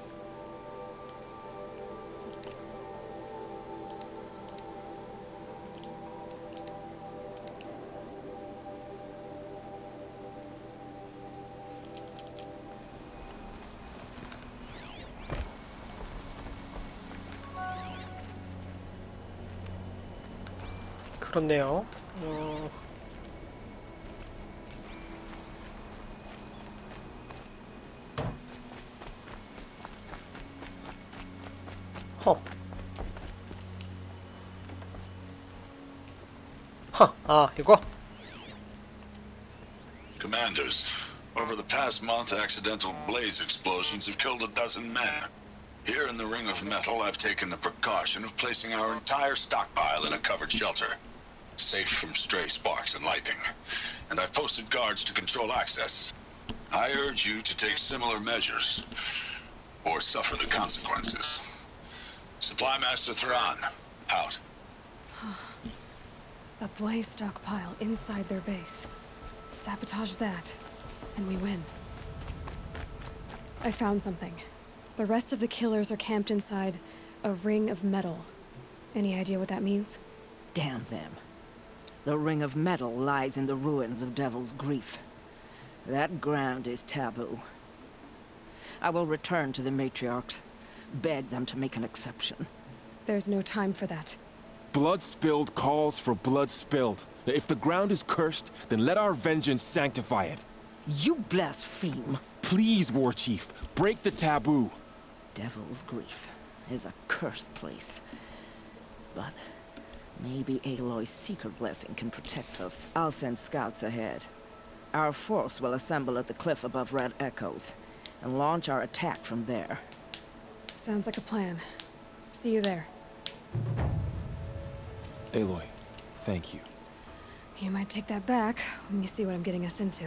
그렇네요. 이거? Commanders, over the past month, accidental blaze explosions have killed 12 men. Here in the Ring of Metal, I've taken the precaution of placing our entire stockpile in a covered shelter, safe from stray sparks and lightning. And I've posted guards to control access. I urge you to take similar measures, or suffer the consequences. Supply Master Thrawn, out. A blaze stockpile inside their base. Sabotage that, and we win. I found something. The rest of the killers are camped inside a ring of metal. Any idea what that means? Damn them. The Ring of Metal lies in the ruins of Devil's Grief. That ground is taboo. I will return to the matriarchs, beg them to make an exception. There's no time for that. Blood spilled calls for blood spilled. If the ground is cursed, then let our vengeance sanctify it. You blaspheme. Please, War Chief, break the taboo. Devil's Grief is a cursed place. But Maybe Aloy's secret blessing can protect us. I'll send scouts ahead. Our force will assemble at the cliff above Red Echoes and launch our attack from there. Sounds like a plan. See you there. Aloy, thank you. You might take that back when you see what I'm getting us into.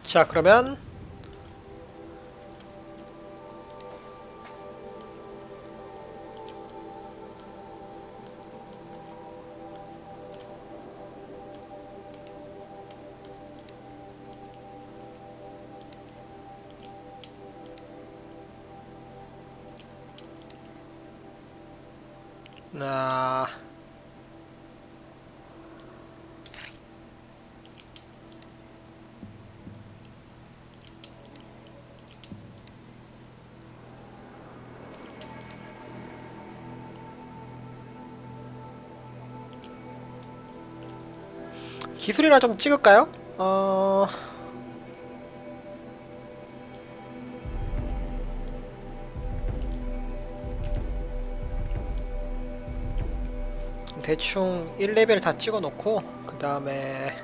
자, 그러면 기술이나 좀 찍을까요? 대충 1레벨 다 찍어 놓고 그 다음에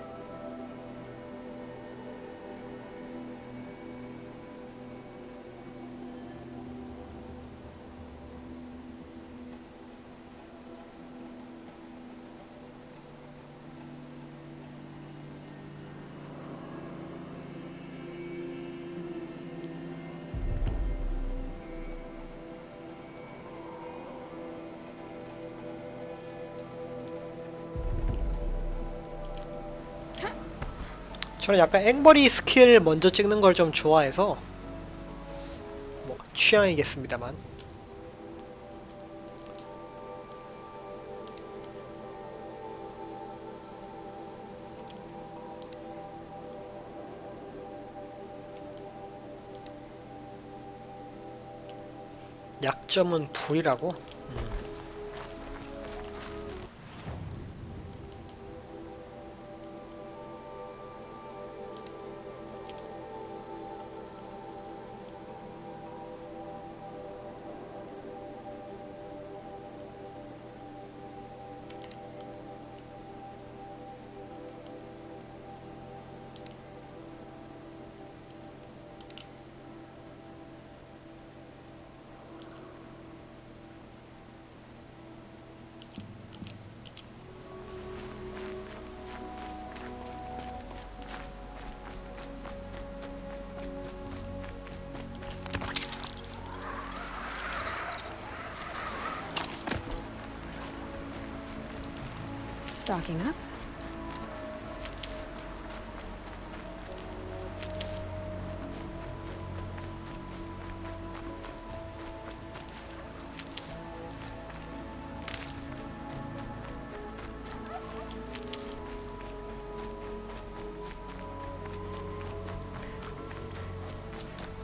저는 약간 앵벌이 스킬 먼저 찍는 걸 좀 좋아해서 뭐 취향이겠습니다만. 약점은 불이라고? Stocking up.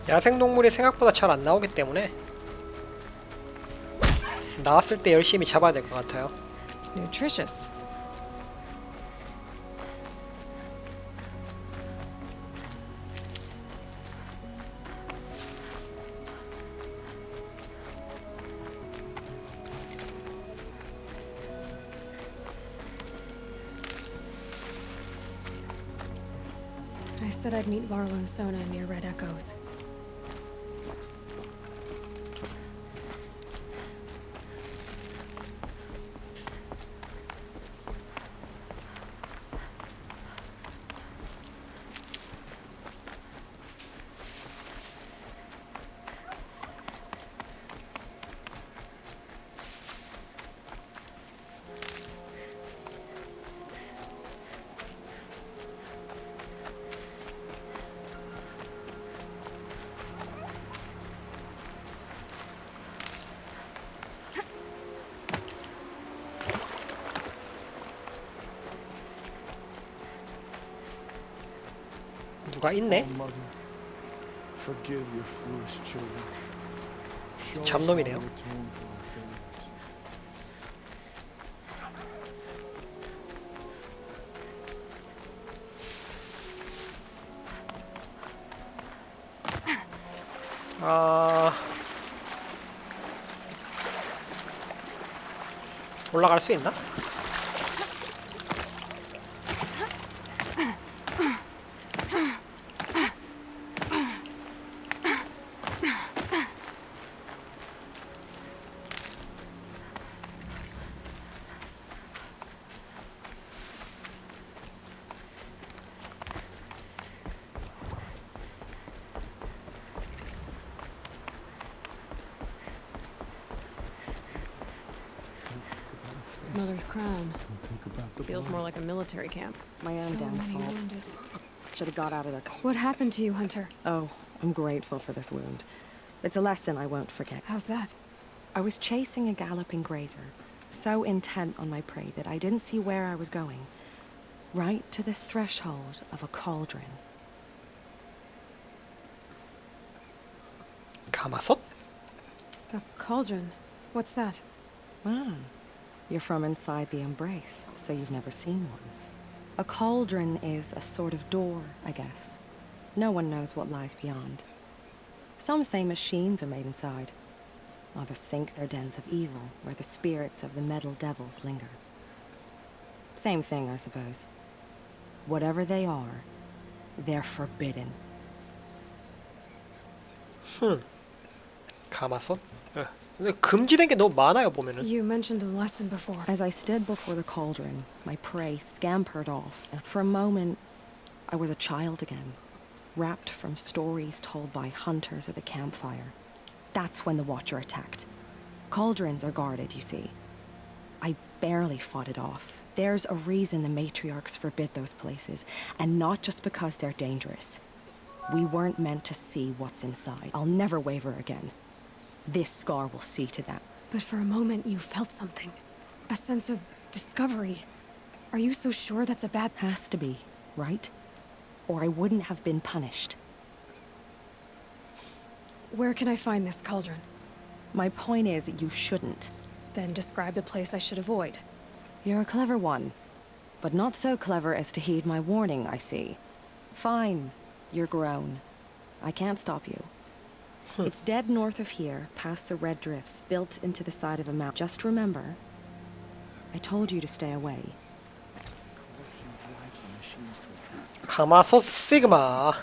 야생동물이 생각보다 잘 안 나오기 때문에 나왔을 때 열심히 잡아야 될 것 같아요. Nutritious. I said I'd meet Varl and Sona near Red Echoes. 누가 있네? Mother, forgive your foolish children. 잡놈이네요. 올라갈 수 있나? Mother's crown. Feels more like a military camp. My own damn fault. Should have got out of there. What happened to you, Hunter? Oh, I'm grateful for this wound. It's a lesson I won't forget. How's that? I was chasing a galloping grazer, so intent on my prey that I didn't see where I was going. Right to the threshold of a cauldron. 가마솥? A cauldron? What's that? Ah, you're from inside the embrace, so you've never seen one. A cauldron is a sort of door, I guess. No one knows what lies beyond. Some say machines are made inside. Others think they're dens of evil, where the spirits of the metal devils linger. Same thing, I suppose. Whatever they are, they're forbidden. 가마솥? 근데 금지된 게 너무 많아요, 보면은. You mentioned a lesson before. As I stood before the cauldron, my prey scampered off. For a moment, I was a child again, wrapped from stories told by hunters at the campfire. That's when the Watcher attacked. Cauldrons are guarded, you see. I barely fought it off. There's a reason the matriarchs forbid those places, and not just because they're dangerous. We weren't meant to see what's inside. I'll never waver again. This scar will see to that. But for a moment, you felt something. A sense of discovery. Are you so sure that's a bad... Has to be, right? Or I wouldn't have been punished. Where can I find this cauldron? My point is, you shouldn't. Then describe the place I should avoid. You're a clever one. But not so clever as to heed my warning, I see. Fine. You're grown. I can't stop you. It's dead north of here, past the red drifts, built into the side of a mountain. Just remember, I told you to stay away. 가마솥 시그마.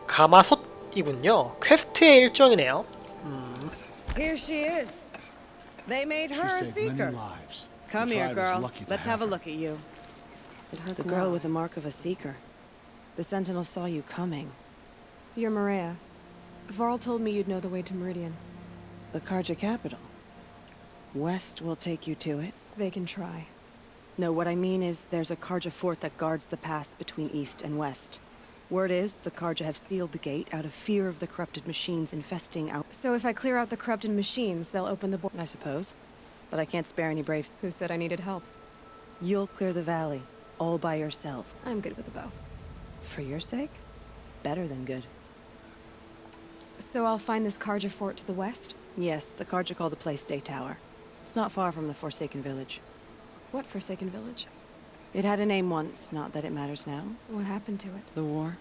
가마솥이군요. 퀘스트의 일종이네요. Here she is. They made her a seeker. Come here, girl. Let's have a look at you. The girl with the mark of a seeker. The Sentinel saw you coming. You're Maria. Varl told me you'd know the way to Meridian. The Karja capital. West will take you to it. They can try. No, what I mean is there's a Karja fort that guards the pass between east and west. Word is the Karja have sealed the gate out of fear of the corrupted machines infesting out. So if I clear out the corrupted machines, they'll open the I suppose. But I can't spare any braves. Who said I needed help? You'll clear the valley, all by yourself. I'm good with a bow. For your sake? Better than good. So I'll find this Karja fort to the west? Yes, the Karja call the place Day Tower. It's not far from the Forsaken Village. What Forsaken Village? It had a name once, not that it matters now. What happened to it? The war.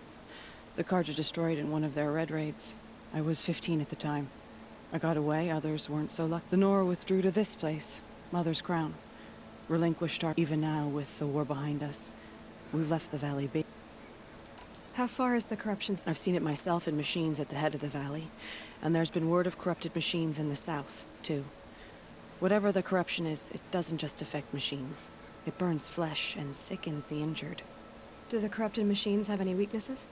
The Karja destroyed in one of their red raids. I was 15 at the time. I got away, others weren't so lucky. The Nora withdrew to this place, Mother's Crown. Relinquished our... Even now, with the war behind us, we've left the valley big. How far is the corruption? I've seen it myself in machines at the head of the valley. And there's been word of corrupted machines in the south, too. Whatever the corruption is, it doesn't just affect machines. It burns flesh and sickens the injured. Do the corrupted machines have any weaknesses?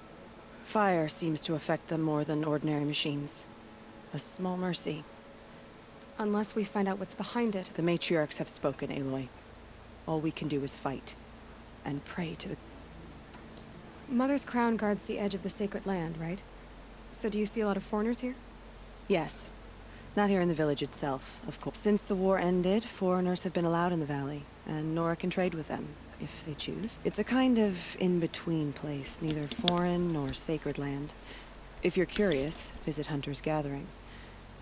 Fire seems to affect them more than ordinary machines. A small mercy. Unless we find out what's behind it. The matriarchs have spoken, Aloy. All we can do is fight. And pray to the... Mother's Crown guards the edge of the sacred land, right? So do you see a lot of foreigners here? Yes. Not here in the village itself, of course. Since the war ended, foreigners have been allowed in the valley, and Nora can trade with them, if they choose. It's a kind of in-between place, neither foreign nor sacred land. If you're curious, visit Hunter's Gathering.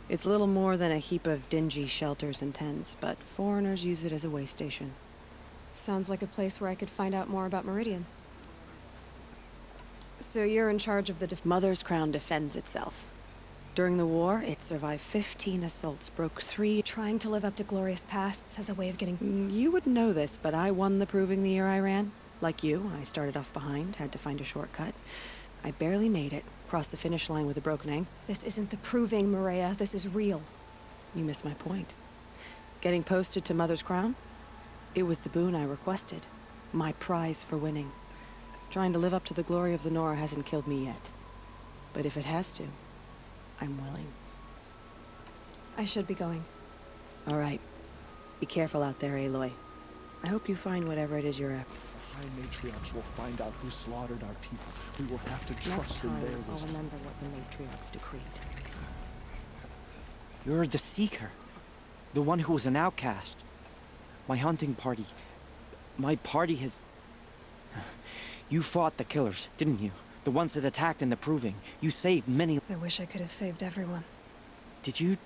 It's little more than a heap of dingy shelters and tents, but foreigners use it as a way station. Sounds like a place where I could find out more about Meridian. So you're in charge of the Mother's Crown defends itself. During the war, it survived 15 assaults, broke 3. Trying to live up to glorious pasts as a way of getting... You wouldn't know this, but I won the Proving the year I ran. Like you, I started off behind, had to find a shortcut. I barely made it, crossed the finish line with a broken ankle. This isn't the Proving, Maria. This is real. You missed my point. Getting posted to Mother's Crown? It was the boon I requested. My prize for winning. Trying to live up to the glory of the Nora hasn't killed me yet. But if it has to, I'm willing. I should be going. All right. Be careful out there, Aloy. I hope you find whatever it is you're after. The High Matriarchs will find out who slaughtered our people. We will have to trust in their I'll wisdom. remember what the matriarchs decreed. You're the Seeker. The one who was an outcast. My hunting party. My party has... You fought the killers, didn't you? The ones that attacked in the Proving. You saved many... I wish I could have saved everyone. Did you...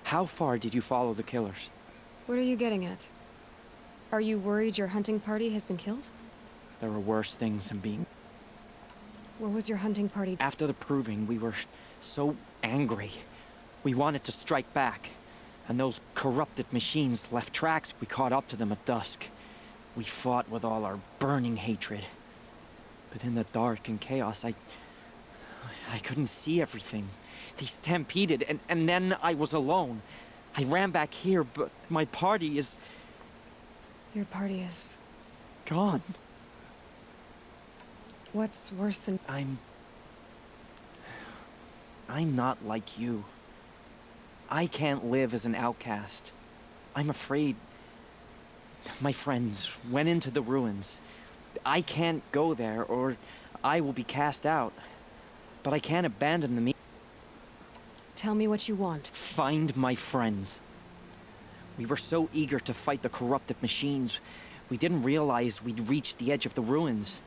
How far did you follow the killers? What are you getting at? Are you worried your hunting party has been killed? There were worse things than being... Where was your hunting party? After the Proving, we were so angry. We wanted to strike back. And those corrupted machines left tracks. We caught up to them at dusk. We fought with all our burning hatred. But in the dark and chaos, I couldn't see everything. They stampeded, and then I was alone. I ran back here, but my party is... Your party is... gone. What's worse than... I'm not like you. I can't live as an outcast. I'm afraid... My friends went into the ruins. I can't go there, or I will be cast out. But I can't abandon them. Tell me what you want. Find my friends. We were so eager to fight the corrupted machines, we didn't realize we'd reached the edge of the ruins.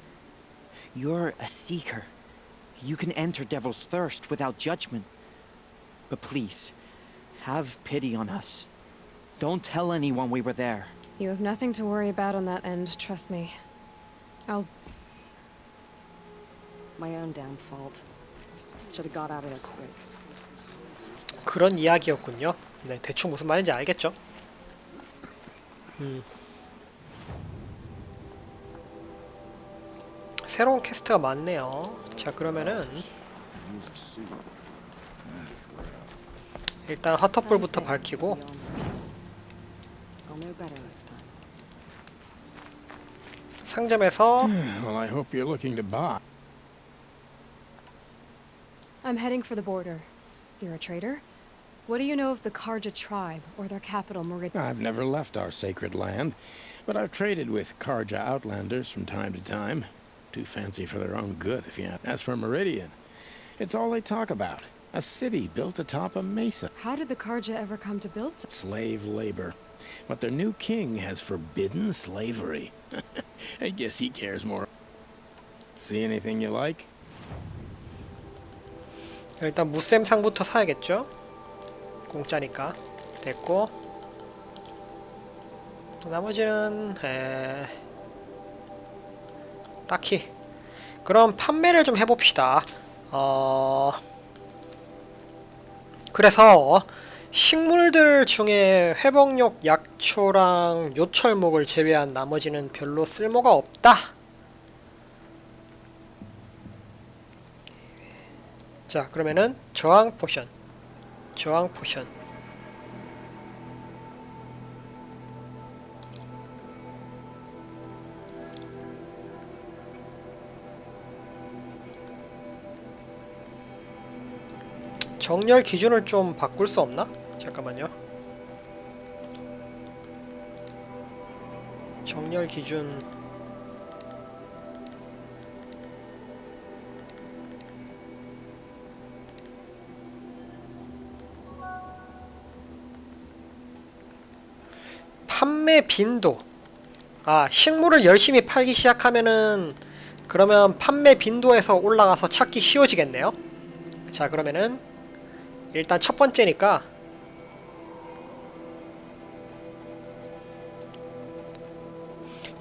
You're a Seeker. You can enter Devil's Thirst without judgment. But please, have pity on us. Don't tell anyone we were there. You have nothing to worry about on that end, trust me. I'll... My own damn fault. Should have got out of there quick. 그런 이야기였군요. 네, 대충 무슨 말인지 알겠죠? 새로운 퀘스트가 많네요. 자, 그러면은 일단 핫터불부터 밝히고 상점에서 Well, I hope you're looking to buy. I'm heading for the border. You're a trader? What do you know of the Karja tribe, or their capital, Meridian? I've never left our sacred land, but I've traded with Karja outlanders from time to time. Too fancy for their own good, if you ask. As for Meridian, it's all they talk about. A city built atop a mesa. How did the Karja ever come to build such? Slave labor. But their new king has forbidden slavery. I guess he cares more. See anything you like? 일단 무쌤상부터 사야겠죠? 공짜니까. 됐고 나머지는 딱히. 그럼 판매를 좀 해봅시다. 그래서 식물들 중에 회복력 약초랑 요철목을 제외한 나머지는 별로 쓸모가 없다. 자, 그러면은 저항 포션. 정렬 기준을 좀 바꿀 수 없나? 잠깐만요. 정렬 기준 판매 빈도. 아, 식물을 열심히 팔기 시작하면은 그러면 판매 빈도에서 올라가서 찾기 쉬워지겠네요. 자, 그러면은 일단 첫 번째니까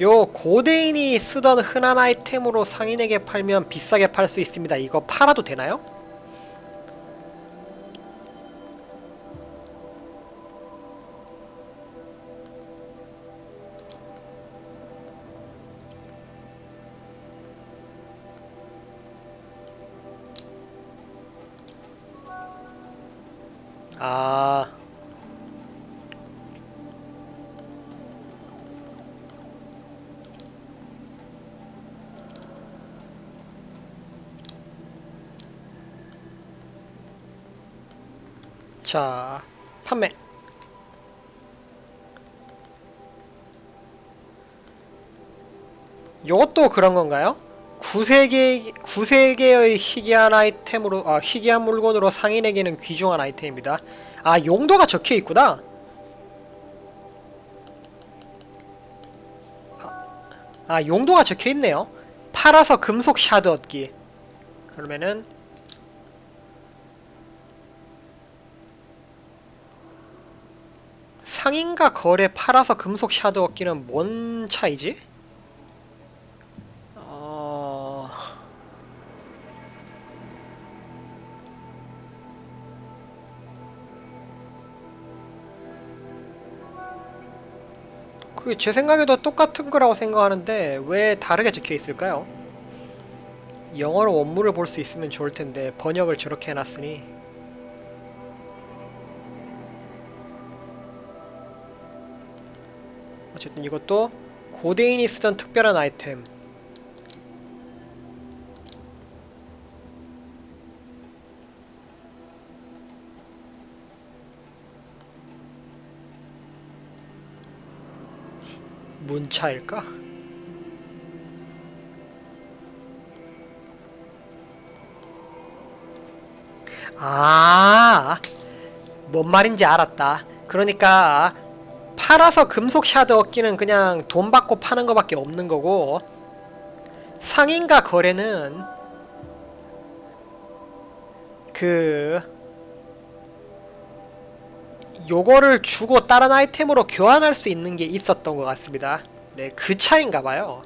요 고대인이 쓰던 흔한 아이템으로 상인에게 팔면 비싸게 팔 수 있습니다. 이거 팔아도 되나요? 아... 자, 판매. 요것도 그런 건가요? 9세계의 희귀한 아이템으로, 희귀한 물건으로 상인에게는 귀중한 아이템입니다. 아, 용도가 적혀 있구나. 용도가 적혀 있네요. 팔아서 금속 샤드 얻기. 그러면은 상인과 거래 팔아서 금속 샤드 얻기는 뭔 차이지? 그게 제 생각에도 똑같은 거라고 생각하는데 왜 다르게 적혀 있을까요? 영어로 원문을 볼 수 있으면 좋을 텐데 번역을 저렇게 해놨으니. 어쨌든 이것도 고대인이 쓰던 특별한 아이템. 문차일까? 뭔 말인지 알았다. 그러니까 팔아서 금속 샤드 얻기는 그냥 돈 받고 파는 거밖에 없는 거고, 상인과 거래는 요거를 주고 다른 아이템으로 교환할 수 있는 게 있었던 것 같습니다. 네, 그 차이인가봐요.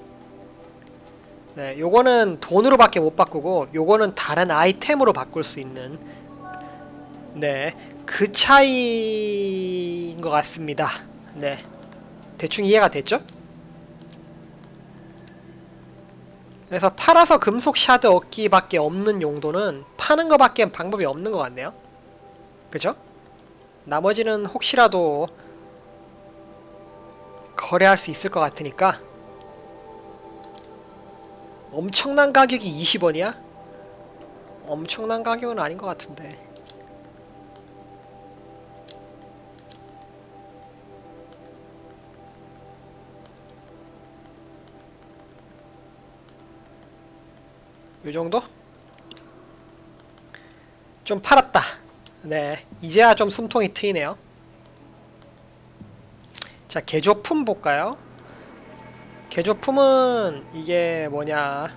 네, 요거는 돈으로 밖에 못 바꾸고 요거는 다른 아이템으로 바꿀 수 있는, 네, 그 차이인 것 같습니다. 네, 대충 이해가 됐죠? 그래서 팔아서 금속 샤드 얻기밖에 없는 용도는 파는 거밖에 방법이 없는 것 같네요. 그죠? 나머지는 혹시라도 거래할 수 있을 것 같으니까. 엄청난 가격이 20원이야? 엄청난 가격은 아닌 것 같은데. 요 정도? 좀 팔았다. 네, 이제야 좀 숨통이 트이네요. 자, 개조품 볼까요? 개조품은 이게 뭐냐,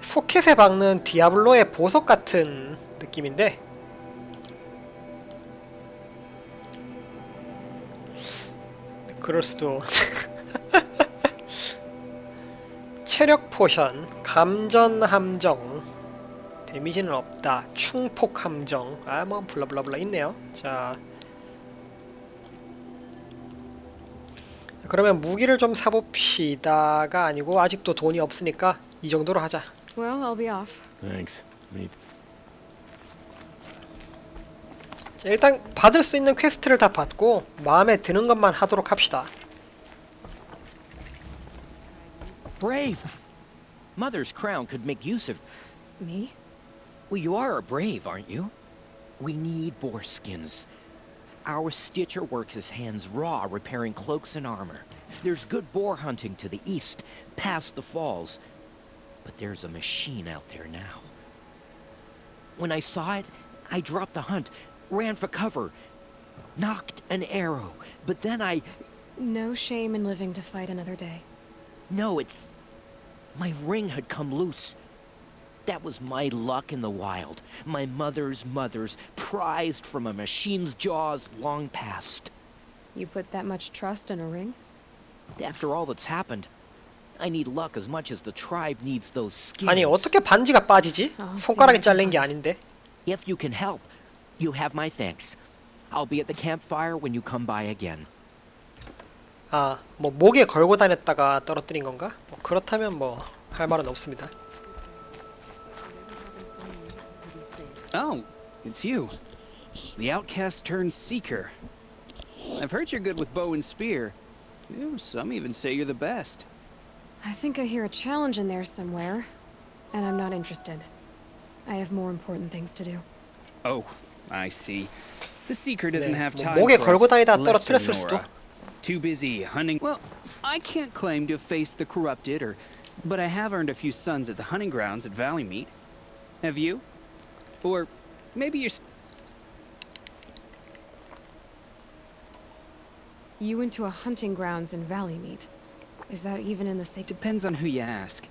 소켓에 박는 디아블로의 보석 같은 느낌인데, 그럴 수도. 체력 포션, 감전 함정, 데미지는 없다, 충폭 함정, 뭐 블라블라블라 있네요. 자, 그러면 무기를 좀 사봅시다가 아니고 아직도 돈이 없으니까 이 정도로 하자. Well, I'll be off. Thanks. Me. 자, 일단 받을 수 있는 퀘스트를 다 받고 마음에 드는 것만 하도록 합시다. Brave! Mother's crown could make use of... Me? Well, you are a brave, aren't you? We need boar skins. Our stitcher works his hands raw repairing cloaks and armor. There's good boar hunting to the east, past the falls. But there's a machine out there now. When I saw it, I dropped the hunt, ran for cover, knocked an arrow, but then I... No shame in living to fight another day. No, it's My ring had come loose. That was my luck in the wild. My mother's prized from a machine's jaws long past. You put that much trust in a ring? After all that's happened, I need luck as much as the tribe needs those skins. 아니 어떻게 반지가 빠지지? 손가락이 잘린 게 아닌데. If you can help, you have my thanks. I'll be at the campfire when you come by again. 아, 뭐 목에 걸고 다녔다가 떨어뜨린 건가? 뭐 그렇다면 뭐 할 말은 없습니다. Oh, it's you. The outcast turned seeker. I've heard you're good with bow and spear. Ew, some even say you're the best. I think I hear a challenge in there somewhere, and I'm not interested. I have more important things to do. Oh, I see. The seeker doesn't have time 목에 for 걸고 us, 다니다 lesser 떨어뜨렸을 수도. Nora. Too busy hunting. Well, I can't claim to have faced the corrupted, but I have earned a few sons at the hunting grounds at Valley Meet. Have you? Or maybe you're... You went to a hunting grounds in Valley Meet. Is that even in the same... Depends on who you ask.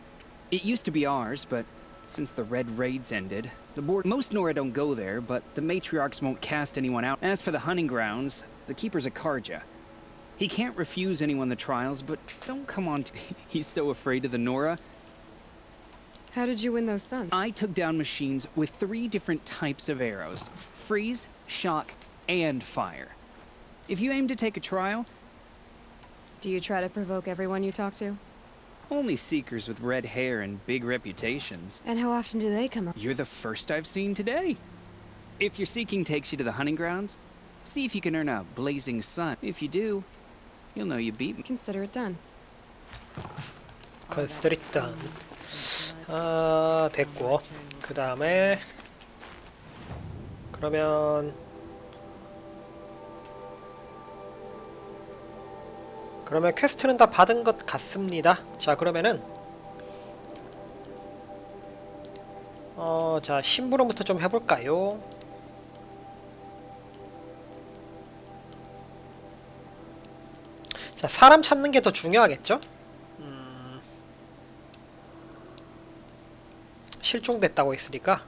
It used to be ours, but since the Red Raids ended, the board... Most Nora don't go there, but the matriarchs won't cast anyone out. As for the hunting grounds, the keeper's a Karja. He can't refuse anyone the trials, but don't come on he's so afraid of the Nora. How did you win those sons? I took down machines with 3 different types of arrows. Freeze, shock, and fire. If you aim to take a trial... Do you try to provoke everyone you talk to? Only seekers with red hair and big reputations. And how often do they come? You're the first I've seen today. If your seeking takes you to the hunting grounds, see if you can earn a blazing sun. If you do, you'll know you beat me. Consider it done. Consider it done. 아, 됐고. 그 다음에 그러면 퀘스트는 다 받은 것 같습니다. 자, 그러면은 자, 심부름부터 좀 해볼까요? 자, 사람 찾는 게 더 중요하겠죠? 실종됐다고 했으니까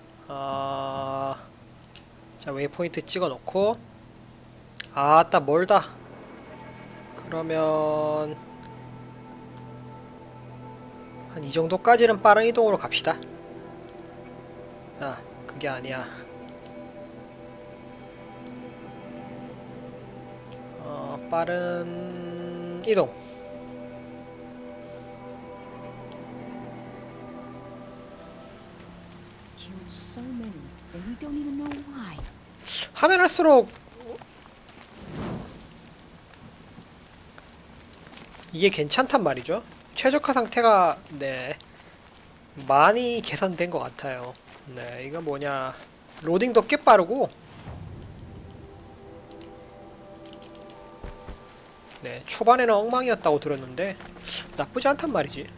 자, 웨이포인트 찍어놓고 아따 멀다. 그러면 한 이 정도까지는 빠른 이동으로 갑시다. 아, 그게 아니야. 빠른 이동. 하면 할수록 이게 괜찮단 말이죠. 최적화 상태가 네 많이 개선된 것 같아요. 네, 이거 뭐냐, 로딩도 꽤 빠르고 네, 초반에는 엉망이었다고 들었는데 나쁘지 않단 말이지.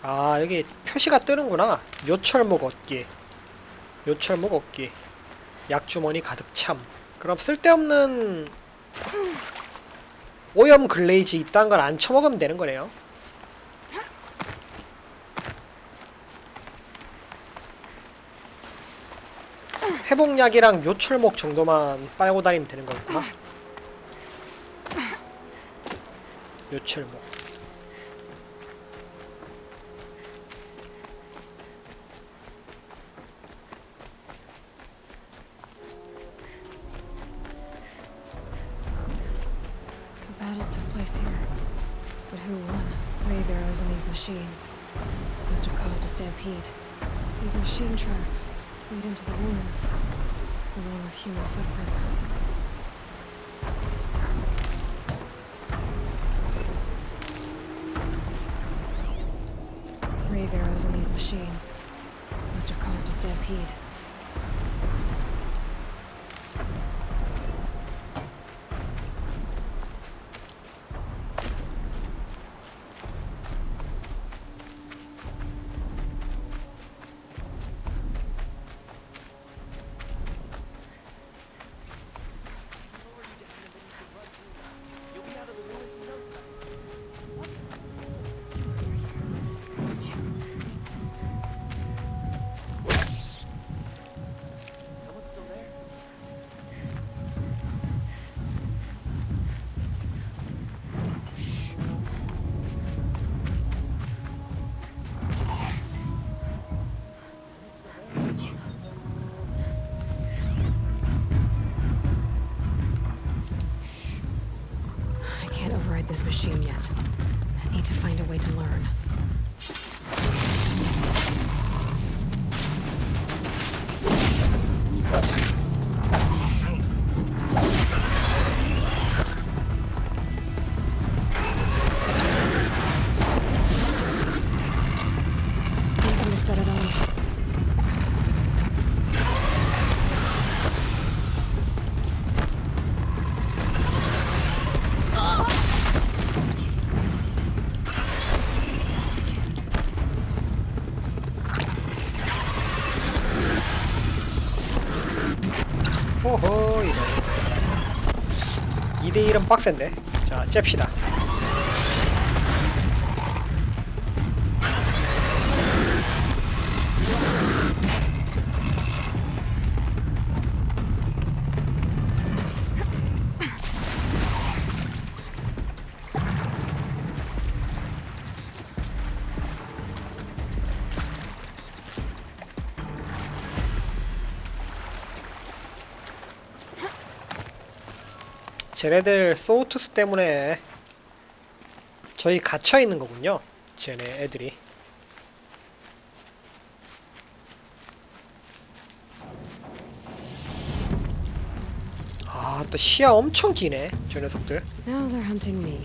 아, 여기 표시가 뜨는구나. 요철목 얻기, 요철목 얻기, 약주머니 가득 참. 그럼 쓸데없는 오염 글레이즈 이딴 걸 안 처먹으면 되는 거네요. 회복약이랑 요철목 정도만 빨고 다니면 되는 거구나. 요철목. Machines must have caused a stampede. These machine tracks lead into the ruins, along with human footprints. Grave arrows in these machines must have caused a stampede. ride this machine yet. I need to find a way to learn. I'm gonna set it on. 호호, 이래. 2대1은 빡센데. 자, 잽시다. 쟤네들 소우투스 때문에 저희 갇혀있는 거군요. 쟤네 애들이. 아, 또 시야 엄청 기네, 저 녀석들. Now they're hunting me.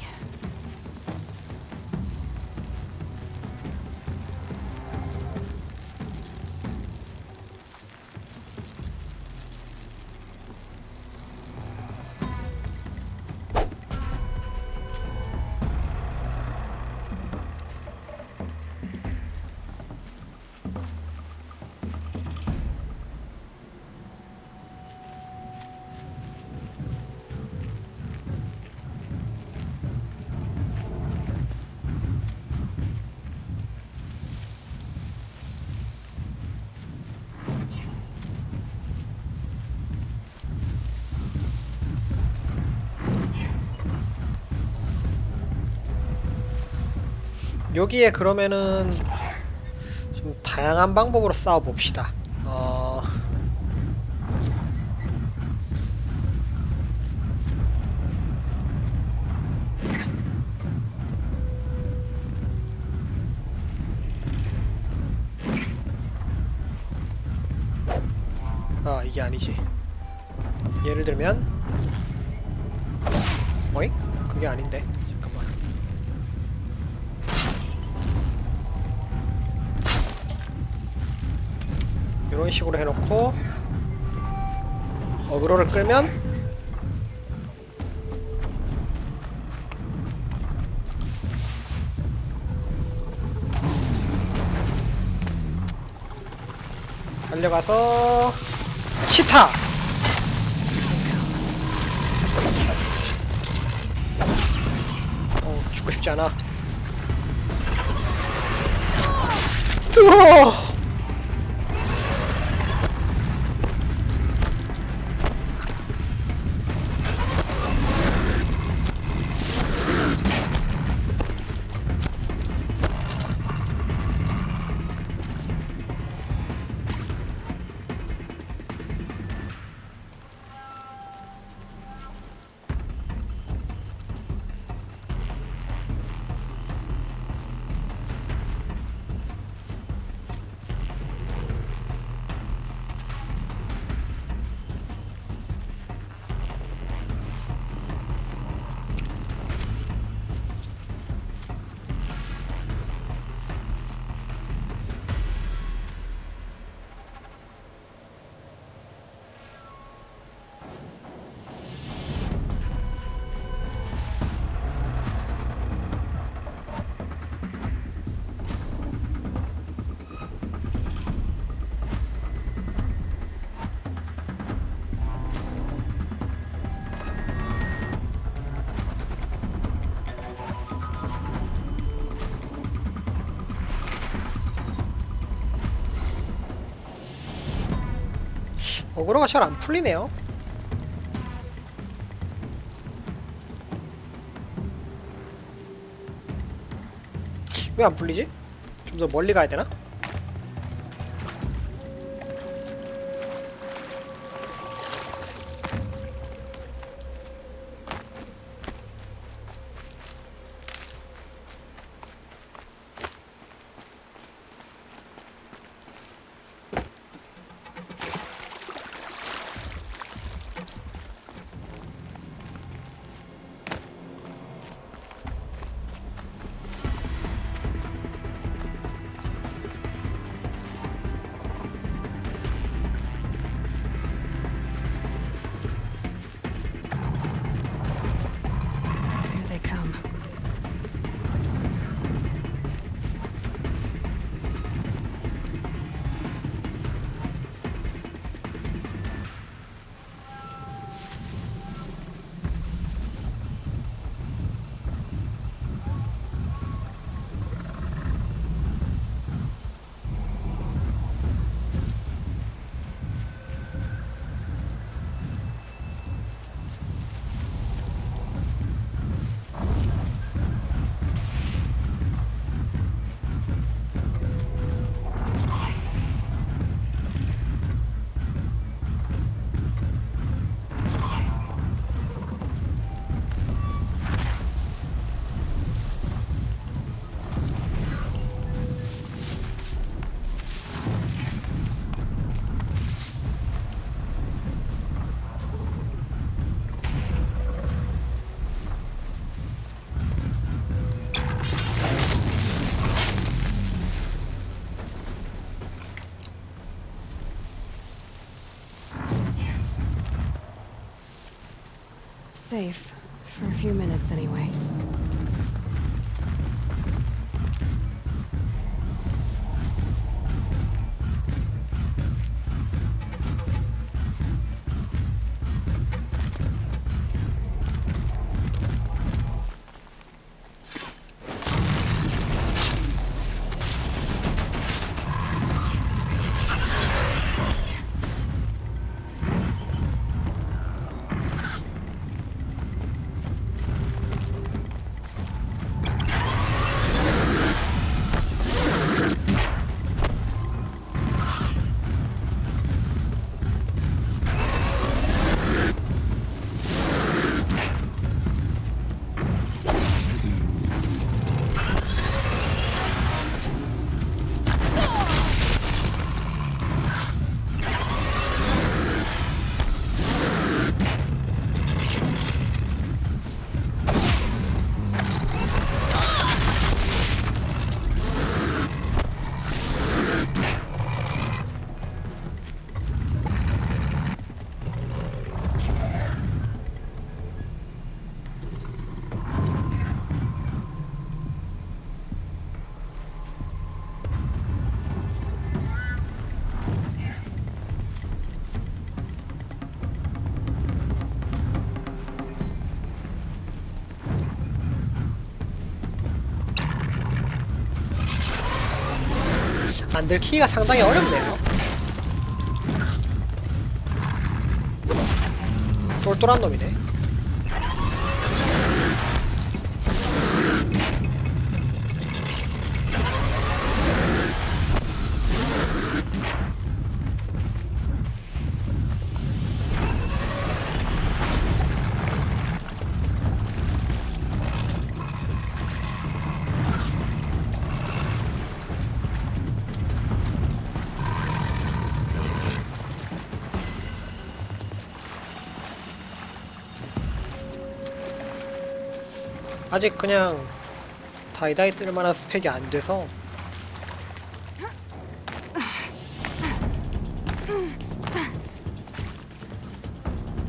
여기에 그러면은 좀 다양한 방법으로 싸워봅시다. 이게 아니지. 예를 들면 어이? 그게 아닌데. 잠깐만. 이런 식으로 해놓고 어그로를 끌면 달려가서 치타! 죽고 싶지 않아. 뜨거워! 어그로가 잘 안 풀리네요. 왜 안 풀리지? 좀 더 멀리 가야 되나? safe. For a few minutes, anyway. 만들기가 상당히 어렵네요. 똘똘한 놈이네. 아직 그냥 다이다이 뜰만한 스펙이 안 돼서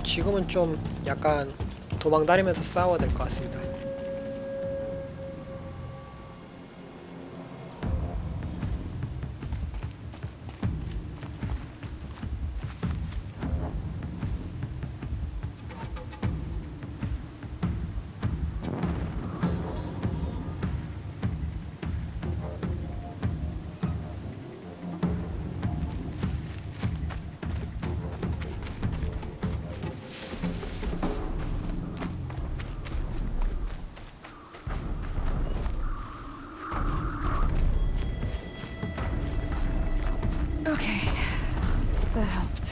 지금은 좀 약간 도망다니면서 싸워야 될 것 같습니다. Okay, that helps.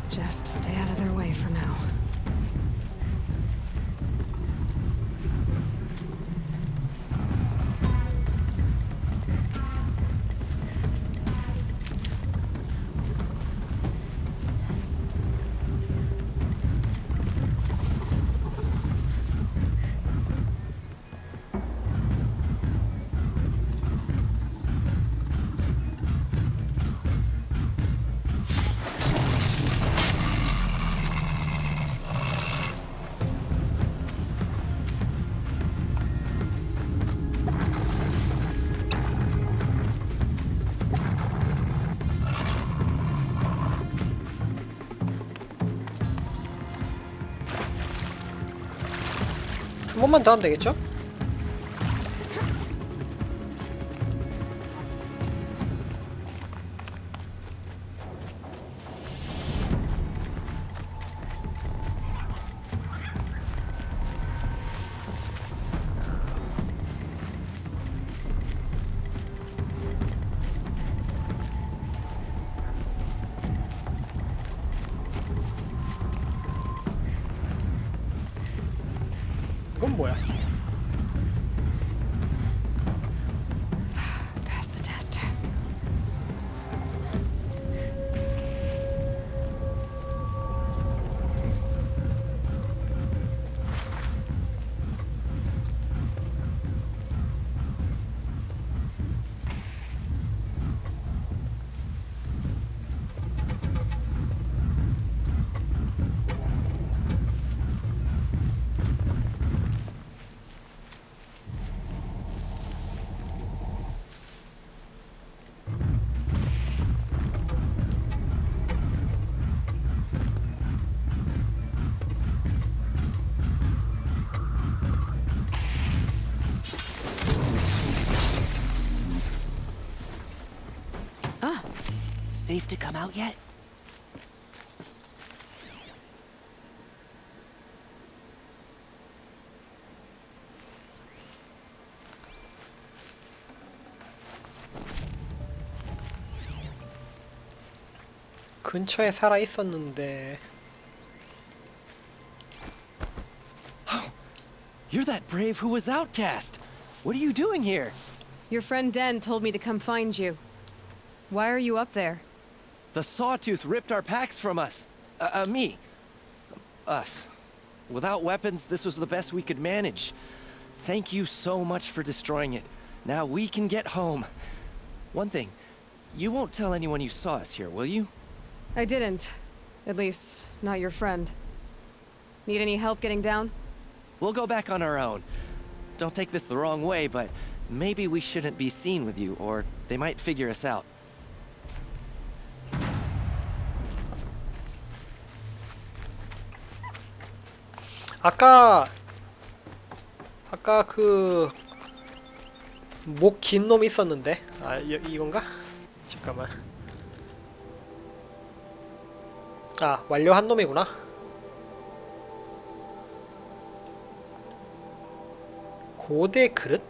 Just stay out of their way for now. 한 번만 더 하면 되겠죠? 뭐야? Pass the test. Safe to come out yet? 근처에 살아 있었는데. You're that brave who was outcast. What are you doing here? Your friend Den told me to come find you. Why are you up there? The Sawtooth ripped our packs from us. Me. Us. Without weapons, this was the best we could manage. Thank you so much for destroying it. Now we can get home. One thing, you won't tell anyone you saw us here, will you? I didn't. At least, not your friend. Need any help getting down? We'll go back on our own. Don't take this the wrong way, but maybe we shouldn't be seen with you, or they might figure us out. 아까 그 목 긴 놈 있었는데. 아, 이건가? 잠깐만. 아, 완료한 놈이구나. 고대 그릇?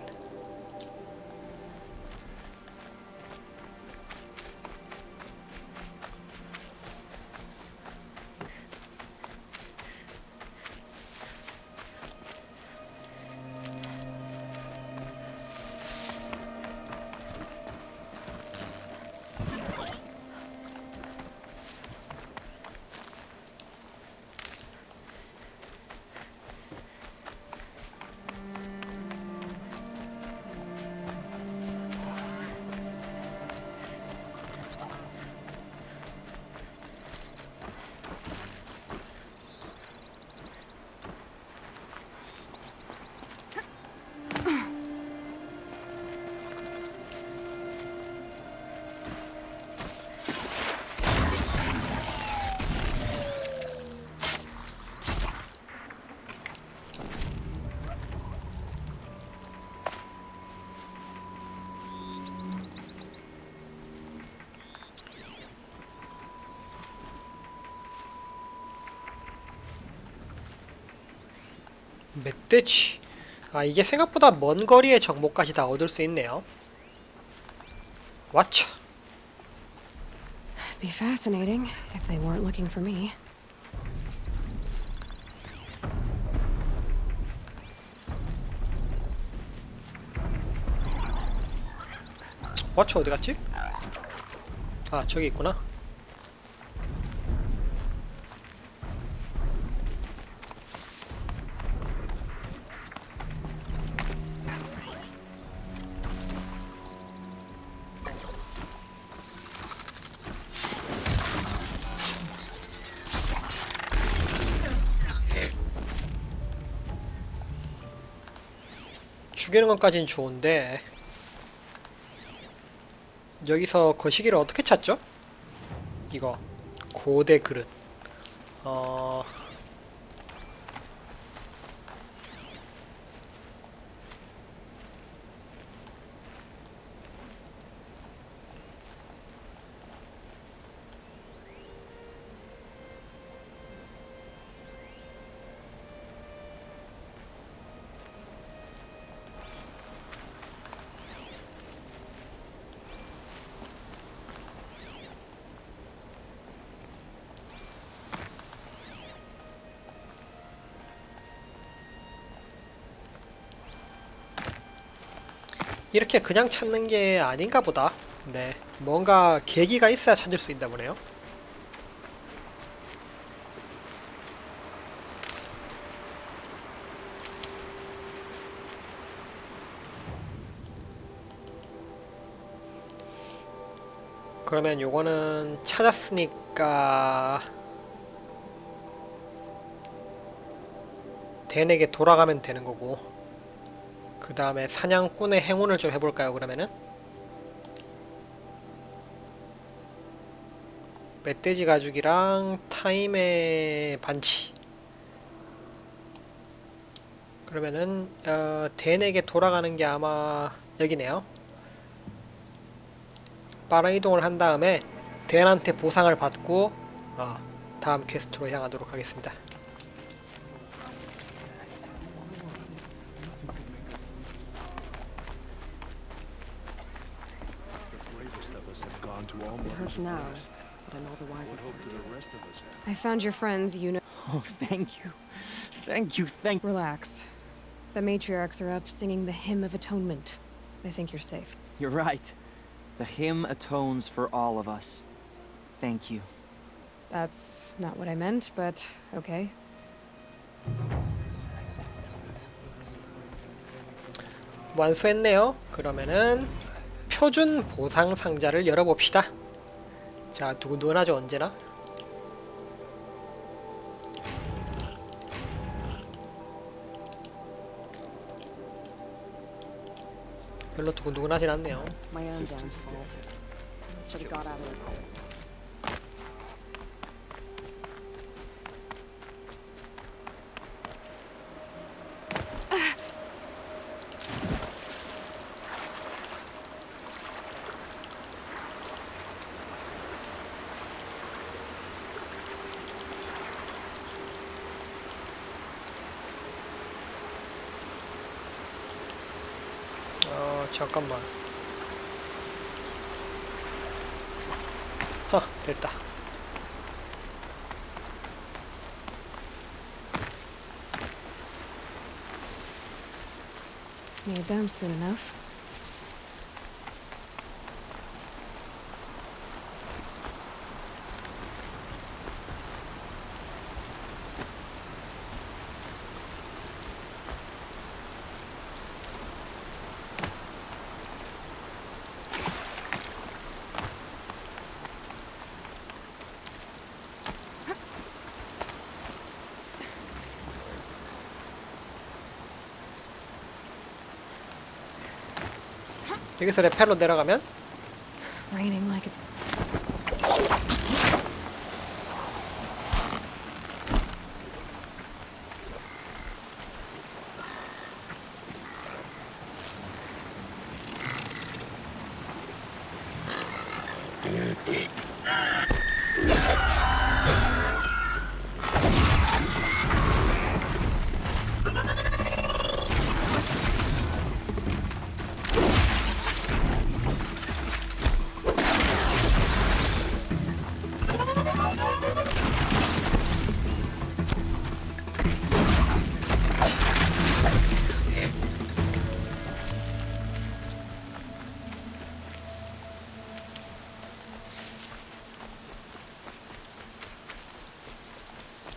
멧돼지. 아, 이게 생각보다 먼 거리의 정보까지 다 얻을 수 있네요. 왓챠. Be fascinating if they weren't looking for me. 왓챠 어디 갔지? 아, 저기 있구나. 죽이는 것까지는 좋은데 여기서 거시기를 어떻게 찾죠? 이거 고대 그릇. 이렇게 그냥 찾는 게 아닌가 보다. 네, 뭔가 계기가 있어야 찾을 수 있나 보네요. 그러면 요거는 찾았으니까 댄에게 돌아가면 되는 거고, 그 다음에 사냥꾼의 행운을 좀 해볼까요? 그러면은 멧돼지 가죽이랑 타임의 반치. 그러면은 댄에게 돌아가는 게 아마 여기네요. 빠른 이동을 한 다음에 댄한테 보상을 받고 다음 퀘스트로 향하도록 하겠습니다. It hurts now, but I'm all the wiser. I found your friends, you know. Oh, thank you. Thank you, thank... Relax. The matriarchs are up singing the Hymn of Atonement. I think you're safe. You're right. The hymn atones for all of us. Thank you. That's not what I meant, but okay. 완수했네요. 그러면은 표준 보상 상자를 열어봅시다. 자, 두근두근하죠, 언제나. 별로 두근두근하진 않네요. My own damn fault. Should have got out of the cold. 잠깐만. 됐다. Need them soon enough. 여기서 레펠로 내려가면 Raining like it's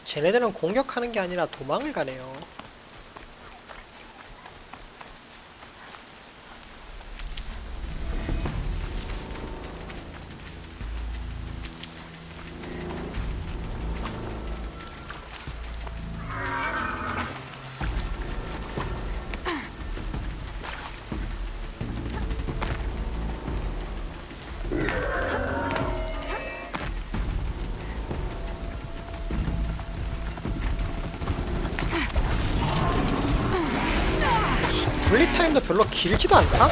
쟤네들은 공격하는 게 아니라 도망을 가네요. 분리 타임도 별로 길지도 않다?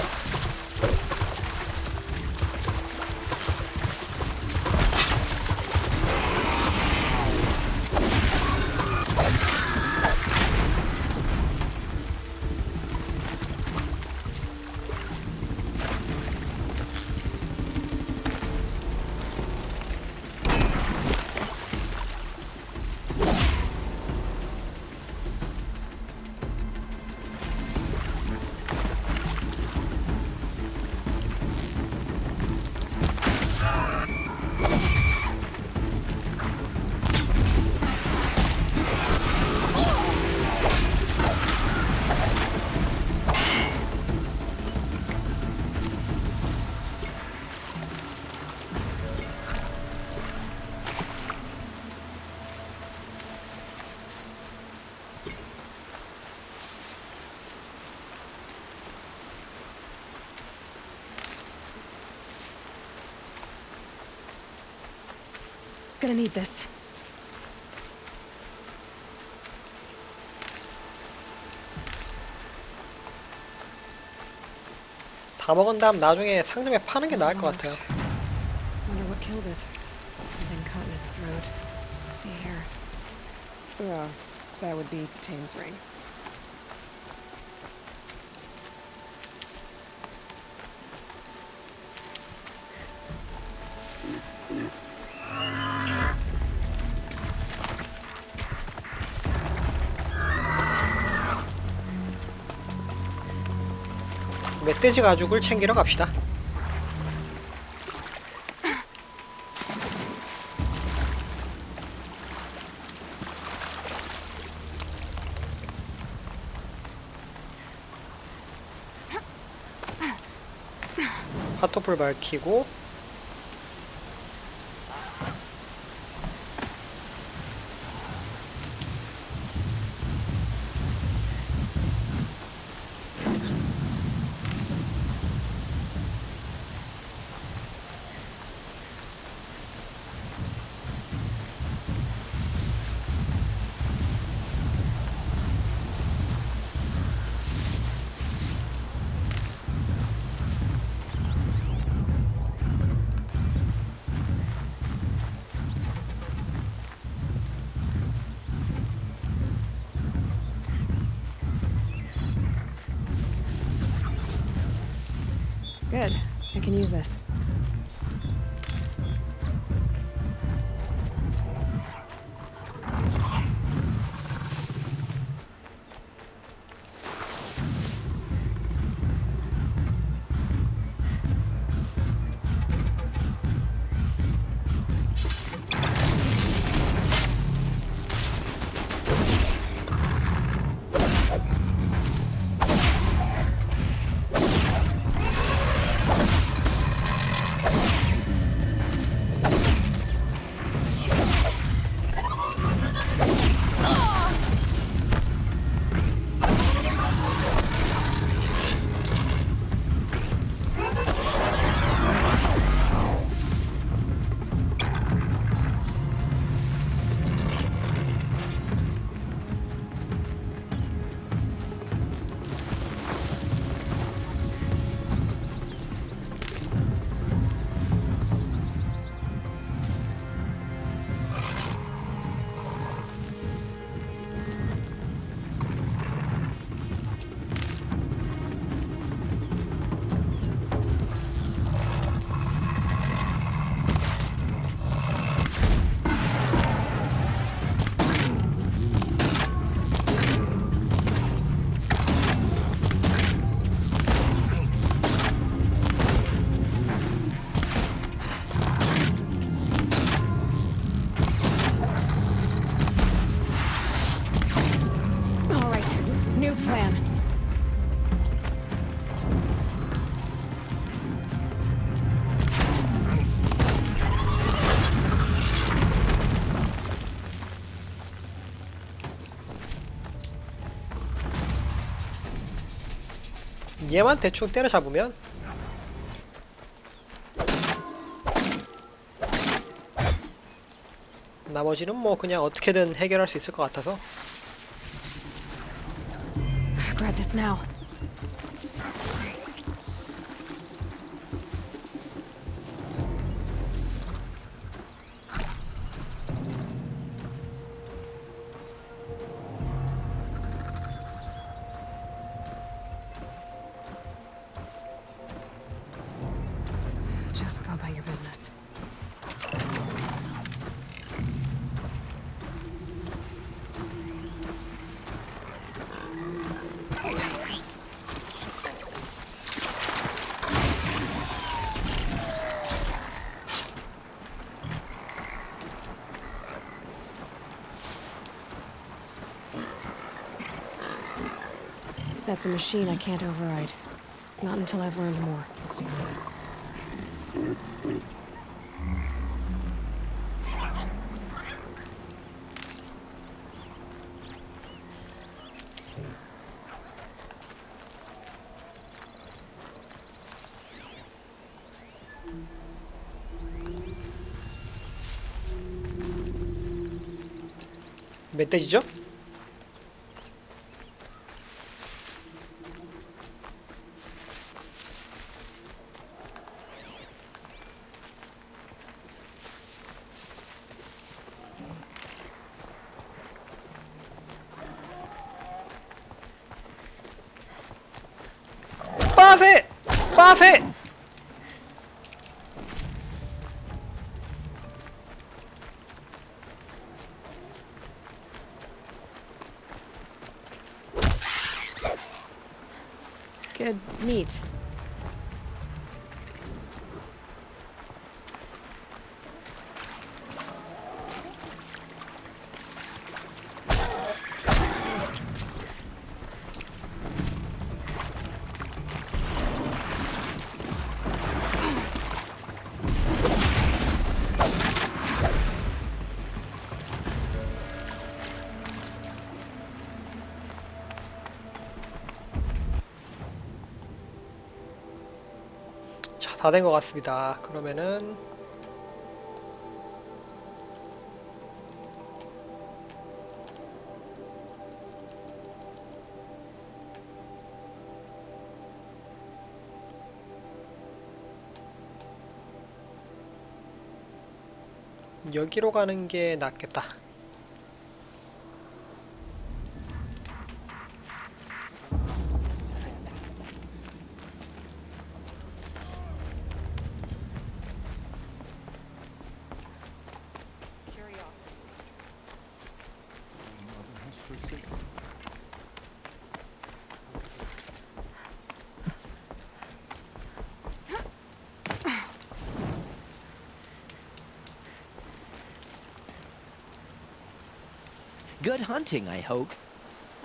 gonna need this. 다 먹은 다음 나중에 상점에 파는 게 나을 것 같아요. Wonder what killed it. Something caught in its throat. Let's see here. Oh, that would be Tame's ring. 멧돼지 가죽을 챙기러 갑시다. 핫토플 밝히고 Good. I can use this. 얘만 대충 때려잡으면 나머지는 뭐 그냥 어떻게든 해결할 수 있을 것 같아서. Grab this now. Just go about your business. That's a machine I can't override. Not until I've learned more. 멧돼지죠? 빠세! 빠세! Good meat. 자, 다 된 것 같습니다. 그러면은 여기로 가는 게 낫겠다. Good hunting, I hope.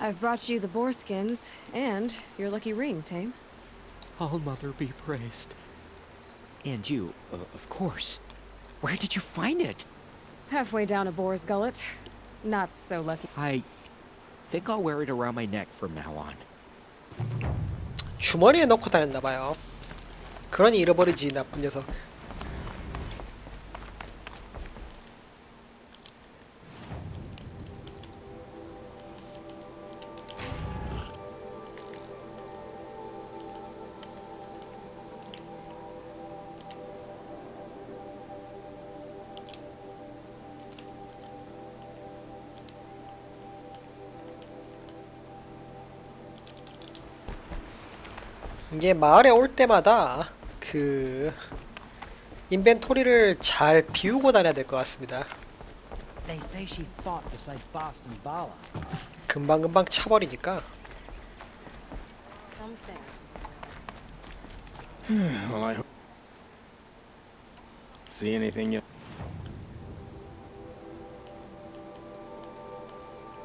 I've brought you the boar skins and your lucky ring, Tame. All Mother be praised. And you, of course. Where did you find it? Halfway down a boar's gullet. Not so lucky. I think I'll wear it around my neck from now on. 주머니에 넣고 다녔나봐요. 그러니 잃어버리지, 나쁜 녀석. 이게 마을에 올 때마다 그 인벤토리를 잘 비우고 다녀야 될 것 같습니다. They say she fought to save Boston Bala. 금방금방 차버리니까. Well, I hope. See anything yet?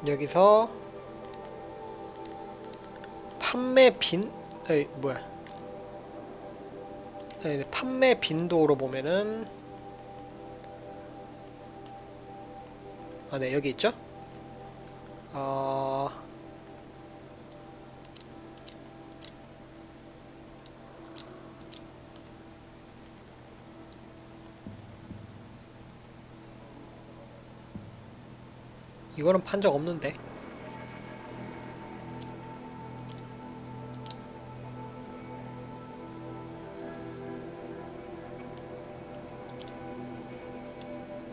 여기서 판매 판매 빈도로 보면은 네, 여기 있죠? 이거는 판 적 없는데.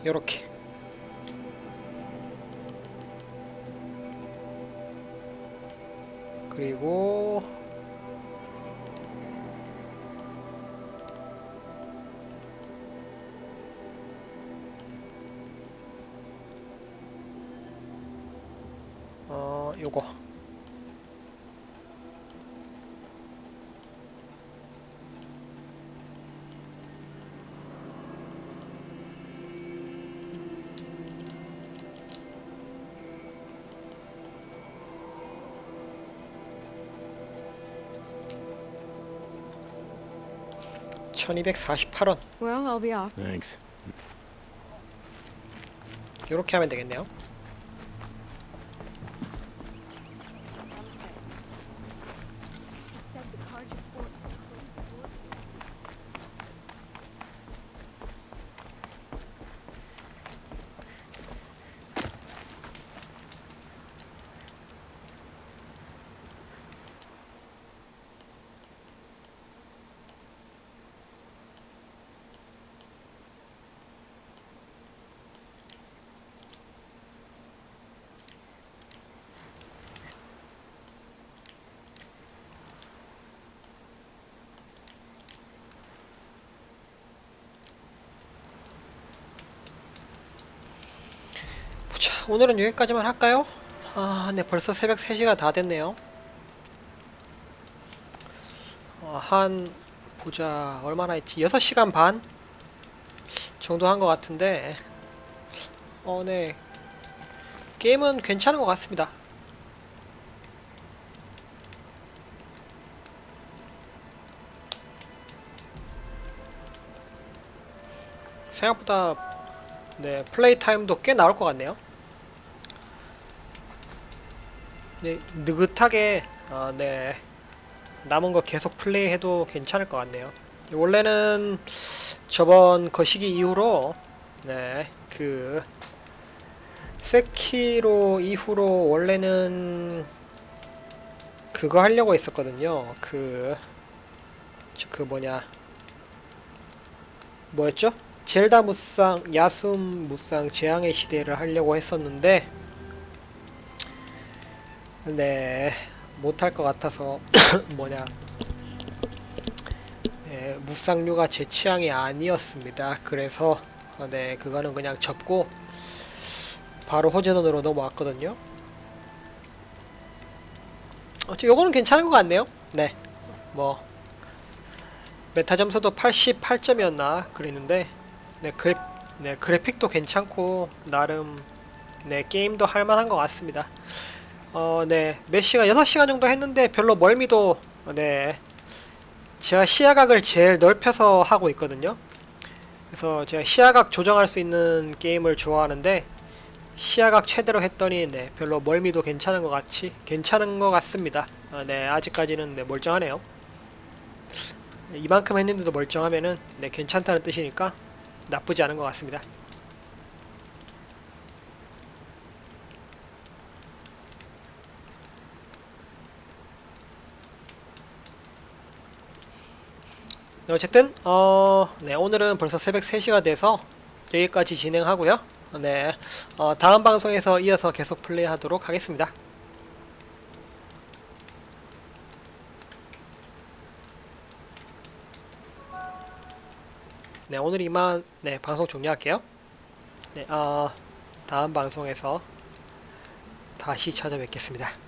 요렇게. 그리고 요거. $1248. Well, I'll be off. Thanks. 요렇게 하면 되겠네요. 오늘은 여기까지만 할까요? 네, 벌써 새벽 3시가 다 됐네요. 한 보자, 얼마나 했지? 6시간 반 정도 한 것 같은데, 네, 게임은 괜찮은 것 같습니다. 생각보다 네, 플레이 타임도 꽤 나올 것 같네요. 네, 느긋하게 네, 남은 거 계속 플레이해도 괜찮을 것 같네요. 원래는 저번 거시기 이후로 네, 그 세키로 이후로 원래는 그거 하려고 했었거든요. 뭐였죠? 젤다 무쌍, 야숨 무쌍 재앙의 시대를 하려고 했었는데 네, 못할 것 같아서 네, 무쌍류가 제 취향이 아니었습니다. 그래서 네, 그거는 그냥 접고 바로 호재돈으로 넘어왔거든요. 요거는 괜찮은 것 같네요. 네, 뭐 메타 점수도 88점이었나 그랬는데 네, 그래픽도 괜찮고 나름 네, 게임도 할만한 것 같습니다. 네, 몇 시간, 6시간 정도 했는데 별로 멀미도 네, 제가 시야각을 제일 넓혀서 하고 있거든요. 그래서 제가 시야각 조정할 수 있는 게임을 좋아하는데 시야각 최대로 했더니 네, 별로 멀미도 괜찮은 것 같습니다. 네, 아직까지는 네, 멀쩡하네요. 이만큼 했는데도 멀쩡하면은 네, 괜찮다는 뜻이니까 나쁘지 않은 것 같습니다. 네, 어쨌든 네, 오늘은 벌써 새벽 3시가 돼서 여기까지 진행하고요. 네, 다음 방송에서 이어서 계속 플레이하도록 하겠습니다. 네, 오늘 이만 네, 방송 종료할게요. 네, 다음 방송에서 다시 찾아뵙겠습니다.